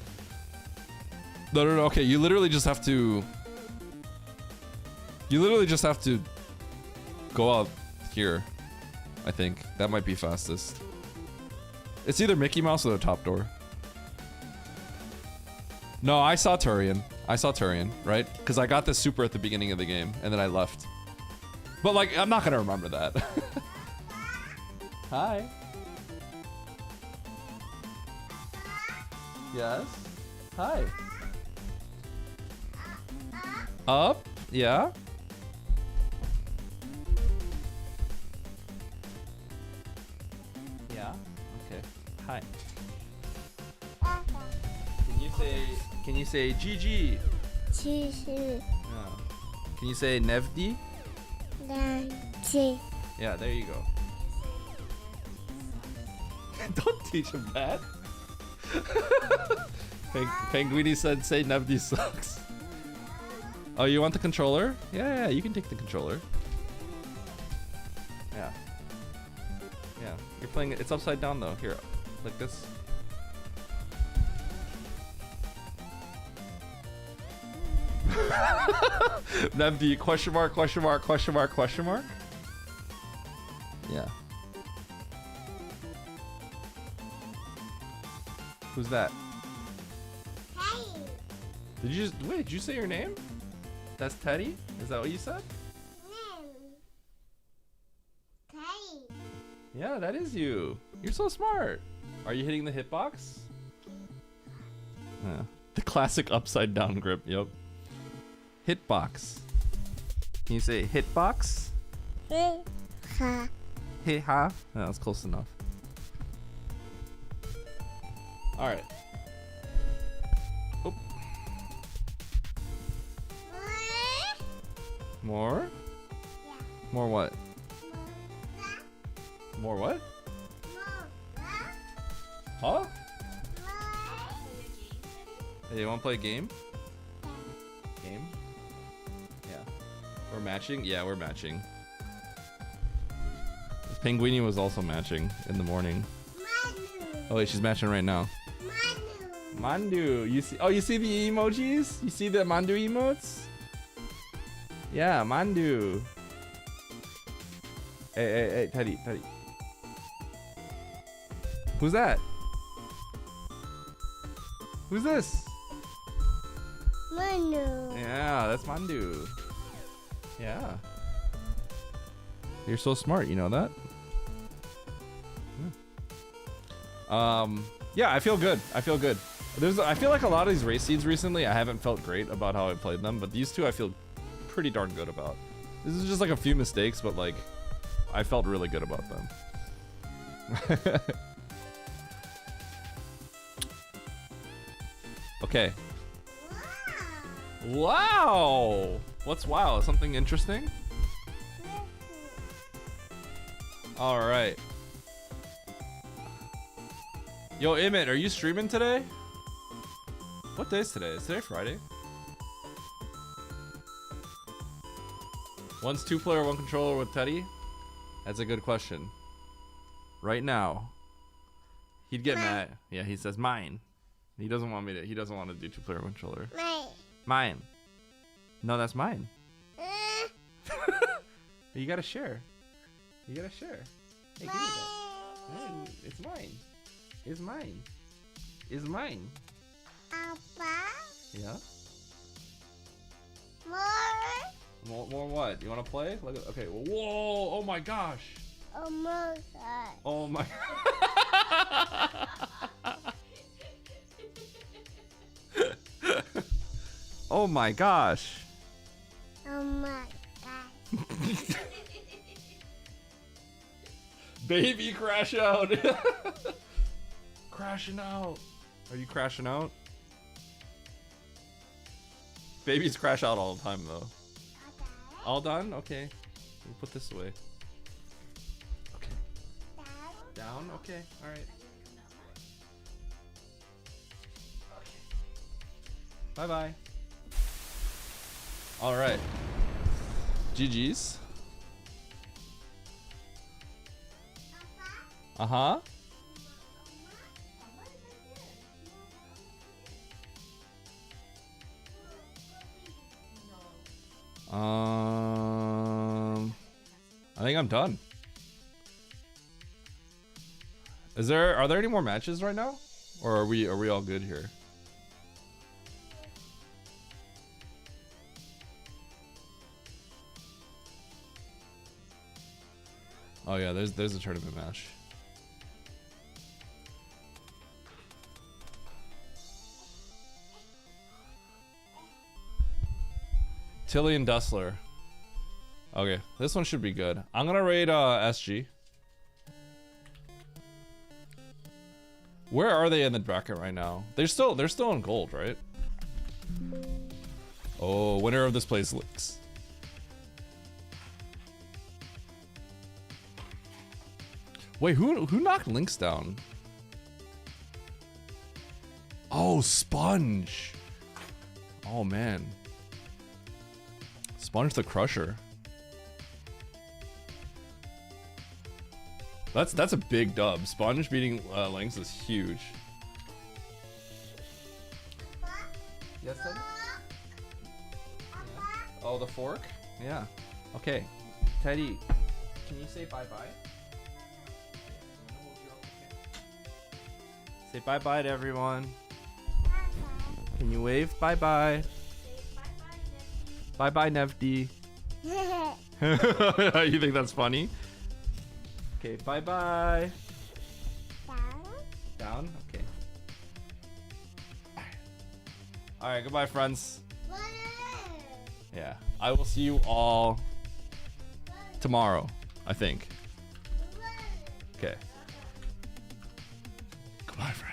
No, okay, you literally just have to go out here, I think. That might be fastest. It's either Mickey Mouse or the top door. No, I saw Turian, right? Because I got this super at the beginning of the game, and then I left. But, like, I'm not gonna remember that. Hi. Yes? Hi. Up? Yeah? Yeah? Okay. Hi. Can you say GG? GG. Oh. Can you say Nevdi? Nevdi. Yeah, there you go. Don't teach him that. Penguini said say Nevdi sucks. Oh, you want the controller? Yeah, you can take the controller. Yeah. Yeah, you're playing it. It's upside down though. Here, like this. Nevdi, question mark? Yeah. Who's that? Hey. Did you say your name? That's Teddy? Is that what you said? Teddy. Yeah, that is you. You're so smart. Are you hitting the hitbox? Yeah. The classic upside down grip, yep. Hitbox. Can you say hitbox? Ha. Hit ha? Yeah, that's close enough. All right. Oop. More? More what? More what? Huh? Hey, you want to play a game? Game? Yeah. We're matching? Yeah, we're matching. This Penguini was also matching in the morning. Oh wait, she's matching right now. Mandu. You see? Oh, you see the emojis? You see the Mandu emotes? Yeah, Mandu. Hey, Teddy. Who's that? Who's this? Mandu. Yeah, that's Mandu. Yeah. You're so smart, you know that? Yeah, I feel good. I feel good. I feel like a lot of these race seeds recently, I haven't felt great about how I played them, but these two I feel pretty darn good about. This is just like a few mistakes, but like, I felt really good about them. Okay. Wow! What's wow? Something interesting? Alright. Yo, Emmett, are you streaming today? What day is today? Is today Friday? One's 2-player, 1 controller with Teddy? That's a good question. Right now, he'd get mad. Yeah, he says mine. He doesn't want to do 2-player, 1 controller. Mine. No, that's mine. You gotta share. You gotta share. Hey, give me that. Hey, it's mine. It's mine. It's mine. Papa. Yeah. More. More what? You wanna play? Look at, okay. Whoa! Oh my gosh! Oh my god. Oh my. Oh my gosh! Oh my god. Baby, crash out! Crashing out. Are you crashing out? Babies crash out all the time though. All done? Okay. We'll put this away. Okay. Down? Okay. Alright. Bye bye. Alright. GG's. Uh-huh. I think I'm done. Are there any more matches right now? Or are we all good here? Oh yeah, there's a tournament match. Tilly and Dustler. Okay, this one should be good. I'm gonna raid SG. Where are they in the bracket right now? They're still in gold, right? Oh, winner of this place Lynx. Wait, who knocked Lynx down? Oh, Sponge. Oh man. Sponge the Crusher. That's a big dub. Sponge beating Lynx is huge. Yes, Teddy? Yeah. Oh, the fork? Yeah. Okay. Teddy, can you say bye-bye? Say bye-bye to everyone. Can you wave? Bye-bye. Bye-bye, Nevdi. You think that's funny? Okay, bye-bye. Down. Down? Okay. Alright, goodbye, friends. Yeah, I will see you all tomorrow, I think. Okay. Goodbye, friends.